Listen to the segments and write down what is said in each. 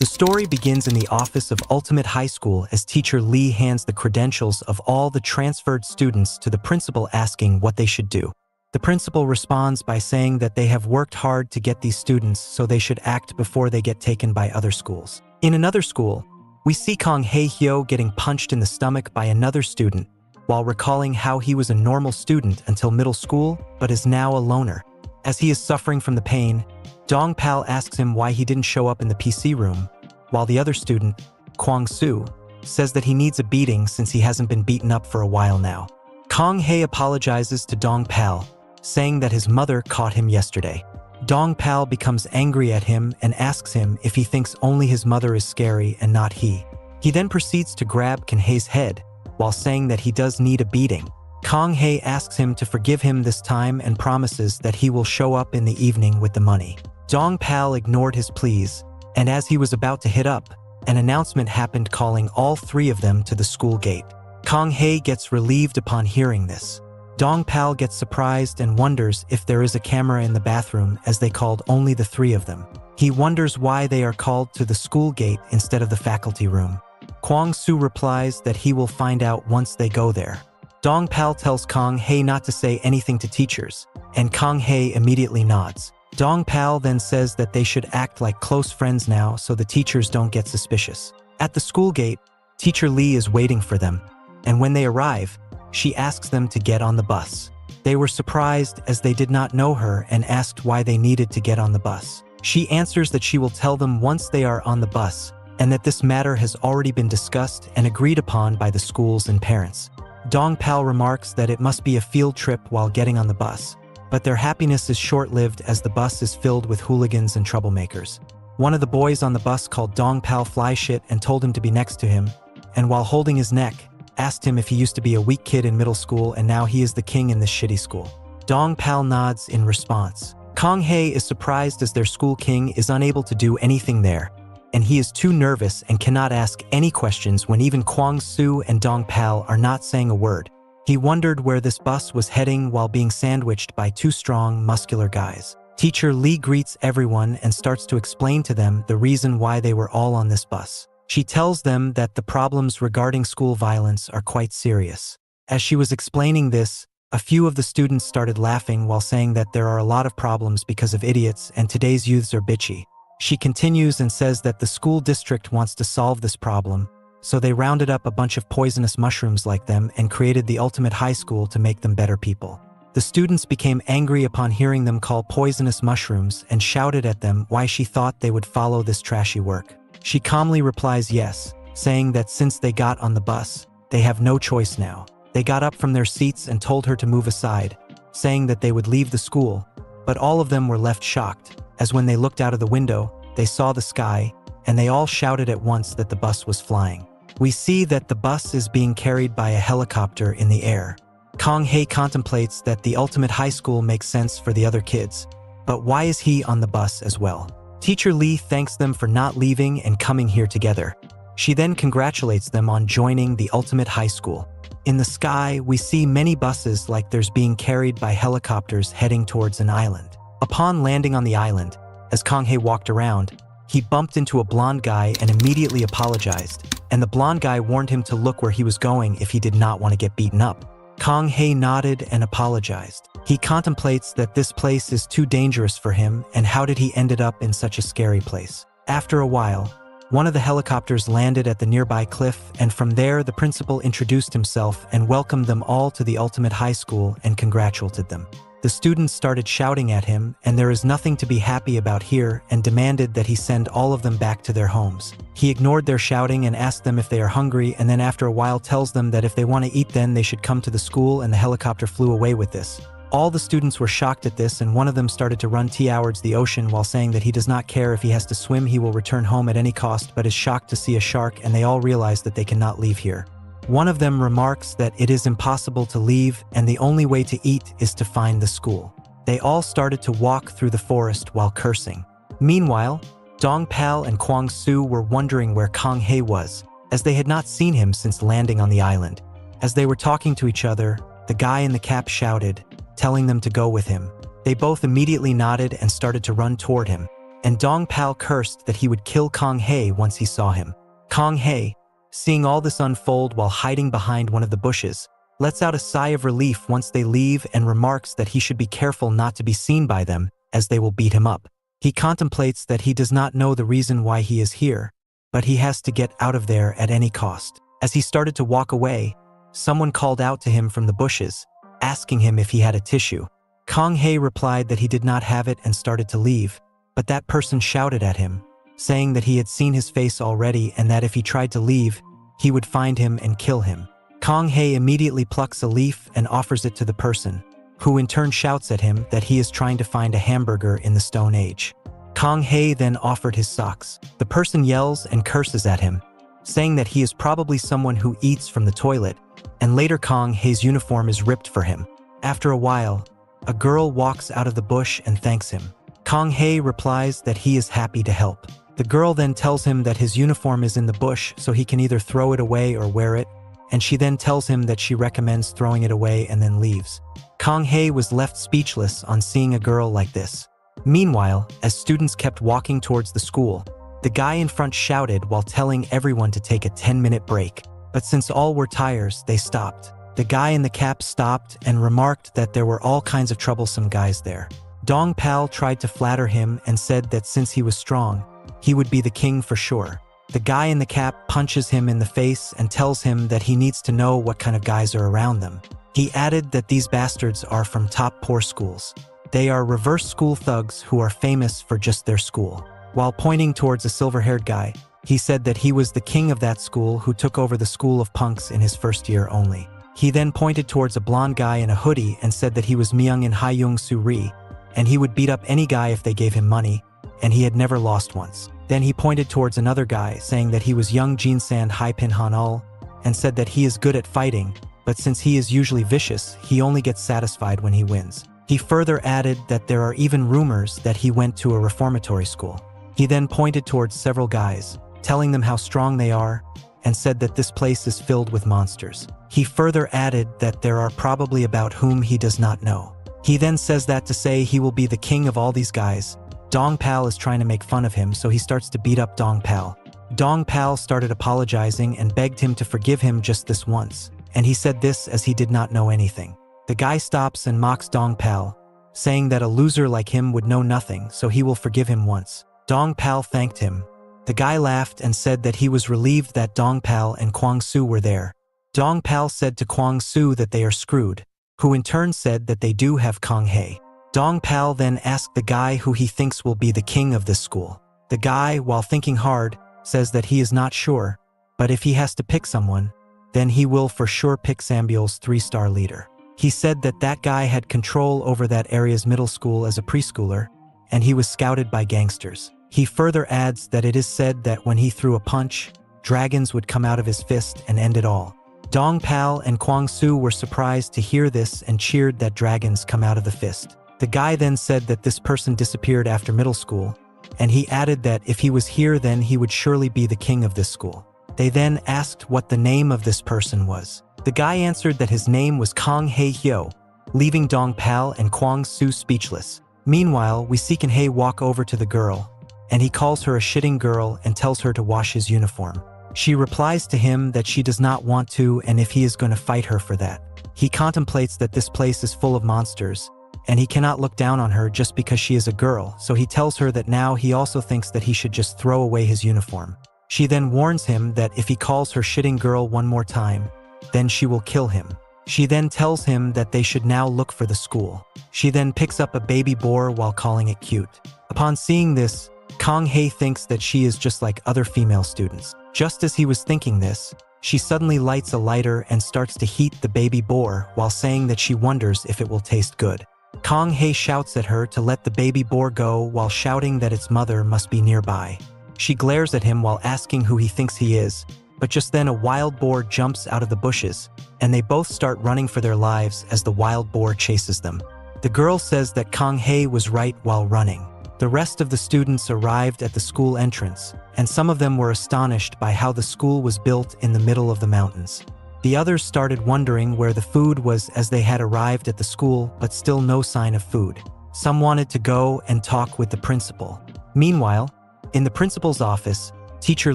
The story begins in the office of Ultimate High School as teacher Lee hands the credentials of all the transferred students to the principal asking what they should do. The principal responds by saying that they have worked hard to get these students, so they should act before they get taken by other schools. In another school, we see Kong Hae-hyo getting punched in the stomach by another student while recalling how he was a normal student until middle school but is now a loner. As he is suffering from the pain, Dong-pal asks him why he didn't show up in the PC room, while the other student, Kwang-soo, says that he needs a beating since he hasn't been beaten up for a while now. Kong-hae apologizes to Dong-pal, saying that his mother caught him yesterday. Dong-pal becomes angry at him and asks him if he thinks only his mother is scary and not he. He then proceeds to grab Kong-hae's head, while saying that he does need a beating. Kong-hae asks him to forgive him this time and promises that he will show up in the evening with the money. Dong-pal ignored his pleas, and as he was about to hit up, an announcement happened calling all three of them to the school gate. Kong-hae gets relieved upon hearing this. Dong-pal gets surprised and wonders if there is a camera in the bathroom as they called only the three of them. He wonders why they are called to the school gate instead of the faculty room. Kwang-soo replies that he will find out once they go there. Dong-pal tells Kong-hae not to say anything to teachers, and Kong-hae immediately nods. Dong-pal then says that they should act like close friends now so the teachers don't get suspicious. At the school gate, teacher Lee is waiting for them, and when they arrive, she asks them to get on the bus. They were surprised as they did not know her and asked why they needed to get on the bus. She answers that she will tell them once they are on the bus, and that this matter has already been discussed and agreed upon by the schools and parents. Dong-pal remarks that it must be a field trip while getting on the bus, but their happiness is short-lived as the bus is filled with hooligans and troublemakers. One of the boys on the bus called Dong-pal fly shit and told him to be next to him, and while holding his neck, asked him if he used to be a weak kid in middle school and now he is the king in this shitty school. Dong-pal nods in response. Kong-hae is surprised as their school king is unable to do anything there, and he is too nervous and cannot ask any questions when even Kwang-soo and Dong-pal are not saying a word. He wondered where this bus was heading while being sandwiched by two strong, muscular guys. Teacher Lee greets everyone and starts to explain to them the reason why they were all on this bus. She tells them that the problems regarding school violence are quite serious. As she was explaining this, a few of the students started laughing while saying that there are a lot of problems because of idiots and today's youths are bitchy. She continues and says that the school district wants to solve this problem, so they rounded up a bunch of poisonous mushrooms like them and created the Ultimate High School to make them better people. The students became angry upon hearing them call poisonous mushrooms and shouted at them why she thought they would follow this trashy work. She calmly replies yes, saying that since they got on the bus, they have no choice now. They got up from their seats and told her to move aside, saying that they would leave the school, but all of them were left shocked, as when they looked out of the window, they saw the sky, and they all shouted at once that the bus was flying. We see that the bus is being carried by a helicopter in the air. Kong-hae contemplates that the Ultimate High School makes sense for the other kids, but why is he on the bus as well? Teacher Lee thanks them for not leaving and coming here together. She then congratulates them on joining the Ultimate High School. In the sky, we see many buses like theirs being carried by helicopters heading towards an island. Upon landing on the island, as Kong-hae walked around, he bumped into a blonde guy and immediately apologized, and the blonde guy warned him to look where he was going if he did not want to get beaten up. Kong-hae nodded and apologized. He contemplates that this place is too dangerous for him and how did he ended up in such a scary place. After a while, one of the helicopters landed at the nearby cliff, and from there the principal introduced himself and welcomed them all to the Ultimate High School and congratulated them. The students started shouting at him, and there is nothing to be happy about here, and demanded that he send all of them back to their homes. He ignored their shouting and asked them if they are hungry, and then after a while tells them that if they want to eat then they should come to the school, and the helicopter flew away with this. All the students were shocked at this, and one of them started to run towards the ocean while saying that he does not care if he has to swim, he will return home at any cost, but is shocked to see a shark, and they all realize that they cannot leave here. One of them remarks that it is impossible to leave and the only way to eat is to find the school. They all started to walk through the forest while cursing. Meanwhile, Dong-pal and Kwang-soo were wondering where Kong-hae was, as they had not seen him since landing on the island. As they were talking to each other, the guy in the cap shouted, telling them to go with him. They both immediately nodded and started to run toward him. and Dong Pal cursed that he would kill Kong Hei once he saw him. Kong Hei, seeing all this unfold while hiding behind one of the bushes, lets out a sigh of relief once they leave and remarks that he should be careful not to be seen by them, as they will beat him up. He contemplates that he does not know the reason why he is here, but he has to get out of there at any cost. As he started to walk away, someone called out to him from the bushes, asking him if he had a tissue. Kong Hei replied that he did not have it and started to leave, but that person shouted at him, saying that he had seen his face already and that if he tried to leave, he would find him and kill him. Kong Hei immediately plucks a leaf and offers it to the person, who in turn shouts at him that he is trying to find a hamburger in the Stone Age. Kong Hei then offered his socks. The person yells and curses at him, saying that he is probably someone who eats from the toilet, and later Kong Hei's uniform is ripped for him. After a while, a girl walks out of the bush and thanks him. Kong Hei replies that he is happy to help. The girl then tells him that his uniform is in the bush so he can either throw it away or wear it, and she then tells him that she recommends throwing it away and then leaves. Kong Hei was left speechless on seeing a girl like this. Meanwhile, as students kept walking towards the school, the guy in front shouted while telling everyone to take a 10-minute break. But since all were tires, they stopped. The guy in the cap stopped and remarked that there were all kinds of troublesome guys there. Dong Pal tried to flatter him and said that since he was strong, he would be the king for sure. The guy in the cap punches him in the face and tells him that he needs to know what kind of guys are around them. He added that these bastards are from top poor schools. They are reverse school thugs who are famous for just their school. While pointing towards a silver-haired guy, he said that he was the king of that school who took over the school of punks in his first year only. He then pointed towards a blonde guy in a hoodie and said that he was Myung in Haeyoung Suri, and he would beat up any guy if they gave him money, and he had never lost once. Then he pointed towards another guy, saying that he was Young Jinsand Hai Pin Hanul, and said that he is good at fighting, but since he is usually vicious, he only gets satisfied when he wins. He further added that there are even rumors that he went to a reformatory school. He then pointed towards several guys, telling them how strong they are, and said that this place is filled with monsters. He further added that there are probably about whom he does not know. He then says that to say he will be the king of all these guys. Dong Pal is trying to make fun of him, so he starts to beat up Dong Pal. Dong Pal started apologizing and begged him to forgive him just this once, and he said this as he did not know anything. The guy stops and mocks Dong Pal, saying that a loser like him would know nothing, so he will forgive him once. Dong Pal thanked him. The guy laughed and said that he was relieved that Dong Pal and Kwang Su were there. Dong Pal said to Kwang Su that they are screwed, who in turn said that they do have Kong Hei. Dong Pal then asked the guy who he thinks will be the king of this school. The guy, while thinking hard, says that he is not sure, but if he has to pick someone, then he will for sure pick Sambyul's 3-star leader. He said that that guy had control over that area's middle school as a preschooler, and he was scouted by gangsters. He further adds that it is said that when he threw a punch, dragons would come out of his fist and end it all. Dong Pal and Kwang Su were surprised to hear this and cheered that dragons come out of the fist. The guy then said that this person disappeared after middle school, and he added that if he was here then he would surely be the king of this school. They then asked what the name of this person was. The guy answered that his name was Kong Hei Hyo, leaving Dong Pal and Kwang Su speechless. Meanwhile, we see Kong Hei walk over to the girl, and he calls her a shitting girl and tells her to wash his uniform. She replies to him that she does not want to and if he is going to fight her for that. He contemplates that this place is full of monsters, and he cannot look down on her just because she is a girl, so he tells her that now he also thinks that he should just throw away his uniform. She then warns him that if he calls her shitting girl one more time, then she will kill him. She then tells him that they should now look for the school. She then picks up a baby boar while calling it cute. Upon seeing this, Kong Hei thinks that she is just like other female students. Just as he was thinking this, she suddenly lights a lighter and starts to heat the baby boar while saying that she wonders if it will taste good. Kong Hei shouts at her to let the baby boar go while shouting that its mother must be nearby. She glares at him while asking who he thinks he is, but just then a wild boar jumps out of the bushes, and they both start running for their lives as the wild boar chases them. The girl says that Kong Hei was right while running. The rest of the students arrived at the school entrance, and some of them were astonished by how the school was built in the middle of the mountains. The others started wondering where the food was as they had arrived at the school, but still no sign of food. Some wanted to go and talk with the principal, Meanwhile, in the principal's office, teacher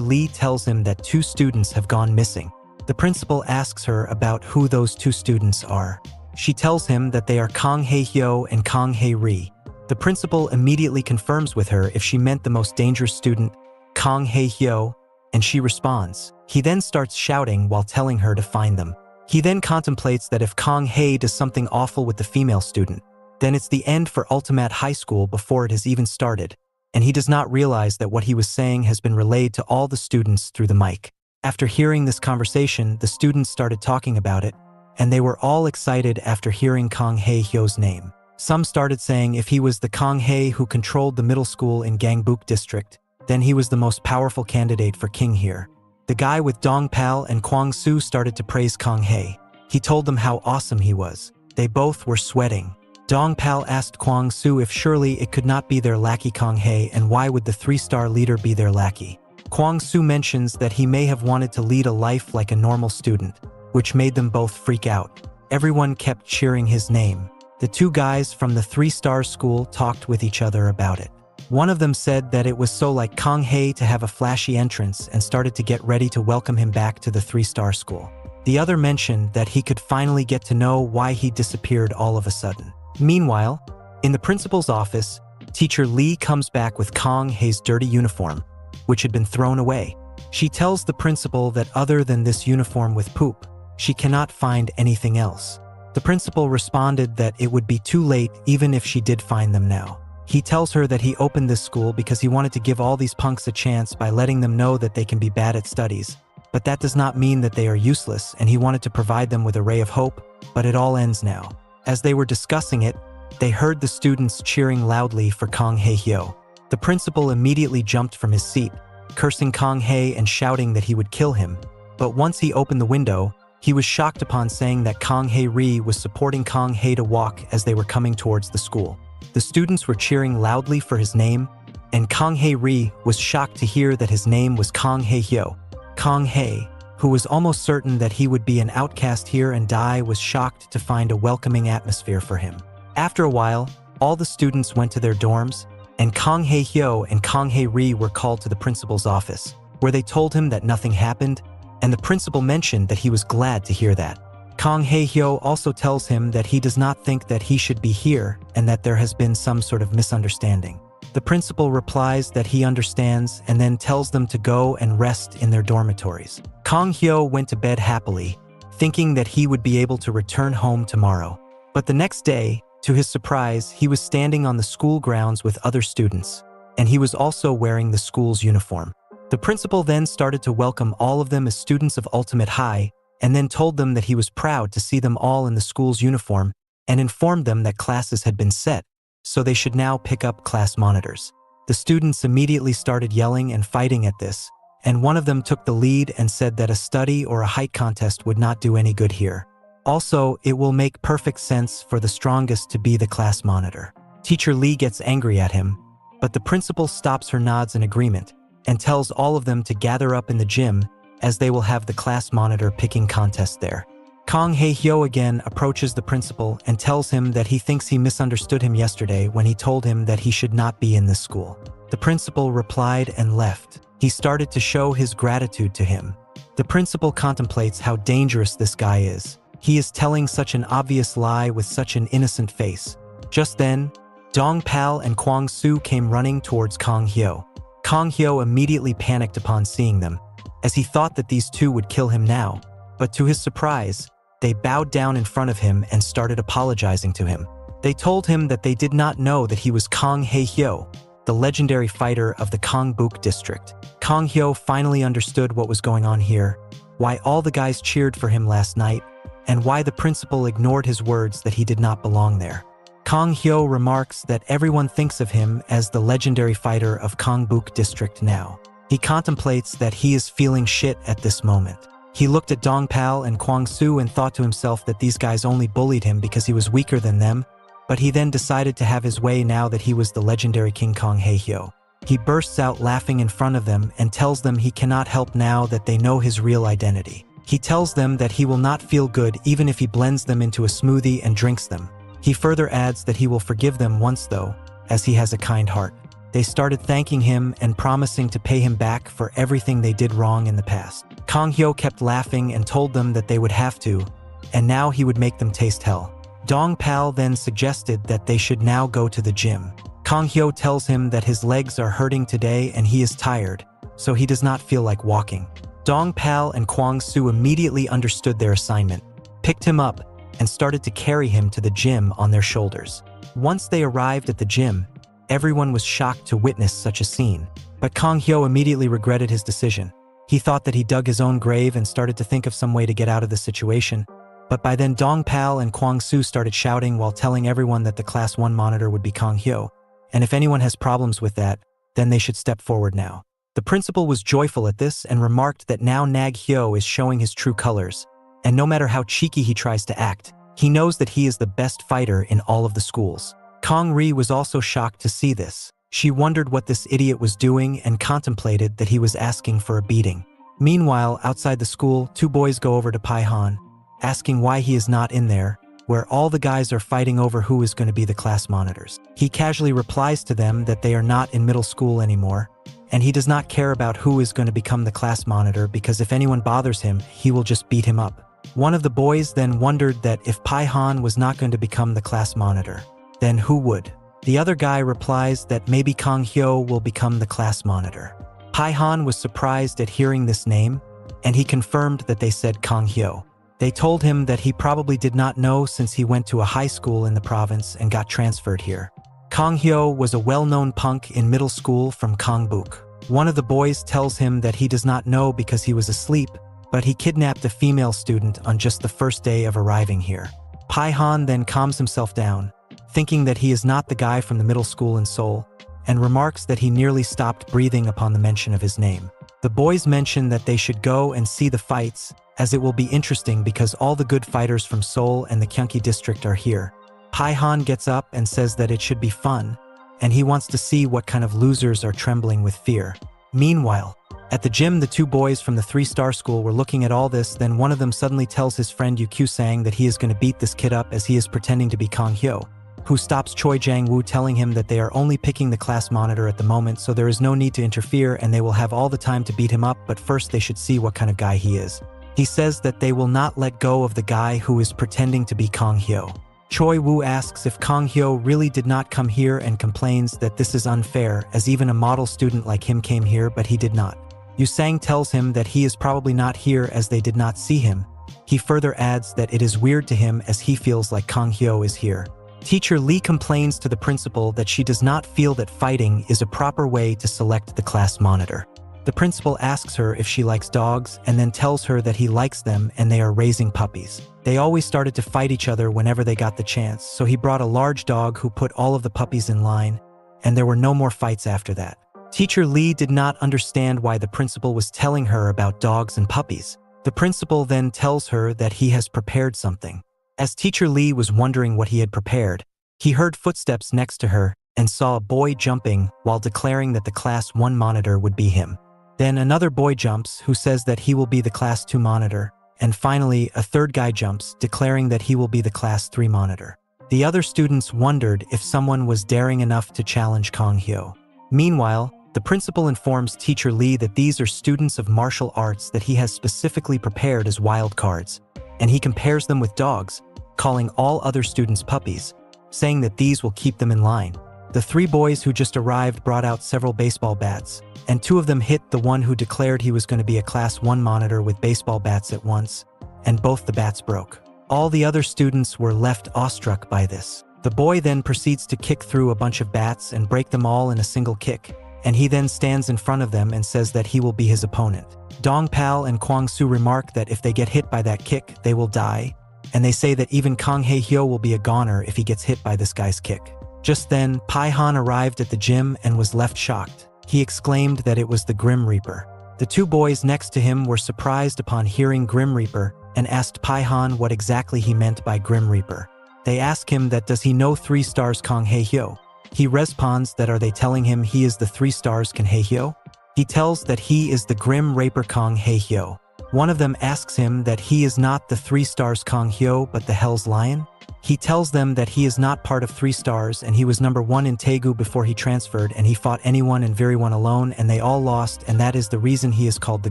Lee tells him that 2 students have gone missing. The principal asks her about who those 2 students are. She tells him that they are Kang Hae-hyo and Kang Hae-ri. The principal immediately confirms with her if she meant the most dangerous student, Kang Hae-hyo, and she responds. He then starts shouting while telling her to find them. He then contemplates that if Kang Hae does something awful with the female student, then it's the end for Ultimate High School before it has even started, and he does not realize that what he was saying has been relayed to all the students through the mic. After hearing this conversation, the students started talking about it, and they were all excited after hearing Kang Hae-hyo's name. Some started saying if he was the Kang Hae who controlled the middle school in Gangbuk district, then he was the most powerful candidate for king here. The guy with Dongpal and Kwang-soo started to praise Kang Hae. He told them how awesome he was. They both were sweating. Dongpal asked Kwang-soo if surely it could not be their lackey Kang Hae, and why would the 3-star leader be their lackey. Kwang-soo mentions that he may have wanted to lead a life like a normal student, which made them both freak out. Everyone kept cheering his name. The 2 guys from the 3-star school talked with each other about it. One of them said that it was so like Kang Hae to have a flashy entrance and started to get ready to welcome him back to the 3-star school. The other mentioned that he could finally get to know why he disappeared all of a sudden. Meanwhile, in the principal's office, teacher Lee comes back with Kang Hae's dirty uniform, which had been thrown away. She tells the principal that other than this uniform with poop, she cannot find anything else. The principal responded that it would be too late even if she did find them now. He tells her that he opened this school because he wanted to give all these punks a chance by letting them know that they can be bad at studies, but that does not mean that they are useless, and he wanted to provide them with a ray of hope, but it all ends now. As they were discussing it, they heard the students cheering loudly for Kang Hae-hyo. The principal immediately jumped from his seat, cursing Kang Hae and shouting that he would kill him, but once he opened the window, he was shocked upon saying that Kang Hae-ri was supporting Kang Hae to walk as they were coming towards the school. The students were cheering loudly for his name, and Kang Hae-ri was shocked to hear that his name was Kang Hae-hyo. Kang Hae, who was almost certain that he would be an outcast here and die, was shocked to find a welcoming atmosphere for him. After a while, all the students went to their dorms, and Kang Hae-hyo and Kang Hae-ri were called to the principal's office, where they told him that nothing happened, and the principal mentioned that he was glad to hear that. Kang Hae-hyo also tells him that he does not think that he should be here and that there has been some sort of misunderstanding. The principal replies that he understands and then tells them to go and rest in their dormitories. Kang Hyo went to bed happily, thinking that he would be able to return home tomorrow. But the next day, to his surprise, he was standing on the school grounds with other students, and he was also wearing the school's uniform. The principal then started to welcome all of them as students of Ultimate High, and then told them that he was proud to see them all in the school's uniform and informed them that classes had been set, so they should now pick up class monitors. The students immediately started yelling and fighting at this, and one of them took the lead and said that a study or a height contest would not do any good here. Also, it will make perfect sense for the strongest to be the class monitor. Teacher Lee gets angry at him, but the principal stops her nods in agreement and tells all of them to gather up in the gym as they will have the class monitor picking contest there. Kang Hae-hyo again approaches the principal and tells him that he thinks he misunderstood him yesterday when he told him that he should not be in this school. The principal replied and left. He started to show his gratitude to him. The principal contemplates how dangerous this guy is. He is telling such an obvious lie with such an innocent face. Just then, Dongpal and Kwang-soo came running towards Kang Hyo. Kang Hyo immediately panicked upon seeing them, as he thought that these two would kill him now, but to his surprise, they bowed down in front of him and started apologizing to him. They told him that they did not know that he was Kang Hae-hyo, the legendary fighter of the Gangbuk district. Kang Hyo finally understood what was going on here, why all the guys cheered for him last night, and why the principal ignored his words that he did not belong there. Kang Hyo remarks that everyone thinks of him as the legendary fighter of Gangbuk district now. He contemplates that he is feeling shit at this moment. He looked at Dongpal and Kwang-soo and thought to himself that these guys only bullied him because he was weaker than them, but he then decided to have his way now that he was the legendary King Kang Hae-hyo. He bursts out laughing in front of them and tells them he cannot help now that they know his real identity. He tells them that he will not feel good even if he blends them into a smoothie and drinks them. He further adds that he will forgive them once though, as he has a kind heart. They started thanking him and promising to pay him back for everything they did wrong in the past. Kang Hyo kept laughing and told them that they would have to, and now he would make them taste hell. Dong Pal then suggested that they should now go to the gym. Kang Hyo tells him that his legs are hurting today and he is tired, so he does not feel like walking. Dong Pal and Kwang Soo immediately understood their assignment, picked him up, and started to carry him to the gym on their shoulders. Once they arrived at the gym, everyone was shocked to witness such a scene. But Kang Hyo immediately regretted his decision. He thought that he dug his own grave and started to think of some way to get out of the situation. But by then Dong Pal and Kwang Soo started shouting while telling everyone that the Class 1 monitor would be Kang Hyo, and if anyone has problems with that, then they should step forward now. The principal was joyful at this and remarked that now Nag Hyo is showing his true colors, and no matter how cheeky he tries to act, he knows that he is the best fighter in all of the schools. Kong Ri was also shocked to see this. She wondered what this idiot was doing and contemplated that he was asking for a beating. Meanwhile, outside the school, two boys go over to Pihon, asking why he is not in there, where all the guys are fighting over who is going to be the class monitors. He casually replies to them that they are not in middle school anymore, and he does not care about who is going to become the class monitor because if anyone bothers him, he will just beat him up. One of the boys then wondered that if Pihon was not going to become the class monitor, then who would? The other guy replies that maybe Kang Hyo will become the class monitor. Pihon was surprised at hearing this name, and he confirmed that they said Kang Hyo. They told him that he probably did not know since he went to a high school in the province and got transferred here. Kang Hyo was a well-known punk in middle school from Kongbuk. One of the boys tells him that he does not know because he was asleep, but he kidnapped a female student on just the first day of arriving here. Pihon then calms himself down, thinking that he is not the guy from the middle school in Seoul, and remarks that he nearly stopped breathing upon the mention of his name. The boys mention that they should go and see the fights, as it will be interesting because all the good fighters from Seoul and the Gyeonggi district are here. Pihon gets up and says that it should be fun, and he wants to see what kind of losers are trembling with fear. Meanwhile, at the gym, the two boys from the 3-star school were looking at all this. Then one of them suddenly tells his friend Yu Sang that he is going to beat this kid up as he is pretending to be Kang Hyo, who stops Choi Jang-woo telling him that they are only picking the class monitor at the moment, so there is no need to interfere and they will have all the time to beat him up, but first they should see what kind of guy he is. He says that they will not let go of the guy who is pretending to be Kang Hyo. Choi Woo asks if Kang Hyo really did not come here and complains that this is unfair as even a model student like him came here but he did not. Yu Sang tells him that he is probably not here as they did not see him. He further adds that it is weird to him as he feels like Kang Hyo is here. Teacher Lee complains to the principal that she does not feel that fighting is a proper way to select the class monitor. The principal asks her if she likes dogs and then tells her that he likes them and they are raising puppies. They always started to fight each other whenever they got the chance, so he brought a large dog who put all of the puppies in line, and there were no more fights after that. Teacher Lee did not understand why the principal was telling her about dogs and puppies. The principal then tells her that he has prepared something. As Teacher Lee was wondering what he had prepared, he heard footsteps next to her and saw a boy jumping while declaring that the Class 1 monitor would be him. Then another boy jumps who says that he will be the Class 2 monitor, and finally a third guy jumps declaring that he will be the Class 3 monitor. The other students wondered if someone was daring enough to challenge Kang Hyo. Meanwhile, the principal informs Teacher Lee that these are students of martial arts that he has specifically prepared as wild cards, and he compares them with dogs, calling all other students puppies, saying that these will keep them in line. The three boys who just arrived brought out several baseball bats, and two of them hit the one who declared he was going to be a Class 1 monitor with baseball bats at once, and both the bats broke. All the other students were left awestruck by this. The boy then proceeds to kick through a bunch of bats and break them all in a single kick, and he then stands in front of them and says that he will be his opponent. Dong Pal and Kwang Soo remark that if they get hit by that kick, they will die, and they say that even Kang Hae Hyo will be a goner if he gets hit by this guy's kick. Just then, Pihon arrived at the gym and was left shocked. He exclaimed that it was the Grim Reaper. The two boys next to him were surprised upon hearing Grim Reaper and asked Pihon what exactly he meant by Grim Reaper. They ask him that does he know 3 stars Kang Hae Hyo. He responds that are they telling him he is the 3 stars Kang Hae Hyo? He tells that he is the Grim Reaper Kang Hae Hyo. One of them asks him that he is not the 3 stars Kang Hyo but the Hell's Lion. He tells them that he is not part of 3 stars and he was number 1 in Daegu before he transferred, and he fought anyone and everyone alone and they all lost, and that is the reason he is called the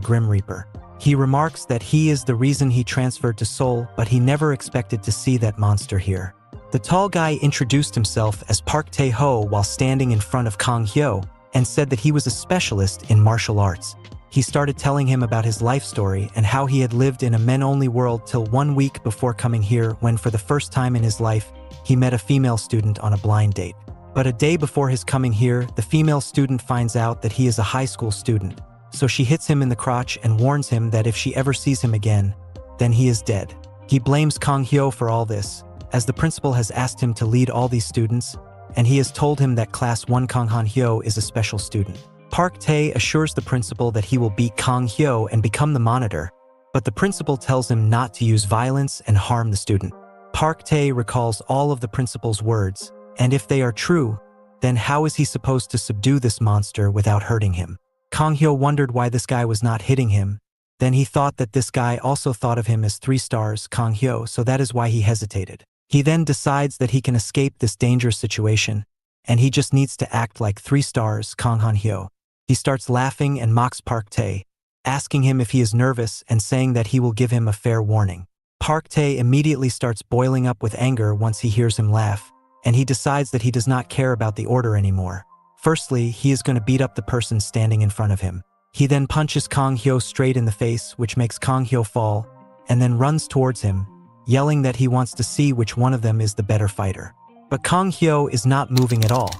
Grim Reaper. He remarks that he is the reason he transferred to Seoul, but he never expected to see that monster here. The tall guy introduced himself as Park Tae-ho while standing in front of Kang Hyo and said that he was a specialist in martial arts. He started telling him about his life story and how he had lived in a men-only world till 1 week before coming here, when for the first time in his life, he met a female student on a blind date. But a day before his coming here, the female student finds out that he is a high school student, so she hits him in the crotch and warns him that if she ever sees him again, then he is dead. He blames Kang Hyo for all this, as the principal has asked him to lead all these students, and he has told him that Class 1 Kang Han Hyo is a special student. Park Tae assures the principal that he will beat Kang Hyo and become the monitor, but the principal tells him not to use violence and harm the student. Park Tae recalls all of the principal's words, and if they are true, then how is he supposed to subdue this monster without hurting him? Kang Hyo wondered why this guy was not hitting him. Then he thought that this guy also thought of him as 3 stars Kang Hyo, so that is why he hesitated. He then decides that he can escape this dangerous situation, and he just needs to act like 3 stars Kang Han Hyo. He starts laughing and mocks Park Tae, asking him if he is nervous and saying that he will give him a fair warning. Park Tae immediately starts boiling up with anger once he hears him laugh, and he decides that he does not care about the order anymore. Firstly, he is going to beat up the person standing in front of him. He then punches Kang Hyo straight in the face, which makes Kang Hyo fall, and then runs towards him, yelling that he wants to see which one of them is the better fighter. But Kang Hyo is not moving at all,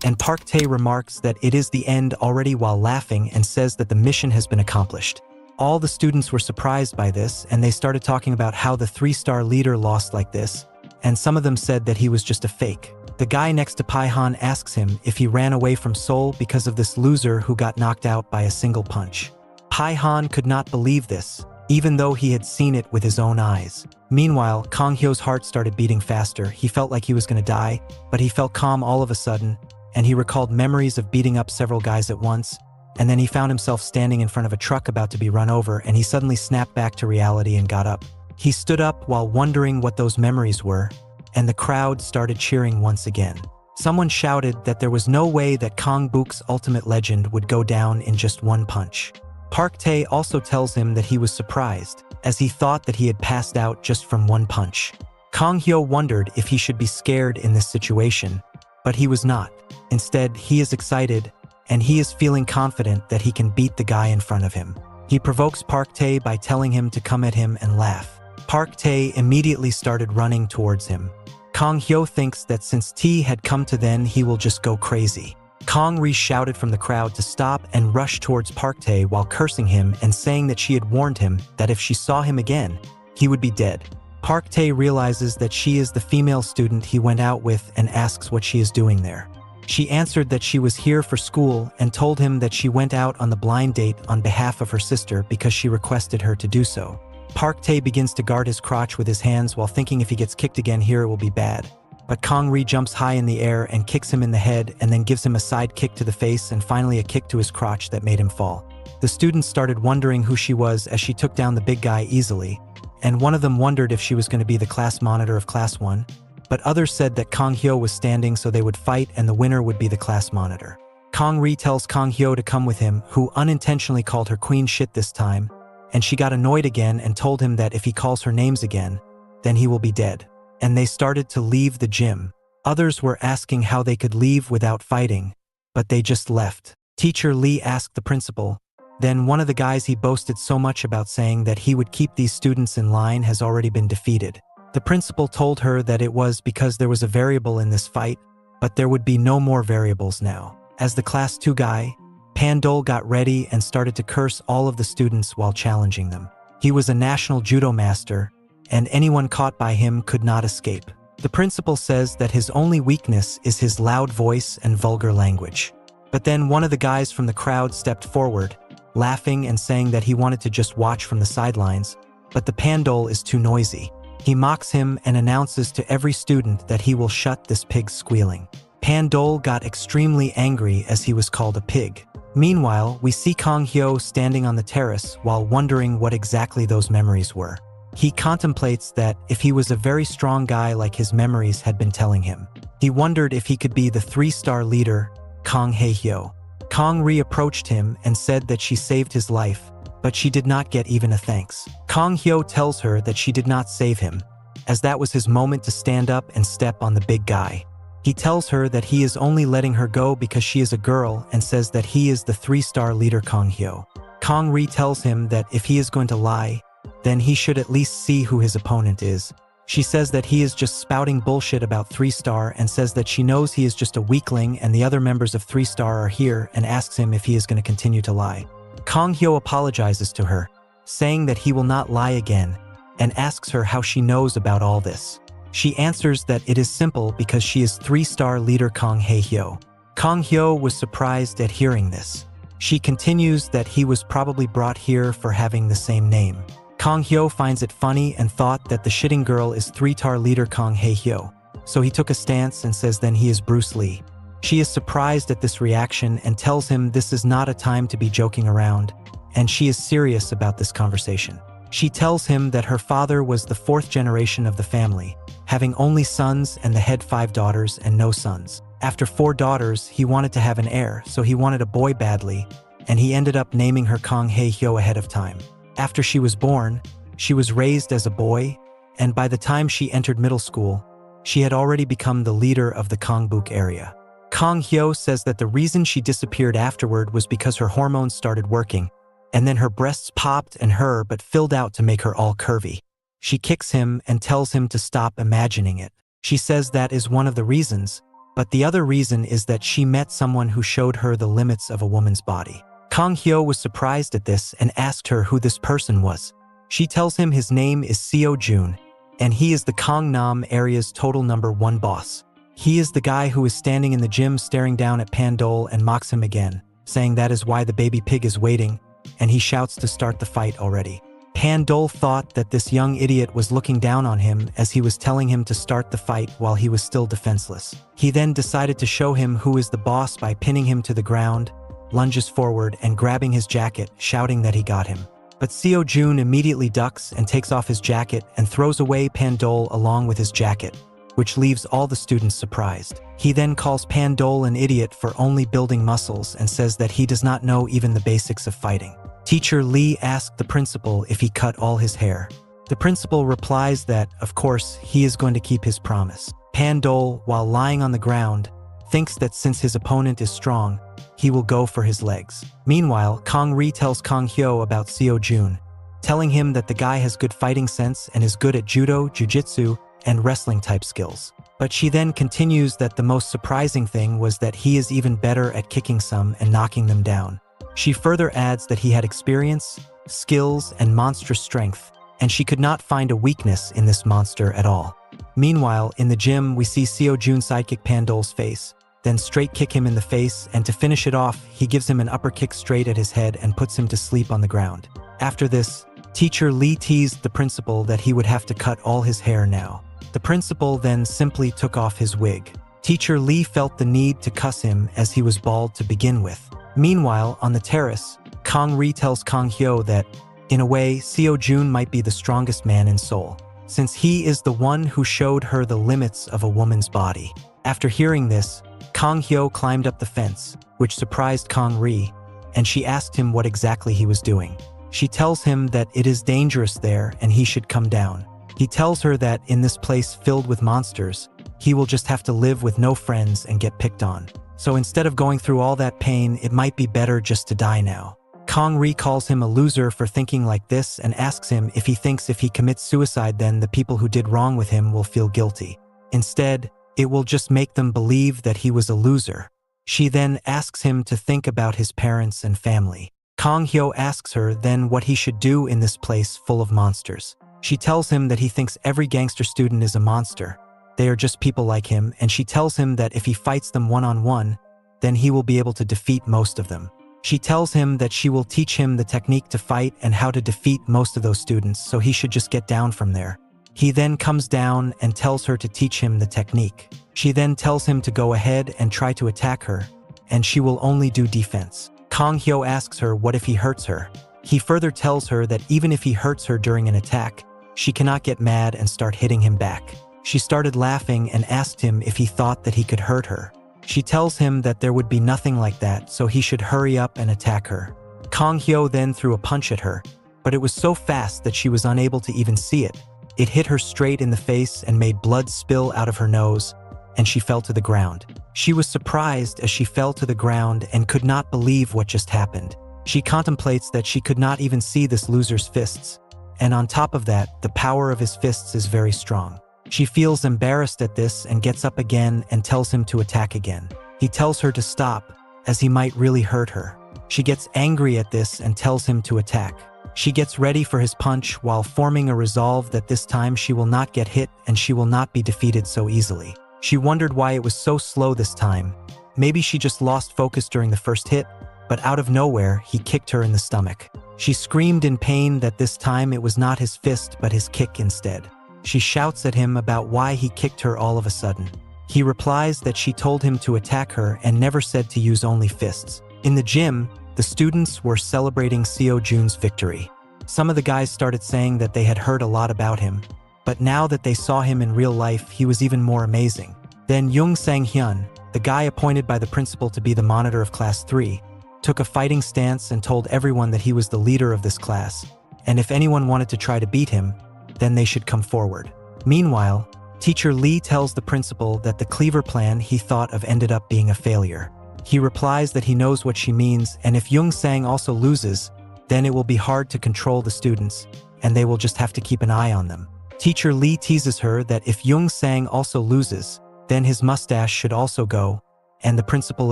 and Park Tae remarks that it is the end already while laughing and says that the mission has been accomplished. All the students were surprised by this, and they started talking about how the 3-star leader lost like this, and some of them said that he was just a fake. The guy next to Pihon asks him if he ran away from Seoul because of this loser who got knocked out by a single punch. Pihon could not believe this, even though he had seen it with his own eyes. Meanwhile, Kang Hyo's heart started beating faster. He felt like he was going to die, but he felt calm all of a sudden, and he recalled memories of beating up several guys at once, and then he found himself standing in front of a truck about to be run over, and he suddenly snapped back to reality and got up. He stood up while wondering what those memories were, and the crowd started cheering once again. Someone shouted that there was no way that Kang Bok's ultimate legend would go down in just 1 punch. Park Tae also tells him that he was surprised, as he thought that he had passed out just from 1 punch. Kang Hyo wondered if he should be scared in this situation, but he was not. Instead, he is excited, and he is feeling confident that he can beat the guy in front of him. He provokes Park Tae by telling him to come at him and laugh. Park Tae immediately started running towards him. Kang Hyo thinks that since T had come to then, he will just go crazy. Kang Ri shouted from the crowd to stop and rush towards Park Tae while cursing him and saying that she had warned him that if she saw him again, he would be dead. Park Tae realizes that she is the female student he went out with and asks what she is doing there. She answered that she was here for school and told him that she went out on the blind date on behalf of her sister because she requested her to do so. Park Tae begins to guard his crotch with his hands while thinking if he gets kicked again here it will be bad. But Kang Ri jumps high in the air and kicks him in the head and then gives him a side kick to the face and finally a kick to his crotch that made him fall. The students started wondering who she was as she took down the big guy easily, and one of them wondered if she was going to be the class monitor of Class 1. But others said that Kang Hyo was standing so they would fight and the winner would be the class monitor. Kang Ri tells Kang Hyo to come with him, who unintentionally called her queen shit this time, and she got annoyed again and told him that if he calls her names again, then he will be dead. And they started to leave the gym. Others were asking how they could leave without fighting, but they just left. Teacher Lee asked the principal. Then one of the guys he boasted so much about saying that he would keep these students in line has already been defeated. The principal told her that it was because there was a variable in this fight, but there would be no more variables now. As the Class 2 guy, Pandol got ready and started to curse all of the students while challenging them. He was a national judo master, and anyone caught by him could not escape. The principal says that his only weakness is his loud voice and vulgar language. But then one of the guys from the crowd stepped forward, laughing and saying that he wanted to just watch from the sidelines, but the Pandol is too noisy. He mocks him and announces to every student that he will shut this pig's squealing. Pandol got extremely angry as he was called a pig. Meanwhile, we see Kang Hyo standing on the terrace while wondering what exactly those memories were. He contemplates that if he was a very strong guy like his memories had been telling him. He wondered if he could be the 3-star leader, Kang Hae-hyo. Kang Ri approached him and said that she saved his life, but she did not get even a thanks. Kang Hyo tells her that she did not save him, as that was his moment to stand up and step on the big guy. He tells her that he is only letting her go because she is a girl and says that he is the 3-star leader Kang Hyo. Kang Ri tells him that if he is going to lie, then he should at least see who his opponent is. She says that he is just spouting bullshit about 3-star and says that she knows he is just a weakling and the other members of 3-star are here and asks him if he is going to continue to lie. Kang Hyo apologizes to her, saying that he will not lie again, and asks her how she knows about all this. She answers that it is simple because she is 3-star leader Kang Hae-hyo. Kang Hyo was surprised at hearing this. She continues that he was probably brought here for having the same name. Kang Hyo finds it funny and thought that the shitting girl is 3-star leader Kang Hae-hyo, so he took a stance and says then he is Bruce Lee. She is surprised at this reaction and tells him this is not a time to be joking around, and she is serious about this conversation. She tells him that her father was the 4th generation of the family, having only sons and the head 5 daughters and no sons. After 4 daughters, he wanted to have an heir, so he wanted a boy badly, and he ended up naming her Kang Hae-hyo ahead of time. After she was born, she was raised as a boy, and by the time she entered middle school, she had already become the leader of the Kongbuk area. Kang Hyo says that the reason she disappeared afterward was because her hormones started working, and then her breasts popped and but filled out to make her all curvy. She kicks him and tells him to stop imagining it. She says that is one of the reasons, but the other reason is that she met someone who showed her the limits of a woman's body. Kang Hyo was surprised at this and asked her who this person was. She tells him his name is Sio Jun, and he is the Gangnam area's total number 1 boss. He is the guy who is standing in the gym staring down at Pandol and mocks him again, saying that is why the baby pig is waiting, and he shouts to start the fight already. Pandol thought that this young idiot was looking down on him as he was telling him to start the fight while he was still defenseless. He then decided to show him who is the boss by pinning him to the ground, lunges forward and grabbing his jacket, shouting that he got him. But Sio Jun immediately ducks and takes off his jacket and throws away Pandol along with his jacket, which leaves all the students surprised. He then calls Pandol an idiot for only building muscles and says that he does not know even the basics of fighting. Teacher Lee asked the principal if he cut all his hair. The principal replies that, of course, he is going to keep his promise. Pandol, while lying on the ground, thinks that since his opponent is strong, he will go for his legs. Meanwhile, Kang Ri tells Kang Hyo about Sio Jun, telling him that the guy has good fighting sense and is good at judo, jujitsu, and wrestling type skills. But she then continues that the most surprising thing was that he is even better at kicking some and knocking them down. She further adds that he had experience, skills, and monstrous strength, and she could not find a weakness in this monster at all. Meanwhile, in the gym, we see Sio Jun sidekick Pandol's face, then straight kick him in the face, and to finish it off, he gives him an upper kick straight at his head and puts him to sleep on the ground. After this, Teacher Lee teased the principal that he would have to cut all his hair now. The principal then simply took off his wig. Teacher Lee felt the need to cuss him as he was bald to begin with. Meanwhile, on the terrace, Kang Ri tells Kang Hyo that, in a way, Sio Jun might be the strongest man in Seoul, since he is the one who showed her the limits of a woman's body. After hearing this, Kang Hyo climbed up the fence, which surprised Kang Ri, and she asked him what exactly he was doing. She tells him that it is dangerous there and he should come down. He tells her that in this place filled with monsters, he will just have to live with no friends and get picked on. So instead of going through all that pain, it might be better just to die now. Kang Ri calls him a loser for thinking like this and asks him if he thinks if he commits suicide then the people who did wrong with him will feel guilty. Instead, it will just make them believe that he was a loser. She then asks him to think about his parents and family. Kang Hyo asks her then what he should do in this place full of monsters. She tells him that he thinks every gangster student is a monster. They are just people like him, and she tells him that if he fights them one-on-one, then he will be able to defeat most of them. She tells him that she will teach him the technique to fight and how to defeat most of those students, so he should just get down from there. He then comes down and tells her to teach him the technique. She then tells him to go ahead and try to attack her, and she will only do defense. Kang Hyo asks her what if he hurts her. He further tells her that even if he hurts her during an attack, she cannot get mad and start hitting him back. She started laughing and asked him if he thought that he could hurt her. She tells him that there would be nothing like that, so he should hurry up and attack her. Kang Hyo then threw a punch at her, but it was so fast that she was unable to even see it. It hit her straight in the face and made blood spill out of her nose, and she fell to the ground. She was surprised as she fell to the ground and could not believe what just happened. She contemplates that she could not even see this loser's fists, and on top of that, the power of his fists is very strong. She feels embarrassed at this and gets up again and tells him to attack again. He tells her to stop, as he might really hurt her. She gets angry at this and tells him to attack. She gets ready for his punch while forming a resolve that this time she will not get hit and she will not be defeated so easily. She wondered why it was so slow this time. Maybe she just lost focus during the first hit, but out of nowhere, he kicked her in the stomach. She screamed in pain that this time it was not his fist but his kick instead. She shouts at him about why he kicked her all of a sudden. He replies that she told him to attack her and never said to use only fists. In the gym, the students were celebrating Sio Jun's victory. Some of the guys started saying that they had heard a lot about him, but now that they saw him in real life, he was even more amazing. Then Young Sang-hyun, the guy appointed by the principal to be the monitor of Class 3, took a fighting stance and told everyone that he was the leader of this class, and if anyone wanted to try to beat him, then they should come forward. Meanwhile, Teacher Lee tells the principal that the cleaver plan he thought of ended up being a failure. He replies that he knows what she means, and if Young Sang also loses, then it will be hard to control the students, and they will just have to keep an eye on them. Teacher Lee teases her that if Young Sang also loses, then his mustache should also go, and the principal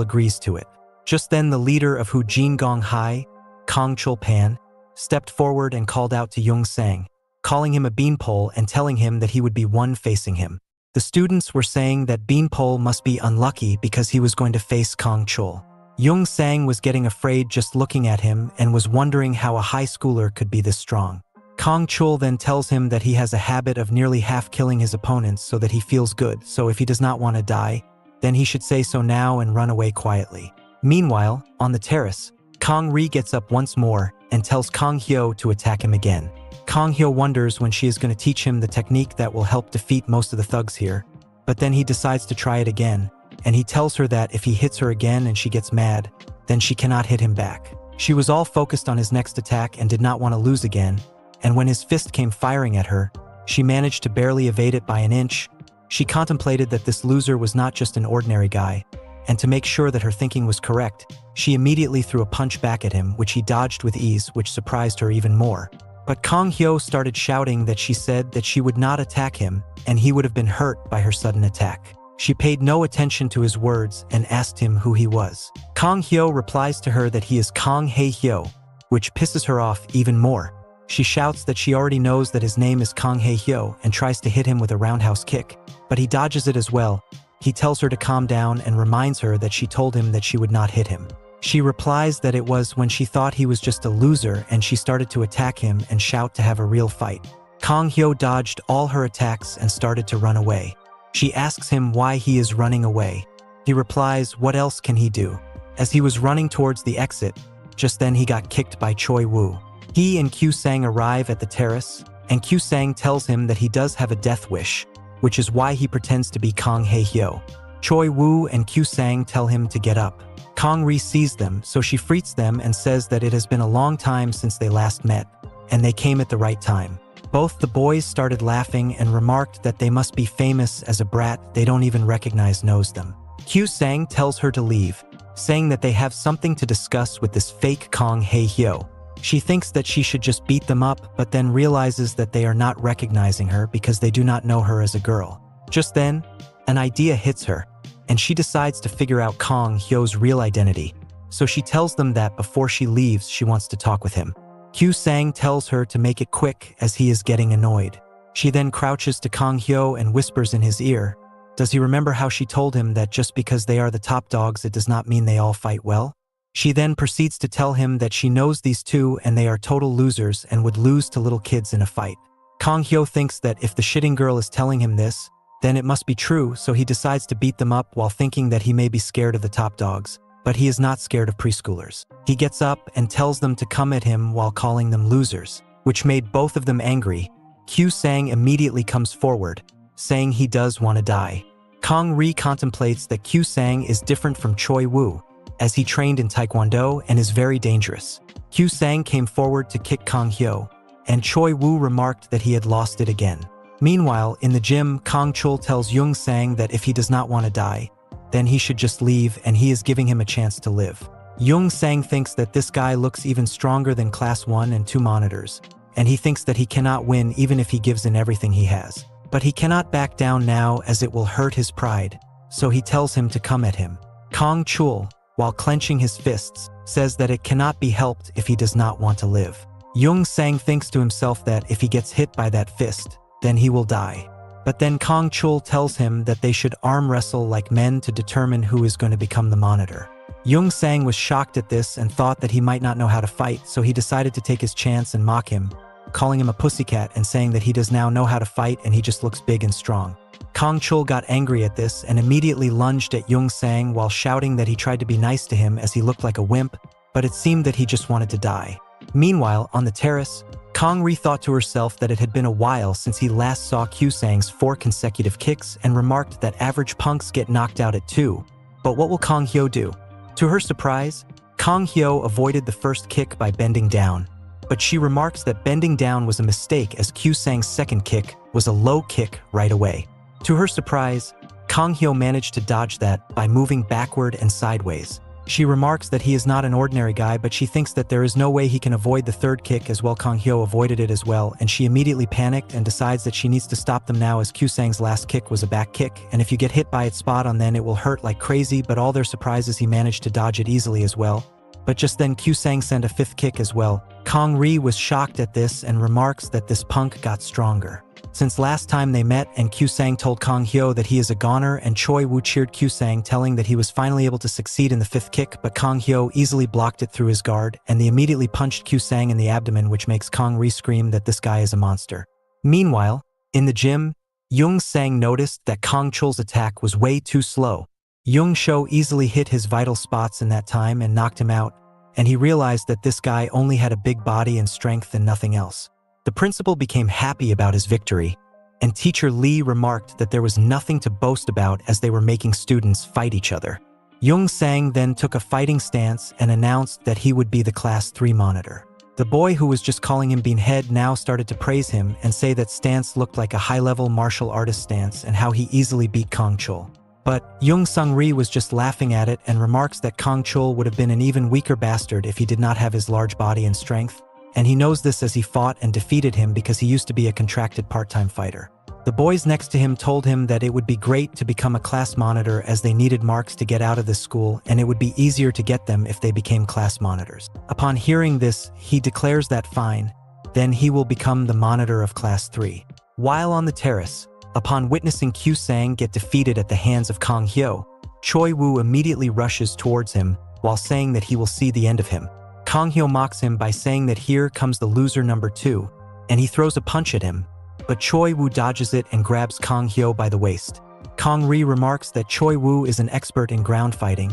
agrees to it. Just then the leader of Hujin Gong Hai, Kang Chul-pan, stepped forward and called out to Young Sang, calling him a beanpole and telling him that he would be one facing him. The students were saying that beanpole must be unlucky because he was going to face Kang Chul. Young Sang was getting afraid just looking at him and was wondering how a high schooler could be this strong. Kang Chul then tells him that he has a habit of nearly half killing his opponents so that he feels good, so if he does not want to die, then he should say so now and run away quietly. Meanwhile, on the terrace, Kang Ri gets up once more and tells Kang Hyo to attack him again. Kang Hyo wonders when she is going to teach him the technique that will help defeat most of the thugs here, but then he decides to try it again, and he tells her that if he hits her again and she gets mad, then she cannot hit him back. She was all focused on his next attack and did not want to lose again, and when his fist came firing at her, she managed to barely evade it by an inch. She contemplated that this loser was not just an ordinary guy, and to make sure that her thinking was correct, she immediately threw a punch back at him, which he dodged with ease, which surprised her even more. But Kang Hyo started shouting that she said that she would not attack him, and he would have been hurt by her sudden attack. She paid no attention to his words and asked him who he was. Kang Hyo replies to her that he is Kang Hae Hyo, which pisses her off even more. She shouts that she already knows that his name is Kang Hae Hyo and tries to hit him with a roundhouse kick, but he dodges it as well. He tells her to calm down and reminds her that she told him that she would not hit him. She replies that it was when she thought he was just a loser and she started to attack him and shout to have a real fight. Kang Hyo dodged all her attacks and started to run away. She asks him why he is running away. He replies, what else can he do? As he was running towards the exit, just then he got kicked by Choi Woo. He and Kyu Sang arrive at the terrace, and Kyu Sang tells him that he does have a death wish, which is why he pretends to be Kang Hae Hyo. Choi Woo and Kyu Sang tell him to get up. Kang Ri sees them, so she frees them and says that it has been a long time since they last met, and they came at the right time. Both the boys started laughing and remarked that they must be famous as a brat they don't even recognize knows them. Kyu Sang tells her to leave, saying that they have something to discuss with this fake Kang Hae Hyo. She thinks that she should just beat them up, but then realizes that they are not recognizing her because they do not know her as a girl. Just then, an idea hits her, and she decides to figure out Kang Hyo's real identity, so she tells them that before she leaves she wants to talk with him. Kyu Sang tells her to make it quick as he is getting annoyed. She then crouches to Kang Hyo and whispers in his ear, does he remember how she told him that just because they are the top dogs it does not mean they all fight well? She then proceeds to tell him that she knows these two and they are total losers and would lose to little kids in a fight. Kang Hyo thinks that if the shitting girl is telling him this, then it must be true, so he decides to beat them up while thinking that he may be scared of the top dogs. but he is not scared of preschoolers. He gets up and tells them to come at him while calling them losers, which made both of them angry. Kyu Sang immediately comes forward, saying he does want to die. Kong Ri contemplates that Kyu Sang is different from Choi Woo, as he trained in Taekwondo and is very dangerous. Kyu Sang came forward to kick Kong Hyo, and Choi Woo remarked that he had lost it again. Meanwhile, in the gym, Kong Chul tells Jung Sang that if he does not want to die, then he should just leave and he is giving him a chance to live. Jung Sang thinks that this guy looks even stronger than Class 1 and 2 monitors, and he thinks that he cannot win even if he gives in everything he has. But he cannot back down now as it will hurt his pride, so he tells him to come at him. Kong Chul, while clenching his fists, says that it cannot be helped if he does not want to live. Jung Sang thinks to himself that if he gets hit by that fist, then he will die. But then Kong Chul tells him that they should arm wrestle like men to determine who is going to become the monitor. Jung Sang was shocked at this and thought that he might not know how to fight, so he decided to take his chance and mock him, calling him a pussycat and saying that he does now know how to fight and he just looks big and strong. Kong Chul got angry at this and immediately lunged at Jung Sang while shouting that he tried to be nice to him as he looked like a wimp, but it seemed that he just wanted to die. Meanwhile, on the terrace, Kong Ri thought to herself that it had been a while since he last saw Kyu Sang's 4 consecutive kicks and remarked that average punks get knocked out at 2. But what will Kong Hyo do? To her surprise, Kong Hyo avoided the first kick by bending down, but she remarks that bending down was a mistake as Kyu Sang's second kick was a low kick right away. To her surprise, Kong Hyo managed to dodge that by moving backward and sideways. She remarks that he is not an ordinary guy, but she thinks that there is no way he can avoid the third kick as well. Kong Hyo avoided it as well, and she immediately panicked and decides that she needs to stop them now as Kyu Sang's last kick was a back kick, and if you get hit by it spot on then it will hurt like crazy, but all their surprises he managed to dodge it easily as well. But just then Kyu Sang sent a 5th kick as well. Kong Ri was shocked at this and remarks that this punk got stronger since last time they met, and Kyu Sang told Kong Hyo that he is a goner, and Choi Woo cheered Kyu Sang, telling that he was finally able to succeed in the 5th kick, but Kong Hyo easily blocked it through his guard, and they immediately punched Kyu Sang in the abdomen, which makes Kong Ri scream that this guy is a monster. Meanwhile, in the gym, Jung Sang noticed that Kong Chul's attack was way too slow. Jung Sho easily hit his vital spots in that time and knocked him out, and he realized that this guy only had a big body and strength and nothing else. The principal became happy about his victory, and teacher Lee remarked that there was nothing to boast about as they were making students fight each other. Jung Sang then took a fighting stance and announced that he would be the Class 3 monitor. The boy who was just calling him Beanhead now started to praise him and say that stance looked like a high-level martial artist stance and how he easily beat Kong Chul. But Jung Sung Ri was just laughing at it and remarks that Kong Chul would have been an even weaker bastard if he did not have his large body and strength, and he knows this as he fought and defeated him because he used to be a contracted part-time fighter. The boys next to him told him that it would be great to become a class monitor as they needed marks to get out of this school, and it would be easier to get them if they became class monitors. Upon hearing this, he declares that fine, then he will become the monitor of Class 3. While on the terrace, upon witnessing Kyu Sang get defeated at the hands of Kong Hyo, Choi Woo immediately rushes towards him while saying that he will see the end of him. Kong Hyo mocks him by saying that here comes the loser number 2, and he throws a punch at him, but Choi Woo dodges it and grabs Kong Hyo by the waist. Kong Ri remarks that Choi Woo is an expert in ground fighting,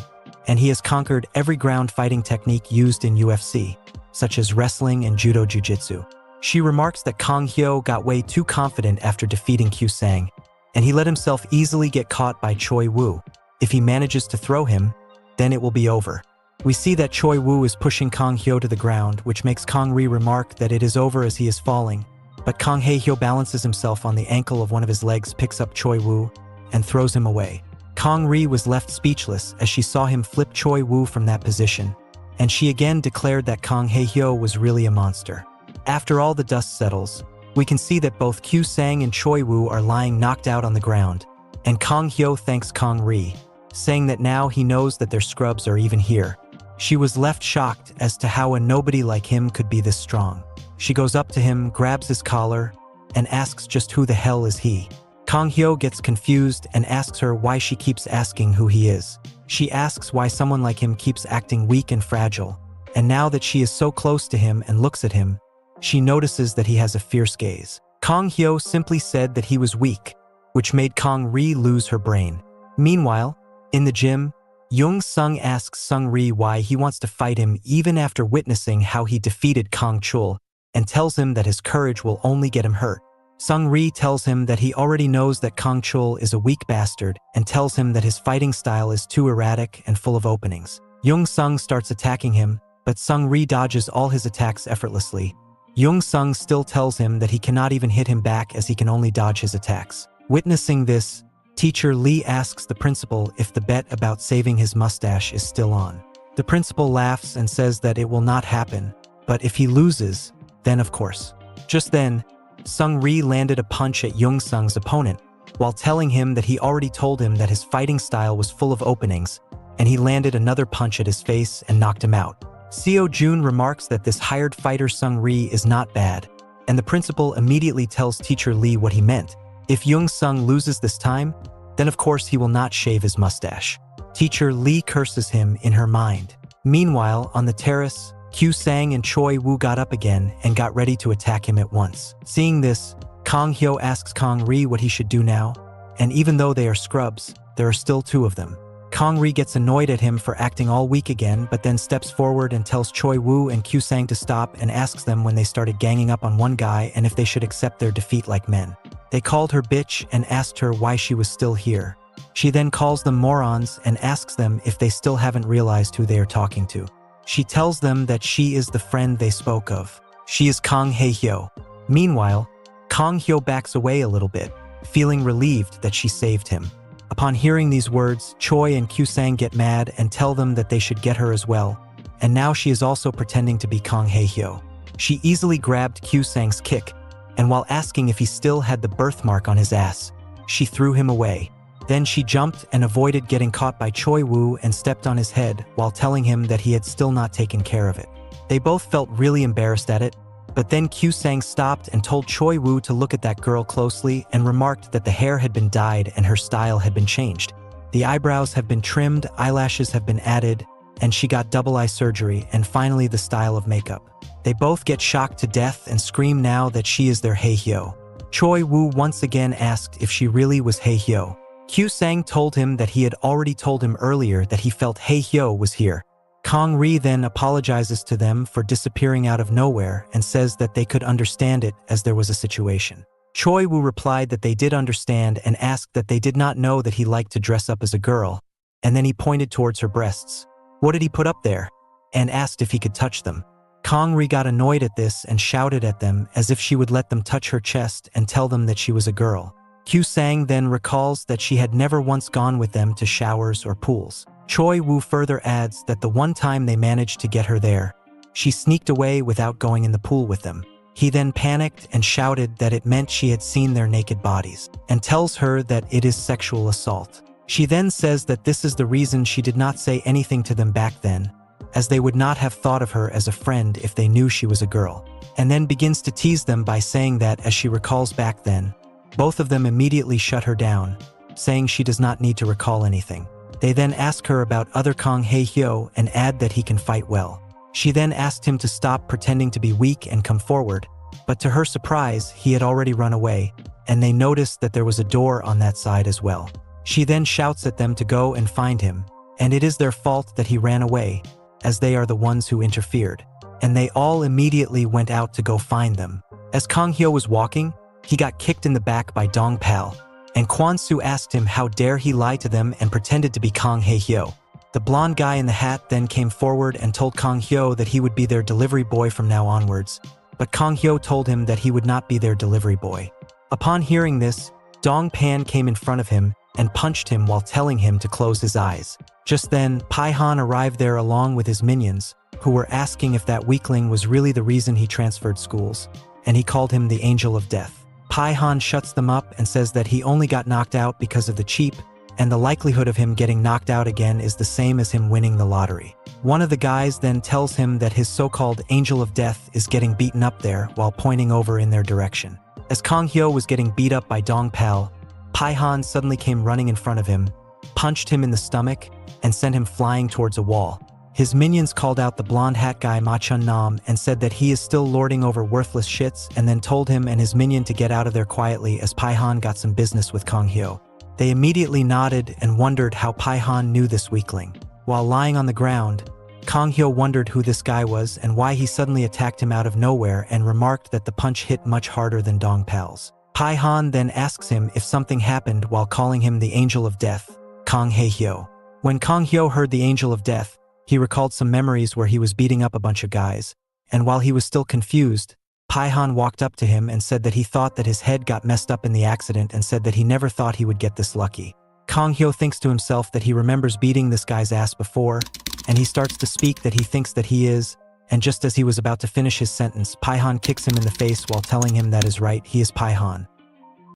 and he has conquered every ground fighting technique used in UFC, such as wrestling and judo jiu-jitsu. She remarks that Kong Hyo got way too confident after defeating Kyu Sang, and he let himself easily get caught by Choi Woo. If he manages to throw him, then it will be over. We see that Choi Woo is pushing Kong Hyo to the ground, which makes Kong Ri remark that it is over as he is falling, but Kong Hae Hyo balances himself on the ankle of one of his legs, picks up Choi Woo, and throws him away. Kong Ri was left speechless as she saw him flip Choi Woo from that position, and she again declared that Kong Hae Hyo was really a monster. After all the dust settles, we can see that both Kyu Sang and Choi Woo are lying knocked out on the ground, and Kong Hyo thanks Kong Ri, saying that now he knows that their scrubs are even here. She was left shocked as to how a nobody like him could be this strong. She goes up to him, grabs his collar, and asks just who the hell is he. Kong Hyo gets confused and asks her why she keeps asking who he is. She asks why someone like him keeps acting weak and fragile, and now that she is so close to him and looks at him, she notices that he has a fierce gaze. Kong Hyo simply said that he was weak, which made Kong Ri lose her brain. Meanwhile, in the gym, Jung Sung asks Sung Ri why he wants to fight him even after witnessing how he defeated Kang Chul, and tells him that his courage will only get him hurt. Sung Ri tells him that he already knows that Kang Chul is a weak bastard and tells him that his fighting style is too erratic and full of openings. Jung Sung starts attacking him, but Sung Ri dodges all his attacks effortlessly. Jung Sung still tells him that he cannot even hit him back as he can only dodge his attacks. Witnessing this, Teacher Lee asks the principal if the bet about saving his mustache is still on. The principal laughs and says that it will not happen, but if he loses, then of course. Just then, Sung Ri landed a punch at Jung Sung's opponent, while telling him that he already told him that his fighting style was full of openings, and he landed another punch at his face and knocked him out. Sio Jun remarks that this hired fighter Sung Ri is not bad, and the principal immediately tells Teacher Lee what he meant. If Jung Sung loses this time, then of course he will not shave his mustache. Teacher Lee curses him in her mind. Meanwhile, on the terrace, Kyu Sang and Choi Woo got up again and got ready to attack him at once. Seeing this, Kang Hyo asks Kang Ri what he should do now, and even though they are scrubs, there are still two of them. Kang Ri gets annoyed at him for acting all weak again, but then steps forward and tells Choi Woo and Kyu Sang to stop and asks them when they started ganging up on one guy and if they should accept their defeat like men. They called her bitch and asked her why she was still here. She then calls them morons and asks them if they still haven't realized who they are talking to. She tells them that she is the friend they spoke of. She is Kang Hae-hyo. Meanwhile, Kang Hyo backs away a little bit, feeling relieved that she saved him. Upon hearing these words, Choi and Kyu Sang get mad and tell them that they should get her as well, and now she is also pretending to be Kang Hae-hyo. She easily grabbed Kyu Sang's kick, and while asking if he still had the birthmark on his ass, she threw him away. Then she jumped and avoided getting caught by Choi Woo and stepped on his head while telling him that he had still not taken care of it. They both felt really embarrassed at it, but then Kyu Sang stopped and told Choi Woo to look at that girl closely and remarked that the hair had been dyed and her style had been changed. The eyebrows have been trimmed, eyelashes have been added, and she got double eye surgery and finally the style of makeup. They both get shocked to death and scream now that she is their Hae-hyo. Choi Woo once again asked if she really was Hae-hyo. Kyu Sang told him that he had already told him earlier that he felt Hae-hyo was here. Kang Ri then apologizes to them for disappearing out of nowhere and says that they could understand it as there was a situation. Choi Woo replied that they did understand and asked that they did not know that he liked to dress up as a girl, and then he pointed towards her breasts. What did he put up there? And asked if he could touch them. Kang Ri got annoyed at this and shouted at them as if she would let them touch her chest and tell them that she was a girl. Kyu Sang then recalls that she had never once gone with them to showers or pools. Choi Woo further adds that the one time they managed to get her there, she sneaked away without going in the pool with them. He then panicked and shouted that it meant she had seen their naked bodies, and tells her that it is sexual assault. She then says that this is the reason she did not say anything to them back then, as they would not have thought of her as a friend if they knew she was a girl, and then begins to tease them by saying that as she recalls back then, both of them immediately shut her down, saying she does not need to recall anything. They then ask her about other Kang Hae-hyo and add that he can fight well. She then asked him to stop pretending to be weak and come forward, but to her surprise, he had already run away, and they noticed that there was a door on that side as well. She then shouts at them to go and find him, and it is their fault that he ran away, as they are the ones who interfered, and they all immediately went out to go find them. As Kang Hyo was walking, he got kicked in the back by Dong Pal, and Kwon Soo asked him how dare he lie to them and pretended to be Kang Hae-hyo. The blonde guy in the hat then came forward and told Kang Hyo that he would be their delivery boy from now onwards, but Kang Hyo told him that he would not be their delivery boy. Upon hearing this, Dong Pan came in front of him and punched him while telling him to close his eyes. Just then, Pihon arrived there along with his minions, who were asking if that weakling was really the reason he transferred schools, and he called him the Angel of Death. Pihon shuts them up and says that he only got knocked out because of the cheap, and the likelihood of him getting knocked out again is the same as him winning the lottery. One of the guys then tells him that his so-called Angel of Death is getting beaten up there while pointing over in their direction. As Kang Hyo was getting beat up by Dong Pal, Pihon suddenly came running in front of him, punched him in the stomach, and sent him flying towards a wall. His minions called out the blonde hat guy Ma Chun Nam and said that he is still lording over worthless shits, and then told him and his minion to get out of there quietly as Pihon got some business with Kang Hyo. They immediately nodded and wondered how Pihon knew this weakling. While lying on the ground, Kang Hyo wondered who this guy was and why he suddenly attacked him out of nowhere and remarked that the punch hit much harder than Dong Pal's. Pihon then asks him if something happened while calling him the Angel of Death, Kang Hae Hyo. When Kang Hyo heard the Angel of Death, he recalled some memories where he was beating up a bunch of guys, and while he was still confused, Pihon walked up to him and said that he thought that his head got messed up in the accident and said that he never thought he would get this lucky. Kang Hyo thinks to himself that he remembers beating this guy's ass before, and he starts to speak that he thinks that he is, and just as he was about to finish his sentence, Pihon kicks him in the face while telling him that is right, he is Pihon.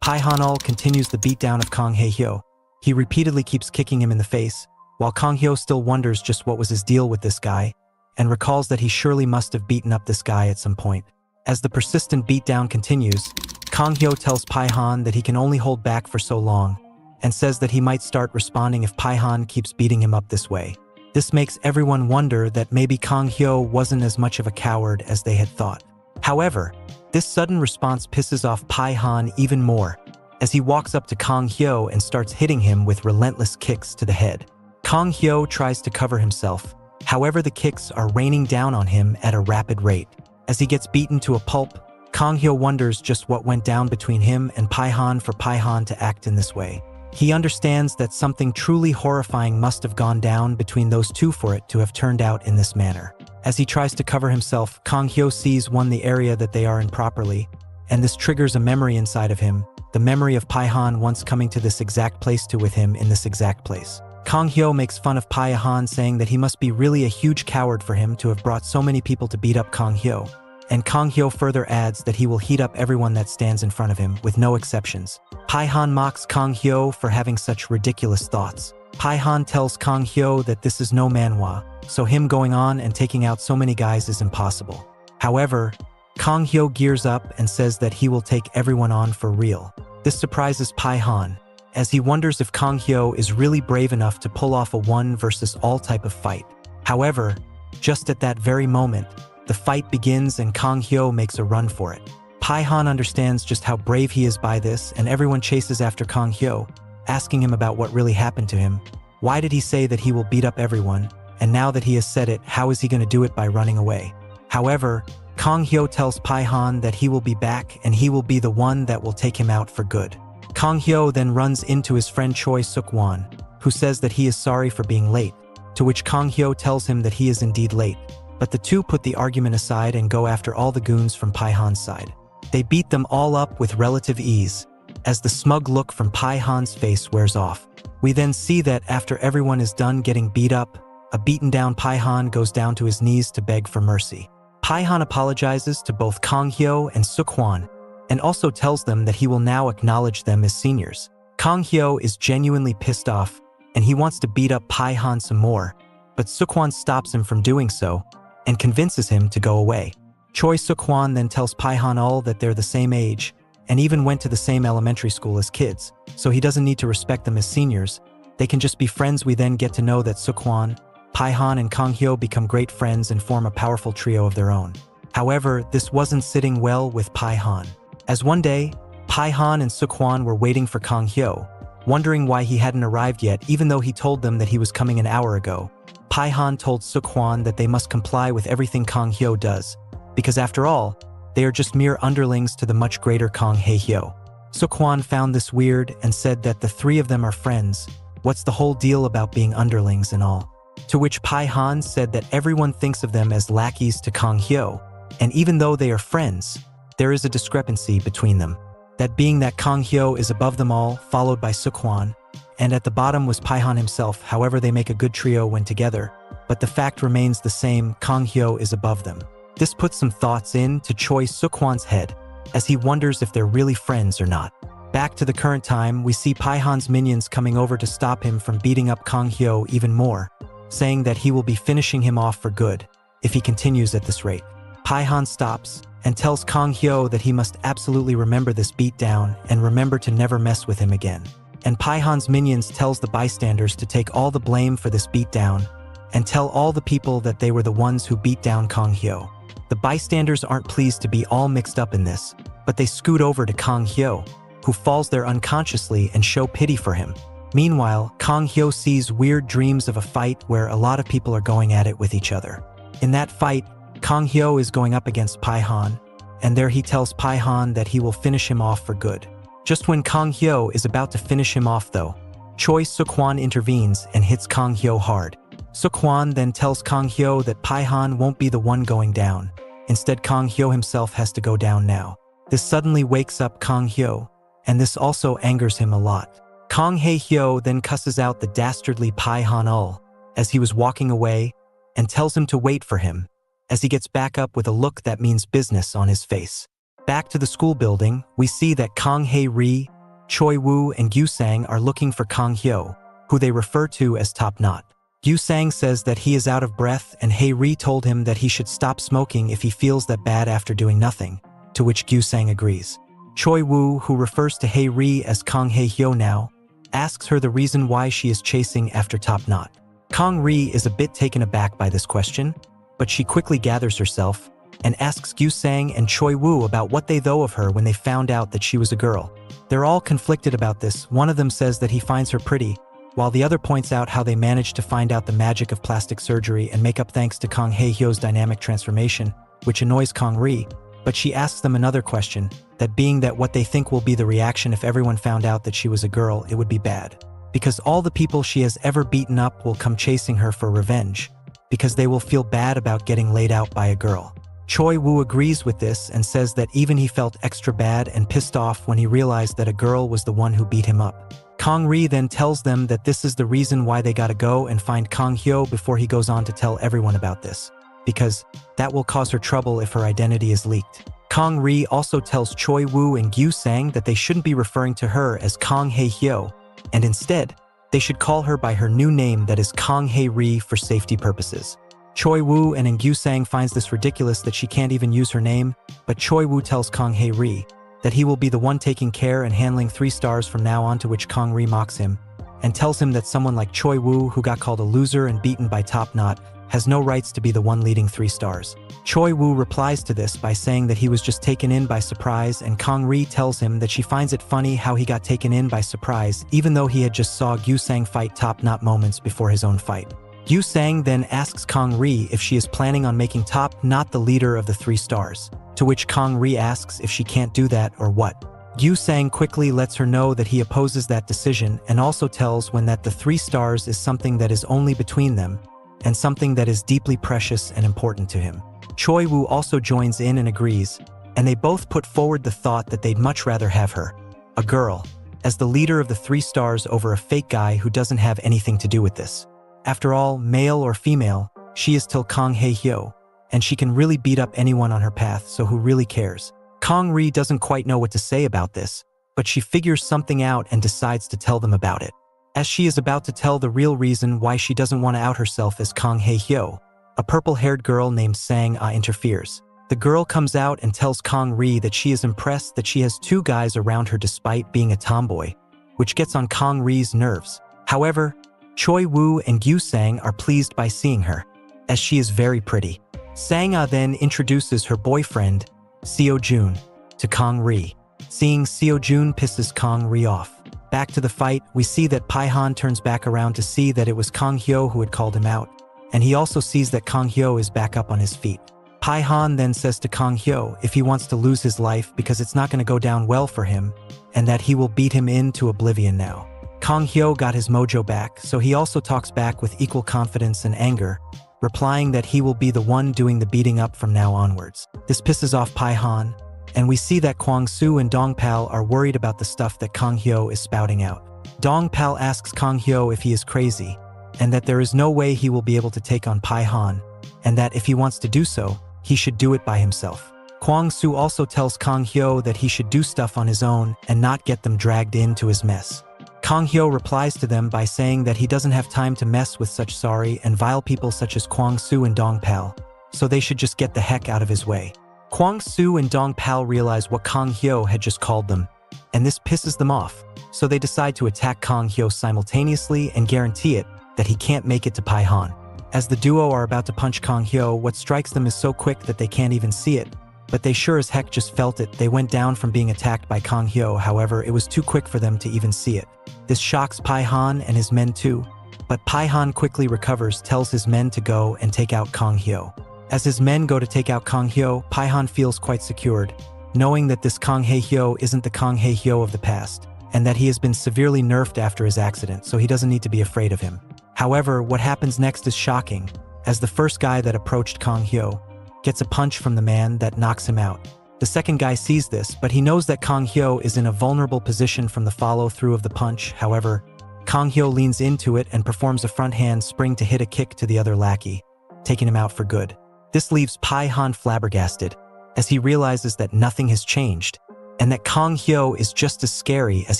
Pihon continues the beatdown of Kang Hae Hyo. He repeatedly keeps kicking him in the face, while Kang Hyo still wonders just what was his deal with this guy, and recalls that he surely must have beaten up this guy at some point. As the persistent beatdown continues, Kang Hyo tells Pihon that he can only hold back for so long, and says that he might start responding if Pihon keeps beating him up this way. This makes everyone wonder that maybe Kang Hyo wasn't as much of a coward as they had thought. However, this sudden response pisses off Pihon even more, as he walks up to Kang Hyo and starts hitting him with relentless kicks to the head. Kang Hyo tries to cover himself, however the kicks are raining down on him at a rapid rate. As he gets beaten to a pulp, Kang Hyo wonders just what went down between him and Pihon for Pihon to act in this way. He understands that something truly horrifying must have gone down between those two for it to have turned out in this manner. As he tries to cover himself, Kang Hyo sees the area that they are in properly, and this triggers a memory inside of him, the memory of Pihon once coming to this exact place with him in this exact place. Kang Hyo makes fun of Pihon, saying that he must be really a huge coward for him to have brought so many people to beat up Kang Hyo. And Kang Hyo further adds that he will heat up everyone that stands in front of him, with no exceptions. Pihon mocks Kang Hyo for having such ridiculous thoughts. Pihon tells Kang Hyo that this is no manhwa, so him going on and taking out so many guys is impossible. However, Kang Hyo gears up and says that he will take everyone on for real. This surprises Pihon, as he wonders if Kang Hyo is really brave enough to pull off a one versus all type of fight. However, just at that very moment, the fight begins and Kang Hyo makes a run for it. Pihon understands just how brave he is by this, and everyone chases after Kang Hyo, asking him about what really happened to him. Why did he say that he will beat up everyone, and now that he has said it, how is he going to do it by running away? However, Kang Hyo tells Pihon that he will be back and he will be the one that will take him out for good. Kang Hyo then runs into his friend Choi Suk-won, who says that he is sorry for being late, to which Kang Hyo tells him that he is indeed late. But the two put the argument aside and go after all the goons from Pihon's side. They beat them all up with relative ease, as the smug look from Pihon's face wears off. We then see that after everyone is done getting beat up, a beaten down Pihon goes down to his knees to beg for mercy. Pihon apologizes to both Kang Hyo and Suk-won, and also tells them that he will now acknowledge them as seniors. Kang Hyo is genuinely pissed off, and he wants to beat up Pihon some more, but Suk-won stops him from doing so, and convinces him to go away. Choi Suk-won then tells Pihon that they're the same age, and even went to the same elementary school as kids, so he doesn't need to respect them as seniors. They can just be friends. We then get to know that Suk-won, Pihon, and Kang Hyo become great friends and form a powerful trio of their own. However, this wasn't sitting well with Pihon, as one day, Pihon and Suk-won were waiting for Kang Hyo, wondering why he hadn't arrived yet even though he told them that he was coming an hour ago. Pihon told Suk-won that they must comply with everything Kang Hyo does, because after all, they are just mere underlings to the much greater Kang Hae Hyo. Suk-won found this weird and said that the three of them are friends. What's the whole deal about being underlings and all? To which Pihon said that everyone thinks of them as lackeys to Kang Hyo, and even though they are friends, there is a discrepancy between them. That being that Kang Hyo is above them all, followed by Suk-won, and at the bottom was Pihon himself. However, they make a good trio when together, but the fact remains the same, Kang Hyo is above them. This puts some thoughts into Choi Suk-won's head, as he wonders if they're really friends or not. Back to the current time, we see Pihon's minions coming over to stop him from beating up Kang Hyo even more, saying that he will be finishing him off for good if he continues at this rate. Pihon stops and tells Kang Hyo that he must absolutely remember this beatdown and remember to never mess with him again. And Pihon's minions tells the bystanders to take all the blame for this beatdown and tell all the people that they were the ones who beat down Kang Hyo. The bystanders aren't pleased to be all mixed up in this, but they scoot over to Kang Hyo, who falls there unconsciously and show pity for him. Meanwhile, Kang Hyo sees weird dreams of a fight where a lot of people are going at it with each other. In that fight, Kang Hyo is going up against Pihon, and there he tells Pihon that he will finish him off for good. Just when Kang Hyo is about to finish him off though, Choi Suk-hwan intervenes and hits Kang Hyo hard. Suk-hwan then tells Kang Hyo that Pihon won't be the one going down. Instead, Kang Hyo himself has to go down now. This suddenly wakes up Kang Hyo, and this also angers him a lot. Kang Hae-hyo then cusses out the dastardly Pihon as he was walking away and tells him to wait for him, as he gets back up with a look that means business on his face. Back to the school building, we see that Kang Hae-ri, Choi Woo, and Gyu-sang are looking for Kang Hyo, who they refer to as Top Knot. Gyu-sang says that he is out of breath and Hae-ri told him that he should stop smoking if he feels that bad after doing nothing, to which Gyu-sang agrees. Choi Woo, who refers to Hae-ri as Kang Hae-hyo now, asks her the reason why she is chasing after Top Knot. Kang Ri is a bit taken aback by this question, but she quickly gathers herself and asks Gyu-sang and Choi Woo about what they thought of her when they found out that she was a girl. They're all conflicted about this. One of them says that he finds her pretty, while the other points out how they managed to find out the magic of plastic surgery and makeup thanks to Kang Hae-hyo's dynamic transformation, which annoys Kang Ri. But she asks them another question, that being that what they think will be the reaction if everyone found out that she was a girl, it would be bad. Because all the people she has ever beaten up will come chasing her for revenge, because they will feel bad about getting laid out by a girl. Choi Woo agrees with this and says that even he felt extra bad and pissed off when he realized that a girl was the one who beat him up. Kang Ri then tells them that this is the reason why they gotta go and find Kang Hyo before he goes on to tell everyone about this, because that will cause her trouble if her identity is leaked. Kang Ri also tells Choi Woo and Gyu-sang that they shouldn't be referring to her as Kang Hae-hyo, and instead, they should call her by her new name that is Kang Hae-ri for safety purposes. Choi Woo and Gyu-sang finds this ridiculous that she can't even use her name, but Choi Woo tells Kang Hae-ri that he will be the one taking care and handling 3 stars from now on, to which Kang Ri mocks him and tells him that someone like Choi Woo, who got called a loser and beaten by Top Knot, has no rights to be the one leading 3 stars. Choi Woo replies to this by saying that he was just taken in by surprise, and Kang Ri tells him that she finds it funny how he got taken in by surprise even though he had just saw Gyu-sang fight Top Knot moments before his own fight. Gyu-sang then asks Kang Ri if she is planning on making Top Knot the leader of the 3 stars, to which Kang Ri asks if she can't do that or what. Gyu-sang quickly lets her know that he opposes that decision and also tells when that the 3 stars is something that is only between them and something that is deeply precious and important to him. Choi Woo also joins in and agrees, and they both put forward the thought that they'd much rather have her, a girl, as the leader of the 3 stars over a fake guy who doesn't have anything to do with this. After all, male or female, she is still Kang Hae-hyo, and she can really beat up anyone on her path, so who really cares? Kang Ri doesn't quite know what to say about this, but she figures something out and decides to tell them about it. As she is about to tell the real reason why she doesn't want to out herself as Kang Hae-hyo, a purple-haired girl named Sanga interferes. The girl comes out and tells Kang Ri that she is impressed that she has 2 guys around her despite being a tomboy, which gets on Kang Ri's nerves. However, Choi Woo and Gyu-sang are pleased by seeing her, as she is very pretty. Sanga then introduces her boyfriend, Sio Jun, to Kang Ri. Seeing Sio Jun pisses Kang Ri off. Back to the fight, we see that Pihon turns back around to see that it was Kang Hyo who had called him out, and he also sees that Kang Hyo is back up on his feet. Pihon then says to Kang Hyo if he wants to lose his life because it's not going to go down well for him, and that he will beat him into oblivion now. Kang Hyo got his mojo back, so he also talks back with equal confidence and anger, replying that he will be the one doing the beating up from now onwards. This pisses off Pihon, and we see that Kwang-soo and Dongpal are worried about the stuff that Kang Hyo is spouting out. Dongpal asks Kang Hyo if he is crazy, and that there is no way he will be able to take on Pihon, and that if he wants to do so, he should do it by himself. Kwang-soo also tells Kang Hyo that he should do stuff on his own and not get them dragged into his mess. Kang Hyo replies to them by saying that he doesn't have time to mess with such sorry and vile people such as Kwang-soo and Dongpal, so they should just get the heck out of his way. Kwang-soo and Dongpal realize what Kang Hyo had just called them, and this pisses them off, so they decide to attack Kang Hyo simultaneously and guarantee it that he can't make it to Pihon. As the duo are about to punch Kang Hyo, what strikes them is so quick that they can't even see it, but they sure as heck just felt it. They went down from being attacked by Kang Hyo, however, it was too quick for them to even see it. This shocks Pihon and his men too, but Pihon quickly recovers, tells his men to go and take out Kang Hyo. As his men go to take out Kang Hyo, Pihon feels quite secured, knowing that this Kang Hae Hyo isn't the Kang Hae Hyo of the past, and that he has been severely nerfed after his accident, so he doesn't need to be afraid of him. However, what happens next is shocking, as the first guy that approached Kang Hyo gets a punch from the man that knocks him out. The second guy sees this, but he knows that Kang Hyo is in a vulnerable position from the follow-through of the punch. However, Kang Hyo leans into it and performs a front hand spring to hit a kick to the other lackey, taking him out for good. This leaves Pihon flabbergasted, as he realizes that nothing has changed, and that Kang Hyo is just as scary as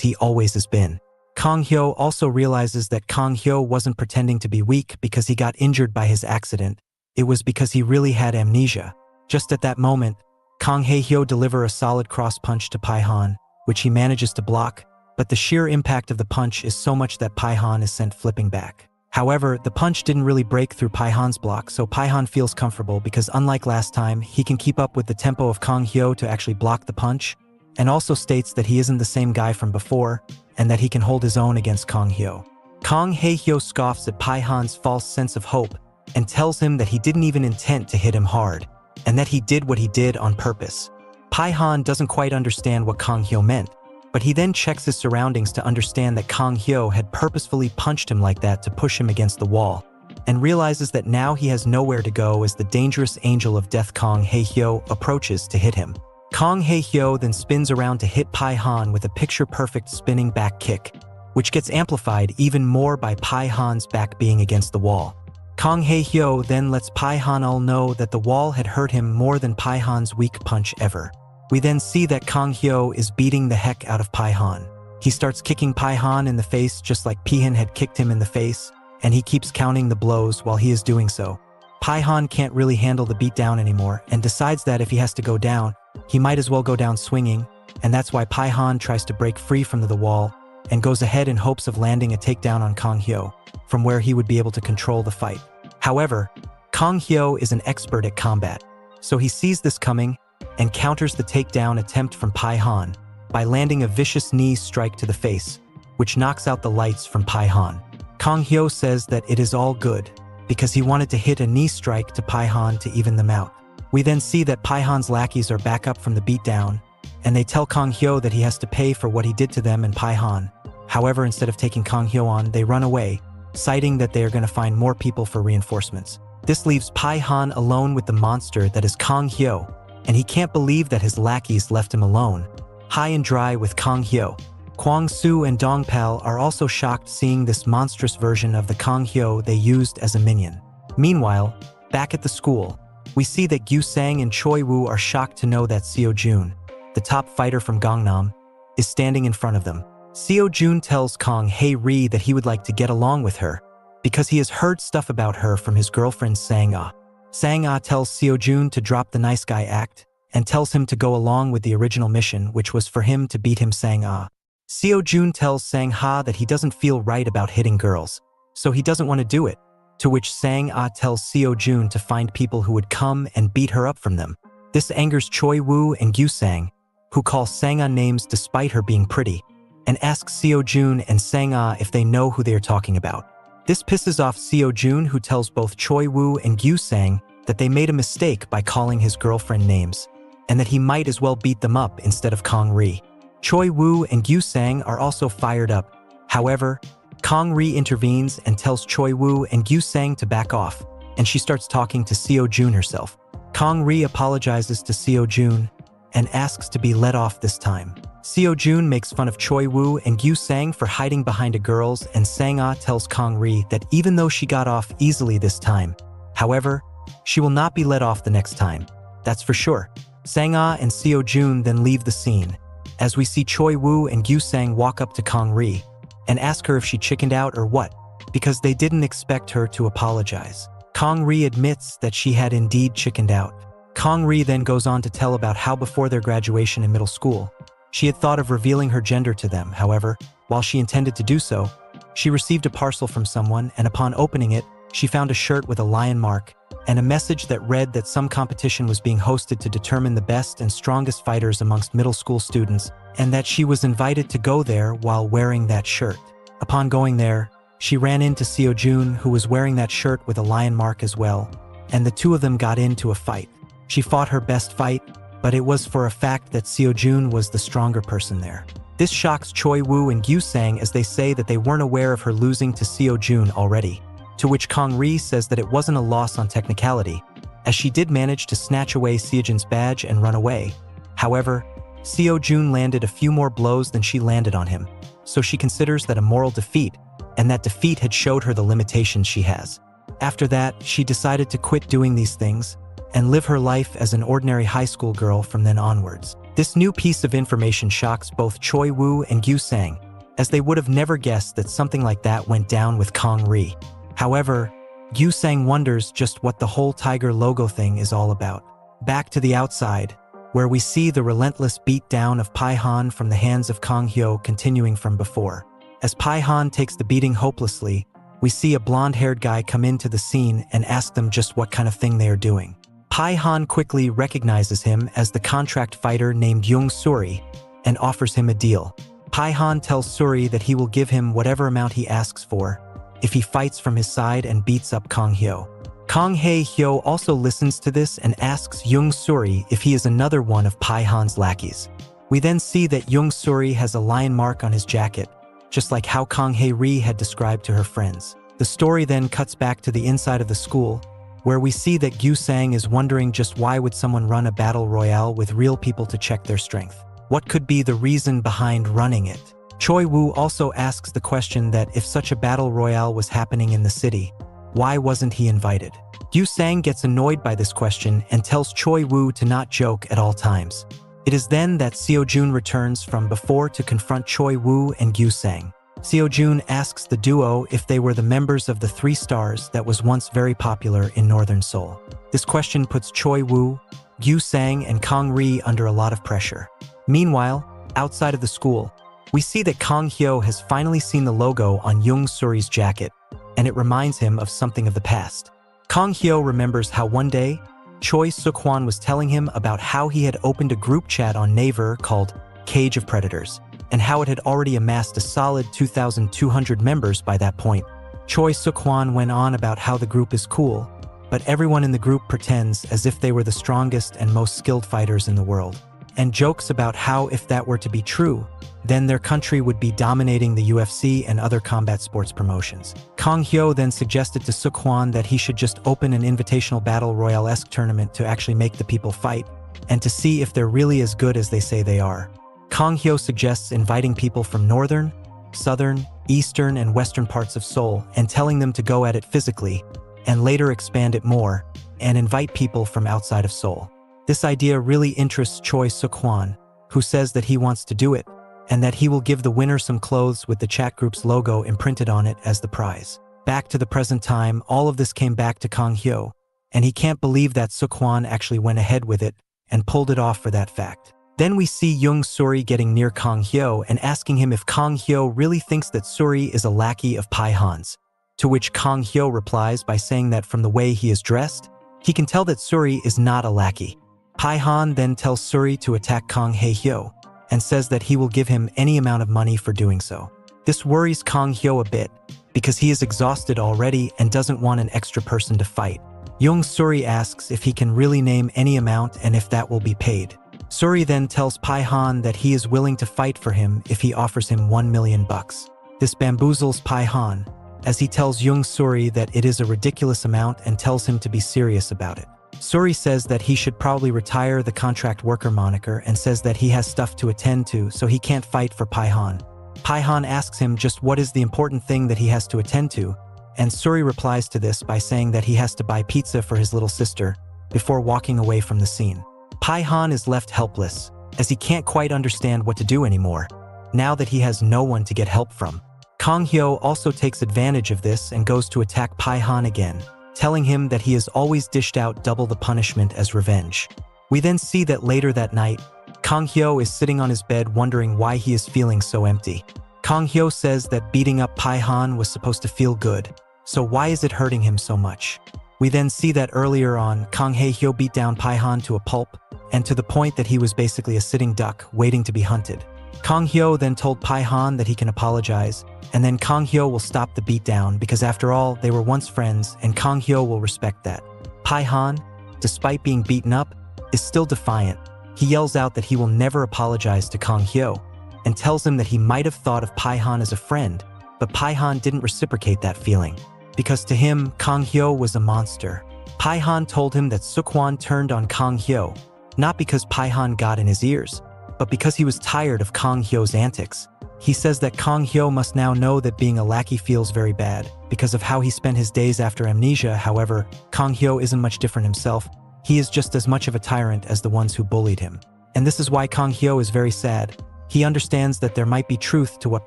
he always has been. Kang Hyo also realizes that Kang Hyo wasn't pretending to be weak because he got injured by his accident. It was because he really had amnesia. Just at that moment, Kang Hae Hyo delivers a solid cross punch to Pihon, which he manages to block, but the sheer impact of the punch is so much that Pihon is sent flipping back. However, the punch didn't really break through Pihon's block, so Pihon feels comfortable because unlike last time, he can keep up with the tempo of Kang Hyo to actually block the punch, and also states that he isn't the same guy from before, and that he can hold his own against Kang Hyo. Kang Hae Hyo scoffs at Pihon's false sense of hope, and tells him that he didn't even intend to hit him hard, and that he did what he did on purpose. Pihon doesn't quite understand what Kang Hyo meant, but he then checks his surroundings to understand that Kang Hyo had purposefully punched him like that to push him against the wall, and realizes that now he has nowhere to go as the dangerous angel of death Kang Hae Hyo approaches to hit him. Kang Hae Hyo then spins around to hit Pihon with a picture-perfect spinning back kick, which gets amplified even more by Pihon's back being against the wall. Kang Hae Hyo then lets Pihon all know that the wall had hurt him more than Pihon's weak punch ever. We then see that Kang Hyo is beating the heck out of Pihon. He starts kicking Pihon in the face just like Pihon had kicked him in the face, and he keeps counting the blows while he is doing so. Pihon can't really handle the beatdown anymore and decides that if he has to go down, he might as well go down swinging, and that's why Pihon tries to break free from the wall and goes ahead in hopes of landing a takedown on Kang Hyo, from where he would be able to control the fight. However, Kang Hyo is an expert at combat, so he sees this coming and counters the takedown attempt from Pihon by landing a vicious knee strike to the face, which knocks out the lights from Pihon. Kang Hyo says that it is all good because he wanted to hit a knee strike to Pihon to even them out. We then see that Pihon's lackeys are back up from the beatdown, and they tell Kang Hyo that he has to pay for what he did to them and Pihon. However, instead of taking Kang Hyo on, they run away, citing that they are going to find more people for reinforcements. This leaves Pihon alone with the monster that is Kang Hyo, and he can't believe that his lackeys left him alone, high and dry with Kang Hyo. Kwang Soo and Dongpal are also shocked seeing this monstrous version of the Kang Hyo they used as a minion. Meanwhile, back at the school, we see that Gyu Sang and Choi Woo are shocked to know that Sio Jun, the top fighter from Gangnam, is standing in front of them. Sio Jun tells Kang Hae Ri that he would like to get along with her, because he has heard stuff about her from his girlfriend Sanga. Sanga tells Sio Jun to drop the nice guy act, and tells him to go along with the original mission, which was for him to beat him Sanga. Sio Jun tells Sang-ha that he doesn't feel right about hitting girls, so he doesn't want to do it, to which Sang-ha tells Sio Jun to find people who would come and beat her up from them. This angers Choi Woo and Gyu Sang, who call Sang-ha names despite her being pretty, and asks Sio Jun and Sang-ha if they know who they are talking about. This pisses off Sio Jun, who tells both Choi Woo and Gyu Sang that they made a mistake by calling his girlfriend names, and that he might as well beat them up instead of Kang Ri. Choi Woo and Gyu Sang are also fired up. However, Kang Ri intervenes and tells Choi Woo and Gyu Sang to back off, and she starts talking to Sio Jun herself. Kang Ri apologizes to Sio Jun and asks to be let off this time. Sio Jun makes fun of Choi Woo and Gyu Sang for hiding behind a girls, and Sang-ha tells Kang Ri that even though she got off easily this time, however, she will not be let off the next time. That's for sure. Sang-ha and Sio Jun then leave the scene, as we see Choi Woo and Gyu Sang walk up to Kang Ri and ask her if she chickened out or what, because they didn't expect her to apologize. Kang Ri admits that she had indeed chickened out. Kang Ri then goes on to tell about how before their graduation in middle school, she had thought of revealing her gender to them. However, while she intended to do so, she received a parcel from someone, and upon opening it, she found a shirt with a lion mark and a message that read that some competition was being hosted to determine the best and strongest fighters amongst middle school students, and that she was invited to go there while wearing that shirt. Upon going there, she ran into Sio Jun, who was wearing that shirt with a lion mark as well, and the two of them got into a fight. She fought her best fight, but it was for a fact that Sio Jun was the stronger person there. This shocks Choi Woo and Gyu Sang as they say that they weren't aware of her losing to Sio Jun already, to which Kong Ri says that it wasn't a loss on technicality, as she did manage to snatch away Sio Jun's badge and run away. However, Sio Jun landed a few more blows than she landed on him, so she considers that a moral defeat, and that defeat had showed her the limitations she has. After that, she decided to quit doing these things and live her life as an ordinary high school girl from then onwards. This new piece of information shocks both Choi Woo and Gyu Sang, as they would have never guessed that something like that went down with Kong Ri. However, Gyu Sang wonders just what the whole tiger logo thing is all about. Back to the outside, where we see the relentless beatdown of Pihon from the hands of Kong Hyo continuing from before. As Pihon takes the beating hopelessly, we see a blonde-haired guy come into the scene and ask them just what kind of thing they are doing. Pihon quickly recognizes him as the contract fighter named Young Suri and offers him a deal. Pihon tells Suri that he will give him whatever amount he asks for if he fights from his side and beats up Kong Hyo. Kong Hae Hyo also listens to this and asks Young Suri if he is another one of Pihon's lackeys. We then see that Young Suri has a lion mark on his jacket, just like how Kong Hae Ri had described to her friends. The story then cuts back to the inside of the school, where we see that Gyu Sang is wondering just why would someone run a battle royale with real people to check their strength. What could be the reason behind running it? Choi Woo also asks the question that if such a battle royale was happening in the city, why wasn't he invited? Gyu Sang gets annoyed by this question and tells Choi Woo to not joke at all times. It is then that Sio Jun returns from before to confront Choi Woo and Gyu Sang. Sio Jun asks the duo if they were the members of the 3 stars that was once very popular in northern Seoul. This question puts Choi Woo, Gyu Sang, and Kong Ri under a lot of pressure. Meanwhile, outside of the school, we see that Kong Hyo has finally seen the logo on Young Suri's jacket, and it reminds him of something of the past. Kong Hyo remembers how one day, Choi Suk-hwan was telling him about how he had opened a group chat on Naver called Cage of Predators, and how it had already amassed a solid 2,200 members by that point. Choi Suk-hwan went on about how the group is cool, but everyone in the group pretends as if they were the strongest and most skilled fighters in the world, and jokes about how if that were to be true, then their country would be dominating the UFC and other combat sports promotions. Kong Hyo then suggested to Suk-hwan that he should just open an invitational battle royale-esque tournament to actually make the people fight, and to see if they're really as good as they say they are. Kong Hyo suggests inviting people from northern, southern, eastern, and western parts of Seoul and telling them to go at it physically, and later expand it more, and invite people from outside of Seoul. This idea really interests Choi Suk-hwan, who says that he wants to do it, and that he will give the winner some clothes with the chat group's logo imprinted on it as the prize. Back to the present time, all of this came back to Kong Hyo, and he can't believe that Suk-hwan actually went ahead with it and pulled it off for that fact. Then we see Young Suri getting near Kong Hyo and asking him if Kong Hyo really thinks that Suri is a lackey of Pihon's, to which Kong Hyo replies by saying that from the way he is dressed, he can tell that Suri is not a lackey. Pihon then tells Suri to attack Kong Hae Hyo, and says that he will give him any amount of money for doing so. This worries Kong Hyo a bit, because he is exhausted already and doesn't want an extra person to fight. Young Suri asks if he can really name any amount and if that will be paid. Suri then tells Pihon that he is willing to fight for him if he offers him 1 million bucks. This bamboozles Pihon, as he tells Young Suri that it is a ridiculous amount and tells him to be serious about it. Suri says that he should probably retire the contract worker moniker and says that he has stuff to attend to, so he can't fight for Pihon. Pihon asks him just what is the important thing that he has to attend to, and Suri replies to this by saying that he has to buy pizza for his little sister before walking away from the scene. Pihon is left helpless, as he can't quite understand what to do anymore, now that he has no one to get help from. Kong Hyo also takes advantage of this and goes to attack Pihon again, telling him that he has always dished out double the punishment as revenge. We then see that later that night, Kong Hyo is sitting on his bed wondering why he is feeling so empty. Kong Hyo says that beating up Pihon was supposed to feel good, so why is it hurting him so much? We then see that earlier on, Kang Hae-hyo beat down Pihon to a pulp, and to the point that he was basically a sitting duck waiting to be hunted. Kang Hyo then told Pihon that he can apologize, and then Kang Hyo will stop the beatdown because after all, they were once friends and Kang Hyo will respect that. Pihon, despite being beaten up, is still defiant. He yells out that he will never apologize to Kang Hyo, and tells him that he might have thought of Pihon as a friend, but Pihon didn't reciprocate that feeling, because to him, Kang Hyo was a monster. Pihon told him that Sukwan turned on Kang Hyo, not because Pihon got in his ears, but because he was tired of Kang Hyo's antics. He says that Kang Hyo must now know that being a lackey feels very bad, because of how he spent his days after amnesia. However, Kang Hyo isn't much different himself. He is just as much of a tyrant as the ones who bullied him. And this is why Kang Hyo is very sad. He understands that there might be truth to what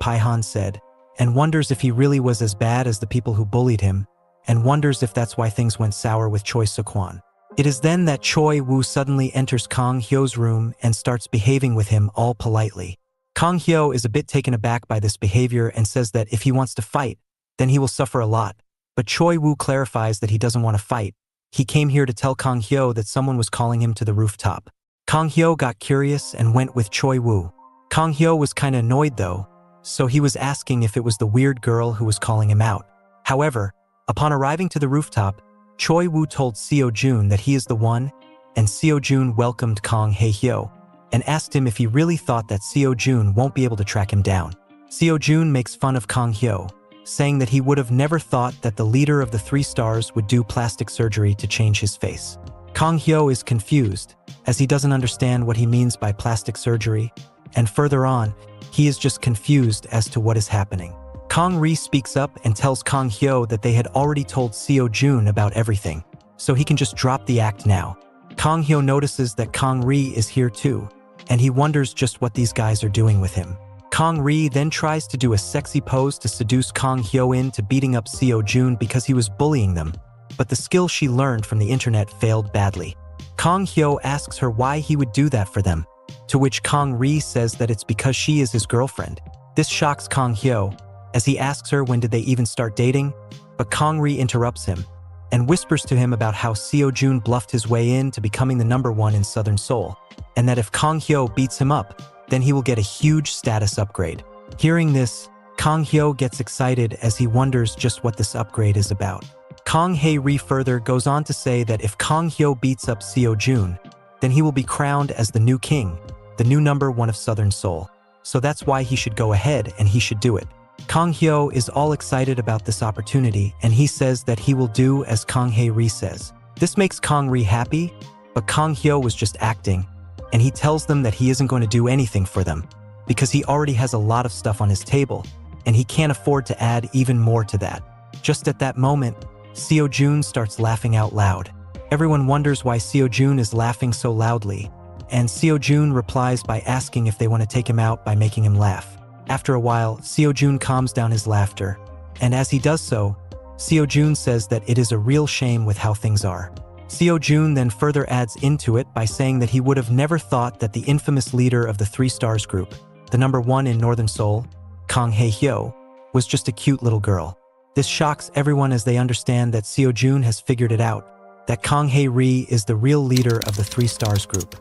Pihon said, and wonders if he really was as bad as the people who bullied him, and wonders if that's why things went sour with Choi Sukwan. It is then that Choi Woo suddenly enters Kang Hyo's room and starts behaving with him all politely. Kang Hyo is a bit taken aback by this behavior and says that if he wants to fight, then he will suffer a lot. But Choi Woo clarifies that he doesn't want to fight. He came here to tell Kang Hyo that someone was calling him to the rooftop. Kang Hyo got curious and went with Choi Woo. Kang Hyo was kinda annoyed though, so he was asking if it was the weird girl who was calling him out. However, upon arriving to the rooftop, Choi Woo told Sio Jun that he is the one, and Sio Jun welcomed Kang Hae-hyo and asked him if he really thought that Sio Jun won't be able to track him down. Sio Jun makes fun of Kang Hyo, saying that he would have never thought that the leader of the 3 stars would do plastic surgery to change his face. Kang Hyo is confused, as he doesn't understand what he means by plastic surgery, and further on, he is just confused as to what is happening. Kang Ri speaks up and tells Kang Hyo that they had already told Sio Jun about everything, so he can just drop the act now. Kang Hyo notices that Kang Ri is here too, and he wonders just what these guys are doing with him. Kang Ri then tries to do a sexy pose to seduce Kang Hyo into beating up Sio Jun because he was bullying them, but the skill she learned from the internet failed badly. Kang Hyo asks her why he would do that for them, to which Kang Ri says that it's because she is his girlfriend. This shocks Kang Hyo, as he asks her when did they even start dating, but Kang Ri interrupts him and whispers to him about how Sio Jun bluffed his way in to becoming the #1 in Southern Seoul, and that if Kang Hyo beats him up, then he will get a huge status upgrade. Hearing this, Kang Hyo gets excited as he wonders just what this upgrade is about. Kang Hae-ri further goes on to say that if Kang Hyo beats up Sio Jun, then he will be crowned as the new king, the new #1 of Southern Seoul. So that's why he should go ahead and he should do it. Kang Hyo is all excited about this opportunity and he says that he will do as Kang Hae-ri says. This makes Kang Ri happy, but Kang Hyo was just acting, and he tells them that he isn't going to do anything for them because he already has a lot of stuff on his table and he can't afford to add even more to that. Just at that moment, Sio Jun starts laughing out loud. Everyone wonders why Sio Jun is laughing so loudly, and Sio Jun replies by asking if they want to take him out by making him laugh. After a while, Sio Jun calms down his laughter, and as he does so, Sio Jun says that it is a real shame with how things are. Sio Jun then further adds into it by saying that he would have never thought that the infamous leader of the 3 stars group, the #1 in Northern Seoul, Kang Hae-hyo, was just a cute little girl. This shocks everyone as they understand that Sio Jun has figured it out, that Kang Hae-ri is the real leader of the 3 stars group.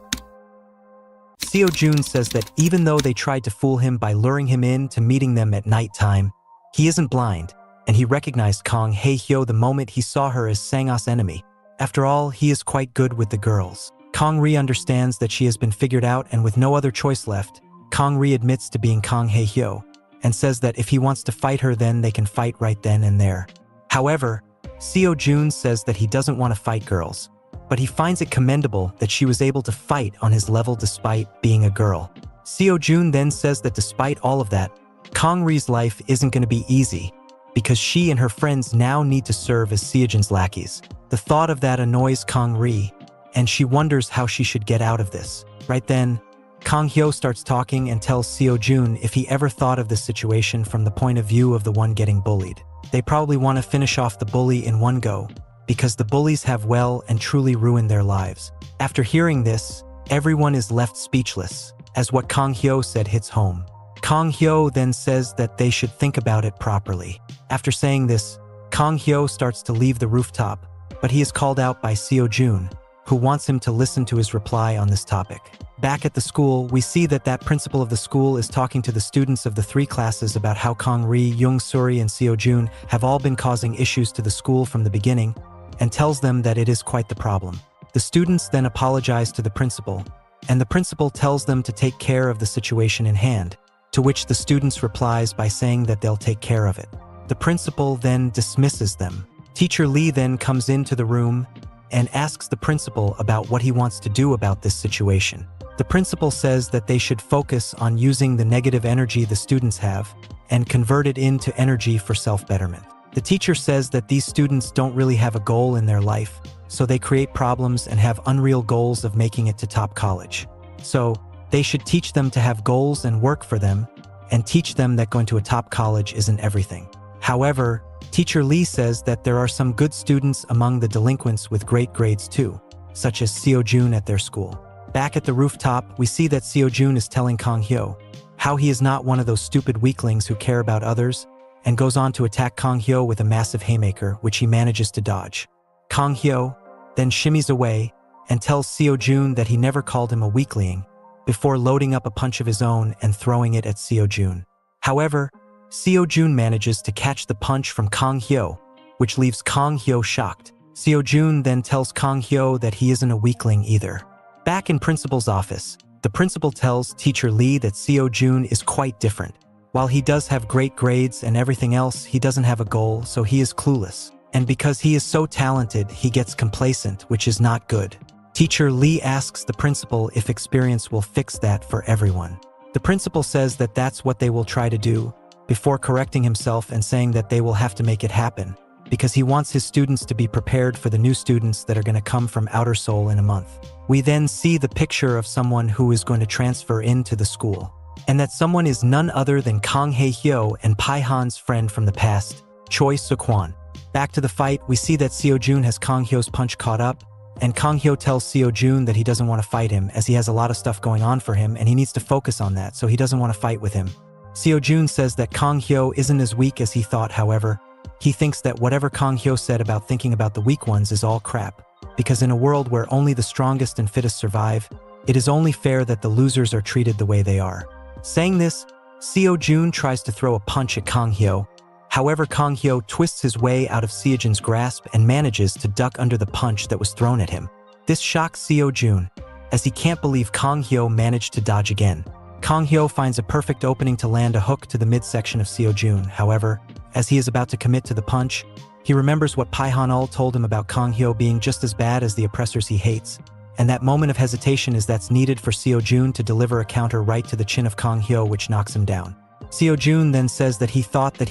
Sio Jun says that even though they tried to fool him by luring him in to meeting them at night time, he isn't blind, and he recognized Kang Hae-hyo the moment he saw her as Sanga's enemy. After all, he is quite good with the girls. Kang Ri understands that she has been figured out, and with no other choice left, Kang Ri admits to being Kang Hae-hyo, and says that if he wants to fight her then they can fight right then and there. However, Sio Jun says that he doesn't want to fight girls, but he finds it commendable that she was able to fight on his level despite being a girl. Sio Jun then says that despite all of that, Kang Ri's life isn't going to be easy, because she and her friends now need to serve as Sio Jun's lackeys. The thought of that annoys Kang Ri, and she wonders how she should get out of this. Right then, Kang Hyo starts talking and tells Sio Jun if he ever thought of this situation from the point of view of the one getting bullied. They probably want to finish off the bully in one go, because the bullies have well and truly ruined their lives. After hearing this, everyone is left speechless, as what Kang Hyo said hits home. Kang Hyo then says that they should think about it properly. After saying this, Kang Hyo starts to leave the rooftop, but he is called out by Sio Jun, who wants him to listen to his reply on this topic. Back at the school, we see that principal of the school is talking to the students of the 3 classes about how Kong Ri, Young Suri, and Sio Jun have all been causing issues to the school from the beginning, and tells them that it is quite the problem. The students then apologize to the principal, and the principal tells them to take care of the situation in hand, to which the students replies by saying that they'll take care of it. The principal then dismisses them. Teacher Lee then comes into the room and asks the principal about what he wants to do about this situation. The principal says that they should focus on using the negative energy the students have and convert it into energy for self-betterment. The teacher says that these students don't really have a goal in their life, so they create problems and have unreal goals of making it to top college. So, they should teach them to have goals and work for them, and teach them that going to a top college isn't everything. However, Teacher Lee says that there are some good students among the delinquents with great grades too, such as Sio Jun at their school. Back at the rooftop, we see that Sio Jun is telling Kong Hyo how he is not one of those stupid weaklings who care about others, and goes on to attack Kong Hyo with a massive haymaker, which he manages to dodge. Kong Hyo then shimmies away and tells Sio Jun that he never called him a weakling, before loading up a punch of his own and throwing it at Sio Jun. However, Sio Jun manages to catch the punch from Kong Hyo, which leaves Kong Hyo shocked. Sio Jun then tells Kong Hyo that he isn't a weakling either. Back in principal's office, the principal tells Teacher Lee that Sio Jun is quite different. While he does have great grades and everything else, he doesn't have a goal, so he is clueless. And because he is so talented, he gets complacent, which is not good. Teacher Lee asks the principal if experience will fix that for everyone. The principal says that that's what they will try to do, before correcting himself and saying that they will have to make it happen, because he wants his students to be prepared for the new students that are going to come from Outer Seoul in a month. We then see the picture of someone who is going to transfer into the school, and that someone is none other than Kang Hae-hyo and Pihon's friend from the past, Choi Soo-kwon. Back to the fight, we see that Sio Jun has Kong Hyo's punch caught up, and Kong Hyo tells Sio Jun that he doesn't want to fight him as he has a lot of stuff going on for him and he needs to focus on that, so he doesn't want to fight with him. Sio Jun says that Kong Hyo isn't as weak as he thought. However, he thinks that whatever Kong Hyo said about thinking about the weak ones is all crap, because in a world where only the strongest and fittest survive, it is only fair that the losers are treated the way they are. Saying this, Sio Jun tries to throw a punch at Kong Hyo. However, Kong Hyo twists his way out of Sio Jun's grasp and manages to duck under the punch that was thrown at him. This shocks Sio Jun, as he can't believe Kong Hyo managed to dodge again. Kong Hyo finds a perfect opening to land a hook to the midsection of Sio Jun. However, as he is about to commit to the punch, he remembers what Pihon told him about Kong Hyo being just as bad as the oppressors he hates, and that moment of hesitation is that's needed for Sio Jun to deliver a counter right to the chin of Kong Hyo, which knocks him down. Sio Jun then says that he thought that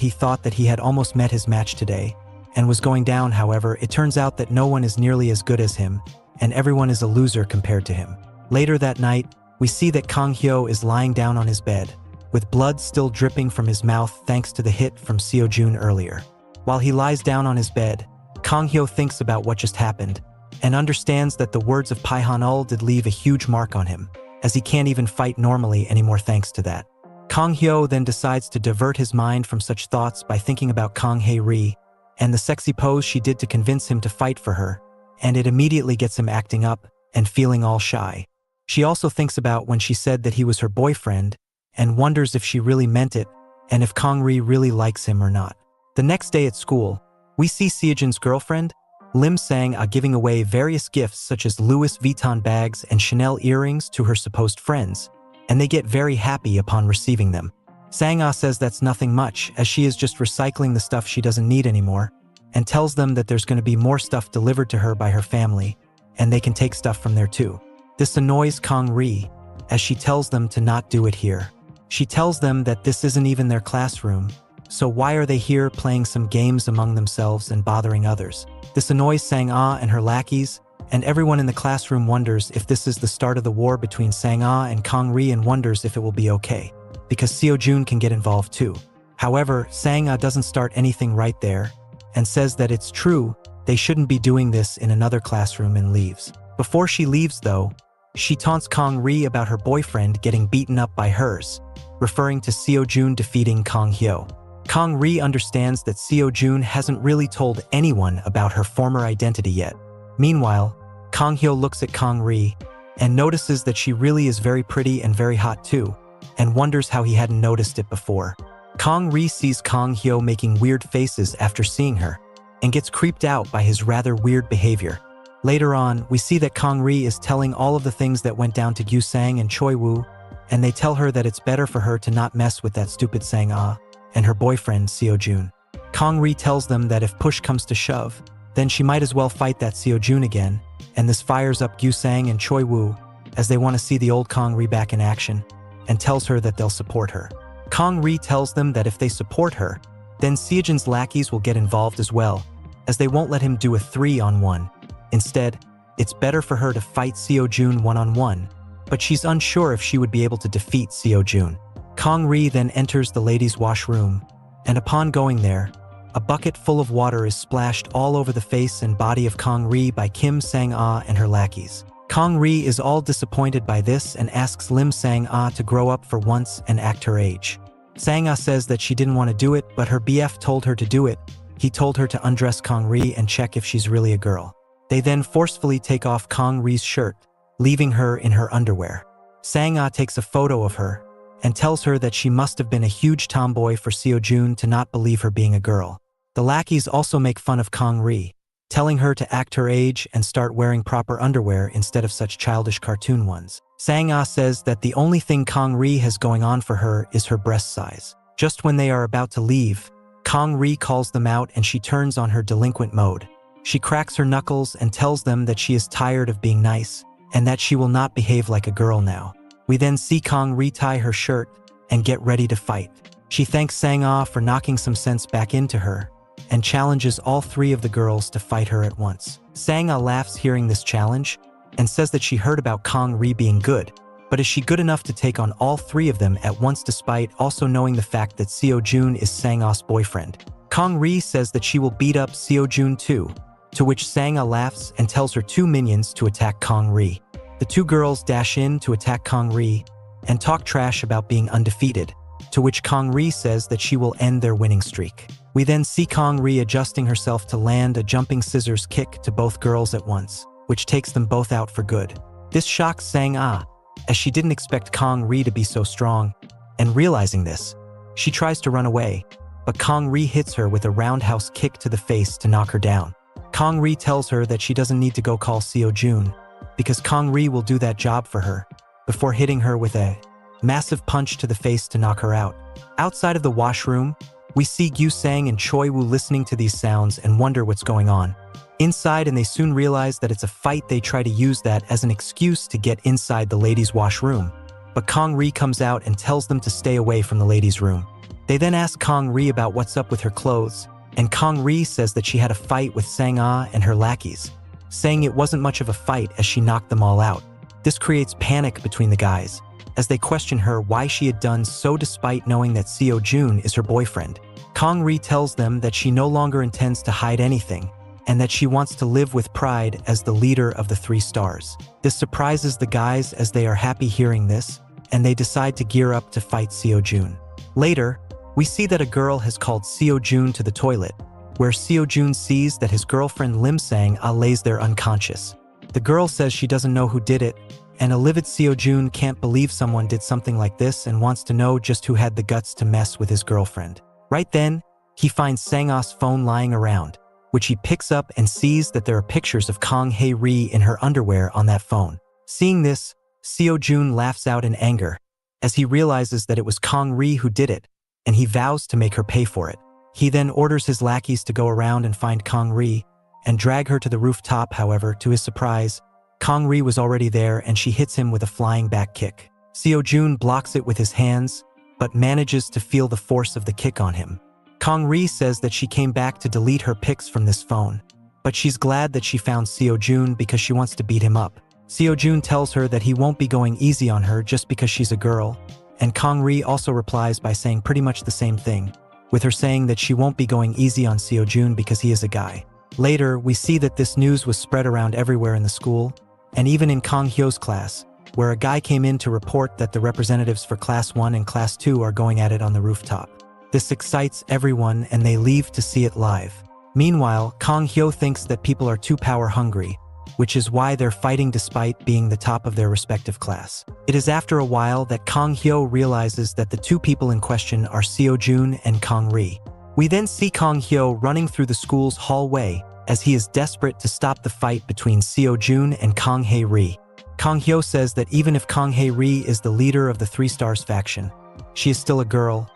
he had almost met his match today, and was going down. However, it turns out that no one is nearly as good as him, and everyone is a loser compared to him. Later that night, we see that Kong Hyo is lying down on his bed, with blood still dripping from his mouth thanks to the hit from Sio Jun earlier. While he lies down on his bed, Kong Hyo thinks about what just happened, and understands that the words of Pihon did leave a huge mark on him, as he can't even fight normally anymore thanks to that. Kong Hyo then decides to divert his mind from such thoughts by thinking about Kong Hae-ri, and the sexy pose she did to convince him to fight for her, and it immediately gets him acting up and feeling all shy. She also thinks about when she said that he was her boyfriend, and wonders if she really meant it, and if Kong Ri really likes him or not. The next day at school, we see Sio Jun's girlfriend, Lim Sang-ah, giving away various gifts such as Louis Vuitton bags and Chanel earrings to her supposed friends, and they get very happy upon receiving them. Sang-ah says that's nothing much, as she is just recycling the stuff she doesn't need anymore, and tells them that there's going to be more stuff delivered to her by her family, and they can take stuff from there too. This annoys Kong Ri, as she tells them to not do it here. She tells them that this isn't even their classroom, so why are they here playing some games among themselves and bothering others? This annoys Sang-ah and her lackeys, and everyone in the classroom wonders if this is the start of the war between Sang-ah and Kong Ri, and wonders if it will be okay, because Sio Jun can get involved too. However, Sang-ah doesn't start anything right there, and says that it's true, they shouldn't be doing this in another classroom, and leaves. Before she leaves though, she taunts Kong Ri about her boyfriend getting beaten up by hers, referring to Sio Jun defeating Kong Hyo. Kang Ri understands that Sio Jun hasn't really told anyone about her former identity yet. Meanwhile, Kang Hyo looks at Kang Ri and notices that she really is very pretty and very hot too, and wonders how he hadn't noticed it before. Kang Ri sees Kang Hyo making weird faces after seeing her, and gets creeped out by his rather weird behavior. Later on, we see that Kang Ri is telling all of the things that went down to Gyu Sang and Choi Woo, and they tell her that it's better for her to not mess with that stupid Sang Ah and her boyfriend Sio Jun. Kang Ri tells them that if push comes to shove, then she might as well fight that Sio Jun again, and this fires up Gyu Sang and Choi Woo as they want to see the old Kang Ri back in action, and tells her that they'll support her. Kang Ri tells them that if they support her, then Sio Jun's lackeys will get involved as well, as they won't let him do a 3-on-1. Instead, it's better for her to fight Sio Jun 1-on-1, but she's unsure if she would be able to defeat Sio Jun. Kang Ri then enters the ladies' washroom, and upon going there, a bucket full of water is splashed all over the face and body of Kang Ri by Kim Sang-ah and her lackeys. Kang Ri is all disappointed by this and asks Lim Sang-ah to grow up for once and act her age. Sang-ah says that she didn't want to do it, but her BF told her to do it. He told her to undress Kang Ri and check if she's really a girl. They then forcefully take off Kang Ri's shirt, leaving her in her underwear. Sang-ah takes a photo of her and tells her that she must have been a huge tomboy for Sio Jun to not believe her being a girl. The lackeys also make fun of Kang Ri, telling her to act her age and start wearing proper underwear instead of such childish cartoon ones. Sang-ah says that the only thing Kang Ri has going on for her is her breast size. Just when they are about to leave, Kang Ri calls them out and she turns on her delinquent mode. She cracks her knuckles and tells them that she is tired of being nice and that she will not behave like a girl now. We then see Kang Ri tie her shirt and get ready to fight. She thanks Sang-ah for knocking some sense back into her and challenges all 3 of the girls to fight her at once. Sang-ah laughs hearing this challenge and says that she heard about Kang Ri being good, but is she good enough to take on all 3 of them at once despite also knowing the fact that Sio Jun is Sang-ah's boyfriend? Kang Ri says that she will beat up Sio Jun too, to which Sang-ah laughs and tells her 2 minions to attack Kang Ri. The 2 girls dash in to attack Kang Ri and talk trash about being undefeated, to which Kang Ri says that she will end their winning streak. We then see Kang Ri adjusting herself to land a jumping scissors kick to both girls at once, which takes them both out for good. This shocks Sang-ah, as she didn't expect Kang Ri to be so strong, and realizing this, she tries to run away, but Kang Ri hits her with a roundhouse kick to the face to knock her down. Kang Ri tells her that she doesn't need to go call Sio Jun, because Kang Ri will do that job for her, before hitting her with a massive punch to the face to knock her out. Outside of the washroom, we see Gyu Sang and Choi Woo listening to these sounds and wonder what's going on. Inside, and they soon realize that it's a fight. They try to use that as an excuse to get inside the ladies' washroom, but Kang Ri comes out and tells them to stay away from the ladies' room. They then ask Kang Ri about what's up with her clothes, and Kang Ri says that she had a fight with Sang-ah and her lackeys, saying it wasn't much of a fight as she knocked them all out. This creates panic between the guys, as they question her why she had done so despite knowing that Sio Jun is her boyfriend. Kang Ri tells them that she no longer intends to hide anything, and that she wants to live with pride as the leader of the 3 stars. This surprises the guys as they are happy hearing this, and they decide to gear up to fight Sio Jun. Later, we see that a girl has called Sio Jun to the toilet, where Sio Jun sees that his girlfriend Lim Sang-ah lays there unconscious. The girl says she doesn't know who did it, and a livid Sio Jun can't believe someone did something like this and wants to know just who had the guts to mess with his girlfriend. Right then, he finds Sang-ah's phone lying around, which he picks up and sees that there are pictures of Kang Hae Ri in her underwear on that phone. Seeing this, Sio Jun laughs out in anger, as he realizes that it was Kang Ri who did it, and he vows to make her pay for it. He then orders his lackeys to go around and find Kang Ri and drag her to the rooftop. However, to his surprise, Kang Ri was already there and she hits him with a flying back kick. Sio Jun blocks it with his hands, but manages to feel the force of the kick on him. Kang Ri says that she came back to delete her pics from this phone, but she's glad that she found Sio Jun because she wants to beat him up. Sio Jun tells her that he won't be going easy on her just because she's a girl, and Kang Ri also replies by saying pretty much the same thing, with her saying that she won't be going easy on Sio Jun because he is a guy. Later, we see that this news was spread around everywhere in the school, and even in Kang Hyo's class, where a guy came in to report that the representatives for Class 1 and Class 2 are going at it on the rooftop. This excites everyone and they leave to see it live. Meanwhile, Kang Hyo thinks that people are too power-hungry, which is why they're fighting despite being the top of their respective class. It is after a while that Kang Hyo realizes that the two people in question are Sio Jun and Kang Ri. We then see Kang Hyo running through the school's hallway as he is desperate to stop the fight between Sio Jun and Kang Hae Ri. Kang Hyo says that even if Kang Hae Ri is the leader of the Three Stars faction, she is still a girl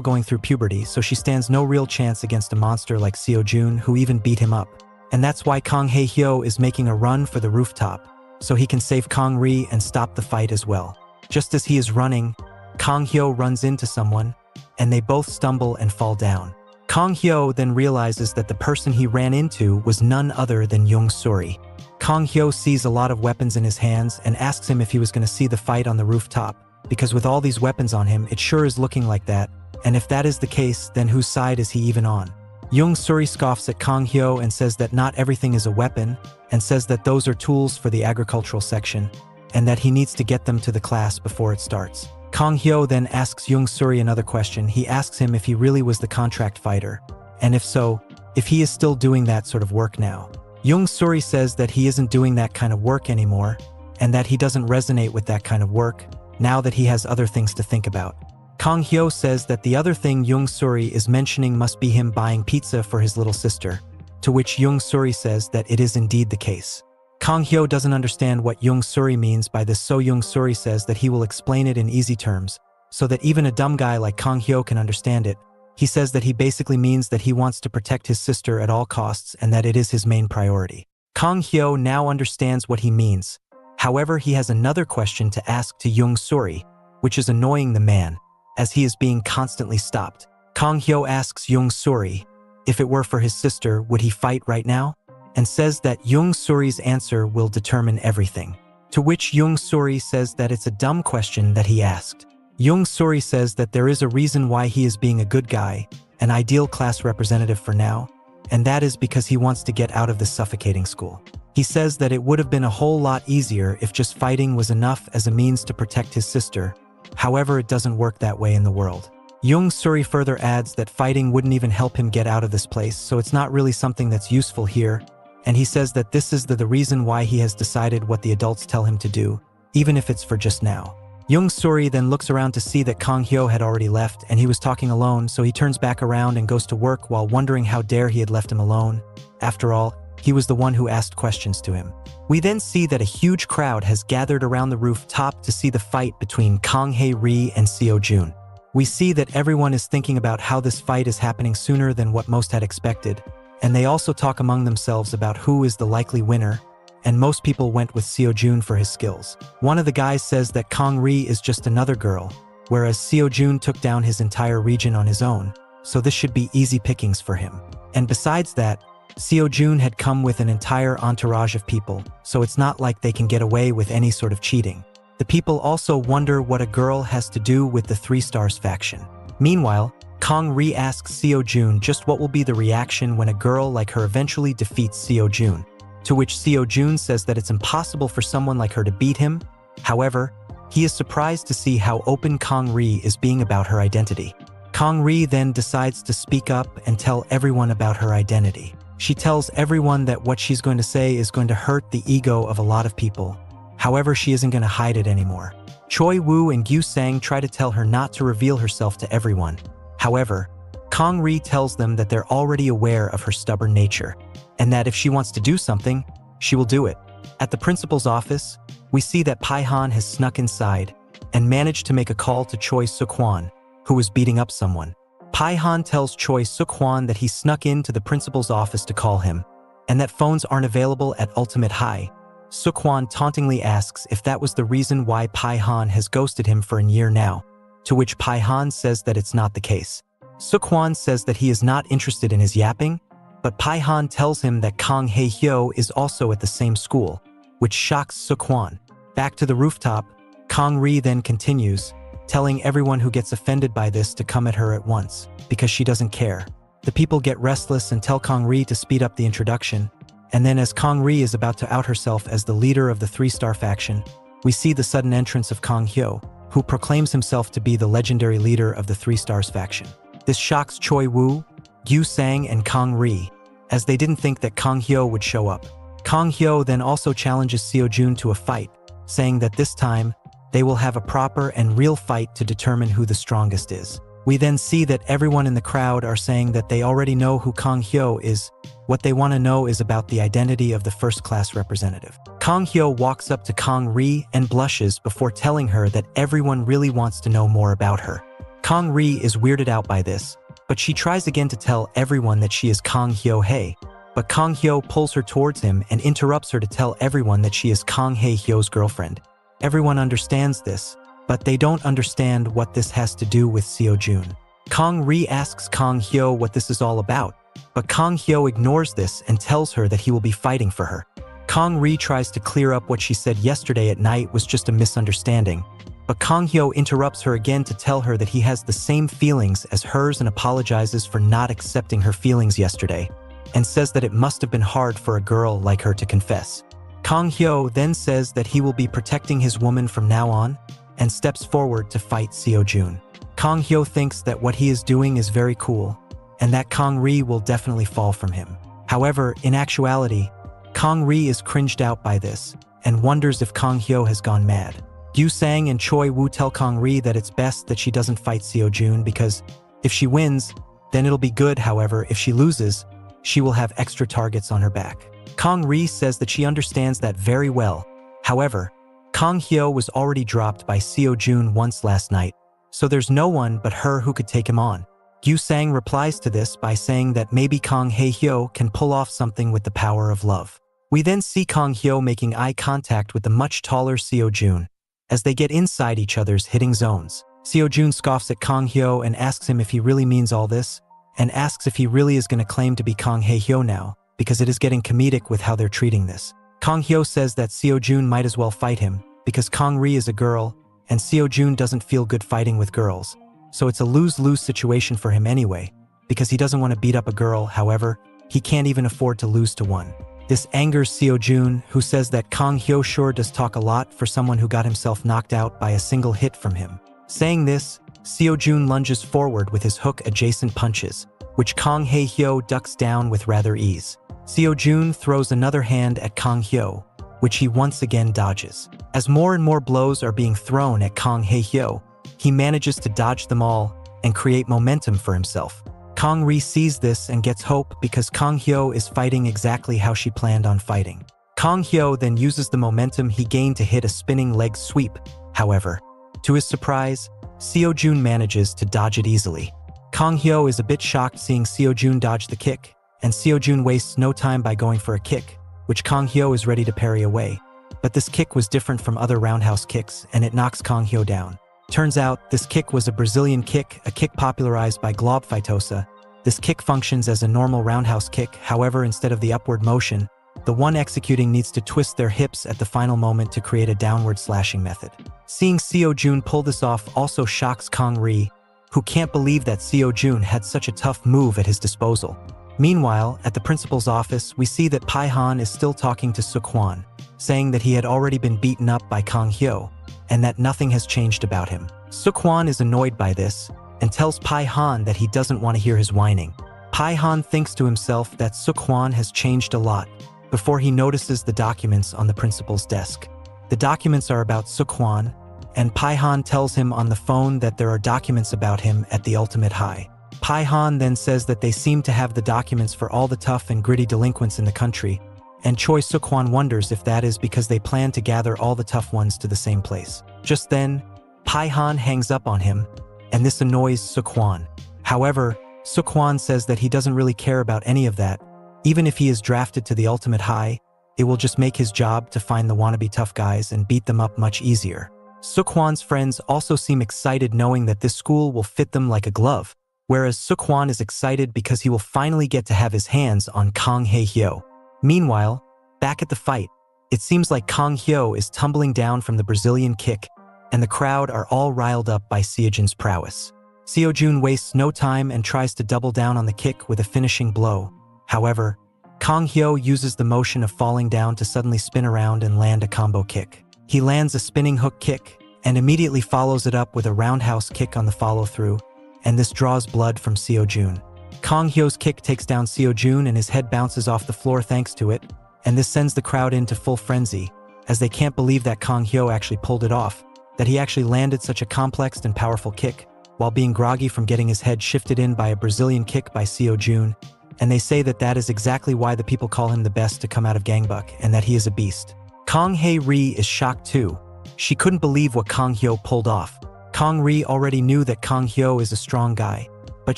going through puberty, so she stands no real chance against a monster like Sio Jun, who even beat him up. And that's why Kang Hae Hyo is making a run for the rooftop, so he can save Kang Ri and stop the fight as well. Just as he is running, Kang Hyo runs into someone, and they both stumble and fall down. Kang Hyo then realizes that the person he ran into was none other than Young Suri. Kang Hyo sees a lot of weapons in his hands and asks him if he was going to see the fight on the rooftop, because with all these weapons on him, it sure is looking like that, and if that is the case, then whose side is he even on? Young Suri scoffs at Kang Hyo and says that not everything is a weapon, and says that those are tools for the agricultural section, and that he needs to get them to the class before it starts. Kang Hyo then asks Young Suri another question. He asks him if he really was the contract fighter, and if so, if he is still doing that sort of work now. Young Suri says that he isn't doing that kind of work anymore, and that he doesn't resonate with that kind of work, now that he has other things to think about. Kang Hyo says that the other thing Young Suri is mentioning must be him buying pizza for his little sister, to which Young Suri says that it is indeed the case. Kang Hyo doesn't understand what Young Suri means by this, so Young Suri says that he will explain it in easy terms, so that even a dumb guy like Kang Hyo can understand it. He says that he basically means that he wants to protect his sister at all costs and that it is his main priority. Kang Hyo now understands what he means. However, he has another question to ask to Young Suri, which is annoying the man, as he is being constantly stopped. Kang Hyo asks Young Suri, if it were for his sister, would he fight right now? And says that Young Suri's answer will determine everything. To which Young Suri says that it's a dumb question that he asked. Young Suri says that there is a reason why he is being a good guy, an ideal class representative for now, and that is because he wants to get out of this suffocating school. He says that it would have been a whole lot easier if just fighting was enough as a means to protect his sister. However, it doesn't work that way in the world. Young Suri further adds that fighting wouldn't even help him get out of this place, so it's not really something that's useful here, and he says that this is the reason why he has decided what the adults tell him to do, even if it's for just now. Young Suri then looks around to see that Kang Hyo had already left and he was talking alone, so he turns back around and goes to work while wondering how dare he had left him alone. After all, he was the one who asked questions to him. We then see that a huge crowd has gathered around the rooftop to see the fight between Kang Hae Ri and Sio Jun. We see that everyone is thinking about how this fight is happening sooner than what most had expected, and they also talk among themselves about who is the likely winner, and most people went with Sio Jun for his skills. One of the guys says that Kang Ri is just another girl, whereas Sio Jun took down his entire region on his own, so this should be easy pickings for him. And besides that, Sio Jun had come with an entire entourage of people, so it's not like they can get away with any sort of cheating. The people also wonder what a girl has to do with the Three Stars faction. Meanwhile, Kang Ri asks Sio Jun just what will be the reaction when a girl like her eventually defeats Sio Jun, to which Sio Jun says that it's impossible for someone like her to beat him. However, he is surprised to see how open Kang Ri is being about her identity. Kang Ri then decides to speak up and tell everyone about her identity. She tells everyone that what she's going to say is going to hurt the ego of a lot of people. However, she isn't going to hide it anymore. Choi Woo and Gyu Sang try to tell her not to reveal herself to everyone. However, Kang Ri tells them that they're already aware of her stubborn nature, and that if she wants to do something, she will do it. At the principal's office, we see that Pihon has snuck inside and managed to make a call to Choi Suk-hwan, who was beating up someone. Pihon tells Choi Suk-hwan that he snuck into the principal's office to call him, and that phones aren't available at Ultimate High. Suk-hwan tauntingly asks if that was the reason why Pihon has ghosted him for a year now, to which Pihon says that it's not the case. Suk-hwan says that he is not interested in his yapping, but Pihon tells him that Kang Hae Hyo is also at the same school, which shocks Suk-hwan. Back to the rooftop, Kang Ri then continues, telling everyone who gets offended by this to come at her at once, because she doesn't care. The people get restless and tell Kang Ri to speed up the introduction, and then as Kang Ri is about to out herself as the leader of the Three-Star faction, we see the sudden entrance of Kang Hyo, who proclaims himself to be the legendary leader of the Three Stars faction. This shocks Choi Woo, Gyu Sang, and Kang Ri, as they didn't think that Kang Hyo would show up. Kang Hyo then also challenges Sio Jun to a fight, saying that this time, they will have a proper and real fight to determine who the strongest is. We then see that everyone in the crowd are saying that they already know who Kang Hyo is. What they want to know is about the identity of the first-class representative. Kang Hyo walks up to Kang Ri and blushes before telling her that everyone really wants to know more about her. Kang Ri is weirded out by this, but she tries again to tell everyone that she is Kang Hyo Hae. But Kang Hyo pulls her towards him and interrupts her to tell everyone that she is Kang Hae Hyo's girlfriend. Everyone understands this, but they don't understand what this has to do with Sio Jun. Kang Ri asks Kang Hyo what this is all about, but Kang Hyo ignores this and tells her that he will be fighting for her. Kang Ri tries to clear up what she said yesterday at night was just a misunderstanding, but Kang Hyo interrupts her again to tell her that he has the same feelings as hers and apologizes for not accepting her feelings yesterday, and says that it must have been hard for a girl like her to confess. Kang Hyo then says that he will be protecting his woman from now on, and steps forward to fight Sio Jun. Kang Hyo thinks that what he is doing is very cool, and that Kang Ri will definitely fall from him. However, in actuality, Kang Ri is cringed out by this, and wonders if Kang Hyo has gone mad. Gyu Sang and Choi Woo tell Kang Ri that it's best that she doesn't fight Sio Jun because if she wins, then it'll be good. However, if she loses, she will have extra targets on her back. Kang Ri says that she understands that very well. However, Kang Hyo was already dropped by Sio Jun once last night, so there's no one but her who could take him on. Gyu Sang replies to this by saying that maybe Kang Hae Hyo can pull off something with the power of love. We then see Kang Hyo making eye contact with the much taller Sio Jun, as they get inside each other's hitting zones. Sio Jun scoffs at Kang Hyo and asks him if he really means all this, and asks if he really is going to claim to be Kang Hae Hyo now, because it is getting comedic with how they're treating this. Kang Hyo says that Sio Jun might as well fight him, because Kang Ri is a girl, and Sio Jun doesn't feel good fighting with girls, so it's a lose-lose situation for him anyway, because he doesn't want to beat up a girl. However, he can't even afford to lose to one. This angers Sio Jun, who says that Kang Hyo sure does talk a lot for someone who got himself knocked out by a single hit from him. Saying this, Sio Jun lunges forward with his hook-adjacent punches, which Kang Hae Hyo ducks down with rather ease. Sio Jun throws another hand at Kang Hyo, which he once again dodges. As more and more blows are being thrown at Kang Hae Hyo, he manages to dodge them all and create momentum for himself. Kang Ri sees this and gets hope because Kang Hyo is fighting exactly how she planned on fighting. Kang Hyo then uses the momentum he gained to hit a spinning leg sweep. However, to his surprise, Sio Jun manages to dodge it easily. Kang Hyo is a bit shocked seeing Sio Jun dodge the kick, and Sio Jun wastes no time by going for a kick, which Kang Hyo is ready to parry away. But this kick was different from other roundhouse kicks, and it knocks Kang Hyo down. Turns out, this kick was a Brazilian kick, a kick popularized by Glob Feitosa. This kick functions as a normal roundhouse kick. However, instead of the upward motion, the one executing needs to twist their hips at the final moment to create a downward slashing method. Seeing Sio Jun pull this off also shocks Kang Ri, who can't believe that Sio Jun had such a tough move at his disposal. Meanwhile, at the principal's office, we see that Pihon is still talking to Seok-hwan, saying that he had already been beaten up by Kang Hyo, and that nothing has changed about him. Seok-hwan is annoyed by this, and tells Pihon that he doesn't want to hear his whining. Pihon thinks to himself that Seok-hwan has changed a lot, before he notices the documents on the principal's desk. The documents are about Seok-hwan, and Pihon tells him on the phone that there are documents about him at the Ultimate High. Pihon then says that they seem to have the documents for all the tough and gritty delinquents in the country, and Choi Seok-hwan wonders if that is because they plan to gather all the tough ones to the same place. Just then, Pihon hangs up on him, and this annoys Seok-hwan. However, Seok-hwan says that he doesn't really care about any of that. Even if he is drafted to the Ultimate High, it will just make his job to find the wannabe tough guys and beat them up much easier. Seok-hwan's friends also seem excited knowing that this school will fit them like a glove, whereas Seok-hwan is excited because he will finally get to have his hands on Kang Hae Hyo. Meanwhile, back at the fight, it seems like Kang Hyo is tumbling down from the Brazilian kick, and the crowd are all riled up by Sio Jun's prowess. Sio Jun wastes no time and tries to double down on the kick with a finishing blow. However, Kang Hyo uses the motion of falling down to suddenly spin around and land a combo kick. He lands a spinning hook kick, and immediately follows it up with a roundhouse kick on the follow-through, and this draws blood from Sio Jun. Kang Hyo's kick takes down Sio Jun and his head bounces off the floor thanks to it, and this sends the crowd into full frenzy, as they can't believe that Kang Hyo actually pulled it off, that he actually landed such a complex and powerful kick, while being groggy from getting his head shifted in by a Brazilian kick by Sio Jun, and they say that that is exactly why the people call him the best to come out of Gangbuk and that he is a beast. Kang Hae-ri is shocked too. She couldn't believe what Kang Hyo pulled off. Kang Ri already knew that Kang Hyo is a strong guy, but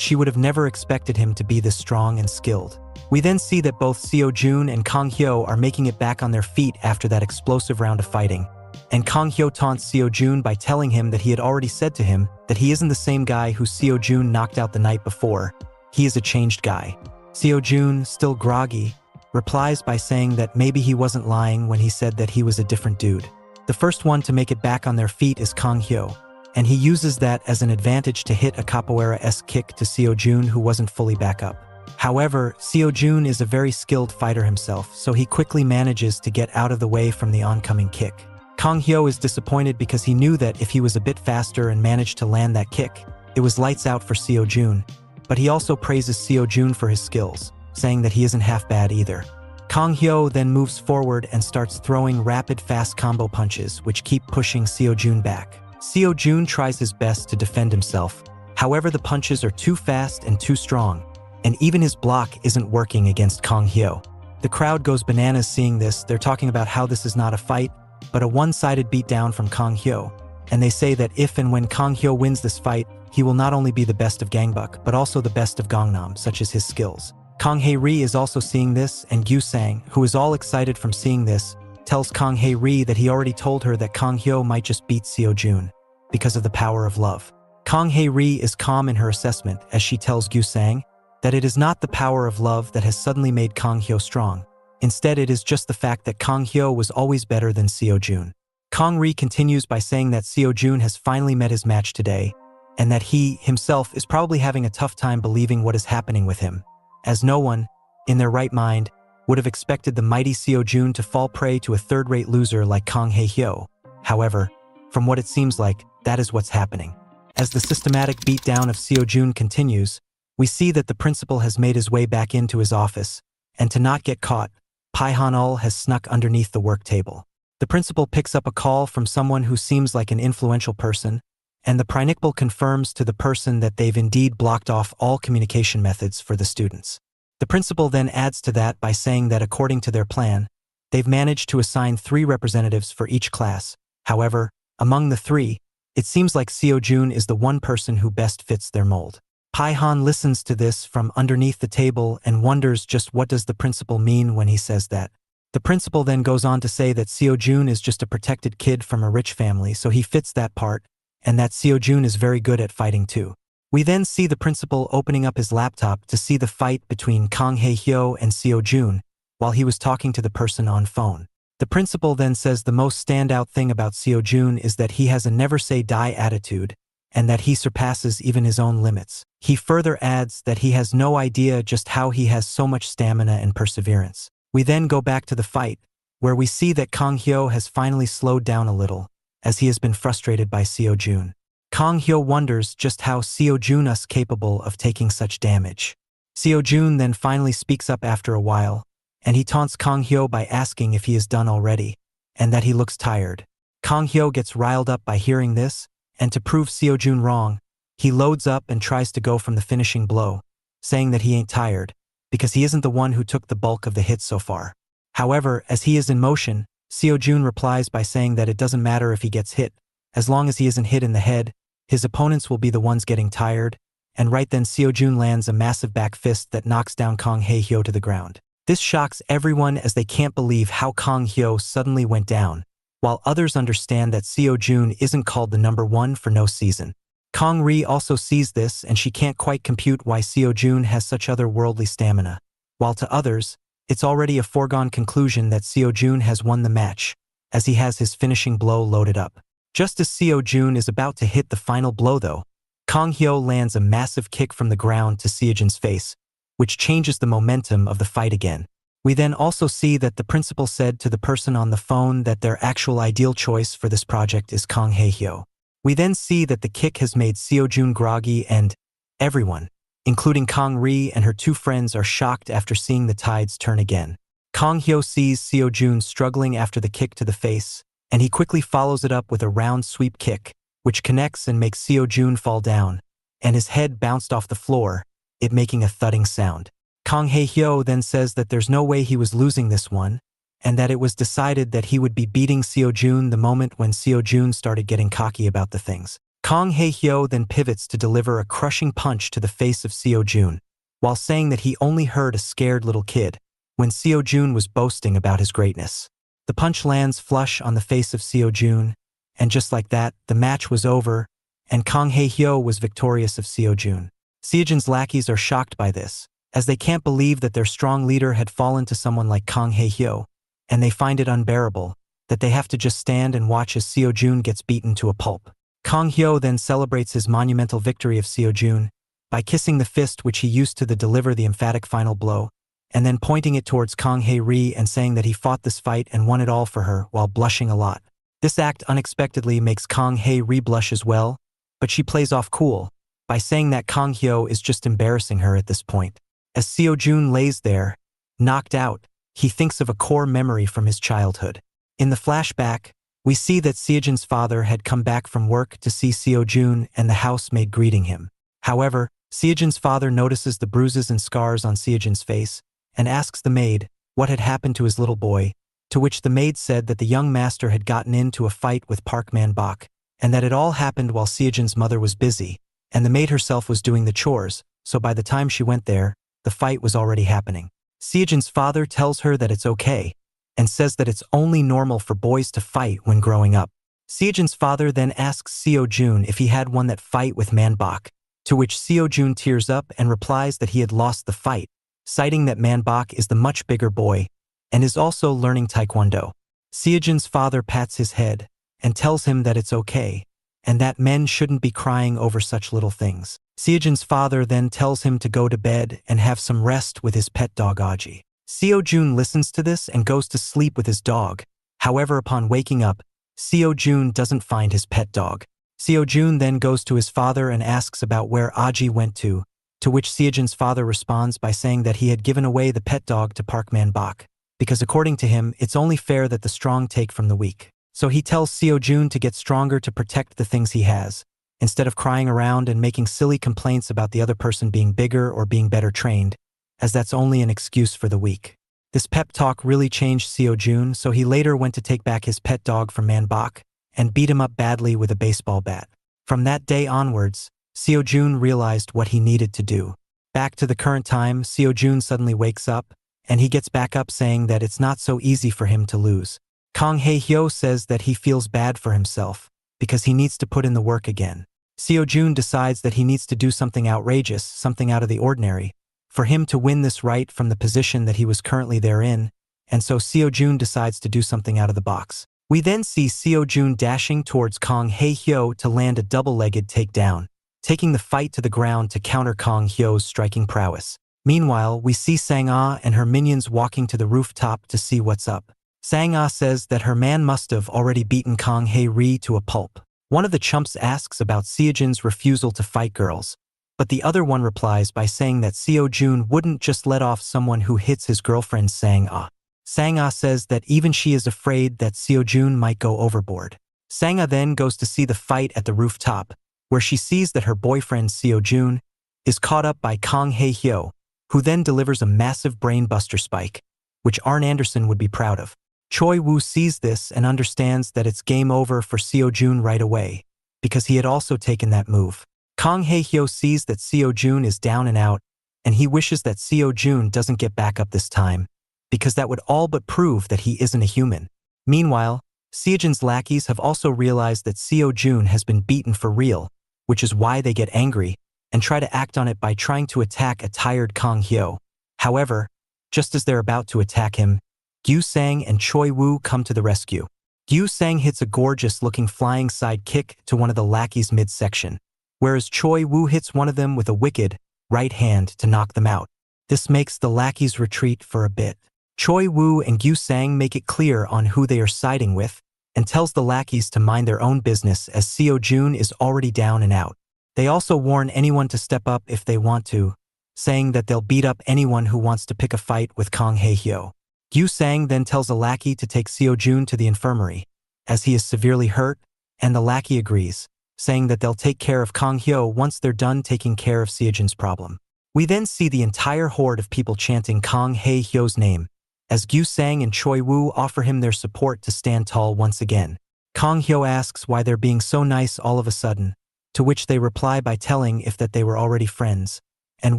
she would have never expected him to be this strong and skilled. We then see that both Sio Jun and Kang Hyo are making it back on their feet after that explosive round of fighting, and Kang Hyo taunts Sio Jun by telling him that he had already said to him that he isn't the same guy who Sio Jun knocked out the night before. He is a changed guy. Sio Jun, still groggy, replies by saying that maybe he wasn't lying when he said that he was a different dude. The first one to make it back on their feet is Kang Hyo, and he uses that as an advantage to hit a capoeira-esque kick to Sio Jun, who wasn't fully back up. However, Sio Jun is a very skilled fighter himself, so he quickly manages to get out of the way from the oncoming kick. Kang Hyo is disappointed because he knew that if he was a bit faster and managed to land that kick, it was lights out for Sio Jun, but he also praises Sio Jun for his skills, saying that he isn't half bad either. Kang Hyo then moves forward and starts throwing rapid fast combo punches which keep pushing Sio Jun back. Sio Jun tries his best to defend himself, however the punches are too fast and too strong, and even his block isn't working against Kang Hyo. The crowd goes bananas seeing this. They're talking about how this is not a fight, but a one-sided beatdown from Kang Hyo, and they say that if and when Kang Hyo wins this fight, he will not only be the best of Gangbuk, but also the best of Gangnam, such as his skills. Kang Hae-ri is also seeing this, and Gyu Sang, who is all excited from seeing this, tells Kang Hae-ri that he already told her that Kang Hyo might just beat Sio Jun because of the power of love. Kang Hae-ri is calm in her assessment as she tells Gyu Sang that it is not the power of love that has suddenly made Kang Hyo strong. Instead, it is just the fact that Kang Hyo was always better than Sio Jun. Kang Ri continues by saying that Sio Jun has finally met his match today, and that he, himself, is probably having a tough time believing what is happening with him, as no one, in their right mind, would have expected the mighty Sio Jun to fall prey to a third-rate loser like Kang Hae-hyo. However, from what it seems like, that is what's happening. As the systematic beatdown of Sio Jun continues, we see that the principal has made his way back into his office, and to not get caught, Pihon has snuck underneath the work table. The principal picks up a call from someone who seems like an influential person, and the principal confirms to the person that they've indeed blocked off all communication methods for the students. The principal then adds to that by saying that according to their plan, they've managed to assign 3 representatives for each class. However, among the 3, it seems like Sio Jun is the one person who best fits their mold. Pihon listens to this from underneath the table and wonders just what does the principal mean when he says that. The principal then goes on to say that Sio Jun is just a protected kid from a rich family, so he fits that part, and that Sio Jun is very good at fighting too. We then see the principal opening up his laptop to see the fight between Kang Hae-hyo and Sio Jun while he was talking to the person on phone. The principal then says the most standout thing about Sio Jun is that he has a never-say-die attitude, and that he surpasses even his own limits. He further adds that he has no idea just how he has so much stamina and perseverance. We then go back to the fight, where we see that Kang Hyo has finally slowed down a little, as he has been frustrated by Sio Jun. Kang Hyo wonders just how Sio Jun is capable of taking such damage. Sio Jun then finally speaks up after a while, and he taunts Kang Hyo by asking if he is done already, and that he looks tired. Kang Hyo gets riled up by hearing this, and to prove Sio Jun wrong, he loads up and tries to go from the finishing blow, saying that he ain't tired, because he isn't the one who took the bulk of the hits so far. However, as he is in motion, Sio Jun replies by saying that it doesn't matter if he gets hit, as long as he isn't hit in the head, his opponents will be the ones getting tired, and right then Sio Jun lands a massive back fist that knocks down Kang Hae-hyo to the ground. This shocks everyone as they can't believe how Kang Hyo suddenly went down, while others understand that Sio Jun isn't called the number 1 for no season. Kang Ri also sees this and she can't quite compute why Sio Jun has such otherworldly stamina, while to others, it's already a foregone conclusion that Sio Jun has won the match, as he has his finishing blow loaded up. Just as Sio Jun is about to hit the final blow though, Kang Hyo lands a massive kick from the ground to Sio Jun's face, which changes the momentum of the fight again. We then also see that the principal said to the person on the phone that their actual ideal choice for this project is Kang Hae-hyo. We then see that the kick has made Sio Jun groggy and, Everyone, including Kang Ri and her two friends, are shocked after seeing the tides turn again. Kang Hyo sees Sio Jun struggling after the kick to the face, and he quickly follows it up with a round sweep kick, which connects and makes Sio Jun fall down, and his head bounced off the floor, it making a thudding sound. Kang Hae Hyo then says that there's no way he was losing this one, and that it was decided that he would be beating Sio Jun the moment when Sio Jun started getting cocky about the things. Kang Hae Hyo then pivots to deliver a crushing punch to the face of Sio Jun, while saying that he only hurt a scared little kid, when Sio Jun was boasting about his greatness. The punch lands flush on the face of Sio Jun, and just like that, the match was over, and Kang Hae Hyo was victorious of Sio Jun. Sio Jun's lackeys are shocked by this, as they can't believe that their strong leader had fallen to someone like Kang Hae Hyo, and they find it unbearable that they have to just stand and watch as Sio Jun gets beaten to a pulp. Kang Hyo then celebrates his monumental victory of Sio Jun by kissing the fist which he used to deliver the emphatic final blow, and then pointing it towards Kang Hae Ri and saying that he fought this fight and won it all for her while blushing a lot. This act unexpectedly makes Kang Hae Ri blush as well, but she plays off cool by saying that Kang Hyo is just embarrassing her at this point. As Sio Jun lays there, knocked out, he thinks of a core memory from his childhood. In the flashback, we see that Sio Jun's father had come back from work to see Sio Jun and the housemaid greeting him. However, Sio Jun's father notices the bruises and scars on Sio Jun's face and asks the maid what had happened to his little boy, to which the maid said that the young master had gotten into a fight with Park Man-bok, and that it all happened while Sio Jun's mother was busy, and the maid herself was doing the chores, so by the time she went there, the fight was already happening. Sio Jun's father tells her that it's okay, and says that it's only normal for boys to fight when growing up. Sio Jun's father then asks Sio Jun if he had won that fight with Man-bok, to which Sio Jun tears up and replies that he had lost the fight, citing that Man-bok is the much bigger boy and is also learning taekwondo. Sio Jun's father pats his head and tells him that it's okay, and that men shouldn't be crying over such little things. Sio Jun's father then tells him to go to bed and have some rest with his pet dog Aji. Sio Jun listens to this and goes to sleep with his dog. However, upon waking up, Sio Jun doesn't find his pet dog. Sio Jun then goes to his father and asks about where Aji went to which Sio Jun's father responds by saying that he had given away the pet dog to Park Man-bok, because according to him, it's only fair that the strong take from the weak. So he tells Sio Jun to get stronger to protect the things he has, instead of crying around and making silly complaints about the other person being bigger or being better trained, as that's only an excuse for the weak. This pep talk really changed Sio Jun, so he later went to take back his pet dog from Man-bok and beat him up badly with a baseball bat. From that day onwards, Sio Jun realized what he needed to do. Back to the current time, Sio Jun suddenly wakes up, and he gets back up saying that it's not so easy for him to lose. Kang Hae Hyo says that he feels bad for himself, because he needs to put in the work again. Sio Jun decides that he needs to do something outrageous, something out of the ordinary, for him to win this right from the position that he was currently there in, and so Sio Jun decides to do something out of the box. We then see Sio Jun dashing towards Kang Hae Hyo to land a double-legged takedown, taking the fight to the ground to counter Kang Hyo's striking prowess. Meanwhile, we see Sanga and her minions walking to the rooftop to see what's up. Sanga says that her man must have already beaten Kang Hae Ri to a pulp. One of the chumps asks about Sio Jun's refusal to fight girls, but the other one replies by saying that Sio Jun wouldn't just let off someone who hits his girlfriend Sanga. Sanga says that even she is afraid that Sio Jun might go overboard. Sanga then goes to see the fight at the rooftop, where she sees that her boyfriend Sio Jun is caught up by Kang Hae Hyo, who then delivers a massive brainbuster spike, which Arn Anderson would be proud of. Choi Woo sees this and understands that it's game over for Sio Jun right away, because he had also taken that move. Kang Hae Hyo sees that Sio Jun is down and out, and he wishes that Sio Jun doesn't get back up this time, because that would all but prove that he isn't a human. Meanwhile, Sio Jun's lackeys have also realized that Sio Jun has been beaten for real, which is why they get angry and try to act on it by trying to attack a tired Kang Hyo. However, just as they're about to attack him, Gyu Sang and Choi Woo come to the rescue. Gyu Sang hits a gorgeous-looking flying side kick to one of the lackeys midsection, whereas Choi Woo hits one of them with a wicked right hand to knock them out. This makes the lackeys retreat for a bit. Choi Woo and Gyu Sang make it clear on who they are siding with and tells the lackeys to mind their own business as Sio Jun is already down and out. They also warn anyone to step up if they want to, saying that they'll beat up anyone who wants to pick a fight with Kang Hae-hyo. Gyu Sang then tells a lackey to take Sio Jun to the infirmary, as he is severely hurt, and the lackey agrees, saying that they'll take care of Kang Hyo once they're done taking care of Sio Jun's problem. We then see the entire horde of people chanting Kang Hae-hyo's name, as Gyu Sang and Choi Woo offer him their support to stand tall once again. Kang Hyo asks why they're being so nice all of a sudden, to which they reply by telling if that they were already friends, and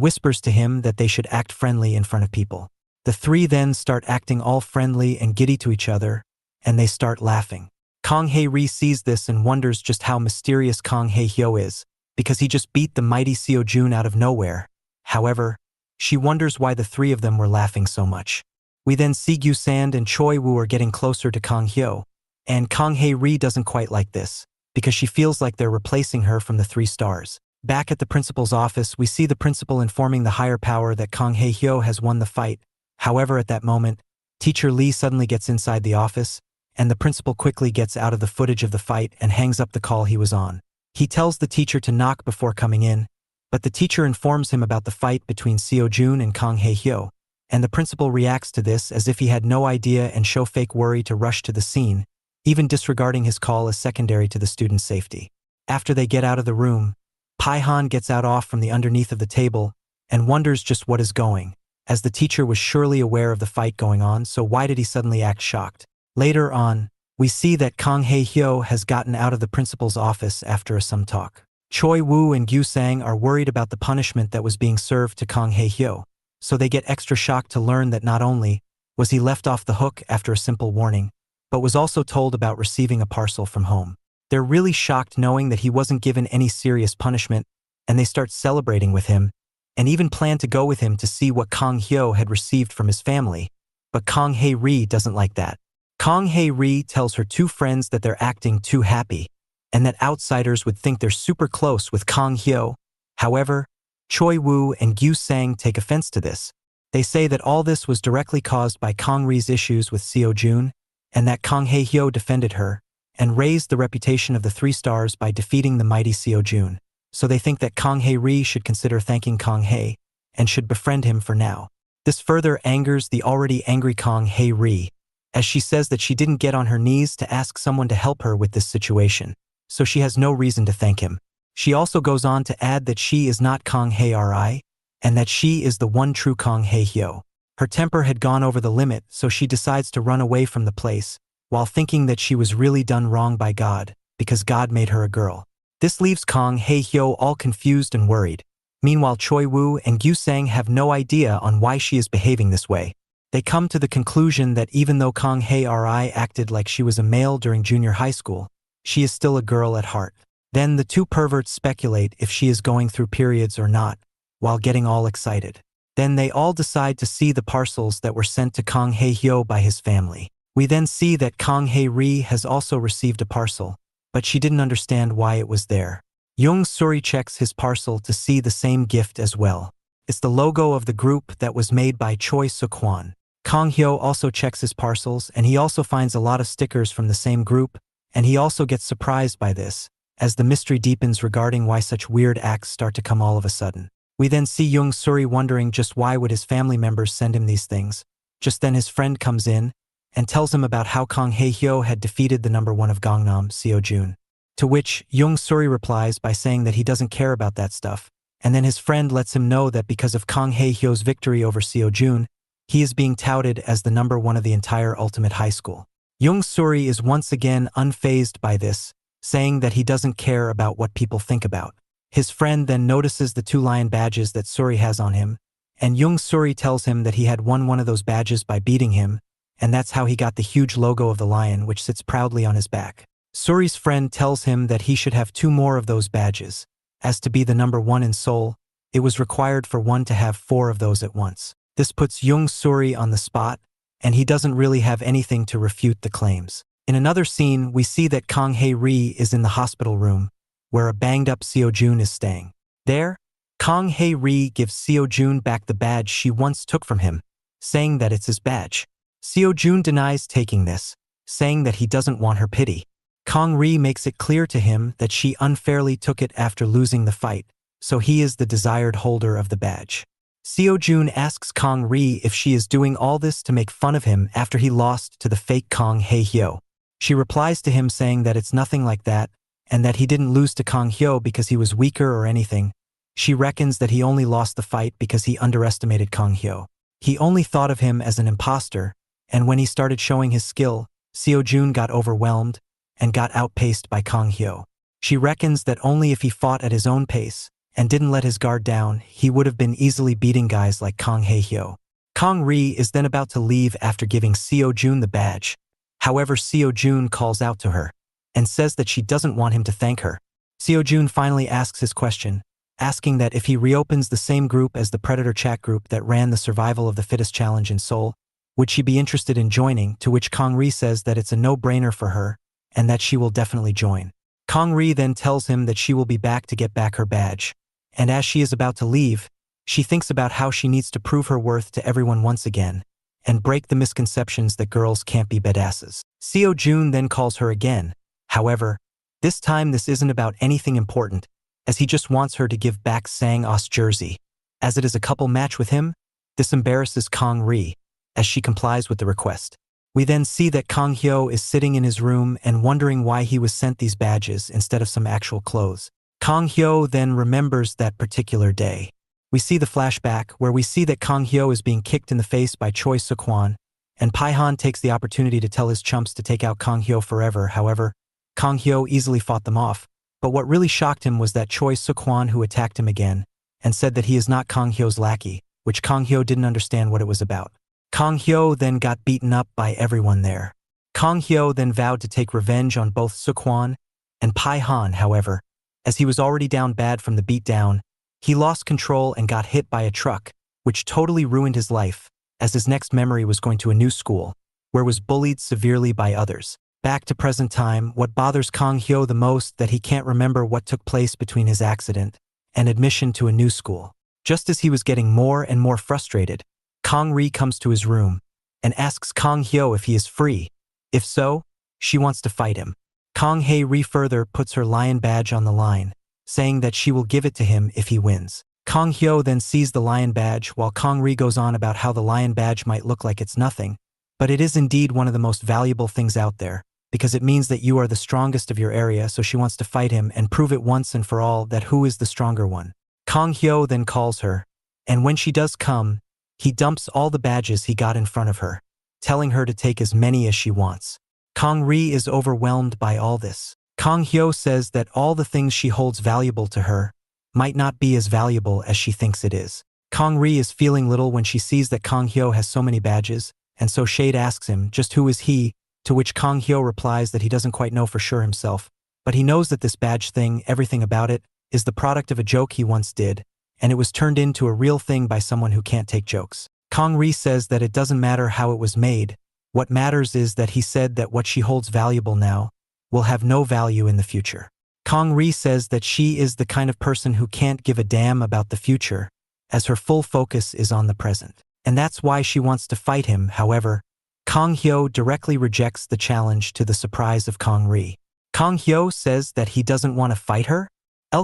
whispers to him that they should act friendly in front of people. The three then start acting all friendly and giddy to each other, and they start laughing. Kang Hae-ri sees this and wonders just how mysterious Kang Hae-hyo is, because he just beat the mighty Sio Jun out of nowhere. However, she wonders why the three of them were laughing so much. We then see Gyu Sang and Choi Woo are getting closer to Kang Hyo, and Kang Hae-ri doesn't quite like this, because she feels like they're replacing her from the 3 stars. Back at the principal's office, we see the principal informing the higher power that Kang Hae-hyo has won the fight. However, at that moment, teacher Lee suddenly gets inside the office, and the principal quickly gets out of the footage of the fight and hangs up the call he was on. He tells the teacher to knock before coming in, but the teacher informs him about the fight between Sio Jun and Kang Hae-hyo, and the principal reacts to this as if he had no idea and show fake worry to rush to the scene, even disregarding his call as secondary to the student's safety. After they get out of the room, Pihon gets out off from the underneath of the table and wonders just what is going, as the teacher was surely aware of the fight going on, so why did he suddenly act shocked? Later on, we see that Kang Hae-hyo has gotten out of the principal's office after some talk. Choi Woo and Gyu Sang are worried about the punishment that was being served to Kang Hae-hyo, so they get extra shocked to learn that not only was he left off the hook after a simple warning, but was also told about receiving a parcel from home. They're really shocked knowing that he wasn't given any serious punishment, and they start celebrating with him, and even plan to go with him to see what Kang Hyo had received from his family, but Kang Hae-ri doesn't like that. Kang Hae-ri tells her 2 friends that they're acting too happy, and that outsiders would think they're super close with Kang Hyo. However, Choi Woo and Gyu Sang take offense to this. They say that all this was directly caused by Kang Ri's issues with Sio Jun, and that Kang Hae-hyo defended her, and raised the reputation of the 3 stars by defeating the mighty Sio Jun. So they think that Kang Hae-ri should consider thanking Kang Hae, and should befriend him for now. This further angers the already angry Kang Hae-ri, as she says that she didn't get on her knees to ask someone to help her with this situation, so she has no reason to thank him. She also goes on to add that she is not Kang Hae-ri, and that she is the one true Kang Hae-hyo. Her temper had gone over the limit, so she decides to run away from the place, while thinking that she was really done wrong by God, because God made her a girl. This leaves Kang Hae-hyo all confused and worried. Meanwhile, Choi Woo and Gyu Sang have no idea on why she is behaving this way. They come to the conclusion that even though Kang Hae-ri acted like she was a male during junior high school, she is still a girl at heart. Then the 2 perverts speculate if she is going through periods or not, while getting all excited. Then they all decide to see the parcels that were sent to Kang Hae-hyo by his family. We then see that Kang Hae-ri has also received a parcel, but she didn't understand why it was there. Young Suri checks his parcel to see the same gift as well. It's the logo of the group that was made by Choi Soo-kwon. Kang Hyo also checks his parcels, and he also finds a lot of stickers from the same group, and he also gets surprised by this, as the mystery deepens regarding why such weird acts start to come all of a sudden. We then see Young Suri wondering just why would his family members send him these things. Just then his friend comes in and tells him about how Kang Hae-hyo had defeated the number 1 of Gangnam, Sio Jun. To which Young Suri replies by saying that he doesn't care about that stuff, and then his friend lets him know that because of Kang Hae-hyo's victory over Sio Jun, he is being touted as the number 1 of the entire ultimate high school. Young Suri is once again unfazed by this, saying that he doesn't care about what people think about. His friend then notices the 2 lion badges that Suri has on him, and Young Suri tells him that he had won one of those badges by beating him, and that's how he got the huge logo of the lion which sits proudly on his back. Suri's friend tells him that he should have 2 more of those badges. As to be the number 1 in Seoul, it was required for one to have 4 of those at once. This puts Young Suri on the spot, and he doesn't really have anything to refute the claims. In another scene, we see that Kang Hae-ri is in the hospital room, where a banged-up Sio Jun is staying. There, Kang Hae-ri gives Sio Jun back the badge she once took from him, saying that it's his badge. Sio Jun denies taking this, saying that he doesn't want her pity. Kong Ri makes it clear to him that she unfairly took it after losing the fight, so he is the desired holder of the badge. Sio Jun asks Kong Ri if she is doing all this to make fun of him after he lost to the fake Kong Hae Hyo. She replies to him saying that it's nothing like that, and that he didn't lose to Kong Hyo because he was weaker or anything. She reckons that he only lost the fight because he underestimated Kong Hyo. He only thought of him as an imposter, and when he started showing his skill, Sio Jun got overwhelmed and got outpaced by Kong Hyo. She reckons that only if he fought at his own pace and didn't let his guard down, he would have been easily beating guys like Kong Hae Hyo. Kong Ri is then about to leave after giving Sio Jun the badge. However, Sio Jun calls out to her and says that she doesn't want him to thank her. Sio Jun finally asks his question, asking that if he reopens the same group as the Predator chat group that ran the Survival of the Fittest challenge in Seoul, would she be interested in joining, to which Kong Ri says that it's a no-brainer for her and that she will definitely join. Kong Ri then tells him that she will be back to get back her badge, and as she is about to leave, she thinks about how she needs to prove her worth to everyone once again and break the misconceptions that girls can't be badasses. Sio Jun then calls her again. However, this time this isn't about anything important, as he just wants her to give back Sang-Os jersey. As it is a couple match with him, this embarrasses Kong Ri, as she complies with the request. We then see that Kong Hyo is sitting in his room and wondering why he was sent these badges instead of some actual clothes. Kong Hyo then remembers that particular day. We see the flashback where we see that Kong Hyo is being kicked in the face by Choi Suk-hwan, and Pihon takes the opportunity to tell his chumps to take out Kong Hyo forever. However, Kong Hyo easily fought them off, but what really shocked him was that Choi Suk-hwan who attacked him again and said that he is not Kong Hyo's lackey, which Kong Hyo didn't understand what it was about. Kong Hyo then got beaten up by everyone there. Kong Hyo then vowed to take revenge on both Suk-hwan and Pihon. However, as he was already down bad from the beatdown, he lost control and got hit by a truck, which totally ruined his life, as his next memory was going to a new school, where was bullied severely by others. Back to present time, what bothers Kong Hyo the most that he can't remember what took place between his accident and admission to a new school. Just as he was getting more and more frustrated, Kong Ri comes to his room and asks Kong Hyo if he is free. If so, she wants to fight him. Kong Hae Ri further puts her lion badge on the line, saying that she will give it to him if he wins. Kong Hyo then sees the lion badge while Kong Ri goes on about how the lion badge might look like it's nothing, but it is indeed one of the most valuable things out there, because it means that you are the strongest of your area, so she wants to fight him and prove it once and for all that who is the stronger one. Kong Hyo then calls her, and when she does come, he dumps all the badges he got in front of her, telling her to take as many as she wants. Kong Ri is overwhelmed by all this. Kong Hyo says that all the things she holds valuable to her might not be as valuable as she thinks it is. Kong Ri is feeling little when she sees that Kong Hyo has so many badges, and so Shade asks him just who is he, to which Kong Hyo replies that he doesn't quite know for sure himself, but he knows that this badge thing, everything about it, is the product of a joke he once did, and it was turned into a real thing by someone who can't take jokes. Kong Ri says that it doesn't matter how it was made, what matters is that he said that what she holds valuable now will have no value in the future. Kong Ri says that she is the kind of person who can't give a damn about the future, as her full focus is on the present. And that's why she wants to fight him. However, Kong Hyo directly rejects the challenge to the surprise of Kong Ri. Kong Hyo says that he doesn't want to fight her.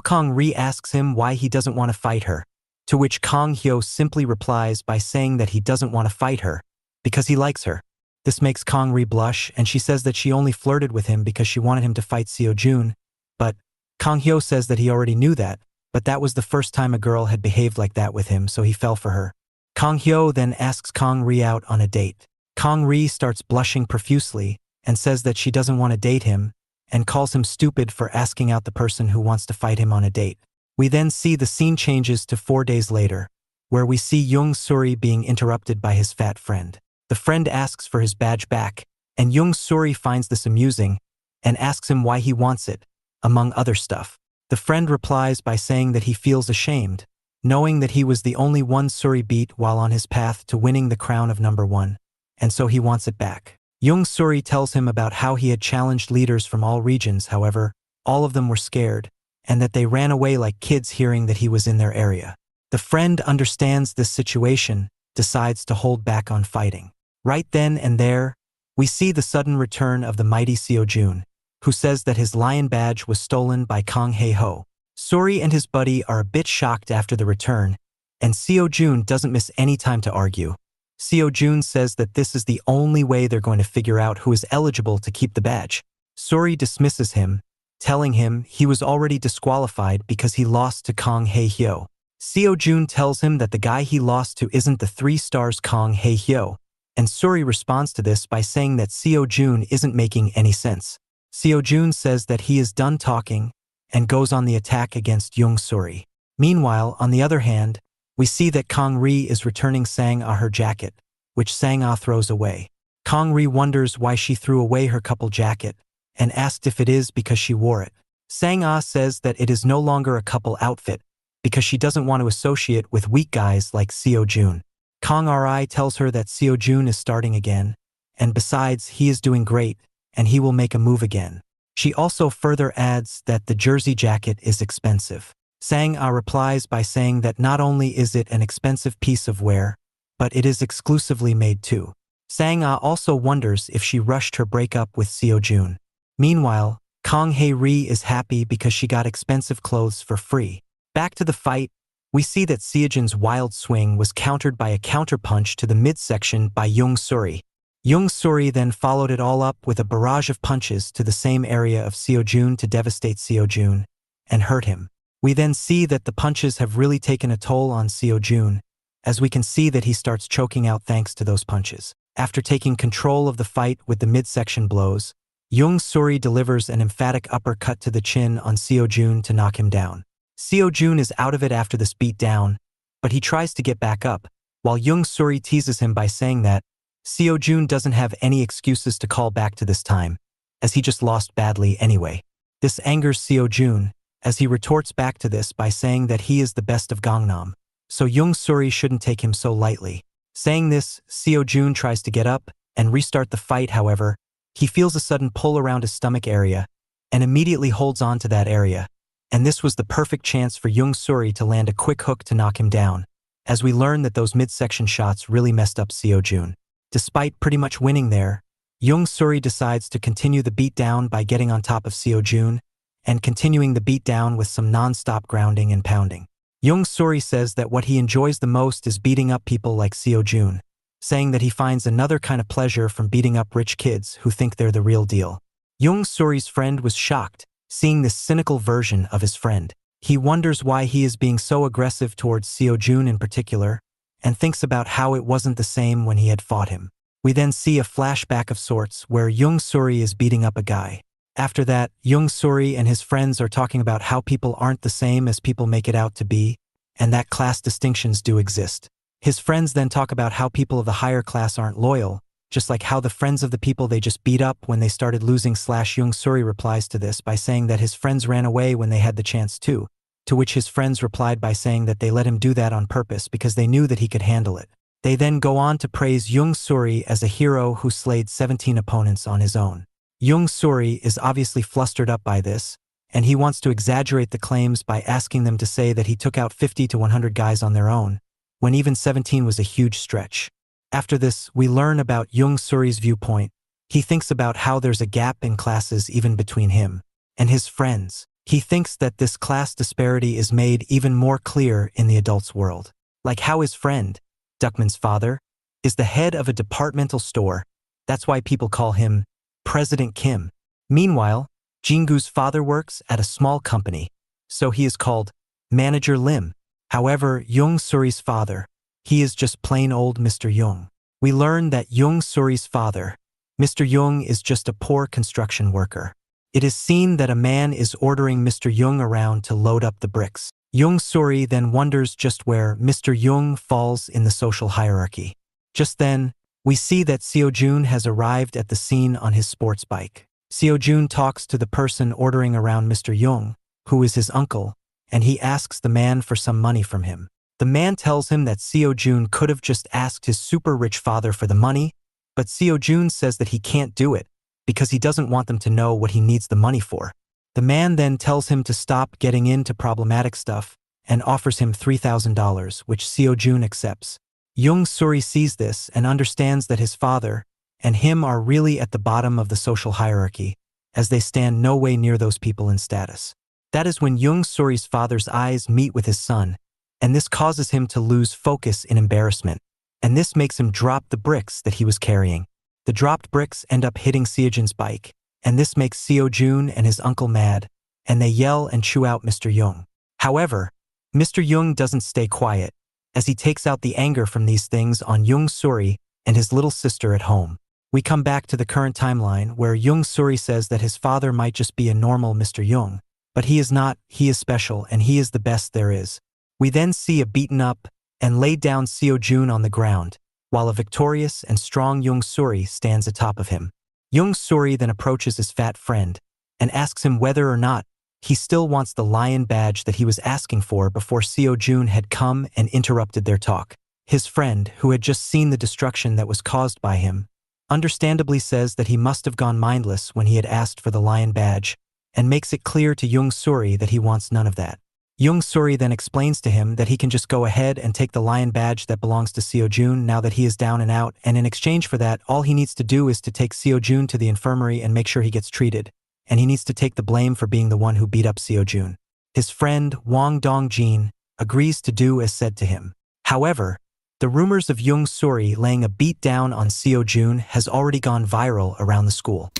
Kong Ri asks him why he doesn't want to fight her, to which Kong Hyo simply replies by saying that he doesn't want to fight her because he likes her. This makes Kong Ri blush, and she says that she only flirted with him because she wanted him to fight Sio Jun, but Kong Hyo says that he already knew that, but that was the first time a girl had behaved like that with him, so he fell for her. Kong Hyo then asks Kong Ri out on a date. Kong Ri starts blushing profusely and says that she doesn't want to date him and calls him stupid for asking out the person who wants to fight him on a date. We then see the scene changes to 4 days later, where we see Young Suri being interrupted by his fat friend. The friend asks for his badge back, and Young Suri finds this amusing and asks him why he wants it, among other stuff. The friend replies by saying that he feels ashamed, knowing that he was the only one Suri beat while on his path to winning the crown of #1, and so he wants it back. Young Suri tells him about how he had challenged leaders from all regions, however, all of them were scared, and that they ran away like kids hearing that he was in their area. The friend understands this situation, decides to hold back on fighting. Right then and there, we see the sudden return of the mighty Sio Jun, who says that his lion badge was stolen by Kang Hae-ho. Sori and his buddy are a bit shocked after the return, and Sio Jun doesn't miss any time to argue. Sio Jun says that this is the only way they're going to figure out who is eligible to keep the badge. Sori dismisses him, telling him he was already disqualified because he lost to Kang Hae-ho. Sio Jun tells him that the guy he lost to isn't the 3 stars Kang Hae-ho, and Sori responds to this by saying that Sio Jun isn't making any sense. Sio Jun says that he is done talking and goes on the attack against Young Sori. Meanwhile, on the other hand, we see that Kang Ri is returning Sang-ah her jacket, which Sang-ah throws away. Kang Ri wonders why she threw away her couple jacket and asked if it is because she wore it. Sang-ah says that it is no longer a couple outfit because she doesn't want to associate with weak guys like Sio Jun. Kang Ri tells her that Sio Jun is starting again, and besides, he is doing great, and he will make a move again. She also further adds that the jersey jacket is expensive. Sang-ah replies by saying that not only is it an expensive piece of wear, but it is exclusively made too. Sang-ah also wonders if she rushed her breakup with Sio Jun. Meanwhile, Kang Hae-ri is happy because she got expensive clothes for free. Back to the fight, we see that Sio Jun's wild swing was countered by a counterpunch to the midsection by Young Sori. Young Sori then followed it all up with a barrage of punches to the same area of Sio Jun to devastate Sio Jun and hurt him. We then see that the punches have really taken a toll on Sio Jun, as we can see that he starts choking out thanks to those punches. After taking control of the fight with the midsection blows, Young Sori delivers an emphatic uppercut to the chin on Sio Jun to knock him down. Sio Jun is out of it after this beat down, but he tries to get back up, while Young Sori teases him by saying that Sio Jun doesn't have any excuses to call back to this time, as he just lost badly anyway. This angers Sio Jun, as he retorts back to this by saying that he is the best of Gangnam, so Young Sori shouldn't take him so lightly. Saying this, Sio Jun tries to get up and restart the fight. However, he feels a sudden pull around his stomach area and immediately holds on to that area, and this was the perfect chance for Young Sori to land a quick hook to knock him down, as we learn that those midsection shots really messed up Sio Jun. Despite pretty much winning there, Young Sori decides to continue the beatdown by getting on top of Sio Jun and continuing the beatdown with some non-stop grounding and pounding. Young Sori says that what he enjoys the most is beating up people like Sio Jun, saying that he finds another kind of pleasure from beating up rich kids who think they're the real deal. Young Sori's friend was shocked, seeing this cynical version of his friend. He wonders why he is being so aggressive towards Sio Jun in particular, and thinks about how it wasn't the same when he had fought him. We then see a flashback of sorts where Young Sori is beating up a guy. After that, Young Sori and his friends are talking about how people aren't the same as people make it out to be, and that class distinctions do exist. His friends then talk about how people of the higher class aren't loyal, just like how the friends of the people they just beat up when they started losing / Young Sori replies to this by saying that his friends ran away when they had the chance to which his friends replied by saying that they let him do that on purpose because they knew that he could handle it. They then go on to praise Young Sori as a hero who slayed 17 opponents on his own. Young Sori is obviously flustered up by this, and he wants to exaggerate the claims by asking them to say that he took out 50 to 100 guys on their own, when even 17 was a huge stretch. After this, we learn about Young Sori's viewpoint. He thinks about how there's a gap in classes even between him and his friends. He thinks that this class disparity is made even more clear in the adults' world. Like how his friend, Duckman's father, is the head of a departmental store. That's why people call him President Kim. Meanwhile, Jingu's father works at a small company, so he is called Manager Lim. However, Young Sori's father, he is just plain old Mr. Young. We learn that Young Sori's father, Mr. Young, is just a poor construction worker. It is seen that a man is ordering Mr. Young around to load up the bricks. Young Sori then wonders just where Mr. Young falls in the social hierarchy. Just then, we see that Sio Jun has arrived at the scene on his sports bike. Sio Jun talks to the person ordering around Mr. Young, who is his uncle, and he asks the man for some money from him. The man tells him that Sio Jun could have just asked his super rich father for the money, but Sio Jun says that he can't do it because he doesn't want them to know what he needs the money for. The man then tells him to stop getting into problematic stuff and offers him $3,000, which Sio Jun accepts. Young Sori sees this and understands that his father and him are really at the bottom of the social hierarchy, as they stand no way near those people in status. That is when Young Suri's father's eyes meet with his son, and this causes him to lose focus in embarrassment, and this makes him drop the bricks that he was carrying. The dropped bricks end up hitting Sio Jun's bike, and this makes Sio Jun and his uncle mad, and they yell and chew out Mr. Young. However, Mr. Young doesn't stay quiet, as he takes out the anger from these things on Young Suri and his little sister at home. We come back to the current timeline where Young Suri says that his father might just be a normal Mr. Young, but he is not, he is special and he is the best there is. We then see a beaten up and laid down Sio Jun on the ground, while a victorious and strong Young Suri stands atop of him. Young Suri then approaches his fat friend and asks him whether or not he still wants the lion badge that he was asking for before Sio Jun had come and interrupted their talk. His friend, who had just seen the destruction that was caused by him, understandably says that he must have gone mindless when he had asked for the lion badge, and makes it clear to Young Suri that he wants none of that. Young Suri then explains to him that he can just go ahead and take the lion badge that belongs to Sio Jun now that he is down and out, and in exchange for that, all he needs to do is to take Sio Jun to the infirmary and make sure he gets treated, and he needs to take the blame for being the one who beat up Sio Jun. His friend, Wang Dongjin, agrees to do as said to him. However, the rumors of Young Suri laying a beat down on Sio Jun has already gone viral around the school.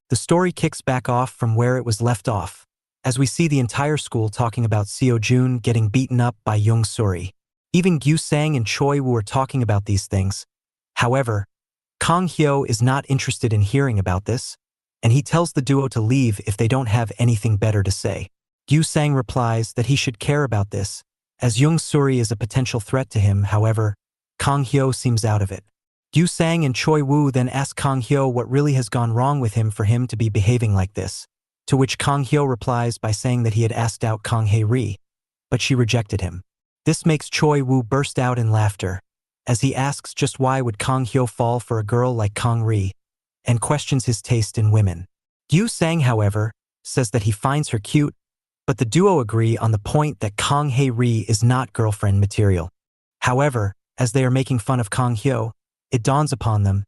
The story kicks back off from where it was left off, as we see the entire school talking about Sio Jun getting beaten up by Young Suri. Even Gyu Sang and Choi Woo are talking about these things. However, Kang Hyo is not interested in hearing about this, and he tells the duo to leave if they don't have anything better to say. Gyu Sang replies that he should care about this, as Young Suri is a potential threat to him. However, Kang Hyo seems out of it. Gyu Sang and Choi Woo then ask Kang Hyo what really has gone wrong with him for him to be behaving like this, to which Kang Hyo replies by saying that he had asked out Kang Hae Ri, but she rejected him. This makes Choi Woo burst out in laughter, as he asks just why would Kang Hyo fall for a girl like Kang Ri, and questions his taste in women. Gyu Sang, however, says that he finds her cute, but the duo agree on the point that Kang Hae Ri is not girlfriend material. However, as they are making fun of Kang Hyo, it dawns upon them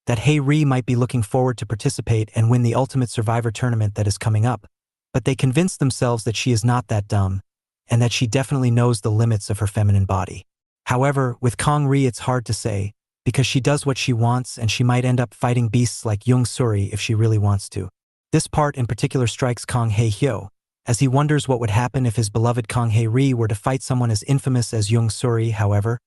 that Hae Ri might be looking forward to participate and win the Ultimate Survivor tournament that is coming up, but they convince themselves that she is not that dumb, and that she definitely knows the limits of her feminine body. However, with Kang Ri it's hard to say, because she does what she wants and she might end up fighting beasts like Young Suri if she really wants to. This part in particular strikes Kang Hae Hyo, as he wonders what would happen if his beloved Kang Hae Ri were to fight someone as infamous as Young Suri. However,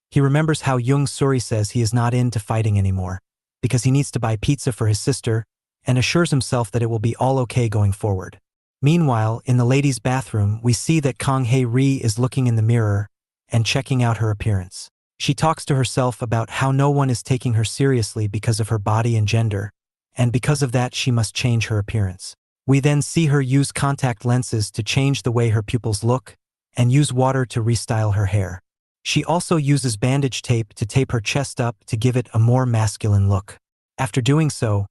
he remembers how Young Suri says he is not into fighting anymore, because he needs to buy pizza for his sister, and assures himself that it will be all okay going forward. Meanwhile, in the ladies' bathroom, we see that Kang Hae Ri is looking in the mirror and checking out her appearance. She talks to herself about how no one is taking her seriously because of her body and gender, and because of that she must change her appearance. We then see her use contact lenses to change the way her pupils look, and use water to restyle her hair. She also uses bandage tape to tape her chest up to give it a more masculine look. After doing so,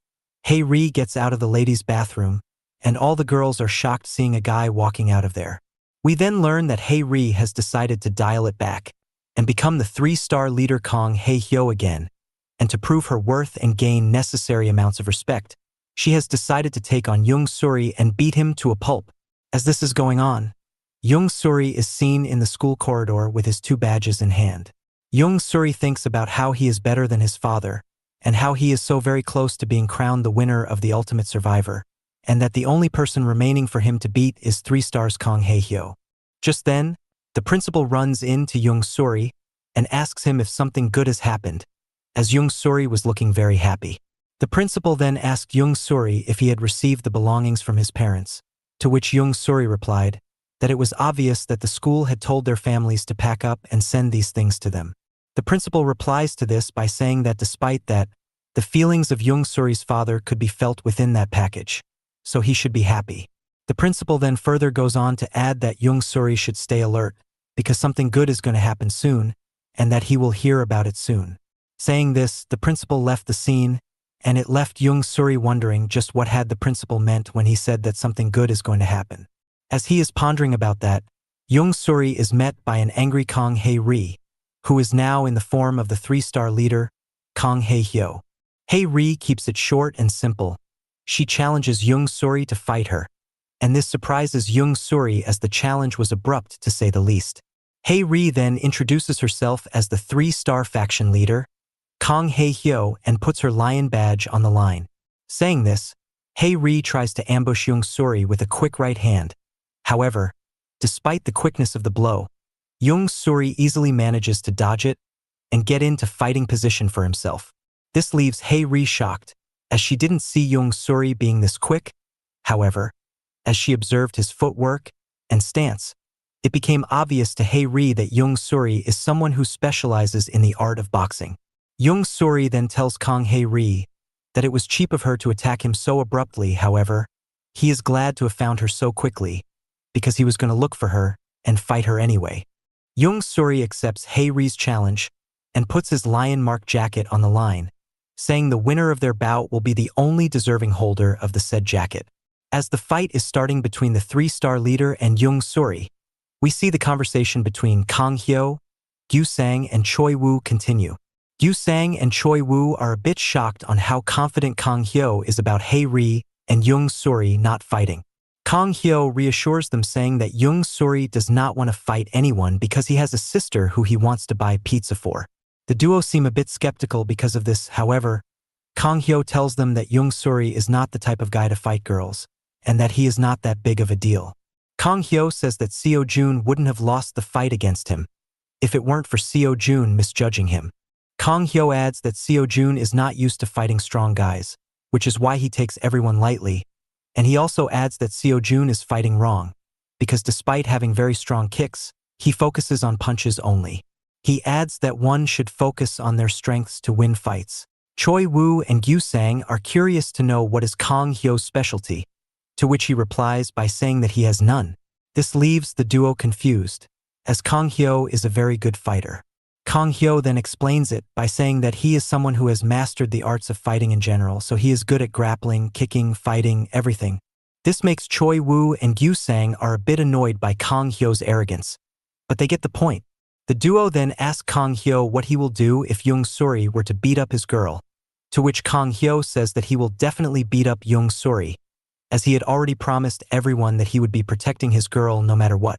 Hae Ri gets out of the ladies' bathroom, and all the girls are shocked seeing a guy walking out of there. We then learn that Hae Ri has decided to dial it back and become the 3-star leader Kang Hae Hyo again, and to prove her worth and gain necessary amounts of respect, she has decided to take on Young Suri and beat him to a pulp. As this is going on, Young Suri is seen in the school corridor with his 2 badges in hand. Young Suri thinks about how he is better than his father, and how he is so very close to being crowned the winner of the Ultimate Survivor, and that the only person remaining for him to beat is 3 stars Kang Hae Hyo. Just then, the principal runs in to Young Suri and asks him if something good has happened, as Young Suri was looking very happy. The principal then asked Young Suri if he had received the belongings from his parents, to which Young Suri replied that it was obvious that the school had told their families to pack up and send these things to them. The principal replies to this by saying that despite that, the feelings of Young Suri's father could be felt within that package, so he should be happy. The principal then further goes on to add that Young Suri should stay alert, because something good is going to happen soon, and that he will hear about it soon. Saying this, the principal left the scene, and it left Young Suri wondering just what had the principal meant when he said that something good is going to happen. As he is pondering about that, Young Suri is met by an angry Kang Hae Ri, who is now in the form of the 3-star leader, Kang Hae Hyo. Hae Ri keeps it short and simple, she challenges Young Suri to fight her, and this surprises Young Suri as the challenge was abrupt to say the least. Hae-ri then introduces herself as the 3-star faction leader, Kang Hae-hyo, and puts her lion badge on the line. Saying this, Hae-ri tries to ambush Young Suri with a quick right hand. However, despite the quickness of the blow, Young Suri easily manages to dodge it and get into fighting position for himself. This leaves Hae-ri shocked, as she didn't see Young Suri being this quick. However, as she observed his footwork and stance, it became obvious to Hae-ri that Young Suri is someone who specializes in the art of boxing. Young Suri then tells Kang Hae-ri that it was cheap of her to attack him so abruptly. However, he is glad to have found her so quickly, because he was going to look for her and fight her anyway. Young Suri accepts Hae-ri's challenge and puts his lion mark jacket on the line, saying the winner of their bout will be the only deserving holder of the said jacket. As the fight is starting between the 3-star leader and Young Suri, we see the conversation between Kang Hyo, Gyu Sang, and Choi Woo continue. Gyu Sang and Choi Woo are a bit shocked on how confident Kang Hyo is about Hae-ri and Young Suri not fighting. Kang Hyo reassures them, saying that Young Suri does not want to fight anyone because he has a sister who he wants to buy pizza for. The duo seem a bit skeptical because of this. However, Kang Hyo tells them that Young Suri is not the type of guy to fight girls, and that he is not that big of a deal. Kang Hyo says that Sio Jun wouldn't have lost the fight against him if it weren't for Sio Jun misjudging him. Kang Hyo adds that Sio Jun is not used to fighting strong guys, which is why he takes everyone lightly, and he also adds that Sio Jun is fighting wrong, because despite having very strong kicks, he focuses on punches only. He adds that one should focus on their strengths to win fights. Choi Woo and Gyu Sang are curious to know what is Kang Hyo's specialty, to which he replies by saying that he has none. This leaves the duo confused, as Kang Hyo is a very good fighter. Kang Hyo then explains it by saying that he is someone who has mastered the arts of fighting in general, so he is good at grappling, kicking, fighting, everything. This makes Choi Woo and Gyu Sang are a bit annoyed by Kang Hyo's arrogance, but they get the point. The duo then asks Kang Hyo what he will do if Young Suri were to beat up his girl, to which Kang Hyo says that he will definitely beat up Young Suri, as he had already promised everyone that he would be protecting his girl no matter what.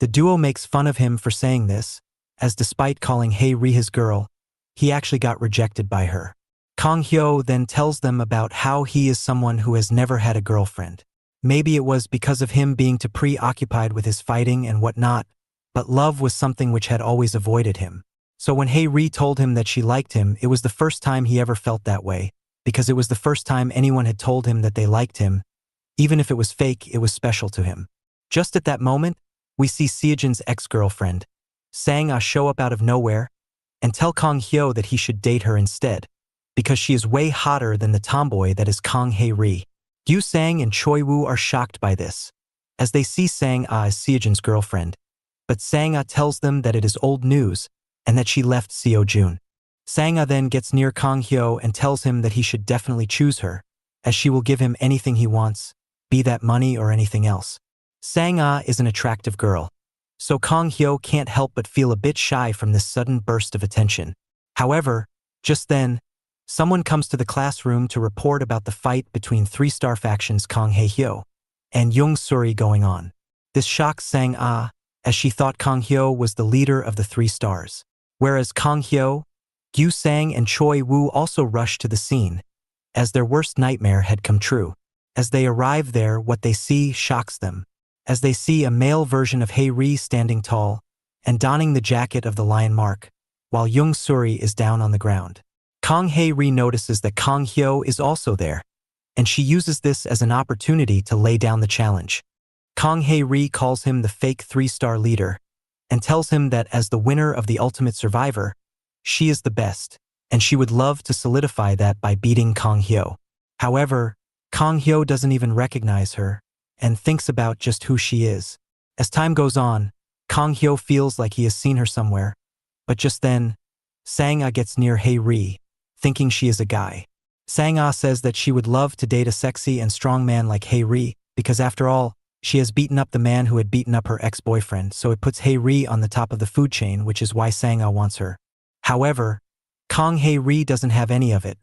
The duo makes fun of him for saying this, as despite calling Hae-ri his girl, he actually got rejected by her. Kang Hyo then tells them about how he is someone who has never had a girlfriend. Maybe it was because of him being too preoccupied with his fighting and whatnot, but love was something which had always avoided him. So when Hae-ri told him that she liked him, it was the first time he ever felt that way, because it was the first time anyone had told him that they liked him. Even if it was fake, it was special to him. Just at that moment, we see Sio Jun's ex-girlfriend, Sanga, show up out of nowhere and tell Kang Hyo that he should date her instead, because she is way hotter than the tomboy that is Kang Hae-ri. Gyu Sang and Choi Woo are shocked by this, as they see Sanga as Sio Jun's girlfriend, but Sanga tells them that it is old news and that she left Sio Jun. Sanga then gets near Kang Hyo and tells him that he should definitely choose her, as she will give him anything he wants, be that money or anything else. Sanga is an attractive girl, so Kang Hyo can't help but feel a bit shy from this sudden burst of attention. However, just then, someone comes to the classroom to report about the fight between 3-star factions Kang Hae-hyo and Young Suri going on. This shocks Sanga, as she thought Kang Hyo was the leader of the 3 stars. Whereas Kang Hyo, Gyu Sang, and Choi Woo also rushed to the scene, as their worst nightmare had come true. As they arrive there, what they see shocks them, as they see a male version of Hae-ri standing tall and donning the jacket of the lion mark, while Young Suri is down on the ground. Kang Hae-ri notices that Kang Hyo is also there, and she uses this as an opportunity to lay down the challenge. Kang Hae-ri calls him the fake 3-star leader and tells him that as the winner of the Ultimate Survivor, she is the best, and she would love to solidify that by beating Kang Hyo. However, Kang Hyo doesn't even recognize her and thinks about just who she is. As time goes on, Kang Hyo feels like he has seen her somewhere, but just then, Sanga gets near Hae-ri, thinking she is a guy. Sanga says that she would love to date a sexy and strong man like Hae-ri, because after all, she has beaten up the man who had beaten up her ex-boyfriend, so it puts Hae-ri on the top of the food chain, which is why Sanga wants her. However, Kang Hae-ri doesn't have any of it,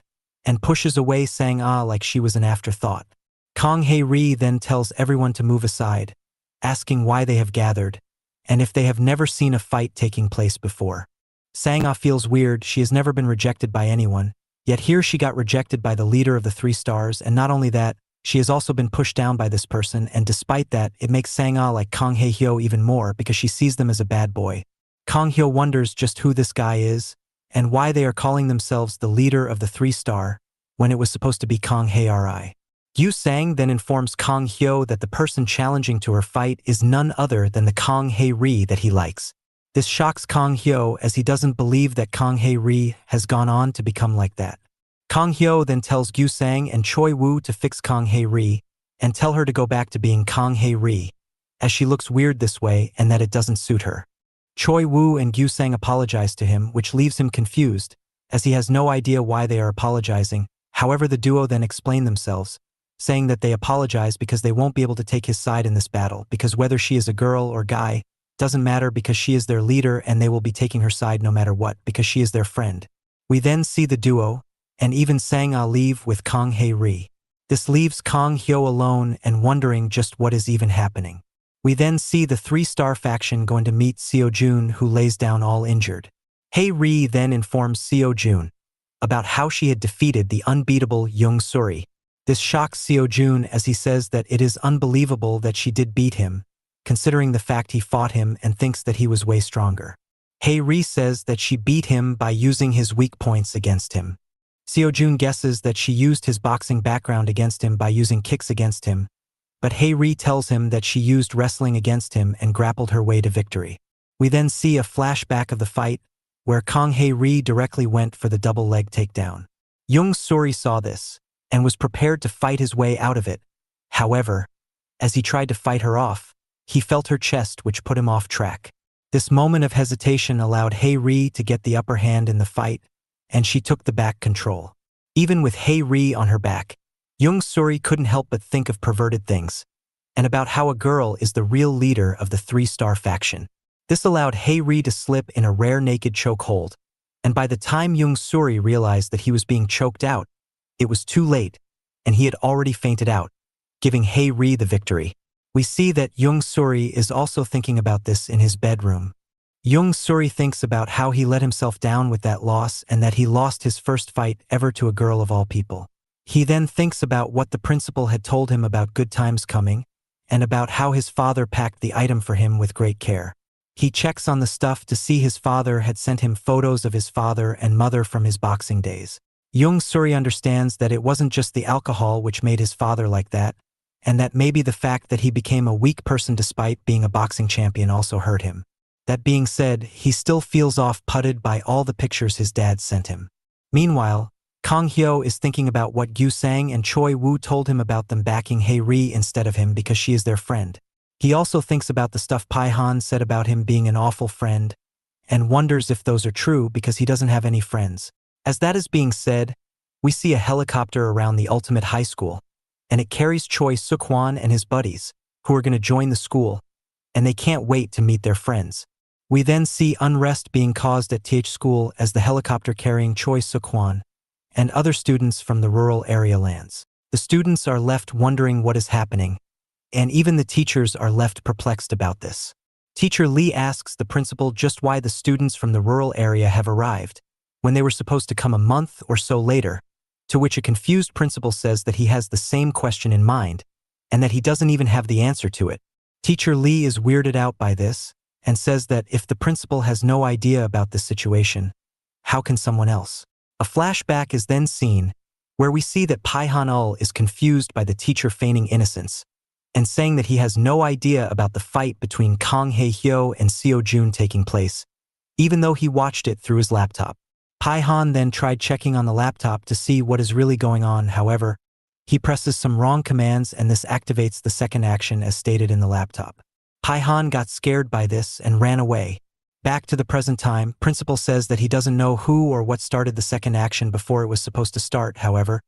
and pushes away Sanga like she was an afterthought. Kang Hae-ri then tells everyone to move aside, asking why they have gathered, and if they have never seen a fight taking place before. Sanga feels weird. She has never been rejected by anyone, yet here she got rejected by the leader of the 3 stars, and not only that, she has also been pushed down by this person, and despite that, it makes Sanga like Kang Hae-hyo even more because she sees them as a bad boy. Kang Hyo wonders just who this guy is, and why they are calling themselves the leader of the 3-star, when it was supposed to be Kang Hae-ri. Yu Sang then informs Kang Hyo that the person challenging to her fight is none other than the Kang Hae-ri that he likes. This shocks Kang Hyo as he doesn't believe that Kang Hae-ri has gone on to become like that. Kang Hyo then tells Gyu Sang and Choi Woo to fix Kang Hae-ri and tell her to go back to being Kang Hae-ri, as she looks weird this way and that it doesn't suit her. Choi Woo and Gyu Sang apologize to him, which leaves him confused, as he has no idea why they are apologizing. However, the duo then explain themselves, saying that they apologize because they won't be able to take his side in this battle, because whether she is a girl or guy doesn't matter, because she is their leader and they will be taking her side no matter what, because she is their friend. We then see the duo, and even Sanga leave with Kang Hae-ri. This leaves Kang Hyo alone and wondering just what is even happening. We then see the 3-star faction going to meet Sio Jun, who lays down all injured. Hae-ri then informs Sio Jun about how she had defeated the unbeatable Young Suri. This shocks Sio Jun as he says that it is unbelievable that she did beat him, considering the fact he fought him and thinks that he was way stronger. Hae-ri says that she beat him by using his weak points against him. Sio Jun guesses that she used his boxing background against him by using kicks against him, but Hae-ri tells him that she used wrestling against him and grappled her way to victory. We then see a flashback of the fight, where Kang Hae-ri directly went for the double leg takedown. Young Suri saw this, and was prepared to fight his way out of it. However, as he tried to fight her off, he felt her chest, which put him off track. This moment of hesitation allowed Hae-ri to get the upper hand in the fight, and she took the back control. Even with Hae-ri on her back, Young Suri couldn't help but think of perverted things, and about how a girl is the real leader of the 3-star faction. This allowed Hae-ri to slip in a rare naked chokehold, and by the time Young Suri realized that he was being choked out, it was too late, and he had already fainted out, giving Hae-ri the victory. We see that Young Suri is also thinking about this in his bedroom. Young Suri thinks about how he let himself down with that loss and that he lost his first fight ever to a girl of all people. He then thinks about what the principal had told him about good times coming, and about how his father packed the item for him with great care. He checks on the stuff to see his father had sent him photos of his father and mother from his boxing days. Young Suri understands that it wasn't just the alcohol which made his father like that, and that maybe the fact that he became a weak person despite being a boxing champion also hurt him. That being said, he still feels off-putted by all the pictures his dad sent him. Meanwhile, Kang Hyo is thinking about what Gyu Sang and Choi Woo told him about them backing Hae-ri instead of him because she is their friend. He also thinks about the stuff Pihon said about him being an awful friend, and wonders if those are true because he doesn't have any friends. As that is being said, we see a helicopter around the ultimate high school, and it carries Choi Suk-hwan and his buddies, who are going to join the school, and they can't wait to meet their friends. We then see unrest being caused at TH school as the helicopter carrying Choi Suk-hwan and other students from the rural area lands. The students are left wondering what is happening, and even the teachers are left perplexed about this. Teacher Lee asks the principal just why the students from the rural area have arrived, when they were supposed to come a month or so later, to which a confused principal says that he has the same question in mind, and that he doesn't even have the answer to it. Teacher Lee is weirded out by this, and says that if the principal has no idea about this situation, how can someone else? A flashback is then seen, where we see that Pihon is confused by the teacher feigning innocence, and saying that he has no idea about the fight between Kang Hae-hyo and Sio Jun taking place, even though he watched it through his laptop. Pihon then tried checking on the laptop to see what is really going on. However, he presses some wrong commands and this activates the second action as stated in the laptop. Pihon got scared by this and ran away. Back to the present time, principal says that he doesn't know who or what started the second action before it was supposed to start. However,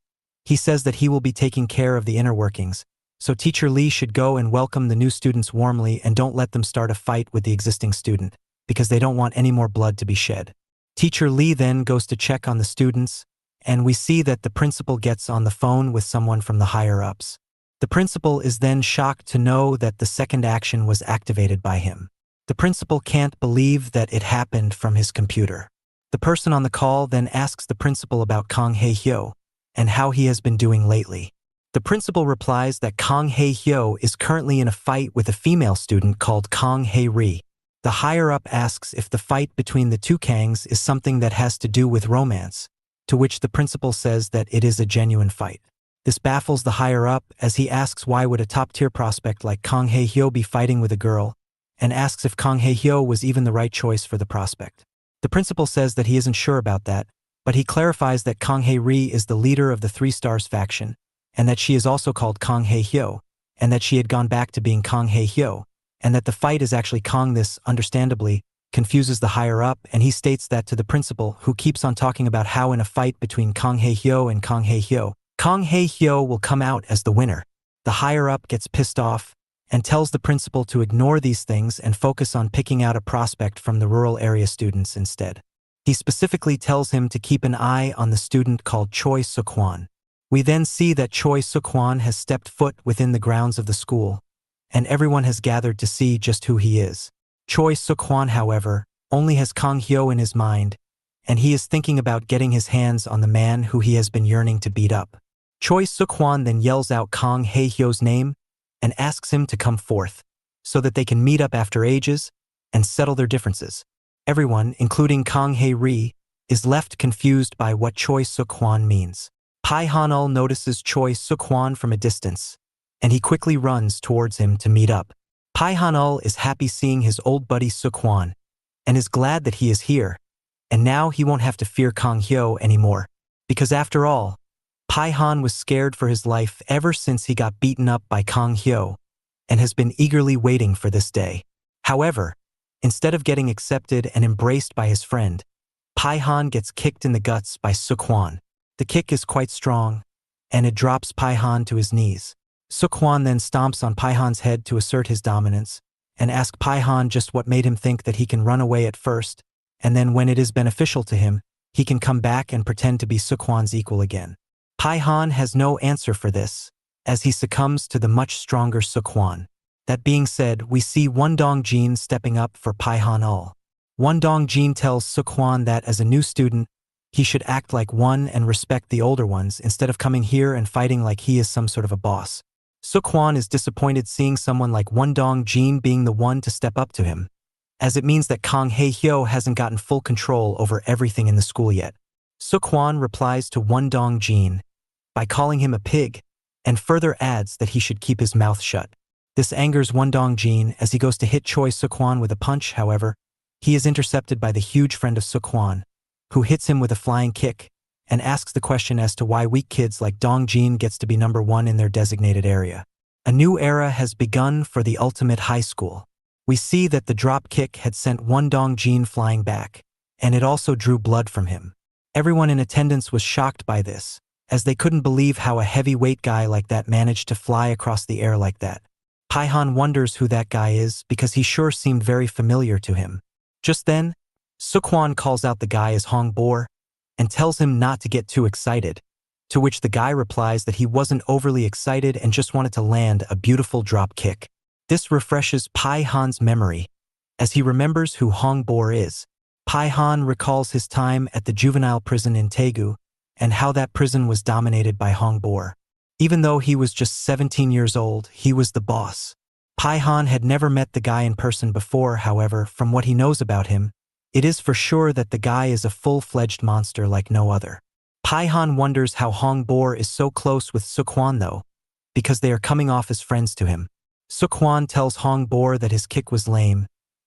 he says that he will be taking care of the inner workings, so teacher Lee should go and welcome the new students warmly and don't let them start a fight with the existing student, because they don't want any more blood to be shed. Teacher Lee then goes to check on the students, and we see that the principal gets on the phone with someone from the higher-ups. The principal is then shocked to know that the second action was activated by him. The principal can't believe that it happened from his computer. The person on the call then asks the principal about Kang Hae-hyo and how he has been doing lately. The principal replies that Kang Hae-hyo is currently in a fight with a female student called Kang Hae-ri. The higher-up asks if the fight between the two Kangs is something that has to do with romance, to which the principal says that it is a genuine fight. This baffles the higher-up as he asks why would a top-tier prospect like Kang Hae-hyo be fighting with a girl, and asks if Kang Hae-hyo was even the right choice for the prospect. The principal says that he isn't sure about that, but he clarifies that Kang Hae-ri is the leader of the Three Stars faction, and that she is also called Kang Hae-hyo, and that she had gone back to being Kang Hae-hyo, and that the fight is actually Kang. This, understandably, confuses the higher-up, and he states that to the principal, who keeps on talking about how in a fight between Kang Hae-hyo and Kang Hae-hyo, Kang Hae-hyo will come out as the winner. The higher-up gets pissed off and tells the principal to ignore these things and focus on picking out a prospect from the rural area students instead. He specifically tells him to keep an eye on the student called Choi Suk-hwan. We then see that Choi Suk-hwan has stepped foot within the grounds of the school, and everyone has gathered to see just who he is. Choi Suk-hwan, however, only has Kang Hyo in his mind, and he is thinking about getting his hands on the man who he has been yearning to beat up. Choi Suk-hwan then yells out Kang Hae-hyo's name and asks him to come forth, so that they can meet up after ages and settle their differences. Everyone, including Kang Hae-ri, is left confused by what Choi Suk-hwan means. Pihon notices Choi Suk-hwan from a distance, and he quickly runs towards him to meet up. Pihon is happy seeing his old buddy Suk-hwan, and is glad that he is here, and now he won't have to fear Kang Hyo anymore, because after all, Pihon was scared for his life ever since he got beaten up by Kang Hyo, and has been eagerly waiting for this day. However, instead of getting accepted and embraced by his friend, Pihon gets kicked in the guts by Suk-hwan. The kick is quite strong, and it drops Pihon to his knees. Suk-hwan then stomps on Pihon's head to assert his dominance, and asks Pihon just what made him think that he can run away at first, and then when it is beneficial to him, he can come back and pretend to be Suk-hwan's equal again. Pihon has no answer for this, as he succumbs to the much stronger Suk-hwan. That being said, we see Won-dong-jin stepping up for Pihon. Won-dong-jin tells Suk-hwan that as a new student, he should act like one and respect the older ones instead of coming here and fighting like he is some sort of a boss. Suk-hwan is disappointed seeing someone like Won-dong-jin being the one to step up to him, as it means that Kang Hae-hyo hasn't gotten full control over everything in the school yet. Suk-hwan replies to Won-dong-jin by calling him a pig, and further adds that he should keep his mouth shut. This angers Won-dong-jin as he goes to hit Choi Suk-hwan with a punch. However, he is intercepted by the huge friend of Suk-hwan, who hits him with a flying kick and asks the question as to why weak kids like Dong-jin gets to be number one in their designated area. A new era has begun for the ultimate high school. We see that the drop kick had sent Won-dong-jin flying back, and it also drew blood from him. Everyone in attendance was shocked by this, as they couldn't believe how a heavyweight guy like that managed to fly across the air like that. Pihon wonders who that guy is because he sure seemed very familiar to him. Just then, Suk-hwan calls out the guy as Hong Boar and tells him not to get too excited, to which the guy replies that he wasn't overly excited and just wanted to land a beautiful drop kick. This refreshes Pihon's memory, as he remembers who Hong Boar is. Pihon recalls his time at the juvenile prison in Daegu, and how that prison was dominated by Hong Boar. Even though he was just 17 years old, he was the boss. Pihon had never met the guy in person before. However, from what he knows about him, it is for sure that the guy is a full-fledged monster like no other. Pihon wonders how Hong Boar is so close with Suk-hwan though, because they are coming off as friends to him. Suk-hwan tells Hong Boar that his kick was lame,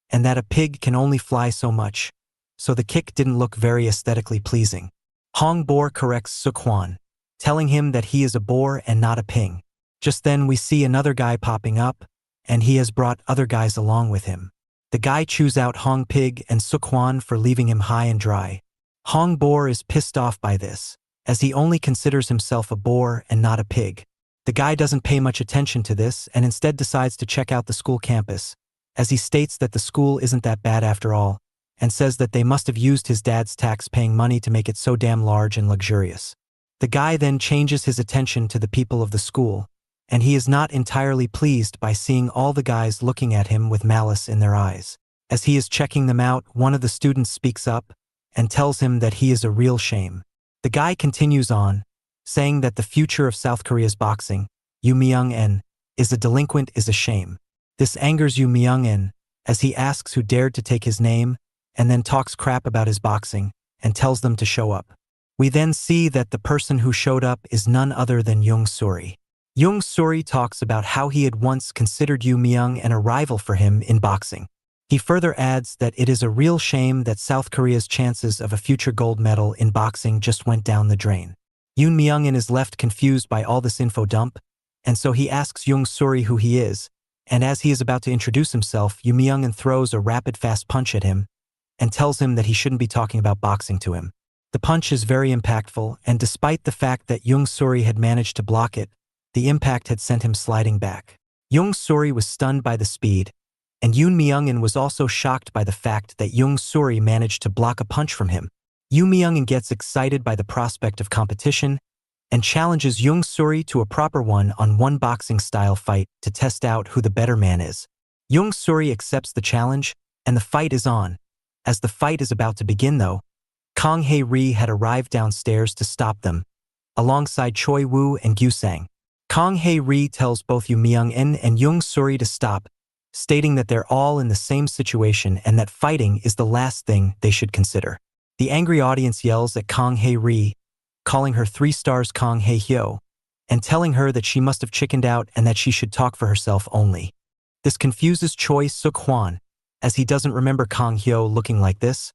and that a pig can only fly so much, so the kick didn't look very aesthetically pleasing. Hong Boar corrects Suk-hwan, telling him that he is a boar and not a pig. Just then we see another guy popping up, and he has brought other guys along with him. The guy chews out Hong Pig and Suk-hwan for leaving him high and dry. Hong Boar is pissed off by this, as he only considers himself a boar and not a pig. The guy doesn't pay much attention to this and instead decides to check out the school campus, as he states that the school isn't that bad after all, and says that they must have used his dad's tax-paying money to make it so damn large and luxurious. The guy then changes his attention to the people of the school, and he is not entirely pleased by seeing all the guys looking at him with malice in their eyes. As he is checking them out, one of the students speaks up and tells him that he is a real shame. The guy continues on, saying that the future of South Korea's boxing, Yoo Myung-in, is a delinquent is a shame. This angers Yoo Myung-in, as he asks who dared to take his name, and then talks crap about his boxing, and tells them to show up. We then see that the person who showed up is none other than Young Suri. Young Suri talks about how he had once considered Yoo Myung-in a rival for him in boxing. He further adds that it is a real shame that South Korea's chances of a future gold medal in boxing just went down the drain. Yoo Myung-in is left confused by all this info dump, and so he asks Young Suri who he is, and as he is about to introduce himself, Yoo Myung-in throws a rapid-fast punch at him and tells him that he shouldn't be talking about boxing to him. The punch is very impactful, and despite the fact that Young Suri had managed to block it, the impact had sent him sliding back. Young Suri was stunned by the speed, and Yoo Myung-in was also shocked by the fact that Young Suri managed to block a punch from him. Yoo Myung-in gets excited by the prospect of competition and challenges Young Suri to a proper one-on-one boxing-style fight to test out who the better man is. Young Suri accepts the challenge, and the fight is on. As the fight is about to begin though, Kang Hae-ri had arrived downstairs to stop them, alongside Choi Woo and Gyu Sang. Kang Hae-ri tells both Yoo Myung-in and Young Suri to stop, stating that they're all in the same situation and that fighting is the last thing they should consider. The angry audience yells at Kang Hae-ri, calling her 3 stars Kang Hae-hyo, and telling her that she must have chickened out and that she should talk for herself only. This confuses Choi Suk-hwan, as he doesn't remember Kang Hyo looking like this,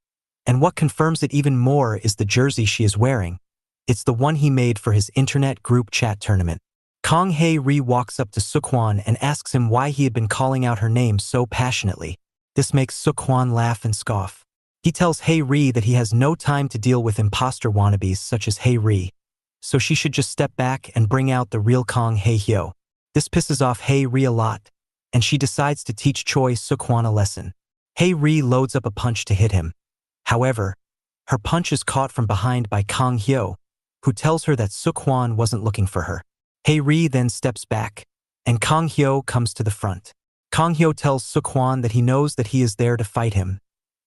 and what confirms it even more is the jersey she is wearing. It's the one he made for his internet group chat tournament. Kang Hae-ri walks up to Suk-hwan and asks him why he had been calling out her name so passionately. This makes Suk-hwan laugh and scoff. He tells Hae-ri that he has no time to deal with imposter wannabes such as Hae-ri, so she should just step back and bring out the real Kang Hae-hyo. This pisses off Hae-ri a lot, and she decides to teach Choi Suk-hwan a lesson. Hae-ri loads up a punch to hit him. However, her punch is caught from behind by Kang Hyo, who tells her that Suk-hwan wasn't looking for her. Hae-ri then steps back, and Kang Hyo comes to the front. Kang Hyo tells Suk-hwan that he knows that he is there to fight him,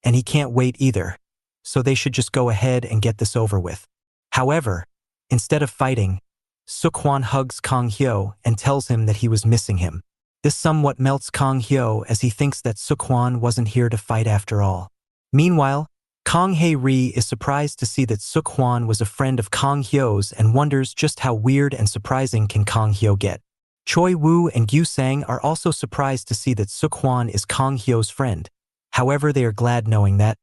and he can't wait either, so they should just go ahead and get this over with. However, instead of fighting, Suk-hwan hugs Kang Hyo and tells him that he was missing him. This somewhat melts Kang Hyo as he thinks that Suk-hwan wasn't here to fight after all. Meanwhile, Kang Hae-ri is surprised to see that Suk-hwan was a friend of Kang Hyo's and wonders just how weird and surprising can Kang Hyo get. Choi Woo and Gyu Sang are also surprised to see that Suk-hwan is Kang Hyo's friend. However, they are glad knowing that,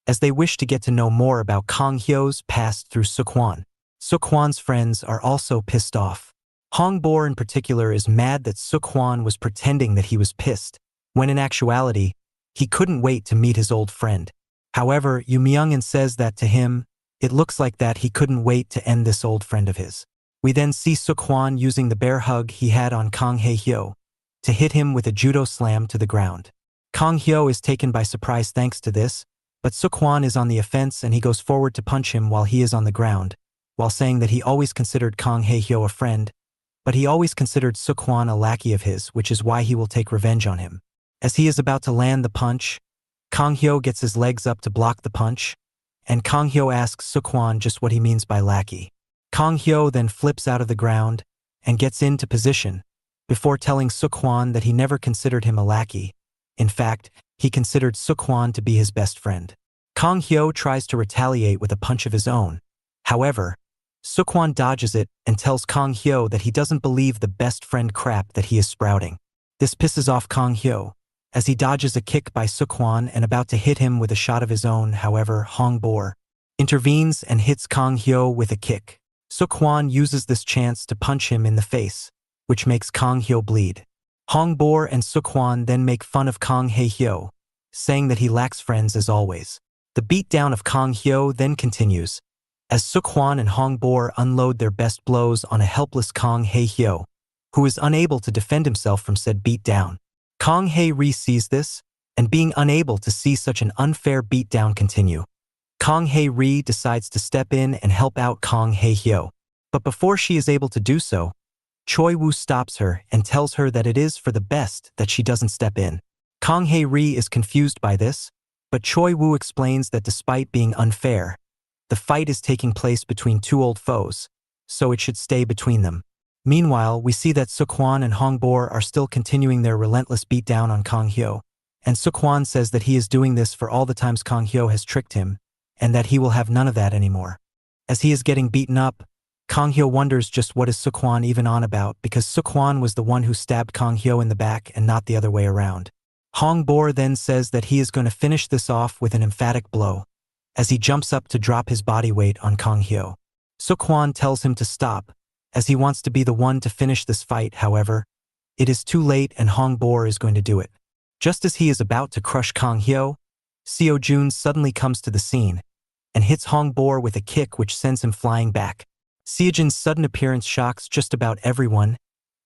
as they wish to get to know more about Kang Hyo's past through Suk-hwan. Suk-hwan's friends are also pissed off. Hong Boar in particular is mad that Suk-hwan was pretending that he was pissed, when in actuality, he couldn't wait to meet his old friend. However, Yoo Myung-in says that to him, it looks like that he couldn't wait to end this old friend of his. We then see Suk-hwan using the bear hug he had on Kang Hae-hyo to hit him with a judo slam to the ground. Kang Hyo is taken by surprise thanks to this, but Suk-hwan is on the offense and he goes forward to punch him while he is on the ground, while saying that he always considered Kang Hae-hyo a friend, but he always considered Suk-hwan a lackey of his, which is why he will take revenge on him. As he is about to land the punch, Kang Hyo gets his legs up to block the punch, and Kang Hyo asks Suk-hwan just what he means by lackey. Kang Hyo then flips out of the ground and gets into position, before telling Suk-hwan that he never considered him a lackey. In fact, he considered Suk-hwan to be his best friend. Kang Hyo tries to retaliate with a punch of his own. However, Suk-hwan dodges it and tells Kang Hyo that he doesn't believe the best friend crap that he is sprouting. This pisses off Kang Hyo, as he dodges a kick by Suk-hwan and about to hit him with a shot of his own. However, Hong Boar intervenes and hits Kang Hyo with a kick. Suk-hwan uses this chance to punch him in the face, which makes Kang Hyo bleed. Hong Boar and Suk-hwan then make fun of Kang Hae-hyo, saying that he lacks friends as always. The beatdown of Kang Hyo then continues, as Suk-hwan and Hong Boar unload their best blows on a helpless Kang Hae-hyo, who is unable to defend himself from said beatdown. Kang Hae-ri sees this, and being unable to see such an unfair beatdown continue, Kang Hae-ri decides to step in and help out Kang Hae-hyo. But before she is able to do so, Choi Woo stops her and tells her that it is for the best that she doesn't step in. Kang Hae-ri is confused by this, but Choi Woo explains that despite being unfair, the fight is taking place between two old foes, so it should stay between them. Meanwhile, we see that Seok-hwan and Hong-bor are still continuing their relentless beatdown on Kang-hyo, and Seok-hwan says that he is doing this for all the times Kang-hyo has tricked him, and that he will have none of that anymore. As he is getting beaten up, Kang-hyo wonders just what is Seok-hwan even on about, because Seok-hwan was the one who stabbed Kang-hyo in the back and not the other way around. Hong-bor then says that he is going to finish this off with an emphatic blow, as he jumps up to drop his body weight on Kang-hyo. Seok-hwan tells him to stop, as he wants to be the one to finish this fight. However, it is too late and Hong-bor is going to do it. Just as he is about to crush Kang-hyo, Sio Jun suddenly comes to the scene and hits Hong-bor with a kick which sends him flying back. Sio Jun's sudden appearance shocks just about everyone,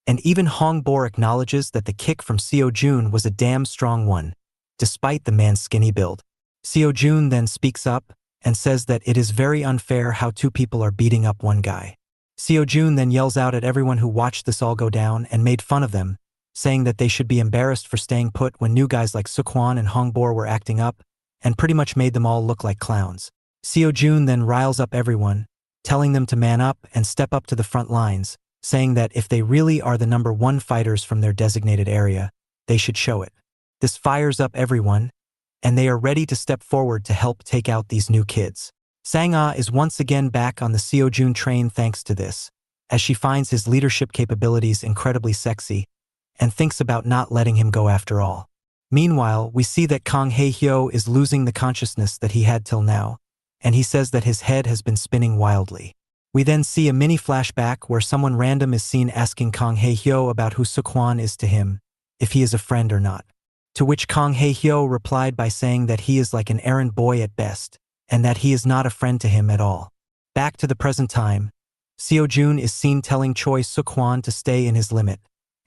and even Hong-bor acknowledges that the kick from Sio Jun was a damn strong one, despite the man's skinny build. Sio Jun then speaks up and says that it is very unfair how two people are beating up one guy. Sio Jun then yells out at everyone who watched this all go down and made fun of them, saying that they should be embarrassed for staying put when new guys like Seok-hwan and Hong-bor were acting up, and pretty much made them all look like clowns. Sio Jun then riles up everyone, telling them to man up and step up to the front lines, saying that if they really are the #1 fighters from their designated area, they should show it. This fires up everyone, and they are ready to step forward to help take out these new kids. Sanga is once again back on the Sio Jun train thanks to this, as she finds his leadership capabilities incredibly sexy, and thinks about not letting him go after all. Meanwhile, we see that Kang Hae-hyo is losing the consciousness that he had till now, and he says that his head has been spinning wildly. We then see a mini flashback where someone random is seen asking Kang Hae-hyo about who Seok-hwan is to him, if he is a friend or not. To which Kang Hae-hyo replied by saying that he is like an errand boy at best, and that he is not a friend to him at all. Back to the present time, Sio Jun is seen telling Choi Seok-hwan to stay in his limit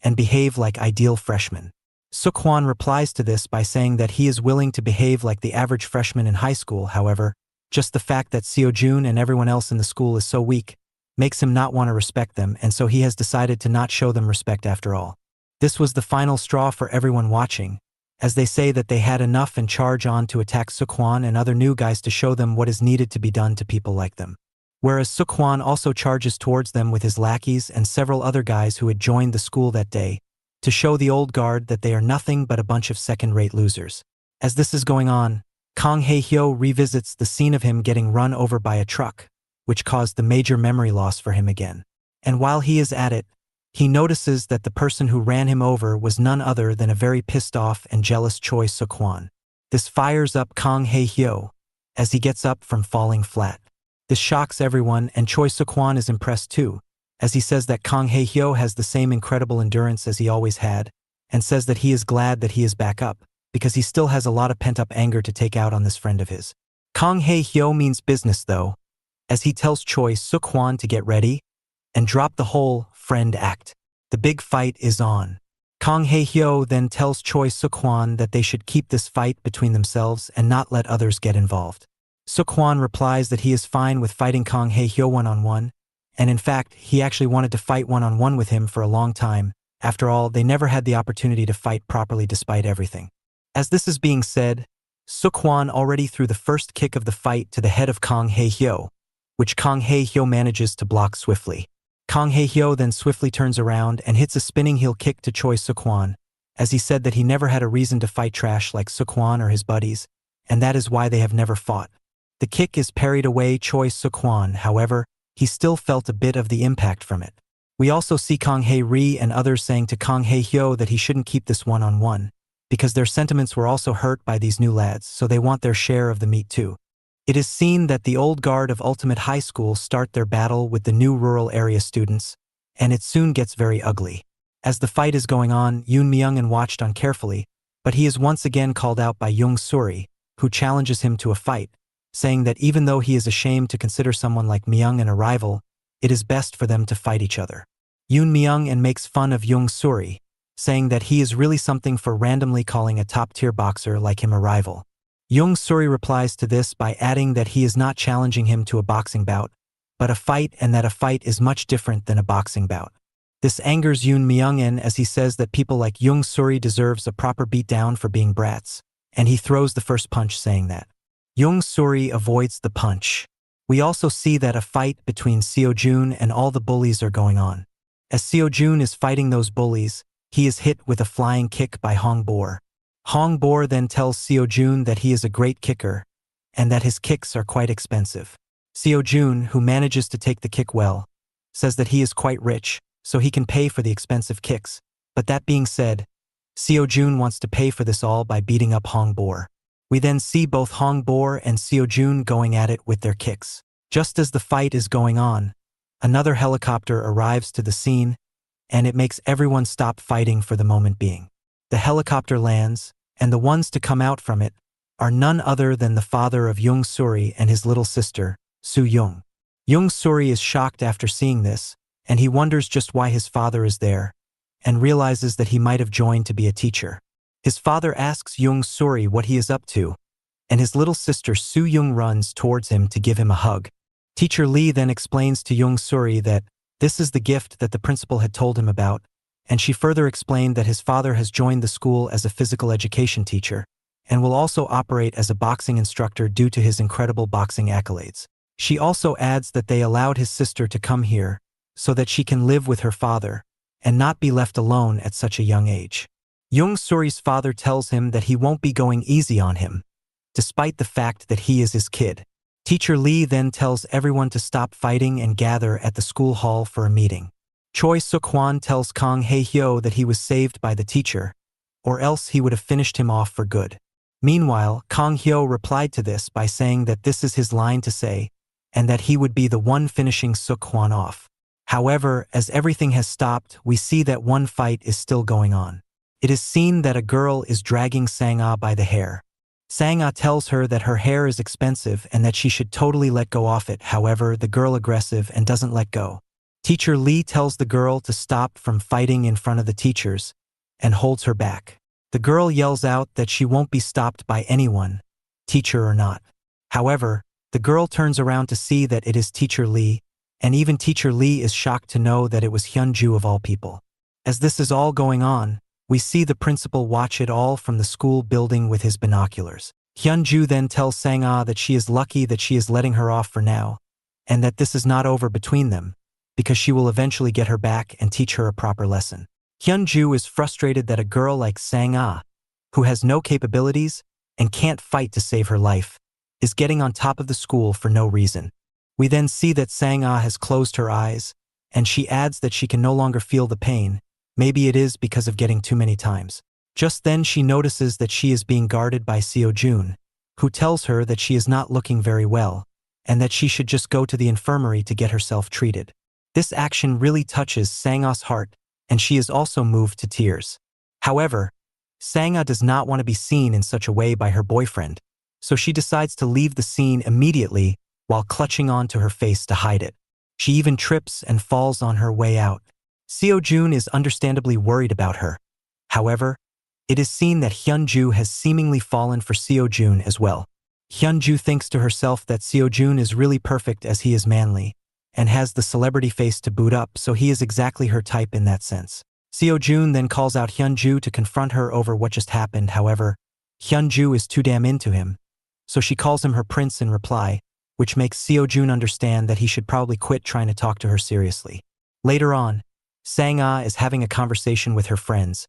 and behave like ideal freshman. Seok-hwan replies to this by saying that he is willing to behave like the average freshman in high school. However, just the fact that Sio Jun and everyone else in the school is so weak makes him not want to respect them, and so he has decided to not show them respect after all. This was the final straw for everyone watching, as they say that they had enough and charge on to attack Seok-hwan and other new guys to show them what is needed to be done to people like them. Whereas Seok-hwan also charges towards them with his lackeys and several other guys who had joined the school that day, to show the old guard that they are nothing but a bunch of second-rate losers. As this is going on, Kang Hae-hyo revisits the scene of him getting run over by a truck, which caused the major memory loss for him again. And while he is at it, he notices that the person who ran him over was none other than a very pissed off and jealous Choi Seok-hwan. This fires up Kang Hae-hyo as he gets up from falling flat. This shocks everyone, and Choi Seok-hwan is impressed too, as he says that Kang Hae-hyo has the same incredible endurance as he always had, and says that he is glad that he is back up, because he still has a lot of pent-up anger to take out on this friend of his. Kang Hae-hyo means business though, as he tells Choi Seok-hwan to get ready and drop the whole friend act. The big fight is on. Kang Hae-hyo then tells Choi Seok-hwan that they should keep this fight between themselves and not let others get involved. Seok-hwan replies that he is fine with fighting Kang Hae-hyo one-on-one, and in fact, he actually wanted to fight one-on-one with him for a long time. After all, they never had the opportunity to fight properly despite everything. As this is being said, Seok-hwan already threw the first kick of the fight to the head of Kang Hae-hyo, which Kang Hae-hyo manages to block swiftly. Kang Hae-hyo then swiftly turns around and hits a spinning heel kick to Choi Seok-hwan, as he said that he never had a reason to fight trash like Seok-hwan or his buddies, and that is why they have never fought. The kick is parried away Choi Seok-hwan, however, he still felt a bit of the impact from it. We also see Kang Hae-ri and others saying to Kang Hae-hyo that he shouldn't keep this one-on-one, because their sentiments were also hurt by these new lads, so they want their share of the meat too. It is seen that the old guard of Ultimate High School start their battle with the new rural area students, and it soon gets very ugly. As the fight is going on, Yoon Myung-in watched on carefully, but he is once again called out by Young Suri, who challenges him to a fight, saying that even though he is ashamed to consider someone like Myung-in a rival, it is best for them to fight each other. Yoon Myung-in makes fun of Young Suri, saying that he is really something for randomly calling a top-tier boxer like him a rival. Young Suri replies to this by adding that he is not challenging him to a boxing bout, but a fight, and that a fight is much different than a boxing bout. This angers Yoon Myung-in as he says that people like Young Suri deserves a proper beatdown for being brats, and he throws the first punch saying that. Young Suri avoids the punch. We also see that a fight between Sio Jun and all the bullies are going on. As Sio Jun is fighting those bullies, he is hit with a flying kick by Hong Boar. Hong Boar then tells Sio Jun that he is a great kicker, and that his kicks are quite expensive. Sio Jun, who manages to take the kick well, says that he is quite rich, so he can pay for the expensive kicks. But that being said, Sio Jun wants to pay for this all by beating up Hong Boar. We then see both Hong Boar and Sio Jun going at it with their kicks. Just as the fight is going on, another helicopter arrives to the scene, and it makes everyone stop fighting for the moment being. The helicopter lands, and the ones to come out from it are none other than the father of Young Suri and his little sister, Soo Young. Young Suri is shocked after seeing this, and he wonders just why his father is there, and realizes that he might have joined to be a teacher. His father asks Young Suri what he is up to, and his little sister Soo Young runs towards him to give him a hug. Teacher Lee then explains to Young Suri that this is the gift that the principal had told him about, and she further explained that his father has joined the school as a physical education teacher, and will also operate as a boxing instructor due to his incredible boxing accolades. She also adds that they allowed his sister to come here so that she can live with her father and not be left alone at such a young age. Young Suri's father tells him that he won't be going easy on him, despite the fact that he is his kid. Teacher Lee then tells everyone to stop fighting and gather at the school hall for a meeting. Choi Suk-hwan tells Kang Hae-hyo that he was saved by the teacher, or else he would have finished him off for good. Meanwhile, Kang Hyo replied to this by saying that this is his line to say, and that he would be the one finishing Suk-hwan off. However, as everything has stopped, we see that one fight is still going on. It is seen that a girl is dragging Sanga by the hair. Sanga tells her that her hair is expensive and that she should totally let go of it. However, the girl aggressive and doesn't let go. Teacher Lee tells the girl to stop from fighting in front of the teachers and holds her back. The girl yells out that she won't be stopped by anyone, teacher or not. However, the girl turns around to see that it is Teacher Lee, and even Teacher Lee is shocked to know that it was Hyunju of all people. As this is all going on, we see the principal watch it all from the school building with his binoculars. Hyunju then tells Sanga that she is lucky that she is letting her off for now, and that this is not over between them, because she will eventually get her back and teach her a proper lesson. Hyunju is frustrated that a girl like Sanga, who has no capabilities and can't fight to save her life, is getting on top of the school for no reason. We then see that Sanga has closed her eyes, and she adds that she can no longer feel the pain. Maybe it is because of getting too many times. Just then she notices that she is being guarded by Sio Jun, who tells her that she is not looking very well, and that she should just go to the infirmary to get herself treated. This action really touches Sanga's heart, and she is also moved to tears. However, Sanga does not want to be seen in such a way by her boyfriend, so she decides to leave the scene immediately while clutching onto her face to hide it. She even trips and falls on her way out. Sio Jun is understandably worried about her. However, it is seen that Hyunju has seemingly fallen for Sio Jun as well. Hyunju thinks to herself that Sio Jun is really perfect as he is manly, and has the celebrity face to boot up, so he is exactly her type in that sense. Sio Jun then calls out Hyunju to confront her over what just happened. However, Hyunju is too damn into him, so she calls him her prince in reply, which makes Sio Jun understand that he should probably quit trying to talk to her seriously. Later on, Sanga is having a conversation with her friends,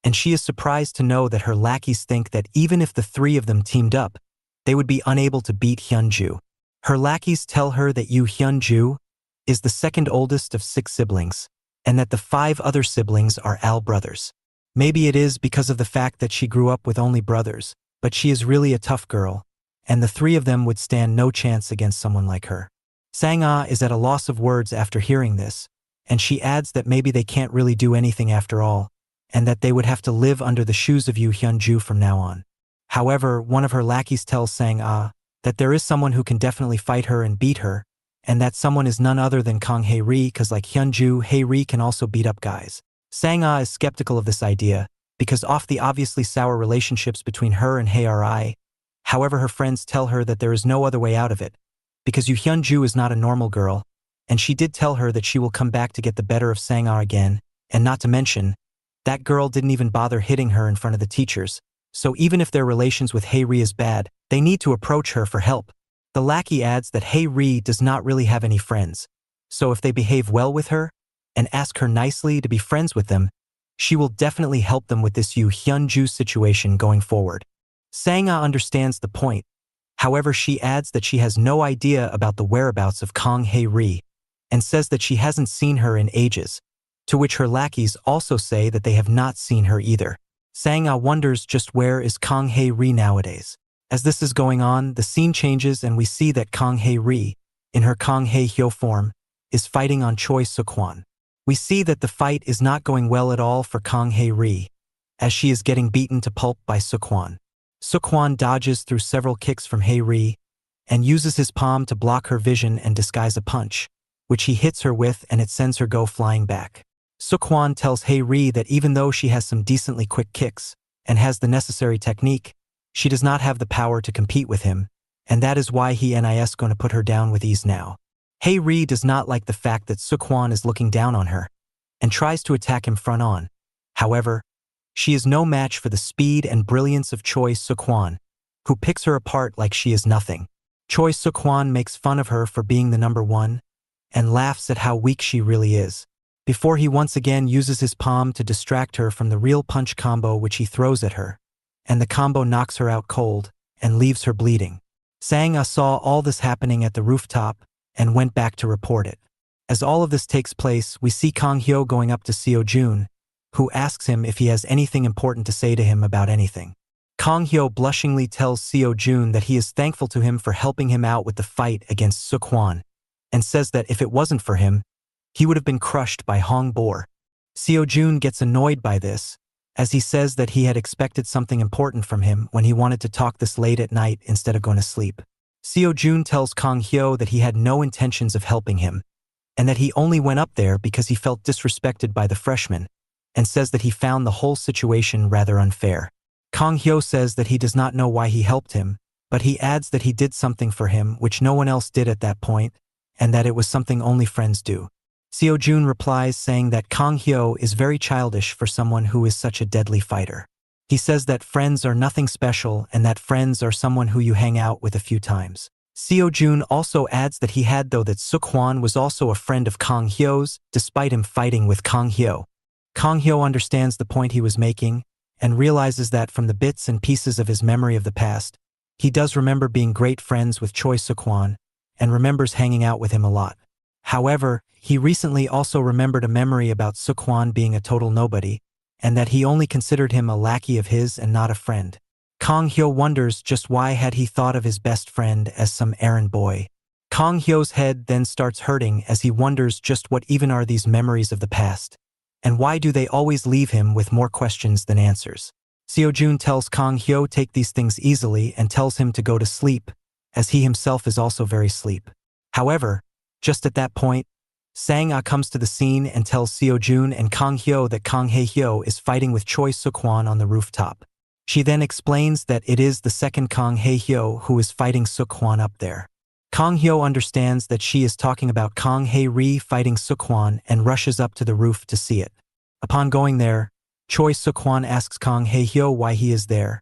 and she is surprised to know that her lackeys think that even if the three of them teamed up, they would be unable to beat Hyunju. Her lackeys tell her that Hyunju is the second oldest of 6 siblings, and that the 5 other siblings are Al brothers. Maybe it is because of the fact that she grew up with only brothers, but she is really a tough girl, and the 3 of them would stand no chance against someone like her. Sanga is at a loss of words after hearing this, and she adds that maybe they can't really do anything after all, and that they would have to live under the shoes of Hyunju from now on. However, one of her lackeys tells Sanga that there is someone who can definitely fight her and beat her, and that someone is none other than Kang Hae-ri, because like Hyunju, Hae-ri can also beat up guys. Sanga is skeptical of this idea, because of the obviously sour relationships between her and Hae-ri. However, her friends tell her that there is no other way out of it, because Yoo Hyun-ju is not a normal girl, and she did tell her that she will come back to get the better of Sanga again, and not to mention, that girl didn't even bother hitting her in front of the teachers, so even if their relations with Hae-ri is bad, they need to approach her for help. The lackey adds that Hae-ri does not really have any friends, so if they behave well with her, and ask her nicely to be friends with them, she will definitely help them with this Yoo Hyun-ju situation going forward. Sanga understands the point. However, she adds that she has no idea about the whereabouts of Kang Hae-ri, and says that she hasn't seen her in ages, to which her lackeys also say that they have not seen her either. Sanga wonders just where is Kang Hae-ri nowadays. As this is going on, the scene changes and we see that Kang Hae-ri, in her Kang Hae-hyo form, is fighting on Choi Suk-hwan. We see that the fight is not going well at all for Kang Hae-ri, as she is getting beaten to pulp by Suk-hwan. Suk-hwan dodges through several kicks from Hae-ri, and uses his palm to block her vision and disguise a punch, which he hits her with and it sends her go flying back. Suk-hwan tells Hae-ri that even though she has some decently quick kicks, and has the necessary technique, she does not have the power to compete with him, and that is why he is going to put her down with ease now. Hae-ri does not like the fact that Suk-hwan is looking down on her, and tries to attack him front on. However, she is no match for the speed and brilliance of Choi Suk-hwan, who picks her apart like she is nothing. Choi Suk-hwan makes fun of her for being the number one, and laughs at how weak she really is, before he once again uses his palm to distract her from the real punch combo which he throws at her, and the combo knocks her out cold, and leaves her bleeding. Sanga saw all this happening at the rooftop, and went back to report it. As all of this takes place, we see Kang Hyo going up to Sio Jun, who asks him if he has anything important to say to him about anything. Kang Hyo blushingly tells Sio Jun that he is thankful to him for helping him out with the fight against Suk-hwan, and says that if it wasn't for him, he would have been crushed by Hong Boar. Sio Jun gets annoyed by this, as he says that he had expected something important from him when he wanted to talk this late at night instead of going to sleep. Sio Jun tells Kang Hyo that he had no intentions of helping him, and that he only went up there because he felt disrespected by the freshmen, and says that he found the whole situation rather unfair. Kang Hyo says that he does not know why he helped him, but he adds that he did something for him which no one else did at that point, and that it was something only friends do. Sio Jun replies saying that Kang Hyo is very childish for someone who is such a deadly fighter. He says that friends are nothing special and that friends are someone who you hang out with a few times. Sio Jun also adds that he had though that Suk-hwan was also a friend of Kang Hyo's, despite him fighting with Kang Hyo. Kang Hyo understands the point he was making, and realizes that from the bits and pieces of his memory of the past, he does remember being great friends with Choi Suk-hwan, and remembers hanging out with him a lot. However, he recently also remembered a memory about Suk-hwan being a total nobody, and that he only considered him a lackey of his and not a friend. Kang Hyo wonders just why had he thought of his best friend as some errand boy. Kang Hyo's head then starts hurting as he wonders just what even are these memories of the past, and why do they always leave him with more questions than answers. Sio Jun tells Kang Hyo take these things easily and tells him to go to sleep, as he himself is also very sleep. However, just at that point, Sanga comes to the scene and tells Sio Jun and Kang Hyo that Kang Hae-hyo is fighting with Choi Suk-hwan on the rooftop. She then explains that it is the second Kang Hae-hyo who is fighting Suk-hwan up there. Kang Hyo understands that she is talking about Kang Hae-ri fighting Suk-hwan and rushes up to the roof to see it. Upon going there, Choi Suk-hwan asks Kang Hae-hyo why he is there,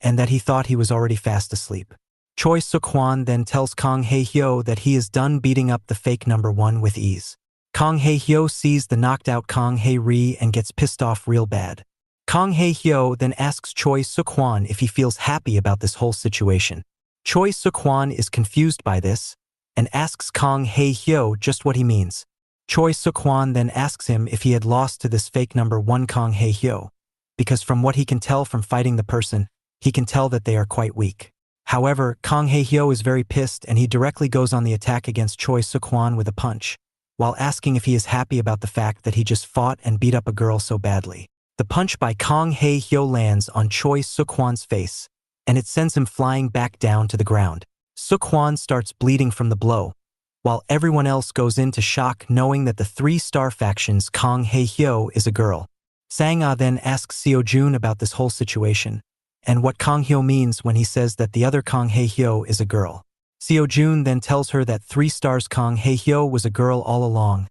and that he thought he was already fast asleep. Choi Suk-hwan then tells Kang Hae-hyo that he is done beating up the fake number one with ease. Kang Hae-hyo sees the knocked out Kang Hae-ri and gets pissed off real bad. Kang Hae-hyo then asks Choi Suk-hwan if he feels happy about this whole situation. Choi Suk-hwan is confused by this, and asks Kang Hae-hyo just what he means. Choi Suk-hwan then asks him if he had lost to this fake number one Kang Hae-hyo, because from what he can tell from fighting the person, he can tell that they are quite weak. However, Kang Hae-hyo is very pissed and he directly goes on the attack against Choi Suk-hwan with a punch, while asking if he is happy about the fact that he just fought and beat up a girl so badly. The punch by Kang Hae-hyo lands on Choi Suk-hwan's face, and it sends him flying back down to the ground. Suk-hwan starts bleeding from the blow, while everyone else goes into shock knowing that the three-star faction's Kang Hae-hyo is a girl. Sanga then asks Sio Jun about this whole situation, and what Kang Hyo means when he says that the other Kang Hae Hyo is a girl. Sio Jun then tells her that 3 stars Kang Hae Hyo was a girl all along,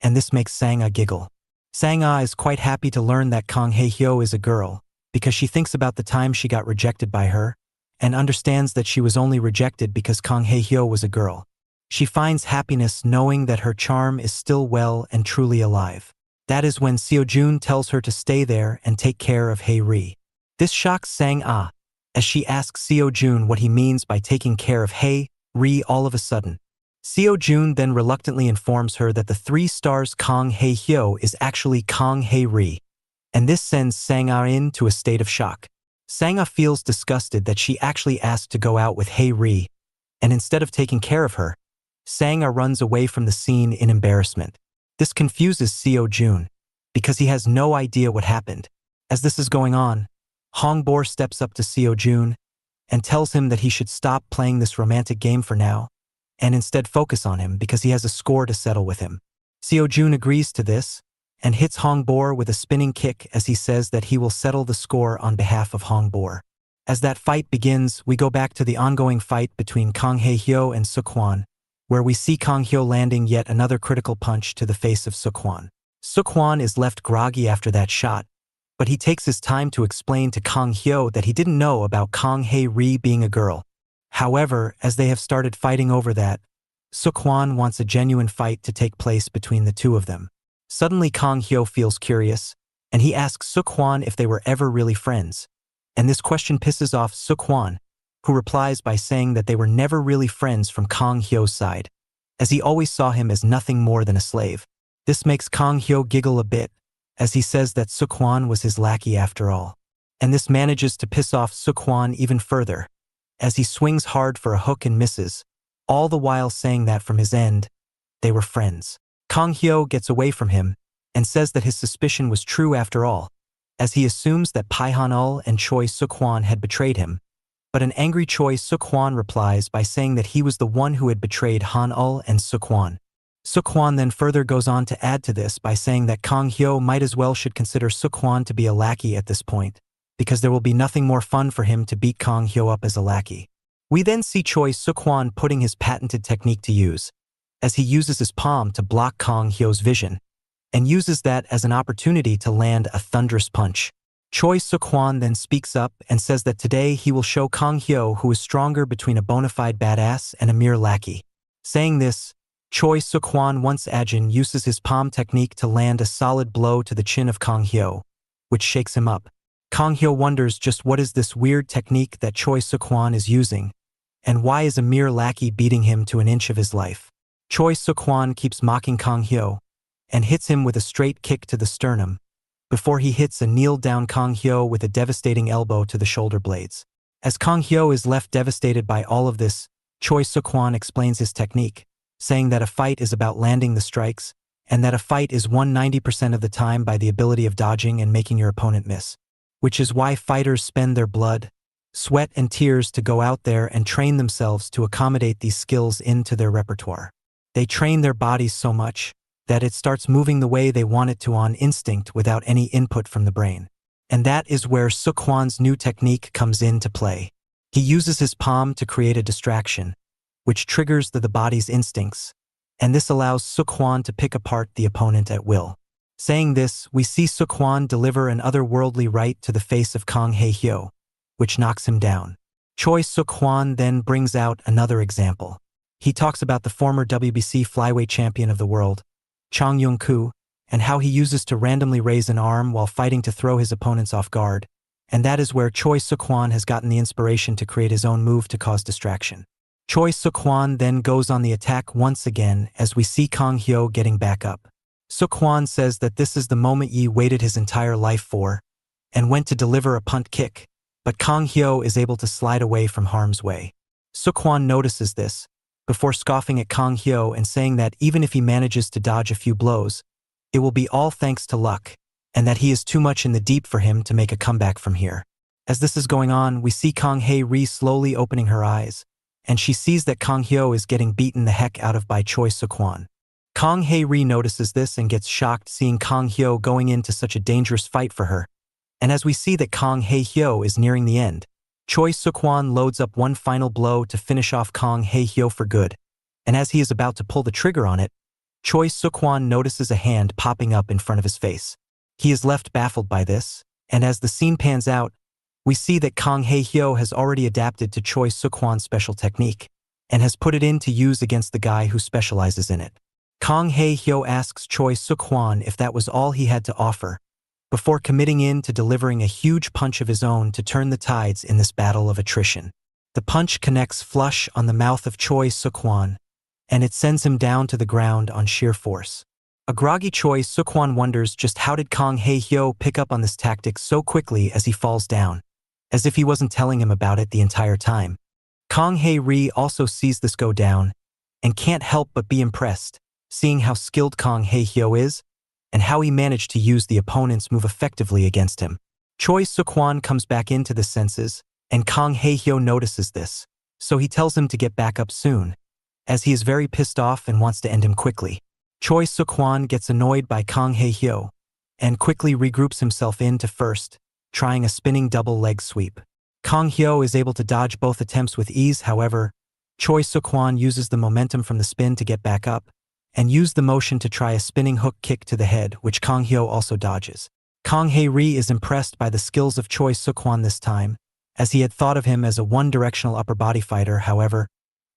and this makes Sanga giggle. Sanga is quite happy to learn that Kang Hae Hyo is a girl, because she thinks about the time she got rejected by her, and understands that she was only rejected because Kang Hae Hyo was a girl. She finds happiness knowing that her charm is still well and truly alive. That is when Sio Jun tells her to stay there and take care of Hae Ri. This shocks Sanga, as she asks Sio Jun what he means by taking care of Hae Ri all of a sudden. Sio Jun then reluctantly informs her that the 3 stars Kang Hae Hyo is actually Kang Hae Ri, and this sends Sanga into a state of shock. Sanga feels disgusted that she actually asked to go out with Hae Ri, and instead of taking care of her, Sanga runs away from the scene in embarrassment. This confuses Sio Jun, because he has no idea what happened. As this is going on, Boar steps up to Sio Jun and tells him that he should stop playing this romantic game for now, and instead focus on him because he has a score to settle with him. Sio Jun agrees to this, and hits Boar with a spinning kick as he says that he will settle the score on behalf of Boar. As that fight begins, we go back to the ongoing fight between Kang Hae Hyo and Seokwon, where we see Kang Hyo landing yet another critical punch to the face of Seokwon. Seokwon is left groggy after that shot, but he takes his time to explain to Kang Hyo that he didn't know about Kang Hae Ri being a girl. However, as they have started fighting over that, Seokwon wants a genuine fight to take place between the two of them. Suddenly Kang Hyo feels curious, and he asks Seokwon if they were ever really friends, and this question pisses off Seokwon, who replies by saying that they were never really friends from Kang Hyo's side, as he always saw him as nothing more than a slave. This makes Kang Hyo giggle a bit, as he says that Seokwon was his lackey after all. And this manages to piss off Seokwon even further, as he swings hard for a hook and misses, all the while saying that from his end, they were friends. Kang Hyo gets away from him, and says that his suspicion was true after all, as he assumes that Pihon and Choi Seokwon had betrayed him, but an angry Choi Seokwon replies by saying that he was the one who had betrayed Han-ul and Seokwon. Seokwon then further goes on to add to this by saying that Kang Hyo might as well should consider Seokwon to be a lackey at this point, because there will be nothing more fun for him to beat Kang Hyo up as a lackey. We then see Choi Seokwon putting his patented technique to use, as he uses his palm to block Kang Hyo's vision, and uses that as an opportunity to land a thunderous punch. Choi Seokwon then speaks up and says that today he will show Kang Hyo who is stronger between a bona fide badass and a mere lackey. Saying this, Choi Seokwon once again uses his palm technique to land a solid blow to the chin of Kang Hyo, which shakes him up. Kang Hyo wonders just what is this weird technique that Choi Seokwon is using, and why is a mere lackey beating him to an inch of his life. Choi Seokwon keeps mocking Kang Hyo, and hits him with a straight kick to the sternum, before he hits a kneel-down Kang Hyo with a devastating elbow to the shoulder blades. As Kang Hyo is left devastated by all of this, Choi Seokwon explains his technique, saying that a fight is about landing the strikes, and that a fight is won 90% of the time by the ability of dodging and making your opponent miss. Which is why fighters spend their blood, sweat and tears to go out there and train themselves to accommodate these skills into their repertoire. They train their bodies so much that it starts moving the way they want it to on instinct without any input from the brain. And that is where Seokwon's new technique comes into play. He uses his palm to create a distraction, which triggers the body's instincts, and this allows Seokwon to pick apart the opponent at will. Saying this, we see Seokwon deliver an otherworldly right to the face of Kang Hae Hyo, which knocks him down. Choi Seokwon then brings out another example. He talks about the former WBC flyweight champion of the world, Chang Yong-koo, and how he uses to randomly raise an arm while fighting to throw his opponents off guard, and that is where Choi Seokwon has gotten the inspiration to create his own move to cause distraction. Choi Seokwon then goes on the attack once again as we see Kang Hyo getting back up. Seokwon says that this is the moment he waited his entire life for, and went to deliver a punt kick, but Kang Hyo is able to slide away from harm's way. Seokwon notices this, before scoffing at Kang Hyo and saying that even if he manages to dodge a few blows, it will be all thanks to luck, and that he is too much in the deep for him to make a comeback from here. As this is going on, we see Kang Hae Ri slowly opening her eyes, and she sees that Kang Hyo is getting beaten the heck out of by Choi Seokwon. Kang Hae-ri notices this and gets shocked seeing Kang Hyo going into such a dangerous fight for her. And as we see that Kang Hae-hyo is nearing the end, Choi Suk-hwan loads up one final blow to finish off Kang Hae-hyo for good. And as he is about to pull the trigger on it, Choi Suk-hwan notices a hand popping up in front of his face. He is left baffled by this, and as the scene pans out, we see that Kang Hae-hyo has already adapted to Choi Suk-hwan's special technique, and has put it in to use against the guy who specializes in it. Kang Hae-hyo asks Choi Suk-hwan if that was all he had to offer, before committing in to delivering a huge punch of his own to turn the tides in this battle of attrition. The punch connects flush on the mouth of Choi Suk-hwan, and it sends him down to the ground on sheer force. A groggy Choi Suk-hwan wonders just how did Kang Hae-hyo pick up on this tactic so quickly as he falls down, as if he wasn't telling him about it the entire time. Kang Hae-ri also sees this go down, and can't help but be impressed, seeing how skilled Kang Hae-hyo is, and how he managed to use the opponent's move effectively against him. Choi Suk-hwan comes back into the senses, and Kang Hae-hyo notices this, so he tells him to get back up soon, as he is very pissed off and wants to end him quickly. Choi Suk-hwan gets annoyed by Kang Hae-hyo, and quickly regroups himself into first, trying a spinning double leg sweep. Kang Hyo is able to dodge both attempts with ease, however, Choi Suk-hwan uses the momentum from the spin to get back up, and use the motion to try a spinning hook kick to the head, which Kang Hyo also dodges. Kang Hae-ri is impressed by the skills of Choi Suk-hwan this time, as he had thought of him as a one-directional upper body fighter. However,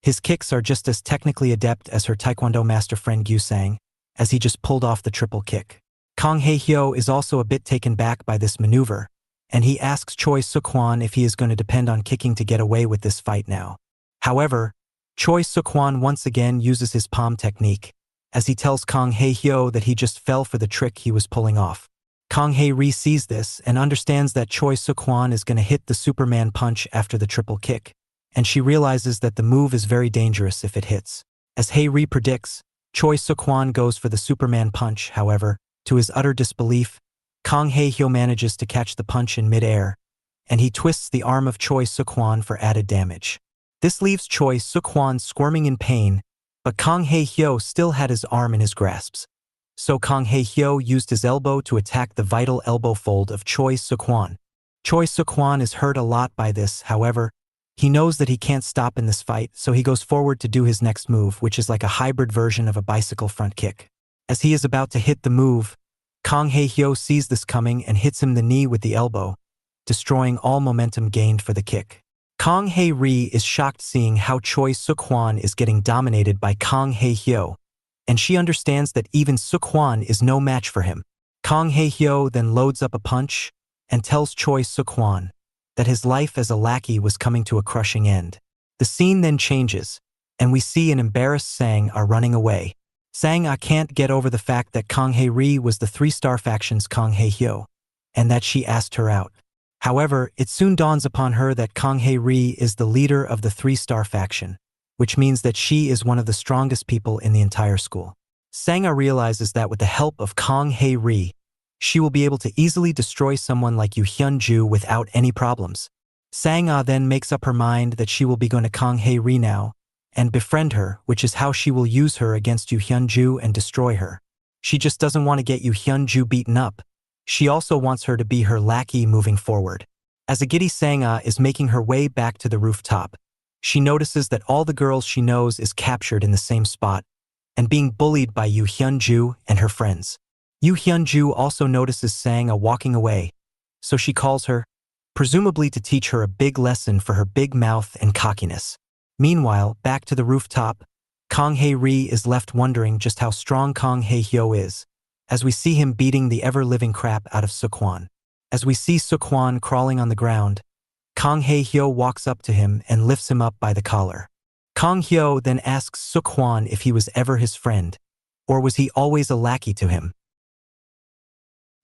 his kicks are just as technically adept as her taekwondo master friend Gyu-sang, as he just pulled off the triple kick. Kang Hae-hyo is also a bit taken back by this maneuver, and he asks Choi Suk-hwan if he is going to depend on kicking to get away with this fight now. However, Choi Suk-hwan once again uses his palm technique, as he tells Kang Hae-hyo that he just fell for the trick he was pulling off. Kang Hae-ri sees this and understands that Choi Suk-hwan is going to hit the Superman punch after the triple kick, and she realizes that the move is very dangerous if it hits. As Hae-ri predicts, Choi Suk-hwan goes for the Superman punch. However, to his utter disbelief, Kang Hae-hyo manages to catch the punch in mid-air, and he twists the arm of Choi Suk-hwan for added damage. This leaves Choi Suk-hwan squirming in pain, but Kang Hae-hyo still had his arm in his grasps. So Kang Hae-hyo used his elbow to attack the vital elbow fold of Choi Suk-hwan. Choi Suk-hwan is hurt a lot by this, however, he knows that he can't stop in this fight, so he goes forward to do his next move, which is like a hybrid version of a bicycle front kick. As he is about to hit the move, Kang Hae-hyo sees this coming and hits him the knee with the elbow, destroying all momentum gained for the kick. Kang Hae-ri is shocked seeing how Choi Suk-hwan is getting dominated by Kang Hae-hyo, and she understands that even Suk-hwan is no match for him. Kang Hae-hyo then loads up a punch and tells Choi Suk-hwan that his life as a lackey was coming to a crushing end. The scene then changes, and we see an embarrassed Sanga running away. Sanga can't get over the fact that Kang Hae-ri was the 3-star faction's Kang Hae-hyo, and that she asked her out. However, it soon dawns upon her that Kang Hae-ri is the leader of the 3-star faction, which means that she is one of the strongest people in the entire school. Sanga realizes that with the help of Kang Hae-ri, she will be able to easily destroy someone like Yoo Hyun-ju without any problems. Sanga then makes up her mind that she will be going to Kang Hae-ri now, and befriend her, which is how she will use her against Yoo Hyun-ju and destroy her. She just doesn't want to get Yoo Hyun-ju beaten up. She also wants her to be her lackey moving forward. As a giddy Sanga is making her way back to the rooftop, she notices that all the girls she knows is captured in the same spot, and being bullied by Yoo Hyun-ju and her friends. Yoo Hyun-ju also notices Sanga walking away, so she calls her, presumably to teach her a big lesson for her big mouth and cockiness. Meanwhile, back to the rooftop, Kang Hae-ri is left wondering just how strong Kang Hae-hyo is, as we see him beating the ever-living crap out of Suk-hwan. As we see Suk-hwan crawling on the ground, Kang Hae-hyo walks up to him and lifts him up by the collar. Kang Hyo then asks Suk-hwan if he was ever his friend, or was he always a lackey to him.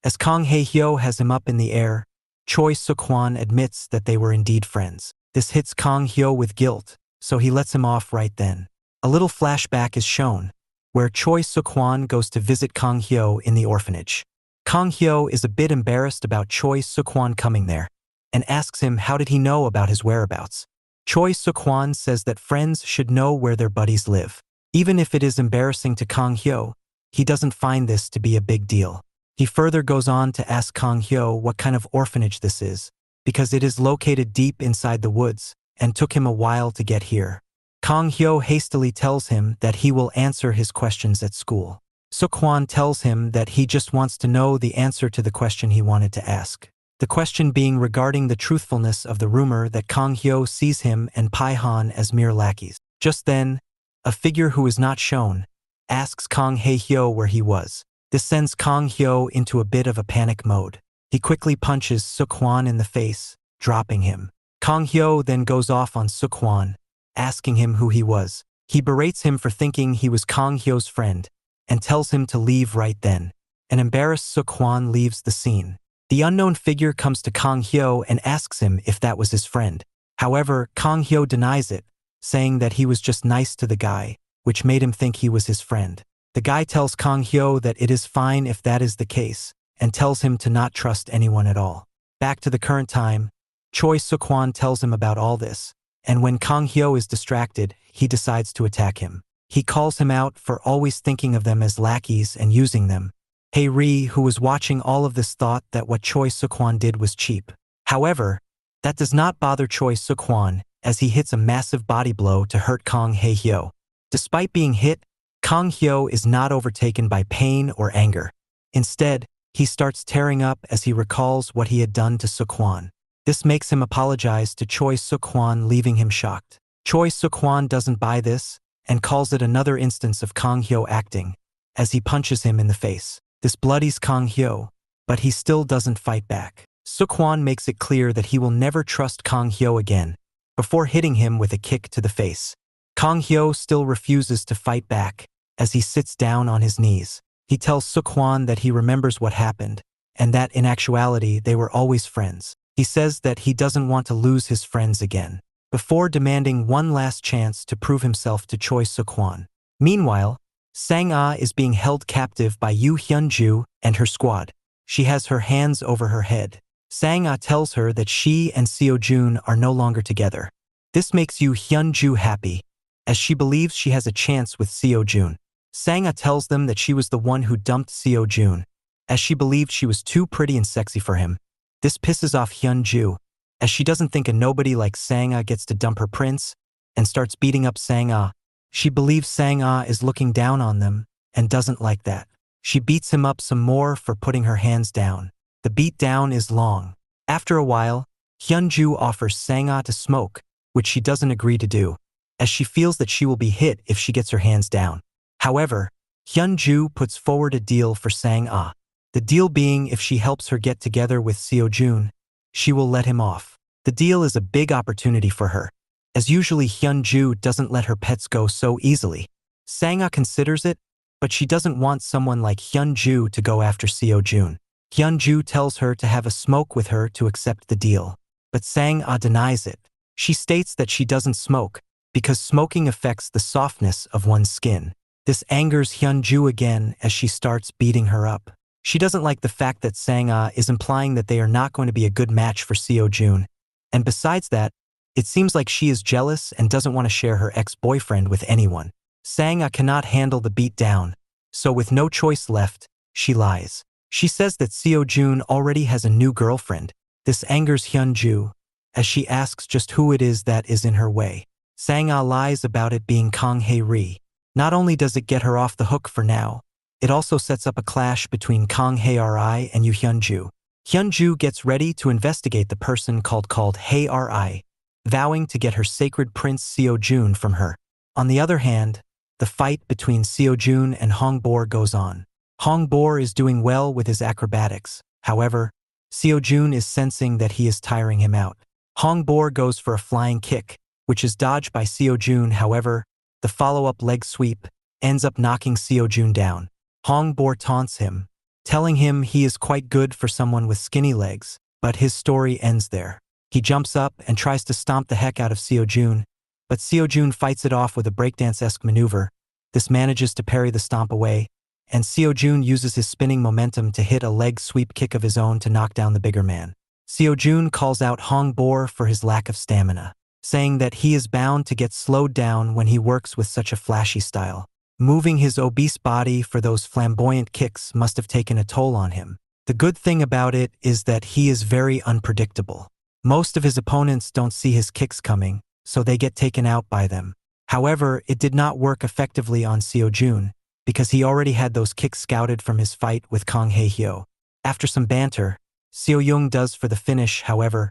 As Kang Hae-hyo has him up in the air, Choi Suk-hwan admits that they were indeed friends. This hits Kang Hyo with guilt, so he lets him off right then. A little flashback is shown, where Choi Suk-hwan goes to visit Kang Hyo in the orphanage. Kang Hyo is a bit embarrassed about Choi Suk-hwan coming there, and asks him how did he know about his whereabouts. Choi Suk-hwan says that friends should know where their buddies live. Even if it is embarrassing to Kang Hyo, he doesn't find this to be a big deal. He further goes on to ask Kang Hyo what kind of orphanage this is, because it is located deep inside the woods and took him a while to get here. Kang Hyo hastily tells him that he will answer his questions at school. Suk-hwan tells him that he just wants to know the answer to the question he wanted to ask. The question being regarding the truthfulness of the rumor that Kang Hyo sees him and Pihon as mere lackeys. Just then, a figure who is not shown asks Kang Hyo where he was. This sends Kang Hyo into a bit of a panic mode. He quickly punches Suk-hwan in the face, dropping him. Kang Hyo then goes off on Suk-hwan, asking him who he was. He berates him for thinking he was Kang Hyo's friend and tells him to leave right then. An embarrassed Suk-hwan leaves the scene. The unknown figure comes to Kang Hyo and asks him if that was his friend. However, Kang Hyo denies it, saying that he was just nice to the guy, which made him think he was his friend. The guy tells Kang Hyo that it is fine if that is the case, and tells him to not trust anyone at all. Back to the current time, Choi Suk-hwan tells him about all this, and when Kang Hyo is distracted, he decides to attack him. He calls him out for always thinking of them as lackeys and using them. Hae-ri, who was watching all of this, thought that what Choi Suk-hwan did was cheap. However, that does not bother Choi Suk-hwan, as he hits a massive body blow to hurt Kang Hyo. Despite being hit, Kang Hyo is not overtaken by pain or anger. Instead, he starts tearing up as he recalls what he had done to Suk-hwan. This makes him apologize to Choi Suk-hwan, leaving him shocked. Choi Suk-hwan doesn't buy this and calls it another instance of Kang Hyo acting, as he punches him in the face. This bloodies Kang Hyo, but he still doesn't fight back. Suk-hwan makes it clear that he will never trust Kang Hyo again, before hitting him with a kick to the face. Kang Hyo still refuses to fight back, as he sits down on his knees. He tells Suk-hwan that he remembers what happened, and that in actuality they were always friends. He says that he doesn't want to lose his friends again, before demanding one last chance to prove himself to Choi Suk-hwan. Meanwhile, Sanga is being held captive by Yoo Hyun-ju and her squad. She has her hands over her head. Sanga tells her that she and Sio Jun are no longer together. This makes Yoo Hyun-ju happy, as she believes she has a chance with Sio Jun. Sanga tells them that she was the one who dumped Sio Jun, as she believed she was too pretty and sexy for him. This pisses off Hyun-ju, as she doesn't think a nobody like Sanga gets to dump her prince, and starts beating up Sanga. She believes Sanga is looking down on them, and doesn't like that. She beats him up some more for putting her hands down. The beat down is long. After a while, Hyun-ju offers Sanga to smoke, which she doesn't agree to do, as she feels that she will be hit if she gets her hands down. However, Hyun-ju puts forward a deal for Sanga. The deal being if she helps her get together with Sio Jun, she will let him off. The deal is a big opportunity for her, as usually Hyun-ju doesn't let her pets go so easily. Sanga considers it, but she doesn't want someone like Hyun-ju to go after Sio Jun. Hyun-ju tells her to have a smoke with her to accept the deal, but Sanga denies it. She states that she doesn't smoke, because smoking affects the softness of one's skin. This angers Hyun-ju again as she starts beating her up. She doesn't like the fact that Sanga is implying that they are not going to be a good match for Sio Jun, and besides that, it seems like she is jealous and doesn't want to share her ex-boyfriend with anyone. Sanga cannot handle the beat down, so with no choice left, she lies. She says that Sio Jun already has a new girlfriend. This angers Hyun-ju, as she asks just who it is that is in her way. Sanga lies about it being Kang Hae-ri. Not only does it get her off the hook for now, it also sets up a clash between Kang Hae-ri and Yoo Hyun-ju. Hyun-ju gets ready to investigate the person called Hae-ri, vowing to get her sacred prince Sio Jun from her. On the other hand, the fight between Sio Jun and Hong Boar goes on. Hong Boar is doing well with his acrobatics. However, Sio Jun is sensing that he is tiring him out. Hong Boar goes for a flying kick, which is dodged by Sio Jun. However, the follow-up leg sweep ends up knocking Sio Jun down. Hong Boar taunts him, telling him he is quite good for someone with skinny legs, but his story ends there. He jumps up and tries to stomp the heck out of Sio Jun, but Sio Jun fights it off with a breakdance-esque maneuver. This manages to parry the stomp away, and Sio Jun uses his spinning momentum to hit a leg sweep kick of his own to knock down the bigger man. Sio Jun calls out Hong Boar for his lack of stamina. saying that he is bound to get slowed down when he works with such a flashy style. Moving his obese body for those flamboyant kicks must have taken a toll on him. The good thing about it is that he is very unpredictable. Most of his opponents don't see his kicks coming, so they get taken out by them. However, it did not work effectively on Sio Jun, because he already had those kicks scouted from his fight with Kang Hae-hyo. After some banter, Seo Young does for the finish. However,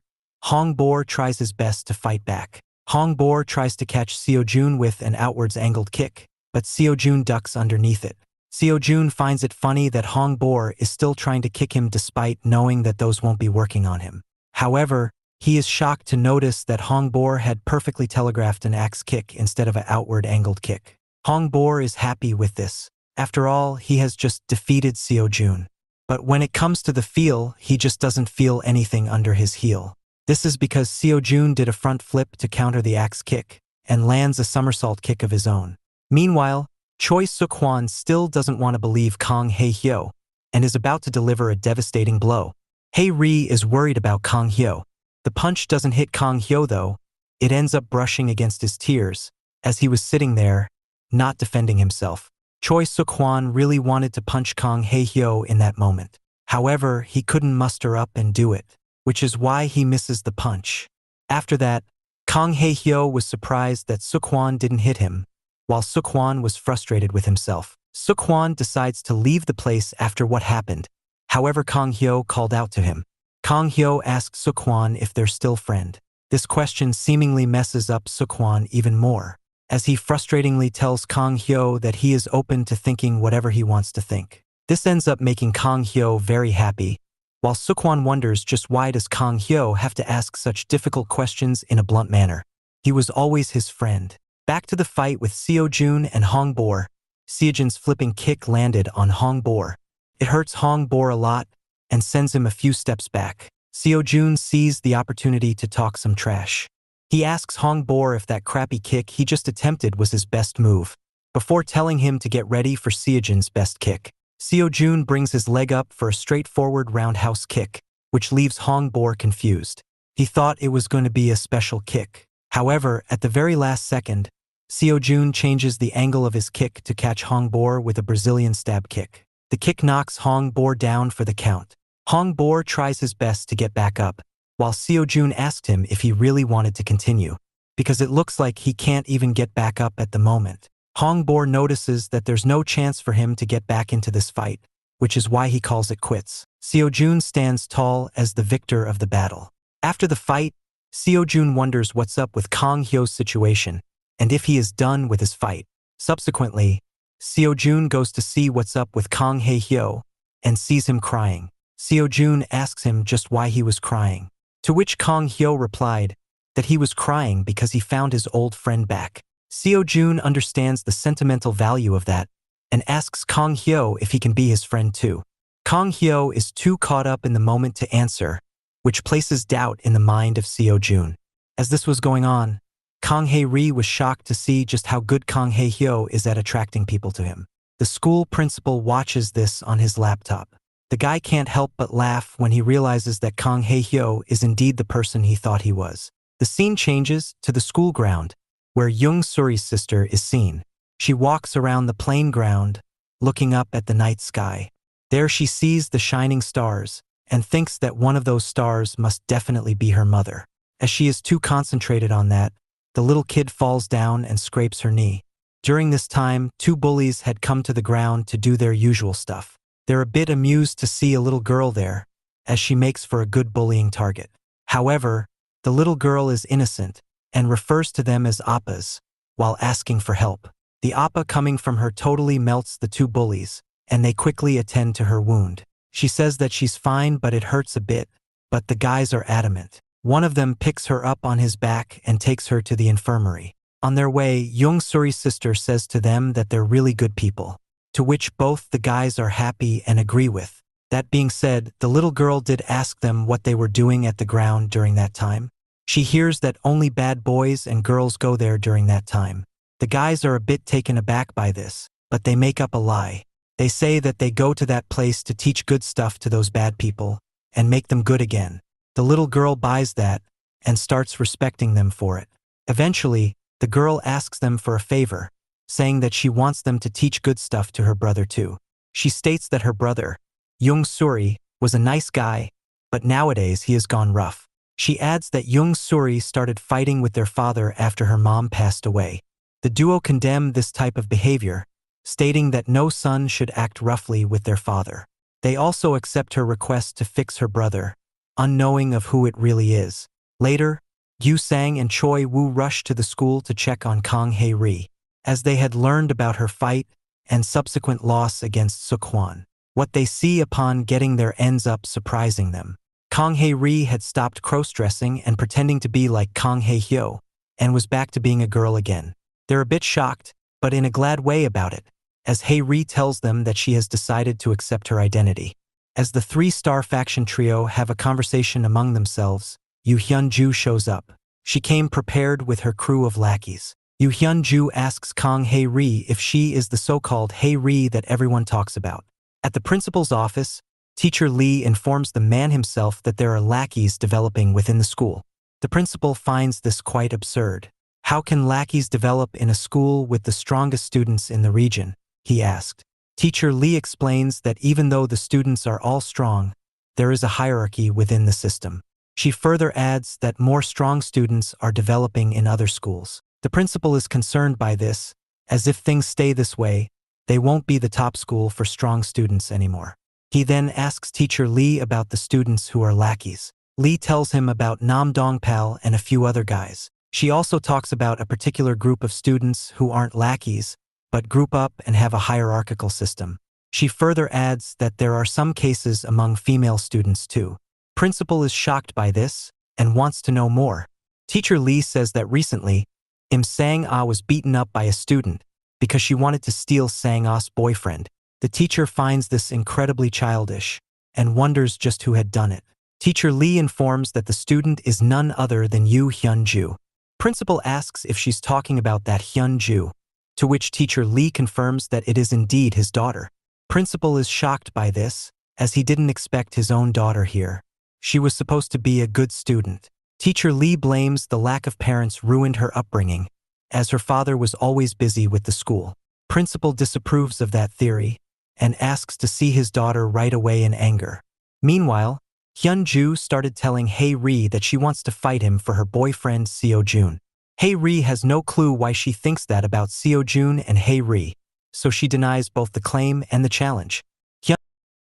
Hong Boar tries his best to fight back. Hong Boar tries to catch Seo Jun with an outwards angled kick, but Seo Jun ducks underneath it. Seo Jun finds it funny that Hong Boar is still trying to kick him despite knowing that those won't be working on him. However, he is shocked to notice that Hong Boar had perfectly telegraphed an axe kick instead of an outward angled kick. Hong Boar is happy with this. After all, he has just defeated Seo Jun. But when it comes to the feel, he just doesn't feel anything under his heel. This is because Seo Jun did a front flip to counter the axe kick and lands a somersault kick of his own. Meanwhile, Choi Suk-hwan still doesn't want to believe Kang Hae-hyo and is about to deliver a devastating blow. Hae-ri is worried about Kang Hyo. The punch doesn't hit Kang Hyo though. It ends up brushing against his tears as he was sitting there, not defending himself. Choi Suk-hwan really wanted to punch Kang Hae-hyo in that moment. However, he couldn't muster up and do it, which is why he misses the punch. After that, Kang Hae-hyo was surprised that Suk-hwan didn't hit him, while Suk-hwan was frustrated with himself. Suk-hwan decides to leave the place after what happened. However, Kang Hyo called out to him. Kang Hyo asks Suk-hwan if they're still friend. This question seemingly messes up Suk-hwan even more, as he frustratingly tells Kang Hyo that he is open to thinking whatever he wants to think. This ends up making Kang Hyo very happy, while Suk-hwan wonders just why does Kang Hyo have to ask such difficult questions in a blunt manner. He was always his friend. Back to the fight with Seo Jun and Hong Boar. Seo Jun's flipping kick landed on Hong Boar. It hurts Hong Boar a lot and sends him a few steps back. Seo Jun sees the opportunity to talk some trash. He asks Hong Boar if that crappy kick he just attempted was his best move, before telling him to get ready for Seo Jun's best kick. Seo Jun brings his leg up for a straightforward roundhouse kick, which leaves Hong Boar confused. He thought it was going to be a special kick. However, at the very last second, Seo Jun changes the angle of his kick to catch Hong Boar with a Brazilian stab kick. The kick knocks Hong Boar down for the count. Hong Boar tries his best to get back up, while Seo Jun asked him if he really wanted to continue, because it looks like he can't even get back up at the moment. Hong Boar notices that there's no chance for him to get back into this fight, which is why he calls it quits. Seo Jun stands tall as the victor of the battle. After the fight, Seo Jun wonders what's up with Kang Hyo's situation and if he is done with his fight. Subsequently, Seo Jun goes to see what's up with Kang Hae-hyo and sees him crying. Seo Jun asks him just why he was crying, to which Kang Hyo replied that he was crying because he found his old friend back. Seo Jun understands the sentimental value of that and asks Kang Hyo if he can be his friend too. Kang Hyo is too caught up in the moment to answer, which places doubt in the mind of Seo Jun. As this was going on, Kang Hae-ri was shocked to see just how good Kang Hae-hyo is at attracting people to him. The school principal watches this on his laptop. The guy can't help but laugh when he realizes that Kang Hae-hyo is indeed the person he thought he was. The scene changes to the school ground, where Young Suri's sister is seen. She walks around the plain ground, looking up at the night sky. There she sees the shining stars, and thinks that one of those stars must definitely be her mother. As she is too concentrated on that, the little kid falls down and scrapes her knee. During this time, two bullies had come to the ground to do their usual stuff. They're a bit amused to see a little girl there, as she makes for a good bullying target. However, the little girl is innocent and refers to them as appas, while asking for help. The appa coming from her totally melts the two bullies, and they quickly attend to her wound. She says that she's fine but it hurts a bit, but the guys are adamant. One of them picks her up on his back and takes her to the infirmary. On their way, Young Suri's sister says to them that they're really good people, to which both the guys are happy and agree with. That being said, the little girl did ask them what they were doing at the ground during that time. She hears that only bad boys and girls go there during that time. The guys are a bit taken aback by this, but they make up a lie. They say that they go to that place to teach good stuff to those bad people and make them good again. The little girl buys that and starts respecting them for it. Eventually, the girl asks them for a favor, saying that she wants them to teach good stuff to her brother too. She states that her brother, Young Suri, was a nice guy, but nowadays he has gone rough. She adds that Young Suri started fighting with their father after her mom passed away. The duo condemn this type of behavior, stating that no son should act roughly with their father. They also accept her request to fix her brother, unknowing of who it really is. Later, Yu Sang and Choi Woo rush to the school to check on Kang Hae Ri, as they had learned about her fight and subsequent loss against Sukwan. What they see upon getting there ends up surprising them. Kang Hae Ri had stopped cross-dressing and pretending to be like Kang Hae Hyo, and was back to being a girl again. They're a bit shocked, but in a glad way about it, as Hae Ri tells them that she has decided to accept her identity. As the three-star faction trio have a conversation among themselves, Yu Hyun-ju shows up. She came prepared with her crew of lackeys. Yu Hyun-ju asks Kang Hae Ri if she is the so-called Hae Ri that everyone talks about. At the principal's office, Teacher Lee informs the man himself that there are lackeys developing within the school. The principal finds this quite absurd. How can lackeys develop in a school with the strongest students in the region? He asked. Teacher Lee explains that even though the students are all strong, there is a hierarchy within the system. She further adds that more strong students are developing in other schools. The principal is concerned by this, as if things stay this way, they won't be the top school for strong students anymore. He then asks Teacher Lee about the students who are lackeys. Lee tells him about Nam Dongpal and a few other guys. She also talks about a particular group of students who aren't lackeys, but group up and have a hierarchical system. She further adds that there are some cases among female students too. Principal is shocked by this and wants to know more. Teacher Lee says that recently, Im Sang-ah was beaten up by a student because she wanted to steal Sang-ah's boyfriend. The teacher finds this incredibly childish and wonders just who had done it. Teacher Lee informs that the student is none other than Yu Hyun-ju. Principal asks if she's talking about that Hyun-ju, to which Teacher Lee confirms that it is indeed his daughter. Principal is shocked by this, as he didn't expect his own daughter here. She was supposed to be a good student. Teacher Lee blames the lack of parents ruined her upbringing, as her father was always busy with the school. Principal disapproves of that theory and asks to see his daughter right away in anger. Meanwhile, Hyun-ju started telling Hae Ri that she wants to fight him for her boyfriend Sio Jun. Hae Ri has no clue why she thinks that about Sio Jun and Hae Ri, so she denies both the claim and the challenge.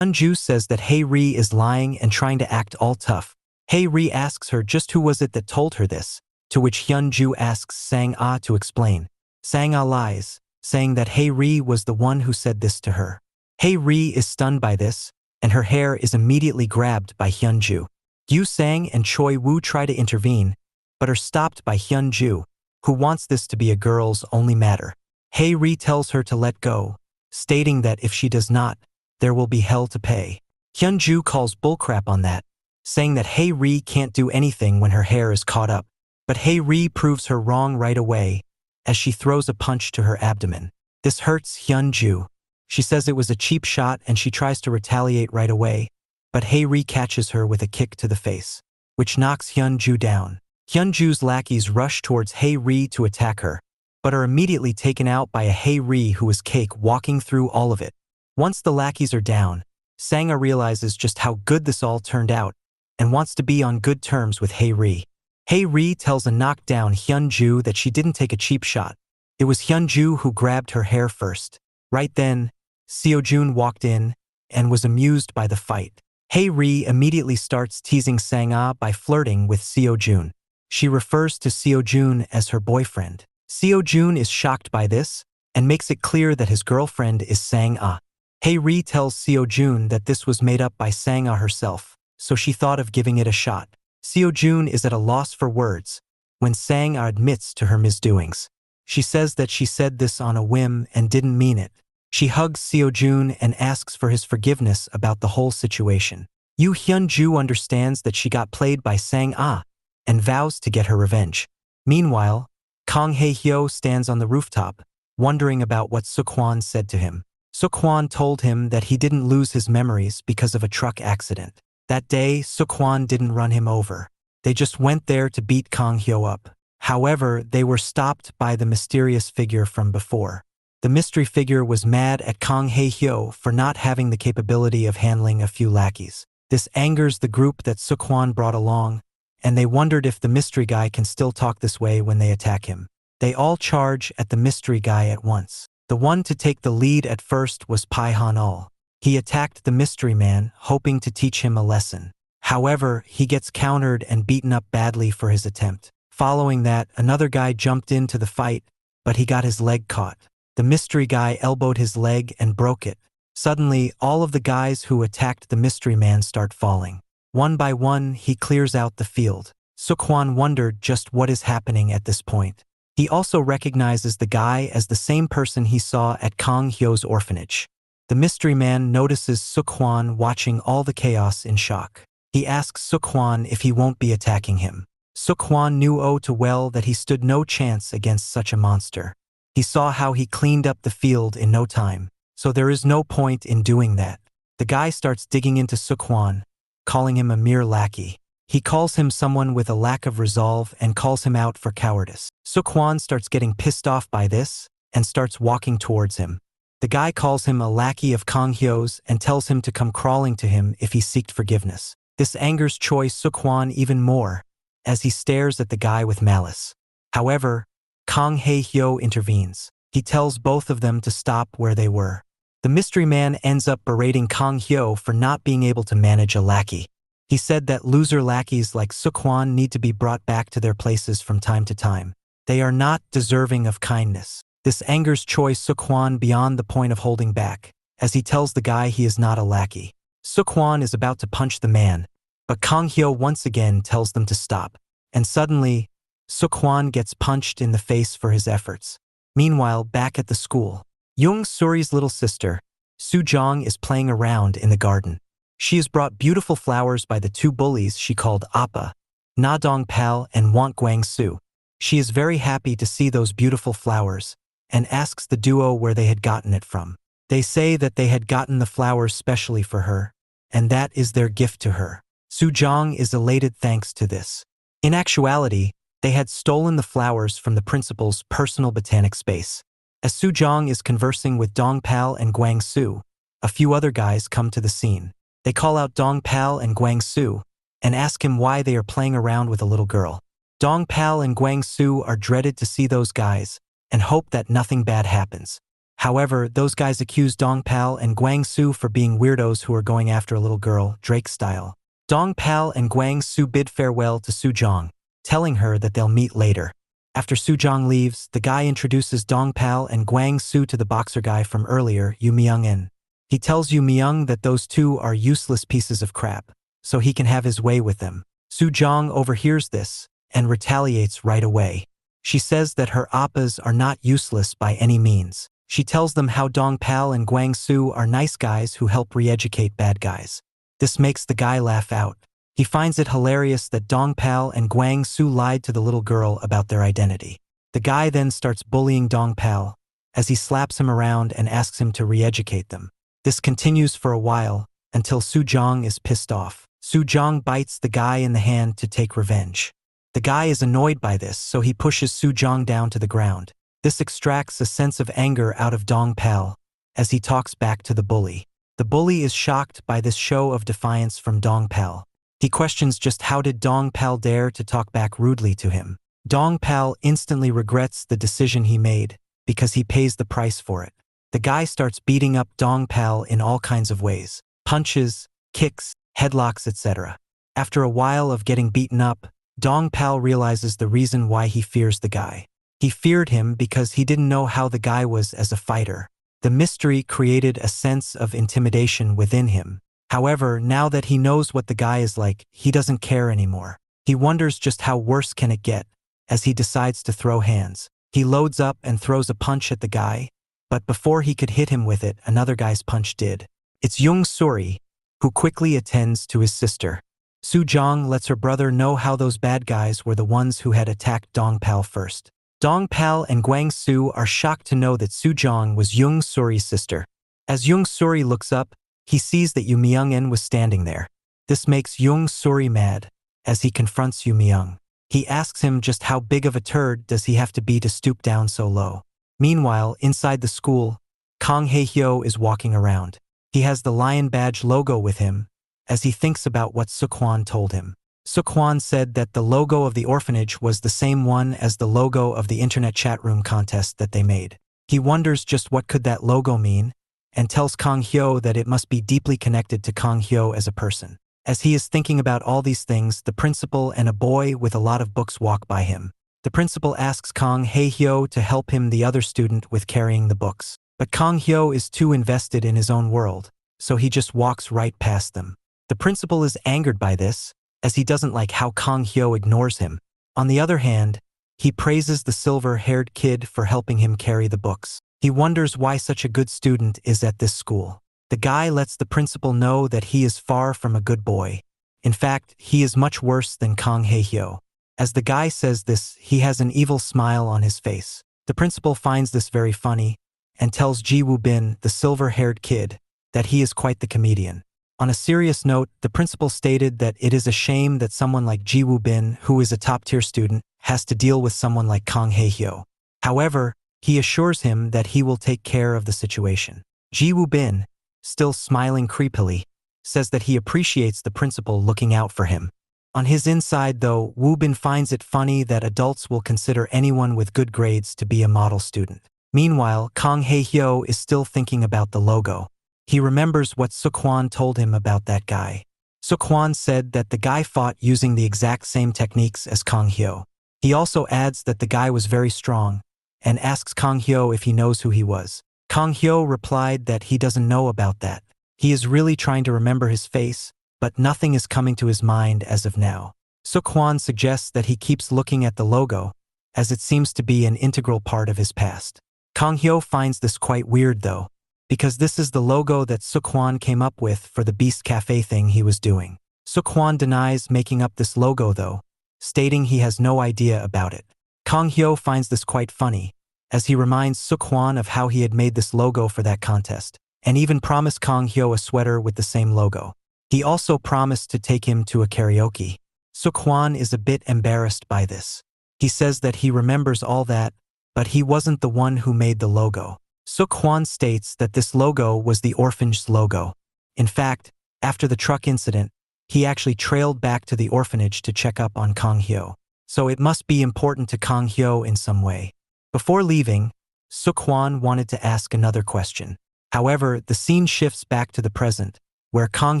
Hyun-ju says that Hae Ri is lying and trying to act all tough. Hae Ri asks her just who was it that told her this, to which Hyun-ju asks Sang-ah to explain. Sang-ah lies, saying that Hae Ri was the one who said this to her. Hae Ri is stunned by this, and her hair is immediately grabbed by Hyun-ju. Yu Sang and Choi Woo try to intervene, but are stopped by Hyun-ju, who wants this to be a girl's only matter. Hae Ri tells her to let go, stating that if she does not, there will be hell to pay. Hyun-ju calls bullcrap on that, saying that Hae Ri can't do anything when her hair is caught up. But Hae Ri proves her wrong right away, as she throws a punch to her abdomen. This hurts Hyun-ju. She says it was a cheap shot and she tries to retaliate right away, but Hae Ri catches her with a kick to the face, which knocks Hyun-ju down. Hyun-ju's lackeys rush towards Hae Ri to attack her, but are immediately taken out by a Hae Ri who is cake walking through all of it. Once the lackeys are down, Sanga realizes just how good this all turned out and wants to be on good terms with Hae Ri. Hae Ri tells a knockdown Hyun-ju that she didn't take a cheap shot. It was Hyun-ju who grabbed her hair first. Right then, Sio Jun walked in and was amused by the fight. Hae Ri immediately starts teasing Sang-ah by flirting with Sio Jun. She refers to Sio Jun as her boyfriend. Sio Jun is shocked by this and makes it clear that his girlfriend is Sang-ah. Hae Ri tells Sio Jun that this was made up by Sang-ah herself, so she thought of giving it a shot. Sio Jun is at a loss for words when Sang-ah admits to her misdoings. She says that she said this on a whim and didn't mean it. She hugs Sio Jun and asks for his forgiveness about the whole situation. Yu Hyun-ju understands that she got played by Sang-ah and vows to get her revenge. Meanwhile, Kang Hae Hyo stands on the rooftop, wondering about what Sukwan said to him. Sukwan told him that he didn't lose his memories because of a truck accident. That day, Sukwan didn't run him over. They just went there to beat Kang Hyo up. However, they were stopped by the mysterious figure from before. The mystery figure was mad at Kang Hae-hyo for not having the capability of handling a few lackeys. This angers the group that Seok-hwan brought along, and they wondered if the mystery guy can still talk this way when they attack him. They all charge at the mystery guy at once. The one to take the lead at first was Pihon. He attacked the mystery man, hoping to teach him a lesson. However, he gets countered and beaten up badly for his attempt. Following that, another guy jumped into the fight, but he got his leg caught. The mystery guy elbowed his leg and broke it. Suddenly, all of the guys who attacked the mystery man start falling. One by one, he clears out the field. Seok-hwan wondered just what is happening at this point. He also recognizes the guy as the same person he saw at Kang Hyo's orphanage. The mystery man notices Seok-hwan watching all the chaos in shock. He asks Seok-hwan if he won't be attacking him. Seok-hwan knew oh too well that he stood no chance against such a monster. He saw how he cleaned up the field in no time, so there is no point in doing that. The guy starts digging into Seok-hwan, calling him a mere lackey. He calls him someone with a lack of resolve and calls him out for cowardice. Seok-hwan starts getting pissed off by this and starts walking towards him. The guy calls him a lackey of Kang Hyo's and tells him to come crawling to him if he seeks forgiveness. This angers Choi Seok-hwan even more, as he stares at the guy with malice. However, Kang Hae-hyo intervenes. He tells both of them to stop where they were. The mystery man ends up berating Kang Hyo for not being able to manage a lackey. He said that loser lackeys like Seok-hwan need to be brought back to their places from time to time. They are not deserving of kindness. This angers Choi Seok-hwan beyond the point of holding back, as he tells the guy he is not a lackey. Seok-hwan is about to punch the man, but Kang Hyo once again tells them to stop, and suddenly, Seok-hwan gets punched in the face for his efforts. Meanwhile, back at the school, Young Suri's little sister, Soo Jong, is playing around in the garden. She is brought beautiful flowers by the two bullies she called Appa, Na Dong Pal and Want Gwang Soo. She is very happy to see those beautiful flowers, and asks the duo where they had gotten it from. They say that they had gotten the flowers specially for her, and that is their gift to her. Soo Jong is elated thanks to this. In actuality, they had stolen the flowers from the principal's personal botanic space. As Soo Jong is conversing with Dong Pal and Gwang Soo, a few other guys come to the scene. They call out Dong Pal and Gwang Soo and ask him why they are playing around with a little girl. Dong Pal and Gwang Soo are dreaded to see those guys and hope that nothing bad happens. However, those guys accuse Dong Pal and Gwang Soo for being weirdos who are going after a little girl, Drake style. Dong Pal and Gwang Soo bid farewell to Soo Jong, telling her that they'll meet later. After Soo Jong leaves, the guy introduces Dong Pal and Gwang Soo to the boxer guy from earlier, Yu Myung-in. He tells Yu Myung that those two are useless pieces of crap, so he can have his way with them. Soo Jong overhears this and retaliates right away. She says that her appas are not useless by any means. She tells them how Dong Pal and Gwang Soo are nice guys who help re-educate bad guys. This makes the guy laugh out. He finds it hilarious that Dong Pal and Gwang Soo lied to the little girl about their identity. The guy then starts bullying Dong Pal, as he slaps him around and asks him to re-educate them. This continues for a while, until Soo Jong is pissed off. Soo Jong bites the guy in the hand to take revenge. The guy is annoyed by this, so he pushes Soo Jong down to the ground. This extracts a sense of anger out of Dong Pal, as he talks back to the bully. The bully is shocked by this show of defiance from Dong Pal. He questions just how did Dong Pal dare to talk back rudely to him. Dong Pal instantly regrets the decision he made, because he pays the price for it. The guy starts beating up Dong Pal in all kinds of ways. Punches, kicks, headlocks, etc. After a while of getting beaten up, Dong Pal realizes the reason why he fears the guy. He feared him because he didn't know how the guy was as a fighter. The mystery created a sense of intimidation within him. However, now that he knows what the guy is like, he doesn't care anymore. He wonders just how worse can it get, as he decides to throw hands. He loads up and throws a punch at the guy, but before he could hit him with it, another guy's punch did. It's Young Suri, who quickly attends to his sister. Soo Jong lets her brother know how those bad guys were the ones who had attacked Dong Pal first. Dong Pal and Gwang Soo are shocked to know that Soo Jong was Young Suri's sister. As Young Suri looks up, he sees that Yu Myung-in was standing there. This makes Young Suri mad, as he confronts Yu Myung. He asks him just how big of a turd does he have to be to stoop down so low. Meanwhile, inside the school, Kang Hae-hyo is walking around. He has the lion badge logo with him, as he thinks about what Suk-hwan told him. Suk-hwan said that the logo of the orphanage was the same one as the logo of the internet chat room contest that they made. He wonders just what could that logo mean, and tells Kang Hyo that it must be deeply connected to Kang Hyo as a person. As he is thinking about all these things, the principal and a boy with a lot of books walk by him. The principal asks Kang Hae-hyo to help him, the other student, with carrying the books. But Kang Hyo is too invested in his own world, so he just walks right past them. The principal is angered by this, as he doesn't like how Kang Hyo ignores him. On the other hand, he praises the silver-haired kid for helping him carry the books. He wonders why such a good student is at this school. The guy lets the principal know that he is far from a good boy. In fact, he is much worse than Kang Hae-hyo. As the guy says this, he has an evil smile on his face. The principal finds this very funny, and tells Ji Woo-bin, the silver-haired kid, that he is quite the comedian. On a serious note, the principal stated that it is a shame that someone like Ji Woo-bin, who is a top-tier student, has to deal with someone like Kang Hae-hyo. However, he assures him that he will take care of the situation. Ji Woo-bin, still smiling creepily, says that he appreciates the principal looking out for him. On his inside, though, Woo-bin finds it funny that adults will consider anyone with good grades to be a model student. Meanwhile, Kang Hae-hyo is still thinking about the logo. He remembers what Suk-hwan told him about that guy. Suk-hwan said that the guy fought using the exact same techniques as Kang Hyo. He also adds that the guy was very strong, and asks Kang Hyo if he knows who he was. Kang Hyo replied that he doesn't know about that. He is really trying to remember his face, but nothing is coming to his mind as of now. Suk-hwan suggests that he keeps looking at the logo, as it seems to be an integral part of his past. Kang Hyo finds this quite weird though, because this is the logo that Suk-hwan came up with for the Beast Cafe thing he was doing. Suk-hwan denies making up this logo though, stating he has no idea about it. Kang Hyo finds this quite funny, as he reminds Suk-hwan of how he had made this logo for that contest, and even promised Kang Hyo a sweater with the same logo. He also promised to take him to a karaoke. Suk-hwan is a bit embarrassed by this. He says that he remembers all that, but he wasn't the one who made the logo. Suk-hwan states that this logo was the orphanage's logo. In fact, after the truck incident, he actually trailed back to the orphanage to check up on Kang Hyo. So it must be important to Kang Hyo in some way. Before leaving, Suk-hwan wanted to ask another question. However, the scene shifts back to the present, where Kang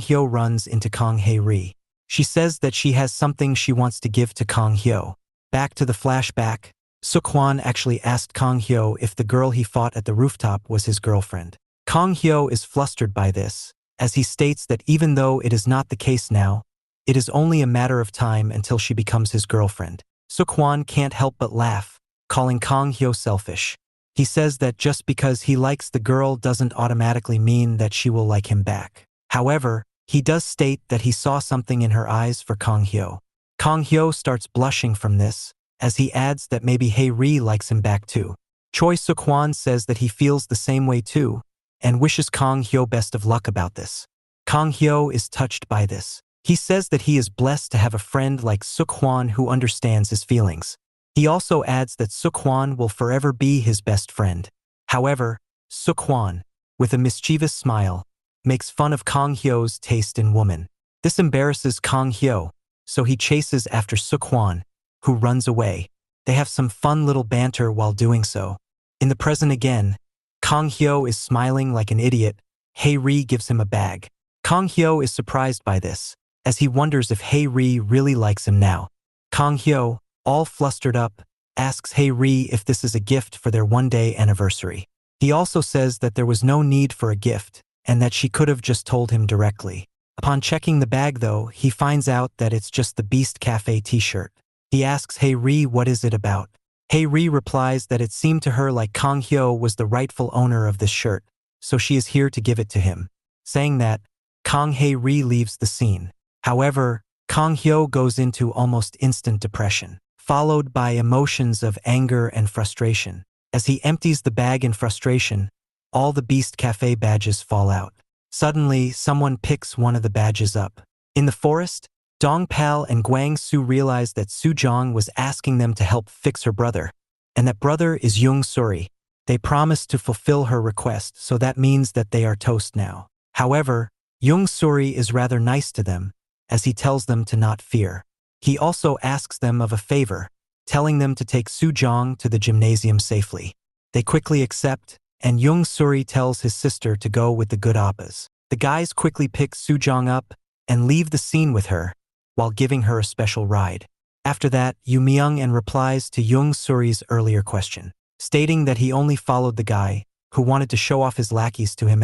Hyo runs into Kang Hae-ri. She says that she has something she wants to give to Kang Hyo. Back to the flashback, Suk-hwan actually asked Kang Hyo if the girl he fought at the rooftop was his girlfriend. Kang Hyo is flustered by this, as he states that even though it is not the case now, it is only a matter of time until she becomes his girlfriend. Suk-hwan can't help but laugh, calling Kang Hyo selfish. He says that just because he likes the girl doesn't automatically mean that she will like him back. However, he does state that he saw something in her eyes for Kang Hyo. Kang Hyo starts blushing from this, as he adds that maybe Hae-ri likes him back too. Choi Suk-hwan says that he feels the same way too, and wishes Kang Hyo best of luck about this. Kang Hyo is touched by this. He says that he is blessed to have a friend like Suk-hwan who understands his feelings. He also adds that Suk-hwan will forever be his best friend. However, Suk-hwan, with a mischievous smile, makes fun of Kang Hyo's taste in woman. This embarrasses Kang Hyo, so he chases after Suk-hwan, who runs away. They have some fun little banter while doing so. In the present again, Kang Hyo is smiling like an idiot. Hae-ri gives him a bag. Kang Hyo is surprised by this, as he wonders if Hae-ri really likes him now. Kang Hyo, all flustered up, asks Hae-ri if this is a gift for their one-day anniversary. He also says that there was no need for a gift, and that she could have just told him directly. Upon checking the bag though, he finds out that it's just the Beast Cafe t-shirt. He asks Hae-ri what is it about. Hae-ri replies that it seemed to her like Kang Hyo was the rightful owner of this shirt, so she is here to give it to him. Saying that, Kang Hae-ri leaves the scene. However, Kang Hyo goes into almost instant depression, followed by emotions of anger and frustration. As he empties the bag in frustration, all the Beast Cafe badges fall out. Suddenly, someone picks one of the badges up. In the forest, Dong Pal and Guang Su realize that Su Jong was asking them to help fix her brother, and that brother is Yung Suri. They promised to fulfill her request, so that means that they are toast now. However, Yung Suri is rather nice to them, as he tells them to not fear. He also asks them of a favor, telling them to take Su Jong to the gymnasium safely. They quickly accept, and Yung Suri tells his sister to go with the good oppas. The guys quickly pick Su Jong up and leave the scene with her, while giving her a special ride. After that, Yu Myung and replies to Yung Suri's earlier question, stating that he only followed the guy who wanted to show off his lackeys to him.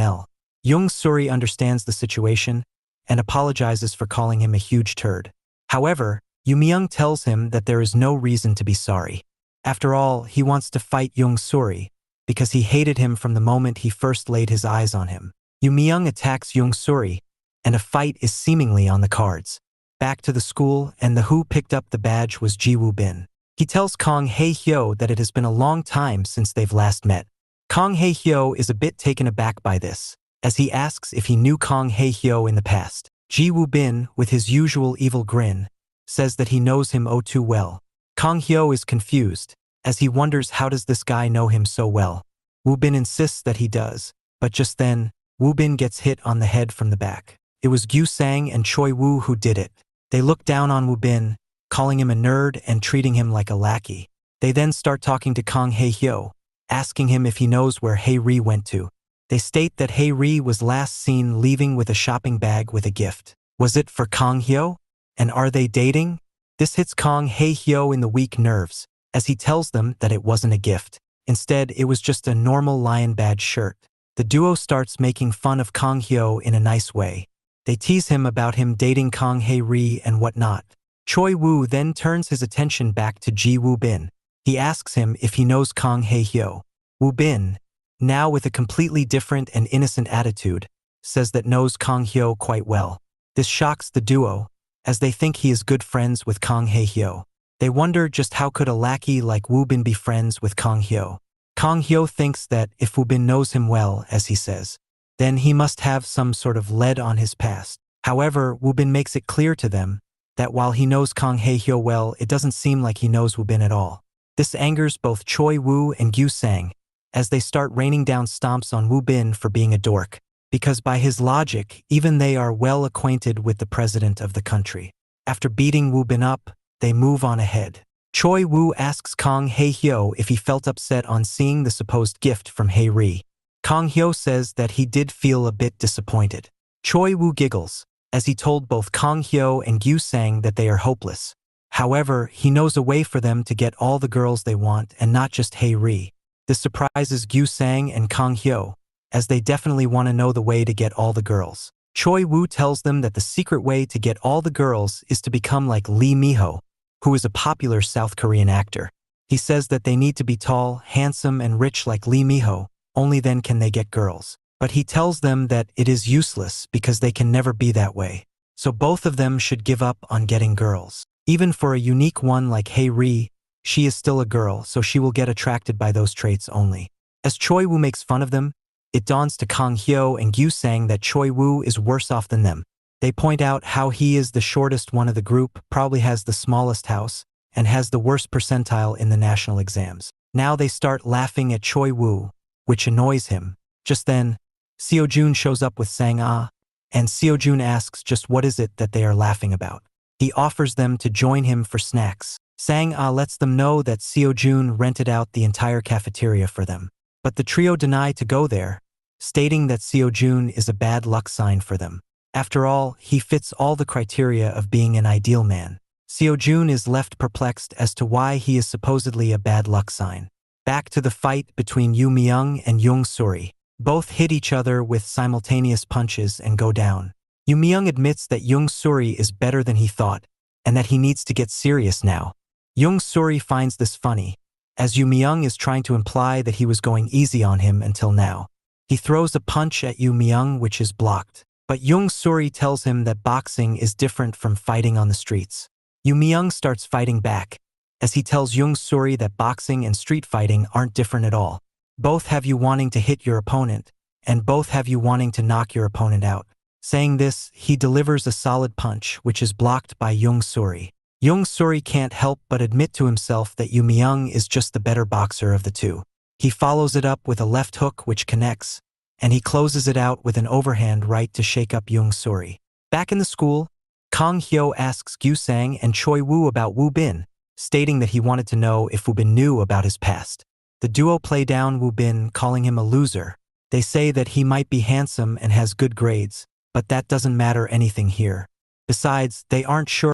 Yung Suri understands the situation and apologizes for calling him a huge turd. However, Yu Myung tells him that there is no reason to be sorry. After all, he wants to fight Yung Suri because he hated him from the moment he first laid his eyes on him. Yu Myung attacks Yung Suri, and a fight is seemingly on the cards. Back to the school, and the who picked up the badge was Ji Woo Bin. He tells Kong Hae Hyo that it has been a long time since they've last met. Kong Hae Hyo is a bit taken aback by this, as he asks if he knew Kong Hae Hyo in the past. Ji Woo Bin, with his usual evil grin, says that he knows him oh too well. Kong Hyo is confused, as he wonders how does this guy know him so well. Woo Bin insists that he does, but just then, Woo Bin gets hit on the head from the back. It was Gyu Sang and Choi Woo who did it. They look down on Woo Bin, calling him a nerd and treating him like a lackey. They then start talking to Kong Hae Hyo, asking him if he knows where Hae Ri went to. They state that Hae Ri was last seen leaving with a shopping bag with a gift. Was it for Kong Hyo? And are they dating? This hits Kong Hae Hyo in the weak nerves, as he tells them that it wasn't a gift. Instead, it was just a normal lion badge shirt. The duo starts making fun of Kong Hyo in a nice way. They tease him about him dating Kong Hae Ri and whatnot. Choi Woo then turns his attention back to Ji Woo Bin. He asks him if he knows Kong Hae Hyo. Woo Bin, now with a completely different and innocent attitude, says that knows Kong Hyo quite well. This shocks the duo, as they think he is good friends with Kong Hae Hyo. They wonder just how could a lackey like Woo Bin be friends with Kong Hyo. Kong Hyo thinks that if Woo Bin knows him well, as he says, then he must have some sort of lead on his past. However, Woo Bin makes it clear to them that while he knows Kong Hae Hyo well, it doesn't seem like he knows Woo Bin at all. This angers both Choi Woo and Gyu Sang, as they start raining down stomps on Woo Bin for being a dork, because by his logic, even they are well acquainted with the president of the country. After beating Woo Bin up, they move on ahead. Choi Woo asks Kong Hae Hyo if he felt upset on seeing the supposed gift from Hae Ri. Kong Hyo says that he did feel a bit disappointed. Choi Woo giggles, as he told both Kong Hyo and Gyu Sang that they are hopeless. However, he knows a way for them to get all the girls they want and not just Hae Ri. This surprises Gyu Sang and Kong Hyo, as they definitely want to know the way to get all the girls. Choi Woo tells them that the secret way to get all the girls is to become like Lee Miho, who is a popular South Korean actor. He says that they need to be tall, handsome, and rich like Lee Miho, only then can they get girls. But he tells them that it is useless because they can never be that way. So both of them should give up on getting girls. Even for a unique one like Hae Ri, she is still a girl, so she will get attracted by those traits only. As Choi Woo makes fun of them, it dawns to Kong Hyo and Gyu Sang that Choi Woo is worse off than them. They point out how he is the shortest one of the group, probably has the smallest house, and has the worst percentile in the national exams. Now they start laughing at Choi Woo, which annoys him. Just then, Sio Jun shows up with Sanga, and Sio Jun asks just what is it that they are laughing about. He offers them to join him for snacks. Sanga lets them know that Sio Jun rented out the entire cafeteria for them. But the trio deny to go there, stating that Sio Jun is a bad luck sign for them. After all, he fits all the criteria of being an ideal man. Sio Jun is left perplexed as to why he is supposedly a bad luck sign. Back to the fight between Yu Myung and Yung Suri. Both hit each other with simultaneous punches and go down. Yu Myung admits that Yung Suri is better than he thought, and that he needs to get serious now. Yung Suri finds this funny, as Yu Myung is trying to imply that he was going easy on him until now. He throws a punch at Yu Myung which is blocked, but Yung Suri tells him that boxing is different from fighting on the streets. Yu Myung starts fighting back, as he tells Yung Suri that boxing and street fighting aren't different at all. Both have you wanting to hit your opponent, and both have you wanting to knock your opponent out. Saying this, he delivers a solid punch, which is blocked by Young Suri. Young Suri can't help but admit to himself that Yu Myung is just the better boxer of the two. He follows it up with a left hook which connects, and he closes it out with an overhand right to shake up Young Suri. Back in the school, Kang Hyo asks Gyu Sang and Choi Woo about Woo Bin, stating that he wanted to know if Woo Bin knew about his past. The duo play down Woo Bin, calling him a loser. They say that he might be handsome and has good grades, but that doesn't matter anything here. Besides, they aren't sure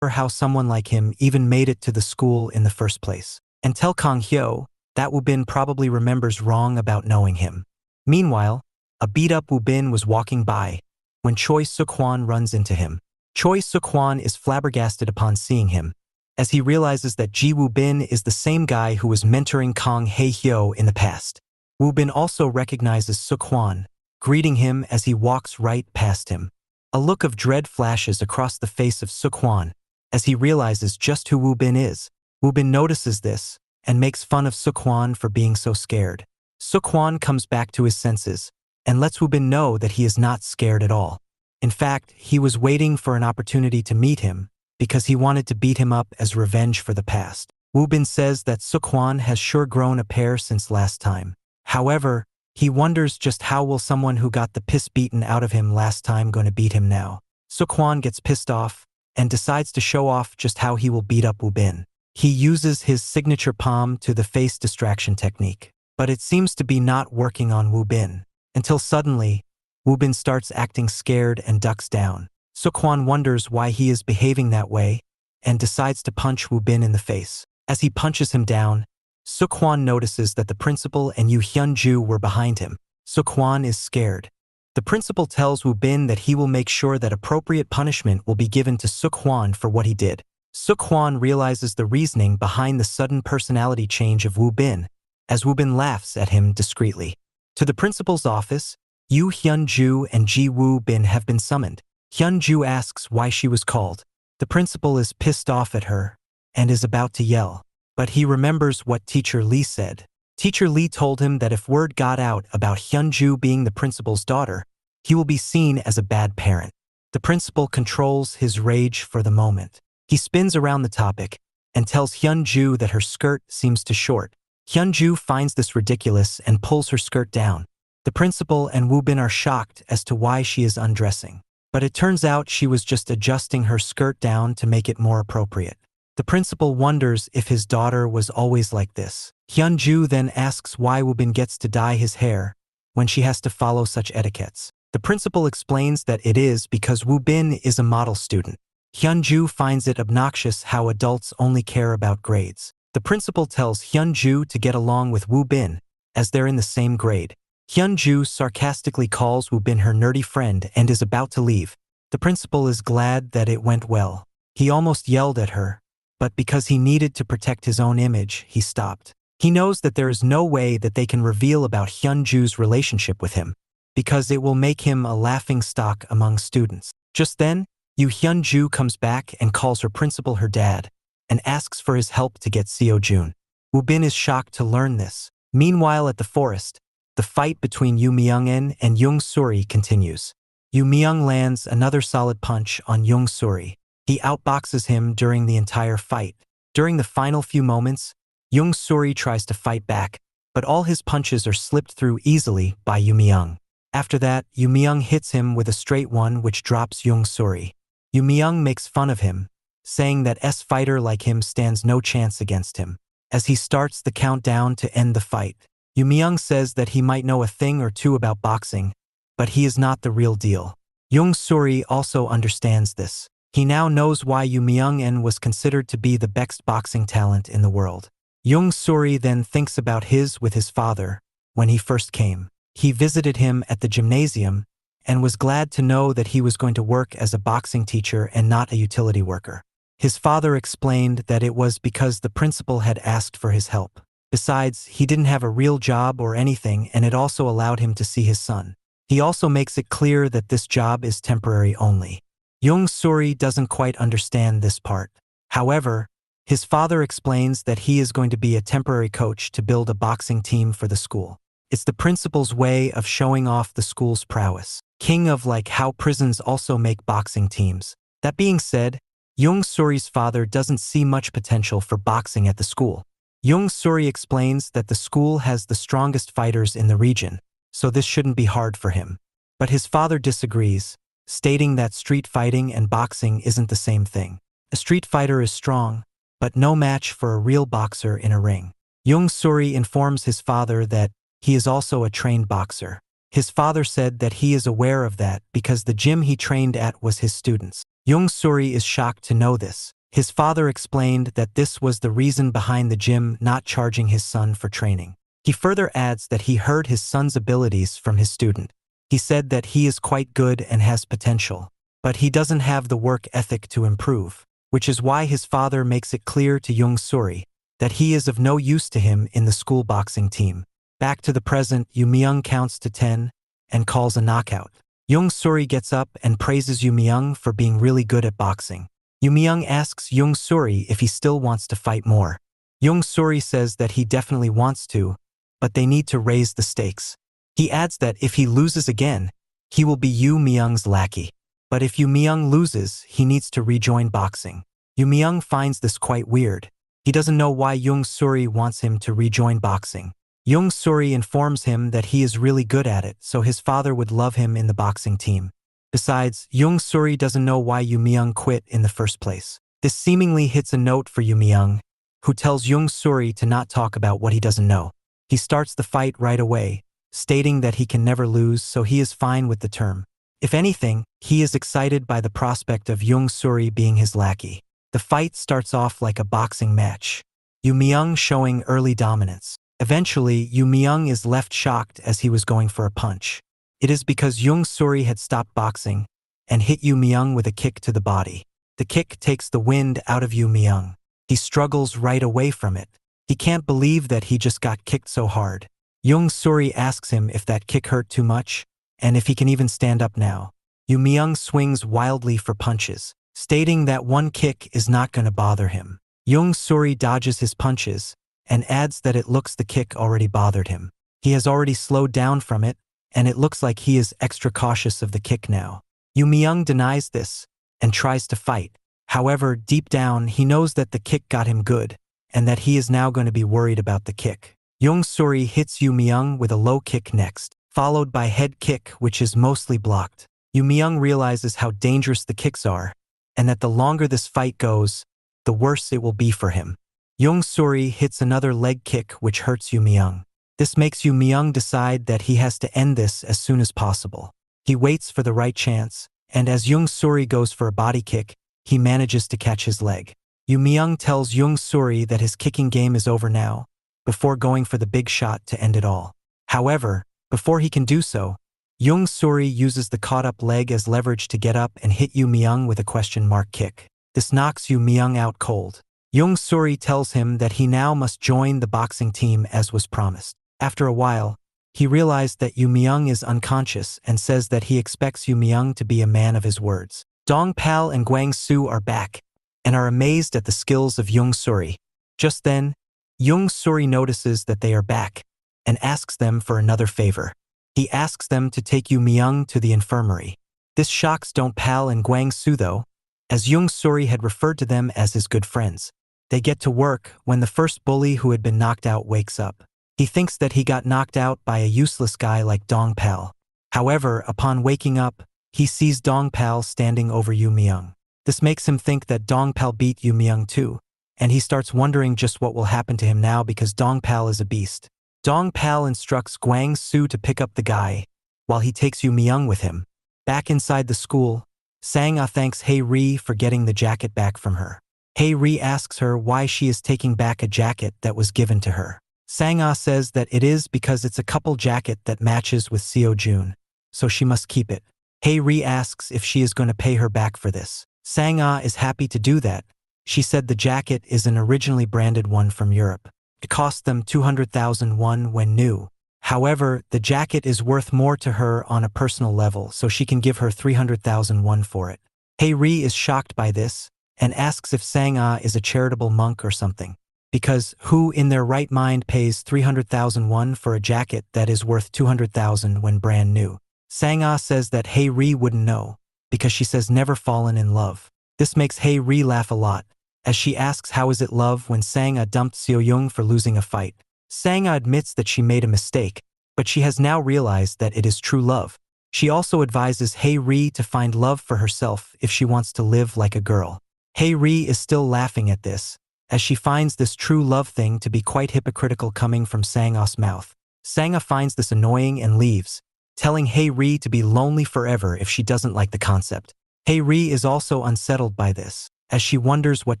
how someone like him even made it to the school in the first place. And tell Kang Hyo that Woo Bin probably remembers wrong about knowing him. Meanwhile, a beat-up Woo Bin was walking by when Choi Suk-hwan runs into him. Choi Suk-hwan is flabbergasted upon seeing him, as he realizes that Ji Woo Bin is the same guy who was mentoring Kang Hae Hyo in the past. Woo Bin also recognizes Suk-hwan, greeting him as he walks right past him. A look of dread flashes across the face of Suk-hwan as he realizes just who Woo Bin is. Woo Bin notices this and makes fun of Suk-hwan for being so scared. Suk-hwan comes back to his senses and lets Woo Bin know that he is not scared at all. In fact, he was waiting for an opportunity to meet him because he wanted to beat him up as revenge for the past. Woo Bin says that Suk-hwan has sure grown a pair since last time. However, he wonders just how will someone who got the piss beaten out of him last time going to beat him now. Suk-hwan gets pissed off and decides to show off just how he will beat up Woo Bin. He uses his signature palm to the face distraction technique, but it seems to be not working on Woo Bin, until suddenly, Woo Bin starts acting scared and ducks down. Suk-hwan wonders why he is behaving that way and decides to punch Woo Bin in the face. As he punches him down, Suk-hwan notices that the principal and Yoo Hyun-ju were behind him. Suk-hwan is scared. The principal tells Woo Bin that he will make sure that appropriate punishment will be given to Suk-hwan for what he did. Suk-hwan realizes the reasoning behind the sudden personality change of Woo Bin, as Woo Bin laughs at him discreetly. To the principal's office, Yoo Hyun-ju and Ji Woo Bin have been summoned. Hyun-ju asks why she was called. The principal is pissed off at her and is about to yell, but he remembers what Teacher Lee said. Teacher Lee told him that if word got out about Hyun-ju being the principal's daughter, he will be seen as a bad parent. The principal controls his rage for the moment. He spins around the topic and tells Hyun-ju that her skirt seems too short. Hyun-ju finds this ridiculous and pulls her skirt down. The principal and Woo Bin are shocked as to why she is undressing, but it turns out she was just adjusting her skirt down to make it more appropriate. The principal wonders if his daughter was always like this. Hyun-ju then asks why Woo Bin gets to dye his hair when she has to follow such etiquettes. The principal explains that it is because Woo Bin is a model student. Hyun-ju finds it obnoxious how adults only care about grades. The principal tells Hyun-ju to get along with Woo Bin, as they're in the same grade. Hyun-ju sarcastically calls Woo Bin her nerdy friend and is about to leave. The principal is glad that it went well. He almost yelled at her, but because he needed to protect his own image, he stopped. He knows that there is no way that they can reveal about Hyun-ju's relationship with him, because it will make him a laughingstock among students. Just then, Yoo Hyun-ju comes back and calls her principal her dad, and asks for his help to get Sio Jun. Woo Bin is shocked to learn this. Meanwhile at the forest, the fight between Yoo Myung-in and Young Suri continues. Yoo Myung lands another solid punch on Young Suri. He outboxes him during the entire fight. During the final few moments, Young Suri tries to fight back, but all his punches are slipped through easily by Yoo Myung. After that, Yoo Myung hits him with a straight one which drops Young Suri. Yoo Myung makes fun of him, saying that a fighter like him stands no chance against him. As he starts the countdown to end the fight, Yoo Myung says that he might know a thing or two about boxing, but he is not the real deal. Young Suri also understands this. He now knows why Yoo Myung-in was considered to be the best boxing talent in the world. Young Suri then thinks about with his father when he first came. He visited him at the gymnasium and was glad to know that he was going to work as a boxing teacher and not a utility worker. His father explained that it was because the principal had asked for his help. Besides, he didn't have a real job or anything, and it also allowed him to see his son. He also makes it clear that this job is temporary only. Young Suri doesn't quite understand this part. However, his father explains that he is going to be a temporary coach to build a boxing team for the school. It's the principal's way of showing off the school's prowess. King of like how prisons also make boxing teams. That being said, Young Suri's father doesn't see much potential for boxing at the school. Young Suri explains that the school has the strongest fighters in the region, so this shouldn't be hard for him. But his father disagrees, stating that street fighting and boxing isn't the same thing. A street fighter is strong, but no match for a real boxer in a ring. Young Suri informs his father that he is also a trained boxer. His father said that he is aware of that because the gym he trained at was his students. Young Suri is shocked to know this. His father explained that this was the reason behind the gym not charging his son for training. He further adds that he heard his son's abilities from his student. He said that he is quite good and has potential, but he doesn't have the work ethic to improve, which is why his father makes it clear to Young Suri that he is of no use to him in the school boxing team. Back to the present, Yu Myung counts to 10 and calls a knockout. Young Suri gets up and praises Yu Myung for being really good at boxing. Yu Myung asks Young Suri if he still wants to fight more. Young Suri says that he definitely wants to, but they need to raise the stakes. He adds that if he loses again, he will be Yu Myung's lackey. But if Yu Myung loses, he needs to rejoin boxing. Yu Myung finds this quite weird. He doesn't know why Young Suri wants him to rejoin boxing. Young Suri informs him that he is really good at it, so his father would love him in the boxing team. Besides, Young Suri doesn't know why Yu Myung quit in the first place. This seemingly hits a note for Yu Myung, who tells Young Suri to not talk about what he doesn't know. He starts the fight right away, stating that he can never lose, so he is fine with the term. If anything, he is excited by the prospect of Young Suri being his lackey. The fight starts off like a boxing match, Yu Myung showing early dominance. Eventually, Yu Myung is left shocked as he was going for a punch. It is because Young Suri had stopped boxing and hit Yu Myung with a kick to the body. The kick takes the wind out of Yu Myung. He struggles right away from it. He can't believe that he just got kicked so hard. Young Suri asks him if that kick hurt too much and if he can even stand up now. Yu Myung swings wildly for punches, stating that one kick is not going to bother him. Young Suri dodges his punches and adds that it looks the kick already bothered him. He has already slowed down from it, and it looks like he is extra cautious of the kick now. Yu Myung denies this and tries to fight. However, deep down, he knows that the kick got him good and that he is now going to be worried about the kick. Young Suri hits Yu Myung with a low kick next, followed by head kick, which is mostly blocked. Yu Myung realizes how dangerous the kicks are and that the longer this fight goes, the worse it will be for him. Young Suri hits another leg kick which hurts Yu Myung. This makes Yu Myung decide that he has to end this as soon as possible. He waits for the right chance, and as Young Suri goes for a body kick, he manages to catch his leg. Yu Myung tells Young Suri that his kicking game is over now, before going for the big shot to end it all. However, before he can do so, Young Suri uses the caught-up leg as leverage to get up and hit Yu Myung with a question mark kick. This knocks Yu Myung out cold. Young Suri tells him that he now must join the boxing team as was promised. After a while, he realized that Yu Myung is unconscious and says that he expects Yu Myung to be a man of his words. Dong Pal and Guang Su are back and are amazed at the skills of Young Suri. Just then, Young Suri notices that they are back and asks them for another favor. He asks them to take Yu Myung to the infirmary. This shocks Dong Pal and Guang Su though, as Young Suri had referred to them as his good friends. They get to work when the first bully who had been knocked out wakes up. He thinks that he got knocked out by a useless guy like Dong Pal. However, upon waking up, he sees Dong Pal standing over Yu Myung. This makes him think that Dong Pal beat Yu Myung too, and he starts wondering just what will happen to him now because Dong Pal is a beast. Dong Pal instructs Guang Su to pick up the guy, while he takes Yu Myung with him. Back inside the school, Sanga thanks Hae Ri for getting the jacket back from her. Hae Ri asks her why she is taking back a jacket that was given to her. Sanga says that it is because it's a couple jacket that matches with Sio Jun, so she must keep it. Hae Ri asks if she is going to pay her back for this. Sanga is happy to do that. She said the jacket is an originally branded one from Europe. It cost them 200,000 won when new. However, the jacket is worth more to her on a personal level, so she can give her 300,000 won for it. Hae Ri is shocked by this and asks if Sanga is a charitable monk or something, because who in their right mind pays 300,000 won for a jacket that is worth 200,000 when brand new? Sanga says that Hae-ri wouldn't know, because she says never fallen in love. This makes Hae-ri laugh a lot, as she asks how is it love when Sanga dumped Sio Jun for losing a fight. Sanga admits that she made a mistake, but she has now realized that it is true love. She also advises Hae-ri to find love for herself if she wants to live like a girl. Hae-ri is still laughing at this, as she finds this true love thing to be quite hypocritical coming from Sanga's mouth. Sanga finds this annoying and leaves, telling Hae-ri to be lonely forever if she doesn't like the concept. Hae-ri is also unsettled by this, as she wonders what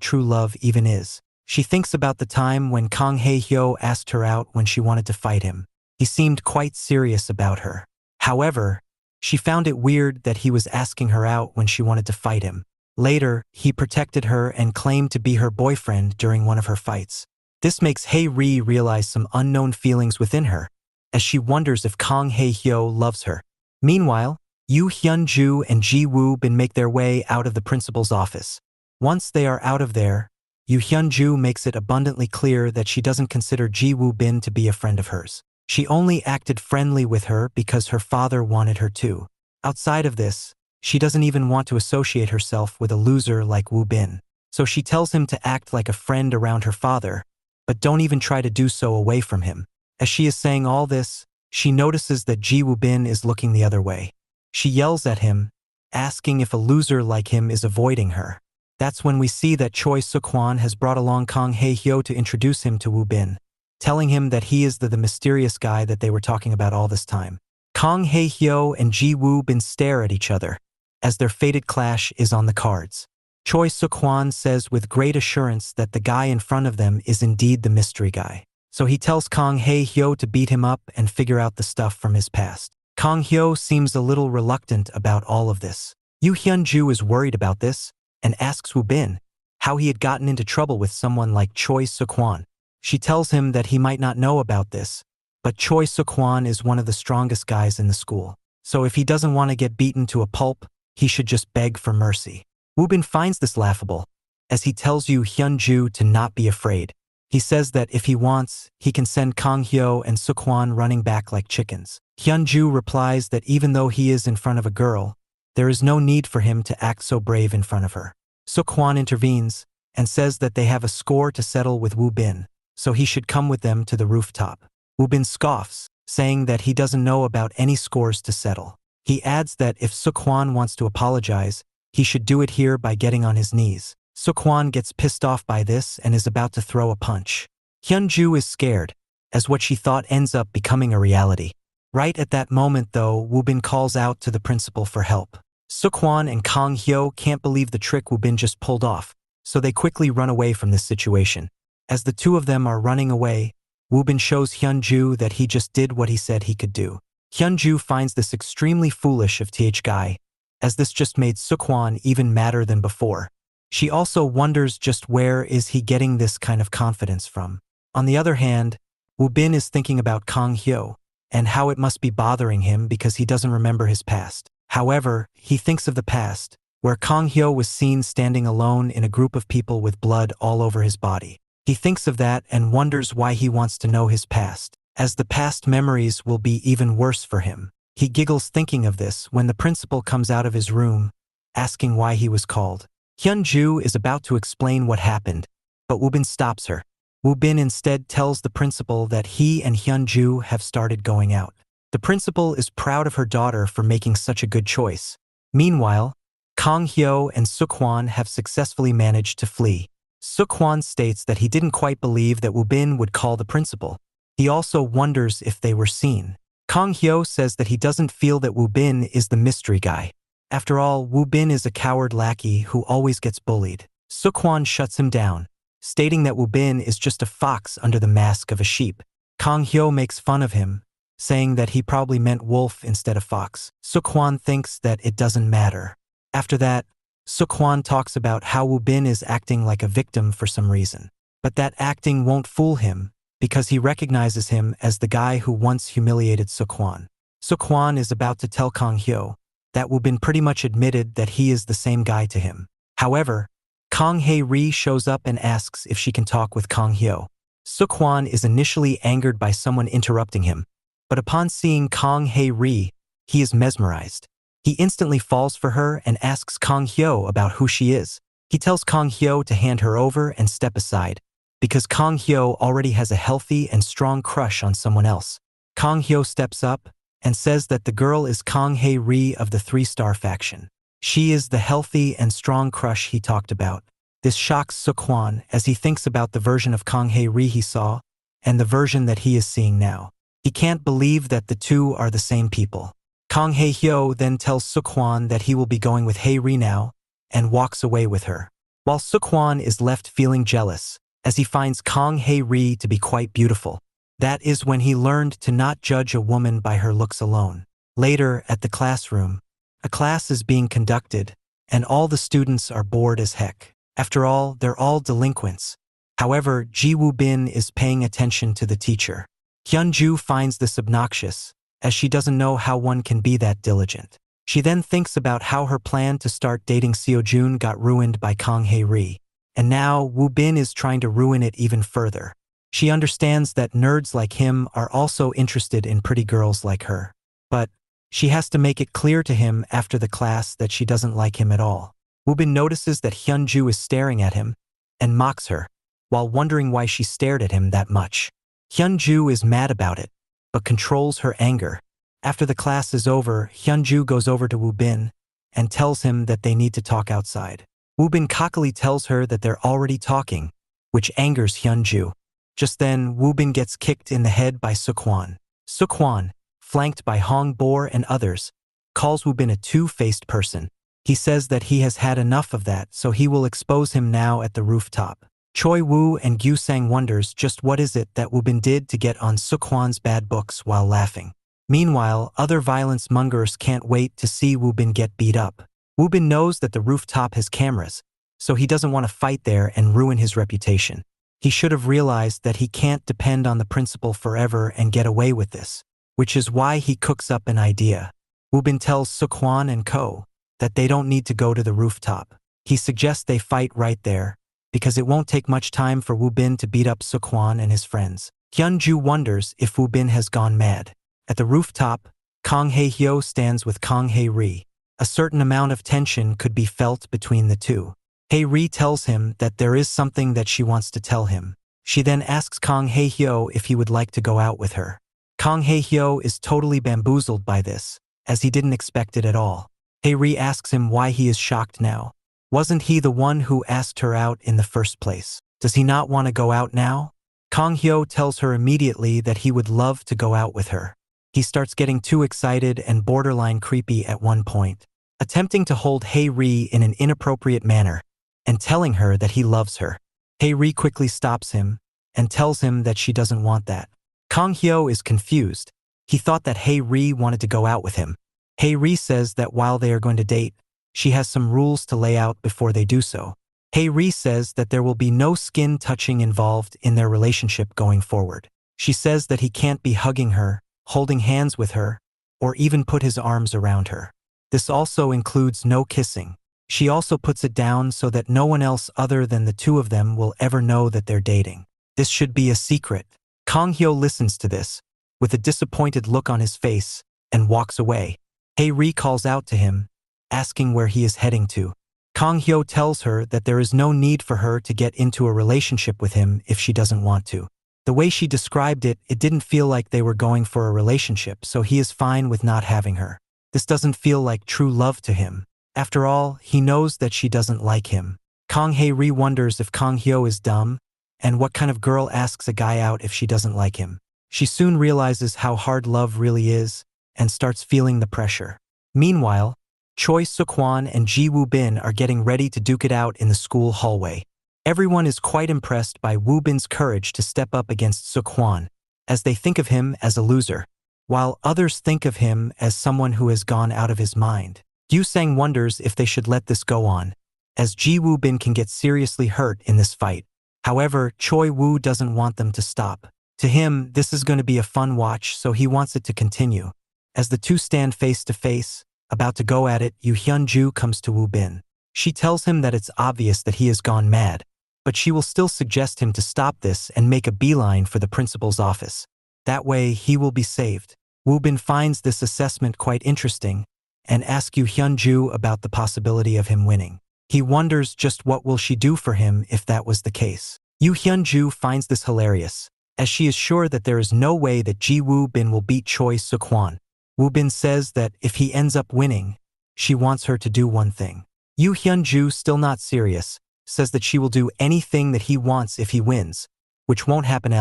true love even is. She thinks about the time when Kang Hae-hyo asked her out when she wanted to fight him. He seemed quite serious about her. However, she found it weird that he was asking her out when she wanted to fight him. Later, he protected her and claimed to be her boyfriend during one of her fights. This makes Hae-ri realize some unknown feelings within her, as she wonders if Kang Hae-hyo loves her. Meanwhile, Yoo Hyun-ju and Ji Woo-bin make their way out of the principal's office. Once they are out of there, Yoo Hyun-ju makes it abundantly clear that she doesn't consider Ji Woo-bin to be a friend of hers. She only acted friendly with her because her father wanted her to. Outside of this, she doesn't even want to associate herself with a loser like Woo-bin. So she tells him to act like a friend around her father, but don't even try to do so away from him. As she is saying all this, she notices that Ji Woo-bin is looking the other way. She yells at him, asking if a loser like him is avoiding her. That's when we see that Choi Suk-hwan has brought along Kang Hae-hyo to introduce him to Woo-bin, telling him that he is the mysterious guy that they were talking about all this time. Kang Hae-hyo and Ji Woo-bin stare at each other, as their fated clash is on the cards. Choi Suk-hwan says with great assurance that the guy in front of them is indeed the mystery guy. So he tells Kang Hae-hyo to beat him up and figure out the stuff from his past. Kang Hyo seems a little reluctant about all of this. Yoo Hyun-ju is worried about this, and asks Woo-bin how he had gotten into trouble with someone like Choi Suk-hwan. She tells him that he might not know about this, but Choi Suk-hwan is one of the strongest guys in the school. So if he doesn't want to get beaten to a pulp, he should just beg for mercy. Woo-bin finds this laughable, as he tells Yoo Hyun-ju to not be afraid. He says that if he wants, he can send Kang Hyo and Suk-hwan running back like chickens. Hyun-ju replies that even though he is in front of a girl, there is no need for him to act so brave in front of her. Suk-hwan intervenes and says that they have a score to settle with Woo-bin, so he should come with them to the rooftop. Woo-bin scoffs, saying that he doesn't know about any scores to settle. He adds that if Suk-hwan wants to apologize, he should do it here by getting on his knees. Suk-hwan gets pissed off by this and is about to throw a punch. Hyun-ju is scared, as what she thought ends up becoming a reality. Right at that moment though, Woo-bin calls out to the principal for help. Suk-hwan and Kang Hyo can't believe the trick Woo-bin just pulled off, so they quickly run away from this situation. As the two of them are running away, Woo-bin shows Hyun-ju that he just did what he said he could do. Hyun-ju finds this extremely foolish of Th guy, as this just made Suk-hwan even madder than before. She also wonders just where is he getting this kind of confidence from. On the other hand, Woo-bin is thinking about Kang Hyo, and how it must be bothering him because he doesn't remember his past. However, he thinks of the past, where Kang Hyo was seen standing alone in a group of people with blood all over his body. He thinks of that and wonders why he wants to know his past, as the past memories will be even worse for him. He giggles thinking of this when the principal comes out of his room, asking why he was called. Hyun-ju is about to explain what happened, but Woo-bin stops her. Woo-bin instead tells the principal that he and Hyun-ju have started going out. The principal is proud of her daughter for making such a good choice. Meanwhile, Kang Hyo and Suk-hwan have successfully managed to flee. Suk-hwan states that he didn't quite believe that Woo-bin would call the principal. He also wonders if they were seen. Kang Hyo says that he doesn't feel that Woo-bin is the mystery guy. After all, Woo-bin is a coward lackey who always gets bullied. Suk-hwan shuts him down, stating that Woo-bin is just a fox under the mask of a sheep. Kang Hyo makes fun of him, saying that he probably meant wolf instead of fox. Suk-hwan thinks that it doesn't matter. After that, Suk-hwan talks about how Woo-bin is acting like a victim for some reason. But that acting won't fool him, because he recognizes him as the guy who once humiliated Suk-hwan. Suk-hwan is about to tell Kang Hyo that Woo-bin pretty much admitted that he is the same guy to him. However, Kang Hae-ri shows up and asks if she can talk with Kang Hyo. Suk-hwan is initially angered by someone interrupting him, but upon seeing Kang Hae-ri, he is mesmerized. He instantly falls for her and asks Kang Hyo about who she is. He tells Kang Hyo to hand her over and step aside, because Kang Hyo already has a healthy and strong crush on someone else. Kang Hyo steps up and says that the girl is Kang Hae-ri of the 3-star faction. She is the healthy and strong crush he talked about. This shocks Suk-hwan as he thinks about the version of Kang Hae-ri he saw and the version that he is seeing now. He can't believe that the two are the same people. Kang Hae-hyo then tells Suk-hwan that he will be going with Hae-ri now and walks away with her. While Suk-hwan is left feeling jealous as he finds Kang Hae-ri to be quite beautiful. That is when he learned to not judge a woman by her looks alone. Later, at the classroom, a class is being conducted, and all the students are bored as heck. After all, they're all delinquents. However, Ji Woo-bin is paying attention to the teacher. Hyun-ju finds this obnoxious, as she doesn't know how one can be that diligent. She then thinks about how her plan to start dating Sio Jun got ruined by Kang Hae-ri, and now Woo-bin is trying to ruin it even further. She understands that nerds like him are also interested in pretty girls like her. But she has to make it clear to him after the class that she doesn't like him at all. Woo-bin notices that Hyun-ju is staring at him and mocks her, while wondering why she stared at him that much. Hyun-ju is mad about it, but controls her anger. After the class is over, Hyun-ju goes over to Woo-bin and tells him that they need to talk outside. Woo-bin cockily tells her that they're already talking, which angers Hyun-ju. Just then, Woo-bin gets kicked in the head by Suk-hwan. Suk-hwan, flanked by Hong Boar and others, calls Woo-bin a two-faced person. He says that he has had enough of that, so he will expose him now at the rooftop. Choi Woo and Gyu Sang wonders just what is it that Woo-bin did to get on Suk-hwan's bad books while laughing. Meanwhile, other violence mongers can't wait to see Woo-bin get beat up. Woo-bin knows that the rooftop has cameras, so he doesn't want to fight there and ruin his reputation. He should have realized that he can't depend on the principal forever and get away with this, which is why he cooks up an idea. Woo-bin tells Suk-hwan and Ko that they don't need to go to the rooftop. He suggests they fight right there, because it won't take much time for Woo-bin to beat up Suk-hwan and his friends. Hyun-ju wonders if Woo-bin has gone mad. At the rooftop, Kang Hae-hyo stands with Kang Hae-ri. A certain amount of tension could be felt between the two. Hae-ri tells him that there is something that she wants to tell him. She then asks Kang Hae-hyo if he would like to go out with her. Kang Hae-hyo is totally bamboozled by this, as he didn't expect it at all. Hae-ri asks him why he is shocked now. Wasn't he the one who asked her out in the first place? Does he not want to go out now? Kang Hyo tells her immediately that he would love to go out with her. He starts getting too excited and borderline creepy at one point, attempting to hold Hae-ri in an inappropriate manner and telling her that he loves her. Hae-ri quickly stops him and tells him that she doesn't want that. Kang Hyo is confused. He thought that Hae-ri wanted to go out with him. Hae-ri says that while they are going to date, she has some rules to lay out before they do so. Hae-ri says that there will be no skin touching involved in their relationship going forward. She says that he can't be hugging her, holding hands with her, or even put his arms around her. This also includes no kissing. She also puts it down so that no one else other than the two of them will ever know that they're dating. This should be a secret. Kang Hyo listens to this, with a disappointed look on his face, and walks away. Hae-ri calls out to him, asking where he is heading to. Kang Hyo tells her that there is no need for her to get into a relationship with him if she doesn't want to. The way she described it, it didn't feel like they were going for a relationship, so he is fine with not having her. This doesn't feel like true love to him. After all, he knows that she doesn't like him. Kang Hae-ri wonders if Kang Hyo is dumb, and what kind of girl asks a guy out if she doesn't like him. She soon realizes how hard love really is, and starts feeling the pressure. Meanwhile, Choi Suk-hwan and Ji Woo-bin are getting ready to duke it out in the school hallway. Everyone is quite impressed by Woo-bin's courage to step up against Suk-hwan, as they think of him as a loser, while others think of him as someone who has gone out of his mind. Gyu Sang wonders if they should let this go on, as Ji Woo-bin can get seriously hurt in this fight. However, Choi Woo doesn't want them to stop. To him, this is going to be a fun watch, so he wants it to continue. As the two stand face to face, about to go at it, Hyun-ju comes to Woo-bin. She tells him that it's obvious that he has gone mad, but she will still suggest him to stop this and make a beeline for the principal's office. That way, he will be saved. Woo Bin finds this assessment quite interesting and asks Yoo Hyun-ju about the possibility of him winning. He wonders just what will she do for him if that was the case. Yoo Hyun-ju finds this hilarious, as she is sure that there is no way that Ji Woo Bin will beat Choi Suk-hwan. Woo Bin says that if he ends up winning, she wants her to do one thing. Yoo Hyun-ju, still not serious, says that she will do anything that he wants if he wins, which won't happen.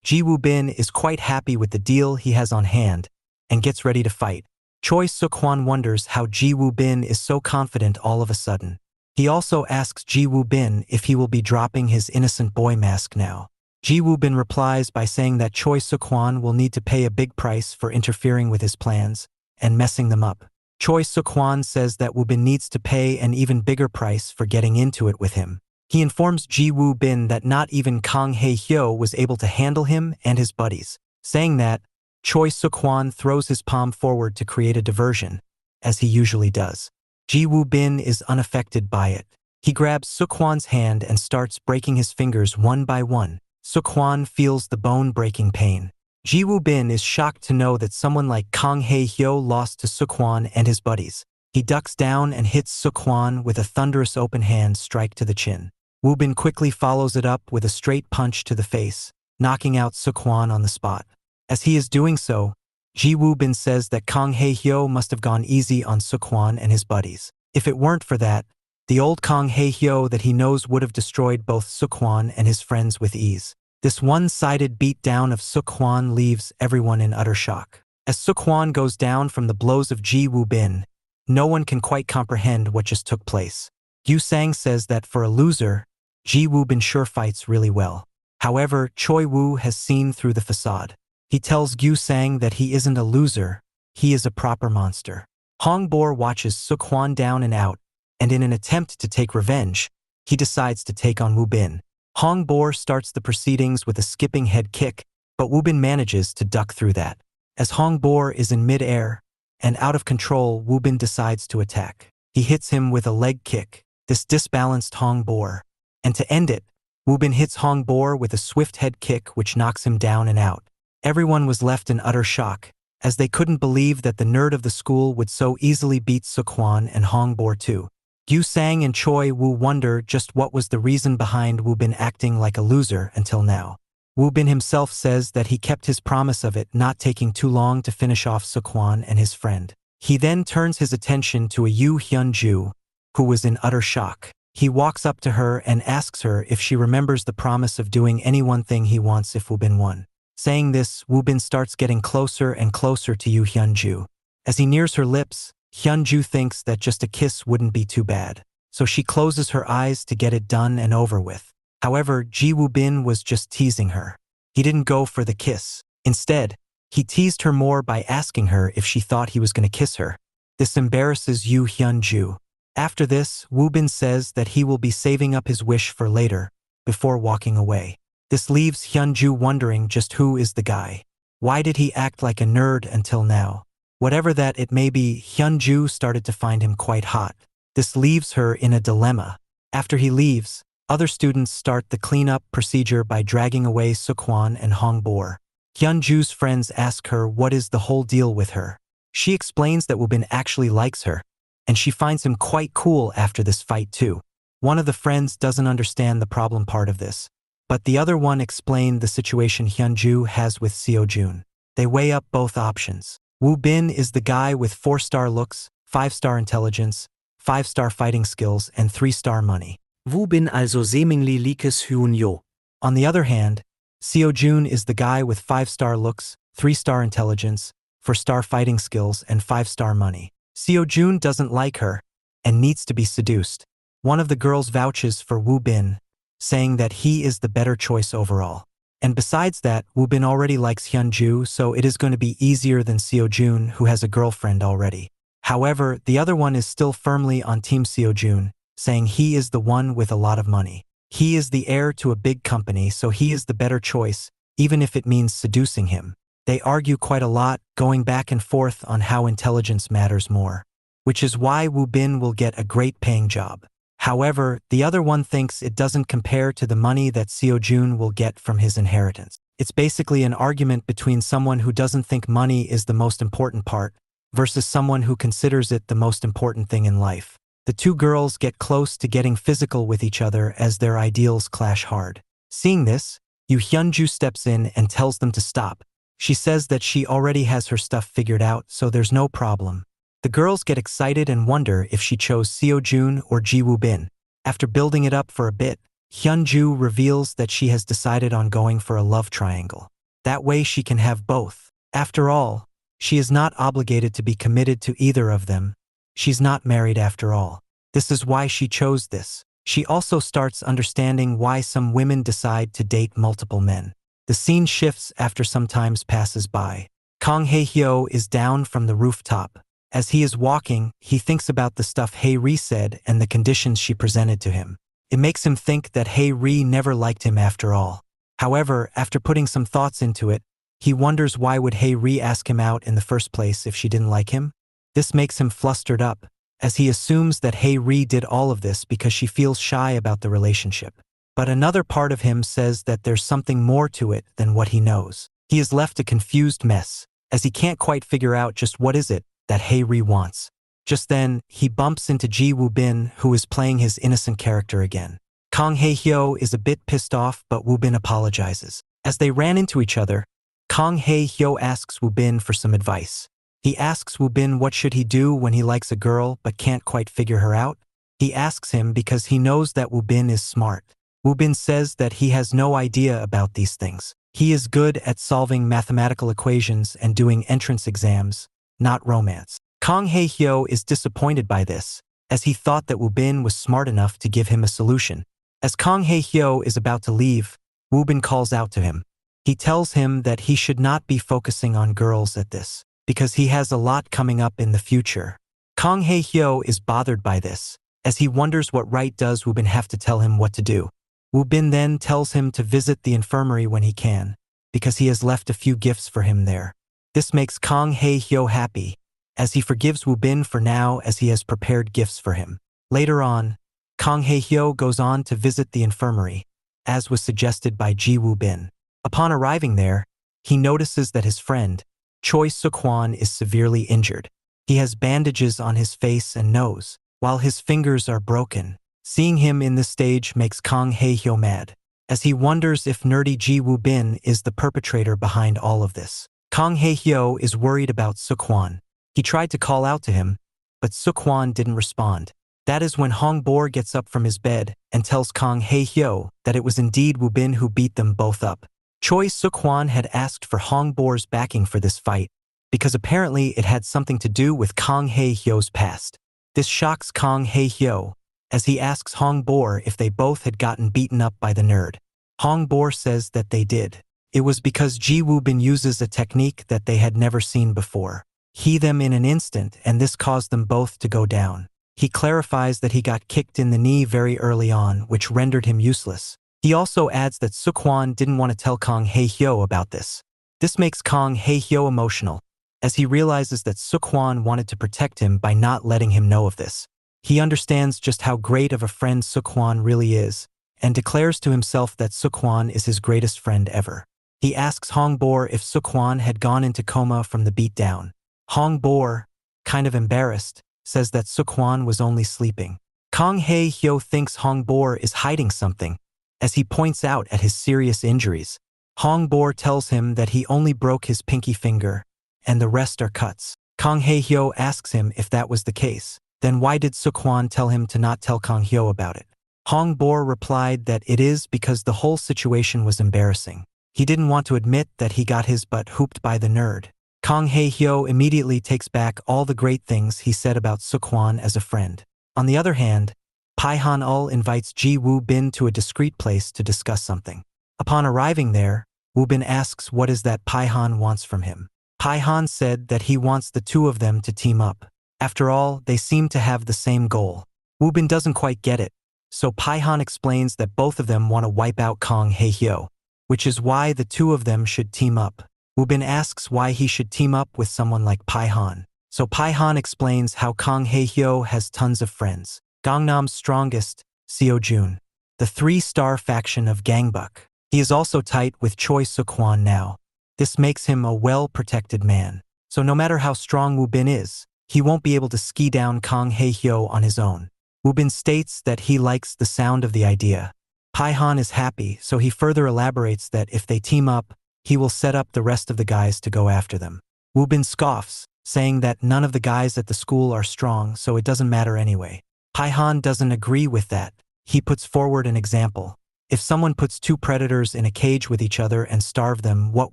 Ji Woo Bin is quite happy with the deal he has on hand and gets ready to fight. Choi Suk-hwan wonders how Ji Woo Bin is so confident all of a sudden. He also asks Ji Woo Bin if he will be dropping his innocent boy mask now. Ji Woo Bin replies by saying that Choi Suk-hwan will need to pay a big price for interfering with his plans and messing them up. Choi Suk-hwan says that Woo Bin needs to pay an even bigger price for getting into it with him. He informs Ji Woo Bin that not even Kang Hae-hyo was able to handle him and his buddies. Saying that, Choi Suk-hwan throws his palm forward to create a diversion, as he usually does. Ji Woo Bin is unaffected by it. He grabs Suk-hwan's hand and starts breaking his fingers one by one. Suk-hwan feels the bone-breaking pain. Ji Woo Bin is shocked to know that someone like Kang Hae-hyo lost to Suk-hwan and his buddies. He ducks down and hits Suk-hwan with a thunderous open hand strike to the chin. Woo Bin quickly follows it up with a straight punch to the face, knocking out Suk-hwan on the spot. As he is doing so, Ji Woo Bin says that Kang Hae-hyo must have gone easy on Suk-hwan and his buddies. If it weren't for that, the old Kang Hae-hyo that he knows would have destroyed both Suk-hwan and his friends with ease. This one-sided beatdown of Suk-hwan leaves everyone in utter shock. As Suk-hwan goes down from the blows of Ji Woo Bin, no one can quite comprehend what just took place. Yu Sang says that for a loser, Ji Woo Bin sure fights really well. However, Choi Woo has seen through the facade. He tells Yu Sang that he isn't a loser, he is a proper monster. Hong Boar watches Suk-hwan down and out, and in an attempt to take revenge, he decides to take on Woo Bin. Hong Boar starts the proceedings with a skipping head kick, but Woo Bin manages to duck through that. As Hong Boar is in mid-air and out of control, Woo Bin decides to attack. He hits him with a leg kick. This disbalanced Hong Boar. And to end it, Woo Bin hits Hong Boar with a swift head kick which knocks him down and out. Everyone was left in utter shock, as they couldn't believe that the nerd of the school would so easily beat Suk-hwan and Hong Boar too. Yu Sang and Choi Woo wonder just what was the reason behind Woo Bin acting like a loser until now. Woo Bin himself says that he kept his promise of it not taking too long to finish off Suk-hwan and his friend. He then turns his attention to a Yoo Hyun-ju, who was in utter shock. He walks up to her and asks her if she remembers the promise of doing any one thing he wants if Woo Bin won. Saying this, Woo Bin starts getting closer and closer to Yoo Hyun-ju. As he nears her lips, Hyun-ju thinks that just a kiss wouldn't be too bad, so she closes her eyes to get it done and over with. However, Ji Woo Bin was just teasing her. He didn't go for the kiss. Instead, he teased her more by asking her if she thought he was going to kiss her. This embarrasses Yoo Hyun-ju. After this, Woo Bin says that he will be saving up his wish for later, before walking away. This leaves Hyun-ju wondering just who is the guy. Why did he act like a nerd until now? Whatever that it may be, Hyun-ju started to find him quite hot. This leaves her in a dilemma. After he leaves, other students start the cleanup procedure by dragging away Suk-hwan and Hong Boar. Hyun-ju's friends ask her what is the whole deal with her. She explains that Woo Bin actually likes her, and she finds him quite cool after this fight too. One of the friends doesn't understand the problem part of this, but the other one explained the situation Hyun-ju has with Sio Jun. They weigh up both options. Woo Bin is the guy with 4-star looks, 5-star intelligence, 5-star fighting skills, and 3-star money. Woo Bin also seemingly likes Hyun-jo. On the other hand, Sio Jun is the guy with 5-star looks, 3-star intelligence, 4-star fighting skills, and 5-star money. Sio Jun doesn't like her and needs to be seduced. One of the girls vouches for Woo Bin, saying that he is the better choice overall. And besides that, Woo Bin already likes Hyun-ju, so it is going to be easier than Sio Jun, who has a girlfriend already. However, the other one is still firmly on Team Sio Jun, saying he is the one with a lot of money. He is the heir to a big company, so he is the better choice, even if it means seducing him. They argue quite a lot, going back and forth on how intelligence matters more, which is why Woo Bin will get a great paying job. However, the other one thinks it doesn't compare to the money that Sio Jun will get from his inheritance. It's basically an argument between someone who doesn't think money is the most important part versus someone who considers it the most important thing in life. The two girls get close to getting physical with each other as their ideals clash hard. Seeing this, Yu Hyunju steps in and tells them to stop. She says that she already has her stuff figured out, so there's no problem. The girls get excited and wonder if she chose Sio Jun or Ji Woo Bin. After building it up for a bit, Hyunju reveals that she has decided on going for a love triangle. That way she can have both. After all, she is not obligated to be committed to either of them. She's not married after all. This is why she chose this. She also starts understanding why some women decide to date multiple men. The scene shifts after some time passes by. Kang Hae-hyo is down from the rooftop. As he is walking, he thinks about the stuff Hae-ri said and the conditions she presented to him. It makes him think that Hae-ri never liked him after all. However, after putting some thoughts into it, he wonders why would Hae-ri ask him out in the first place if she didn't like him? This makes him flustered up, as he assumes that Hae-ri did all of this because she feels shy about the relationship. But another part of him says that there's something more to it than what he knows. He is left a confused mess, as he can't quite figure out just what is it that Hae-ri wants. Just then, he bumps into Ji Woo Bin, who is playing his innocent character again. Kang Hae-hyo is a bit pissed off, but Woo Bin apologizes. As they ran into each other, Kang Hae-hyo asks Woo Bin for some advice. He asks Woo Bin what should he do when he likes a girl but can't quite figure her out. He asks him because he knows that Woo Bin is smart. Woo Bin says that he has no idea about these things. He is good at solving mathematical equations and doing entrance exams, not romance. Kang Hae-hyo is disappointed by this, as he thought that Woo Bin was smart enough to give him a solution. As Kang Hae-hyo is about to leave, Woo Bin calls out to him. He tells him that he should not be focusing on girls at this, because he has a lot coming up in the future. Kang Hae-hyo is bothered by this, as he wonders what right does Woo Bin have to tell him what to do. Woo Bin then tells him to visit the infirmary when he can, because he has left a few gifts for him there. This makes Kang Hae-hyo happy, as he forgives Woo Bin for now as he has prepared gifts for him. Later on, Kang Hae-hyo goes on to visit the infirmary, as was suggested by Ji Woo Bin. Upon arriving there, he notices that his friend, Choi Suk-hwan, is severely injured. He has bandages on his face and nose, while his fingers are broken. Seeing him in this stage makes Kang Hae-hyo mad, as he wonders if nerdy Ji Woo Bin is the perpetrator behind all of this. Kang Hae-hyo is worried about Suk-hwan. He tried to call out to him, but Suk-hwan didn't respond. That is when Hong Boar gets up from his bed and tells Kang Hae-hyo that it was indeed Woo Bin who beat them both up. Choi Suk-hwan had asked for Hong Boar's backing for this fight, because apparently it had something to do with Kang Hae-hyo's past. This shocks Kang Hae-hyo, as he asks Hong Boar if they both had gotten beaten up by the nerd. Hong Boar says that they did. It was because Ji Woo Bin uses a technique that they had never seen before. He them in an instant, and this caused them both to go down. He clarifies that he got kicked in the knee very early on, which rendered him useless. He also adds that Suk-hwan didn't want to tell Kang Hae-hyo about this. This makes Kang Hae-hyo emotional, as he realizes that Suk-hwan wanted to protect him by not letting him know of this. He understands just how great of a friend Suk-hwan really is, and declares to himself that Suk-hwan is his greatest friend ever. He asks Hong Boar if Suk-hwan had gone into coma from the beatdown. Hong Boar, kind of embarrassed, says that Suk-hwan was only sleeping. Kang Hae-hyo thinks Hong Boar is hiding something, as he points out at his serious injuries. Hong Boar tells him that he only broke his pinky finger, and the rest are cuts. Kang Hae-hyo asks him if that was the case. Then why did Suk-hwan tell him to not tell Kang Hyo about it? Hong Boar replied that it is because the whole situation was embarrassing. He didn't want to admit that he got his butt hooped by the nerd. Kang Hae-hyo immediately takes back all the great things he said about Suk-hwan as a friend. On the other hand, Pihon invites Ji Woo Bin to a discreet place to discuss something. Upon arriving there, Woo Bin asks what is that Pihon wants from him. Pihon said that he wants the two of them to team up. After all, they seem to have the same goal. Woo Bin doesn't quite get it, so Pihon explains that both of them want to wipe out Kang Hae-hyo, which is why the two of them should team up. Woo Bin asks why he should team up with someone like Pihon. So Pihon explains how Kang Hae-hyo has tons of friends. Gangnam's strongest, Sio Jun, the 3-star faction of Gangbuk. He is also tight with Choi Suk-hwan now. This makes him a well-protected man. So no matter how strong Woo Bin is, he won't be able to ski down Kang Hae-hyo on his own. Woo Bin states that he likes the sound of the idea. Pihon is happy, so he further elaborates that if they team up, he will set up the rest of the guys to go after them. Woo Bin scoffs, saying that none of the guys at the school are strong, so it doesn't matter anyway. Pihon doesn't agree with that. He puts forward an example. If someone puts 2 predators in a cage with each other and starve them, what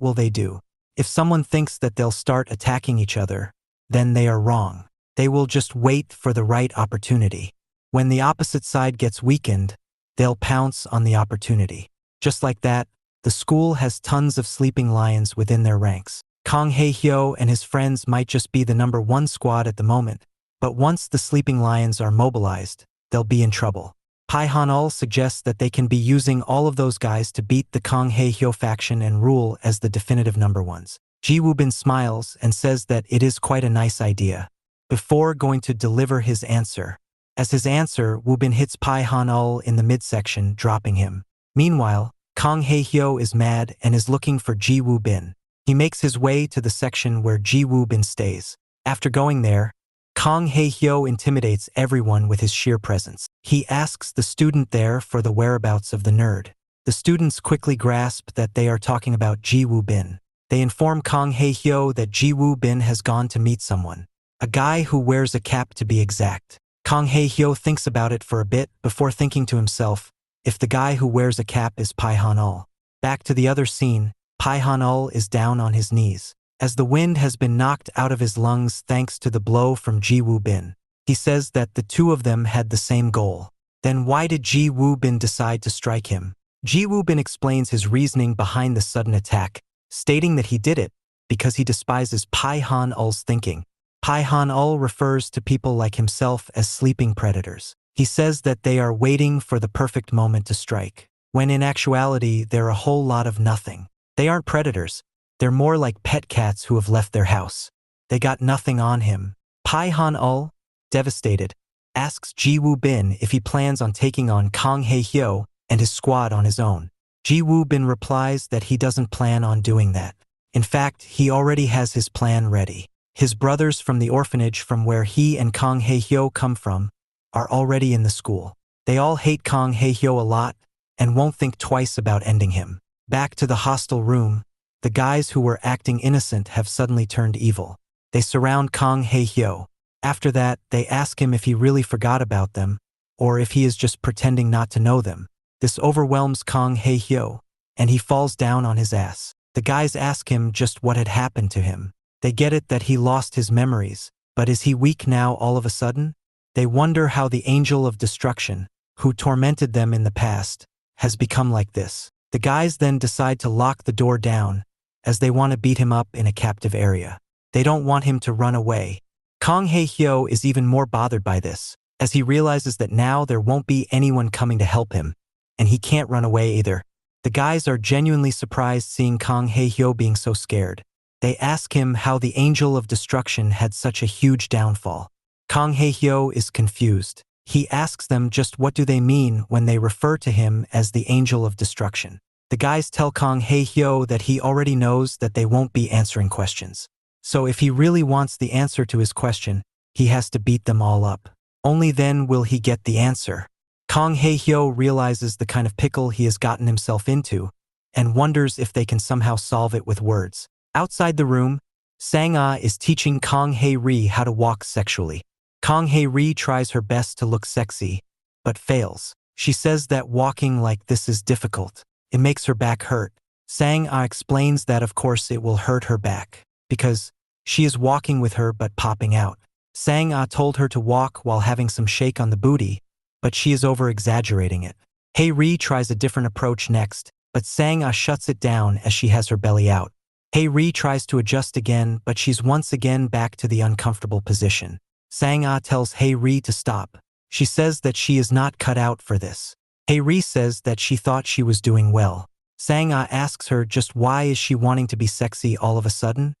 will they do? If someone thinks that they'll start attacking each other, then they are wrong. They will just wait for the right opportunity. When the opposite side gets weakened, they'll pounce on the opportunity. Just like that, the school has tons of sleeping lions within their ranks. Kang Hae-hyo and his friends might just be the number 1 squad at the moment, but once the sleeping lions are mobilized, they'll be in trouble. Pihon suggests that they can be using all of those guys to beat the Kang Hae-hyo faction and rule as the definitive number 1s. Ji Woo-bin smiles and says that it is quite a nice idea, before going to deliver his answer. As his answer, Woo-bin hits Pihon in the midsection, dropping him. Meanwhile, Kang Hae-hyo is mad and is looking for Ji Woo-bin. He makes his way to the section where Ji Woo-bin stays. After going there, Kang Hae-hyo intimidates everyone with his sheer presence. He asks the student there for the whereabouts of the nerd. The students quickly grasp that they are talking about Ji Woo-bin. They inform Kang Hae-hyo that Ji Woo-bin has gone to meet someone. A guy who wears a cap, to be exact. Kang Hae-hyo thinks about it for a bit before thinking to himself, if the guy who wears a cap is Pihon. Back to the other scene, Pihon is down on his knees, as the wind has been knocked out of his lungs thanks to the blow from Ji Woo-bin. He says that the 2 of them had the same goal. Then why did Ji Woo-bin decide to strike him? Ji Woo-bin explains his reasoning behind the sudden attack, stating that he did it because he despises Pihon-ul's thinking. Pihon-ul refers to people like himself as sleeping predators. He says that they are waiting for the perfect moment to strike, when in actuality they're a whole lot of nothing. They aren't predators. They're more like pet cats who have left their house. They got nothing on him. Pihon-ul, devastated, asks Ji Woo-bin if he plans on taking on Kang Hae-hyo and his squad on his own. Ji Woo-bin replies that he doesn't plan on doing that. In fact, he already has his plan ready. His brothers from the orphanage from where he and Kang Hae-hyo come from are already in the school. They all hate Kang Hae-hyo a lot and won't think twice about ending him. Back to the hostel room, the guys who were acting innocent have suddenly turned evil. They surround Kang Hae-hyo. After that, they ask him if he really forgot about them, or if he is just pretending not to know them. This overwhelms Kang Hae-hyo, and he falls down on his ass. The guys ask him just what had happened to him. They get it that he lost his memories, but is he weak now all of a sudden? They wonder how the angel of destruction, who tormented them in the past, has become like this. The guys then decide to lock the door down, as they want to beat him up in a captive area. They don't want him to run away. Kang Hae-hyo is even more bothered by this, as he realizes that now there won't be anyone coming to help him, and he can't run away either. The guys are genuinely surprised seeing Kang Hae-hyo being so scared. They ask him how the angel of destruction had such a huge downfall. Kang Hae-hyo is confused. He asks them just what do they mean when they refer to him as the angel of destruction. The guys tell Kang Hae-hyo that he already knows that they won't be answering questions. So if he really wants the answer to his question, he has to beat them all up. Only then will he get the answer. Kang Hae-hyo realizes the kind of pickle he has gotten himself into, and wonders if they can somehow solve it with words. Outside the room, Sanga is teaching Kang Hae-ri how to walk sexually. Kang Hae-ri tries her best to look sexy, but fails. She says that walking like this is difficult. It makes her back hurt. Sanga explains that of course it will hurt her back, because she is walking with her but popping out. Sanga told her to walk while having some shake on the booty, but she is over-exaggerating it. Hae-ri tries a different approach next, but Sanga shuts it down as she has her belly out. Hae-ri tries to adjust again, but she's once again back to the uncomfortable position. Sanga tells Hae-ri to stop. She says that she is not cut out for this. Hae-ri says that she thought she was doing well. Sanga asks her just why is she wanting to be sexy all of a sudden?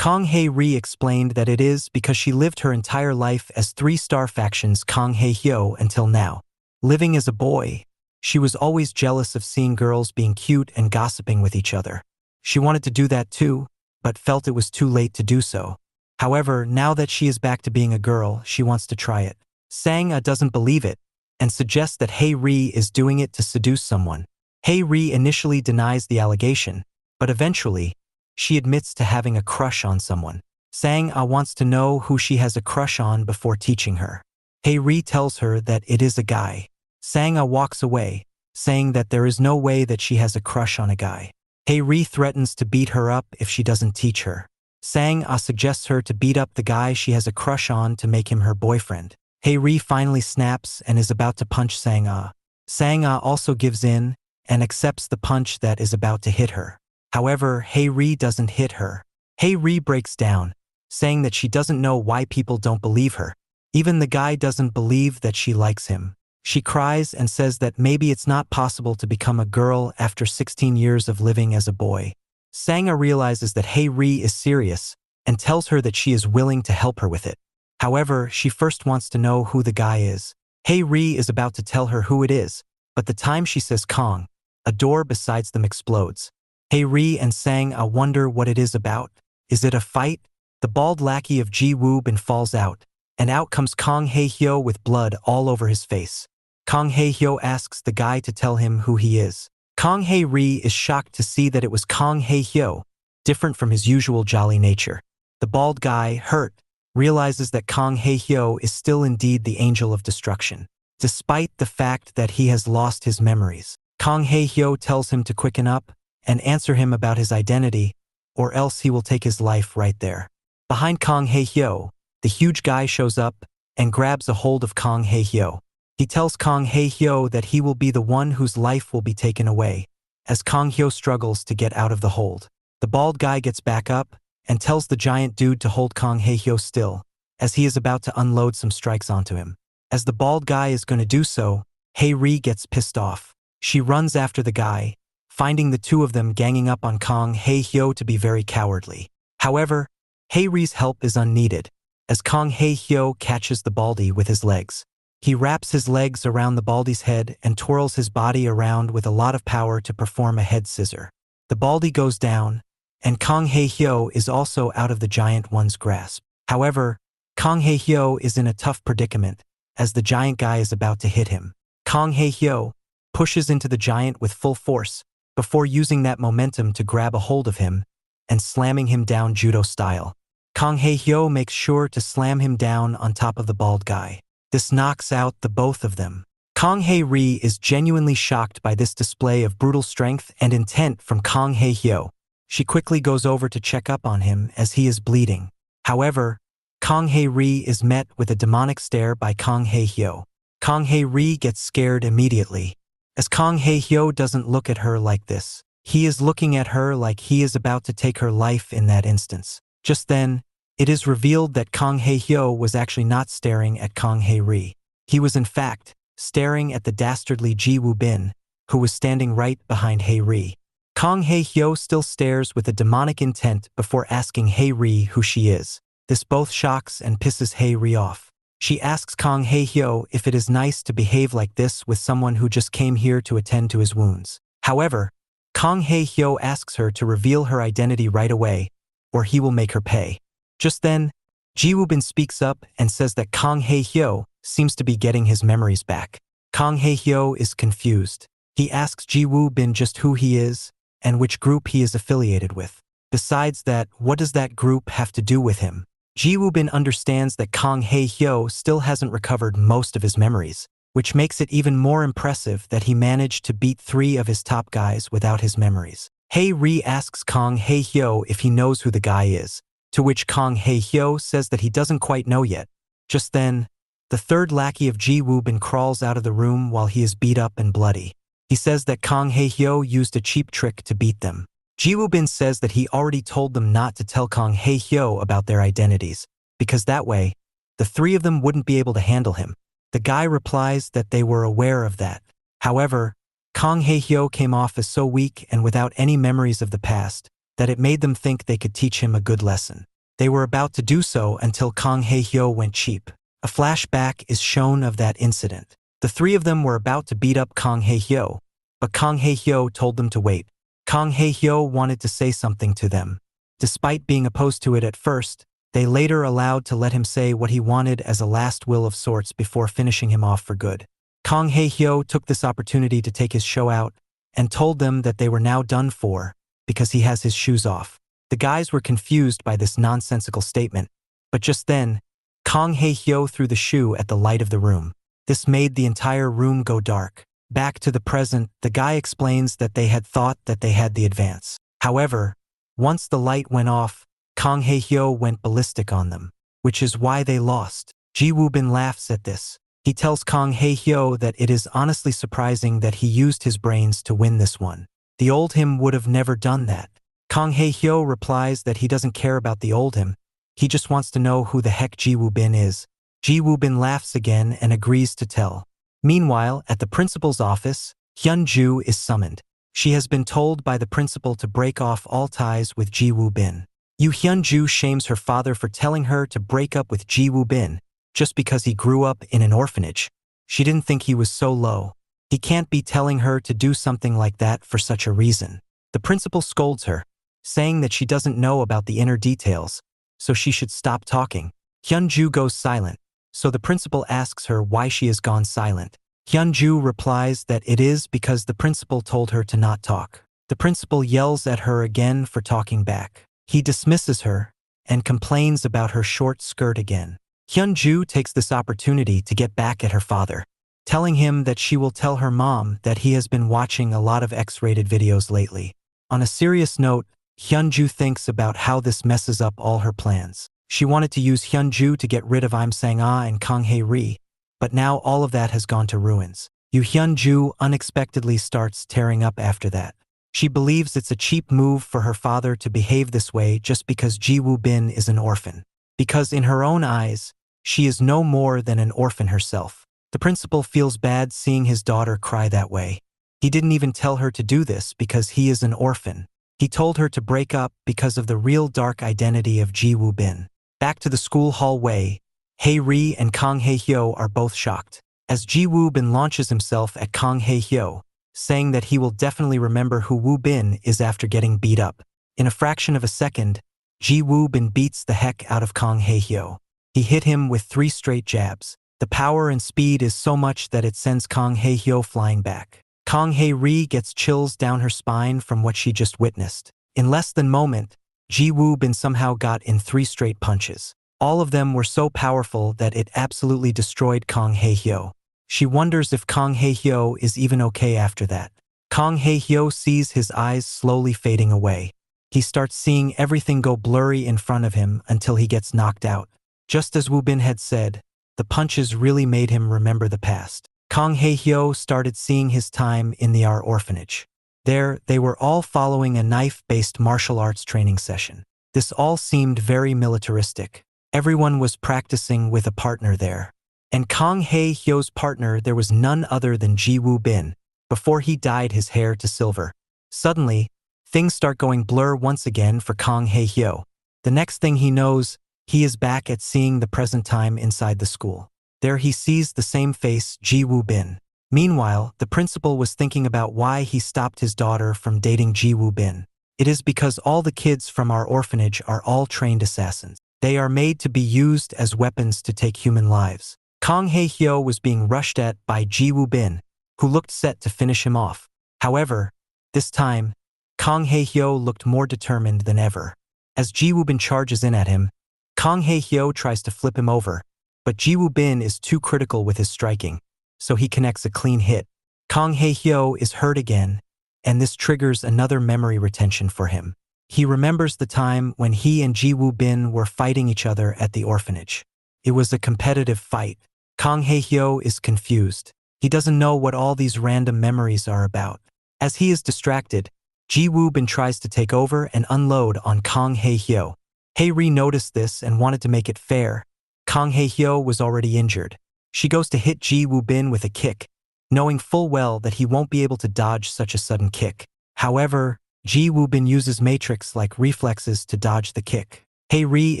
Kong Hae-ri explained that it is because she lived her entire life as three-star factions Kong Hae-hyo until now. Living as a boy, she was always jealous of seeing girls being cute and gossiping with each other. She wanted to do that too, but felt it was too late to do so. However, now that she is back to being a girl, she wants to try it. Sanga doesn't believe it and suggests that Hae-ri is doing it to seduce someone. Hae-ri initially denies the allegation, but eventually, she admits to having a crush on someone. Sanga wants to know who she has a crush on before teaching her. Hae-ri tells her that it is a guy. Sanga walks away, saying that there is no way that she has a crush on a guy. Hae-ri threatens to beat her up if she doesn't teach her. Sanga suggests her to beat up the guy she has a crush on to make him her boyfriend. Hae-ri finally snaps and is about to punch Sanga. Sanga also gives in and accepts the punch that is about to hit her. However, Hae-ri doesn't hit her. Hae-ri breaks down, saying that she doesn't know why people don't believe her. Even the guy doesn't believe that she likes him. She cries and says that maybe it's not possible to become a girl after 16 years of living as a boy. Sanga realizes that Hae-ri is serious and tells her that she is willing to help her with it. However, she first wants to know who the guy is. Hae-ri is about to tell her who it is, but the time she says Kong, a door beside them explodes. Hae-ri and Sanga wonder what it is about. Is it a fight? The bald lackey of Ji Woo-bin falls out, and out comes Kong Hae-hyo with blood all over his face. Kong Hae-hyo asks the guy to tell him who he is. Kong Hae-ri is shocked to see that it was Kong Hae-hyo, different from his usual jolly nature. The bald guy, hurt, realizes that Kong Hae-hyo is still indeed the angel of destruction, despite the fact that he has lost his memories. Kong Hae-hyo tells him to quicken up and answer him about his identity, or else he will take his life right there. Behind Kong Hae-hyo, the huge guy shows up and grabs a hold of Kong Hae-hyo. He tells Kong Hae-hyo that he will be the one whose life will be taken away, as Kong Hyo struggles to get out of the hold. The bald guy gets back up and tells the giant dude to hold Kong Hae-hyo still, as he is about to unload some strikes onto him. As the bald guy is going to do so, Hae-ri gets pissed off. She runs after the guy, finding the two of them ganging up on Kong Hae-hyo to be very cowardly. However, Hae-ri's help is unneeded, as Kong Hae-hyo catches the baldy with his legs. He wraps his legs around the baldy's head and twirls his body around with a lot of power to perform a head scissor. The baldy goes down, and Kong Hae-hyo is also out of the giant one's grasp. However, Kong Hae-hyo is in a tough predicament, as the giant guy is about to hit him. Kong Hae-hyo pushes into the giant with full force, before using that momentum to grab a hold of him and slamming him down judo style. Kong Hae-hyo makes sure to slam him down on top of the bald guy. This knocks out the both of them. Kong Hae-ri is genuinely shocked by this display of brutal strength and intent from Kong Hae-hyo. She quickly goes over to check up on him as he is bleeding. However, Kong Hae-ri is met with a demonic stare by Kong Hae-hyo. Kong Hae-ri gets scared immediately, as Kong Hae-hyo doesn't look at her like this. He is looking at her like he is about to take her life in that instance. Just then, it is revealed that Kong Hae-hyo was actually not staring at Kong Hae-ri. He was in fact staring at the dastardly Ji Woo-bin, who was standing right behind Hae-ri. Kong Hae-hyo still stares with a demonic intent before asking Hae-ri who she is. This both shocks and pisses Hae-ri off. She asks Kong Hae-hyo if it is nice to behave like this with someone who just came here to attend to his wounds. However, Kong Hae-hyo asks her to reveal her identity right away, or he will make her pay. Just then, Ji Woo-bin speaks up and says that Kong Hae-hyo seems to be getting his memories back. Kong Hae-hyo is confused. He asks Ji Woo-bin just who he is and which group he is affiliated with. Besides that, what does that group have to do with him? Ji Woo-bin understands that Kong Hae-hyo still hasn't recovered most of his memories, which makes it even more impressive that he managed to beat 3 of his top guys without his memories. Hae-ri asks Kong Hae-hyo if he knows who the guy is, to which Kong Hae-hyo says that he doesn't quite know yet. Just then, the third lackey of Ji Woo-bin crawls out of the room while he is beat up and bloody. He says that Kong Hae-hyo used a cheap trick to beat them. Ji Woo-bin says that he already told them not to tell Kong Hae-hyo about their identities, because that way, the 3 of them wouldn't be able to handle him. The guy replies that they were aware of that. However, Kong Hae-hyo came off as so weak and without any memories of the past that it made them think they could teach him a good lesson. They were about to do so until Kang Hae-hyo went cheap. A flashback is shown of that incident. The three of them were about to beat up Kang Hae-hyo, but Kang Hae-hyo told them to wait. Kang Hae-hyo wanted to say something to them. Despite being opposed to it at first, they later allowed to let him say what he wanted as a last will of sorts before finishing him off for good. Kang Hae-hyo took this opportunity to take his show out and told them that they were now done for because he has his shoes off. The guys were confused by this nonsensical statement, but just then, Kang Hae-hyo threw the shoe at the light of the room. This made the entire room go dark. Back to the present, the guy explains that they had thought that they had the advance. However, once the light went off, Kang Hae-hyo went ballistic on them, which is why they lost. Ji Woo-bin laughs at this. He tells Kang Hae-hyo that it is honestly surprising that he used his brains to win this one. The old him would have never done that. Kang Hae-hyo replies that he doesn't care about the old him. He just wants to know who the heck Ji Woo-bin is. Ji Woo-bin laughs again and agrees to tell. Meanwhile, at the principal's office, Hyun-ju is summoned. She has been told by the principal to break off all ties with Ji Woo-bin. Hyun-ju shames her father for telling her to break up with Ji Woo-bin just because he grew up in an orphanage. She didn't think he was so low. He can't be telling her to do something like that for such a reason. The principal scolds her, saying that she doesn't know about the inner details, so she should stop talking. Hyun-ju goes silent, so the principal asks her why she has gone silent. Hyun-ju replies that it is because the principal told her to not talk. The principal yells at her again for talking back. He dismisses her and complains about her short skirt again. Hyun-ju takes this opportunity to get back at her father, telling him that she will tell her mom that he has been watching a lot of X-rated videos lately. On a serious note, Hyun-ju thinks about how this messes up all her plans. She wanted to use Hyun-ju to get rid of Sanga and Kang Hae-ri, but now all of that has gone to ruins. Hyun-ju unexpectedly starts tearing up after that. She believes it's a cheap move for her father to behave this way just because Ji Woo-bin is an orphan. Because in her own eyes, she is no more than an orphan herself. The principal feels bad seeing his daughter cry that way. He didn't even tell her to do this because he is an orphan. He told her to break up because of the real dark identity of Ji Woo-bin. Back to the school hallway, Hae-ri and Kang Hae-hyo are both shocked, as Ji Woo-bin launches himself at Kang Hae-hyo, saying that he will definitely remember who Woo-bin is after getting beat up. In a fraction of a second, Ji Woo-bin beats the heck out of Kang Hae-hyo. He hit him with 3 straight jabs. The power and speed is so much that it sends Kang Hae-hyo flying back. Kang Hae-ri gets chills down her spine from what she just witnessed. In less than a moment, Ji Woo-bin somehow got in 3 straight punches. All of them were so powerful that it absolutely destroyed Kang Hae-hyo. She wonders if Kang Hae-hyo is even okay after that. Kang Hae-hyo sees his eyes slowly fading away. He starts seeing everything go blurry in front of him until he gets knocked out. Just as Woo-bin had said, the punches really made him remember the past. Kang Hae-hyo started seeing his time in the orphanage. There, they were all following a knife-based martial arts training session. This all seemed very militaristic. Everyone was practicing with a partner there. And Kang Hae-hyo's partner there was none other than Ji Woo-bin, before he dyed his hair to silver. Suddenly, things start going blur once again for Kang Hae-hyo. The next thing he knows, he is back at seeing the present time inside the school. There he sees the same face, Ji Woo-bin. Meanwhile, the principal was thinking about why he stopped his daughter from dating Ji Woo-bin. It is because all the kids from our orphanage are all trained assassins. They are made to be used as weapons to take human lives. Kang Hae-hyo was being rushed at by Ji Woo-bin, who looked set to finish him off. However, this time, Kang Hae-hyo looked more determined than ever. As Ji Woo-bin charges in at him, Kang Hae-hyo tries to flip him over, but Ji Woo-bin is too critical with his striking, so he connects a clean hit. Kang Hae-hyo is hurt again, and this triggers another memory retention for him. He remembers the time when he and Ji Woo-bin were fighting each other at the orphanage. It was a competitive fight. Kang Hae-hyo is confused. He doesn't know what all these random memories are about. As he is distracted, Ji Woo-bin tries to take over and unload on Kang Hae-hyo. Hae-ri noticed this and wanted to make it fair. Kang Hae-hyo was already injured. She goes to hit Ji Woo-bin with a kick, knowing full well that he won't be able to dodge such a sudden kick. However, Ji Woo-bin uses matrix-like reflexes to dodge the kick. Hei Ri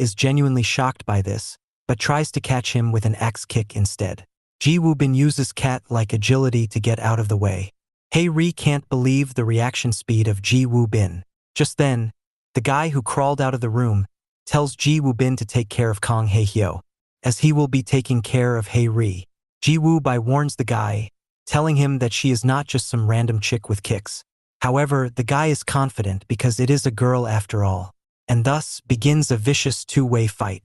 is genuinely shocked by this, but tries to catch him with an axe kick instead. Ji Woo Bin uses cat-like agility to get out of the way. Hei Ri can't believe the reaction speed of Ji Woo Bin. Just then, the guy who crawled out of the room tells Ji Woo Bin to take care of Kong Hei Hyo, as he will be taking care of Hei Ri. Ji Woo Bai warns the guy, telling him that she is not just some random chick with kicks. However, the guy is confident because it is a girl after all, and thus begins a vicious two-way fight.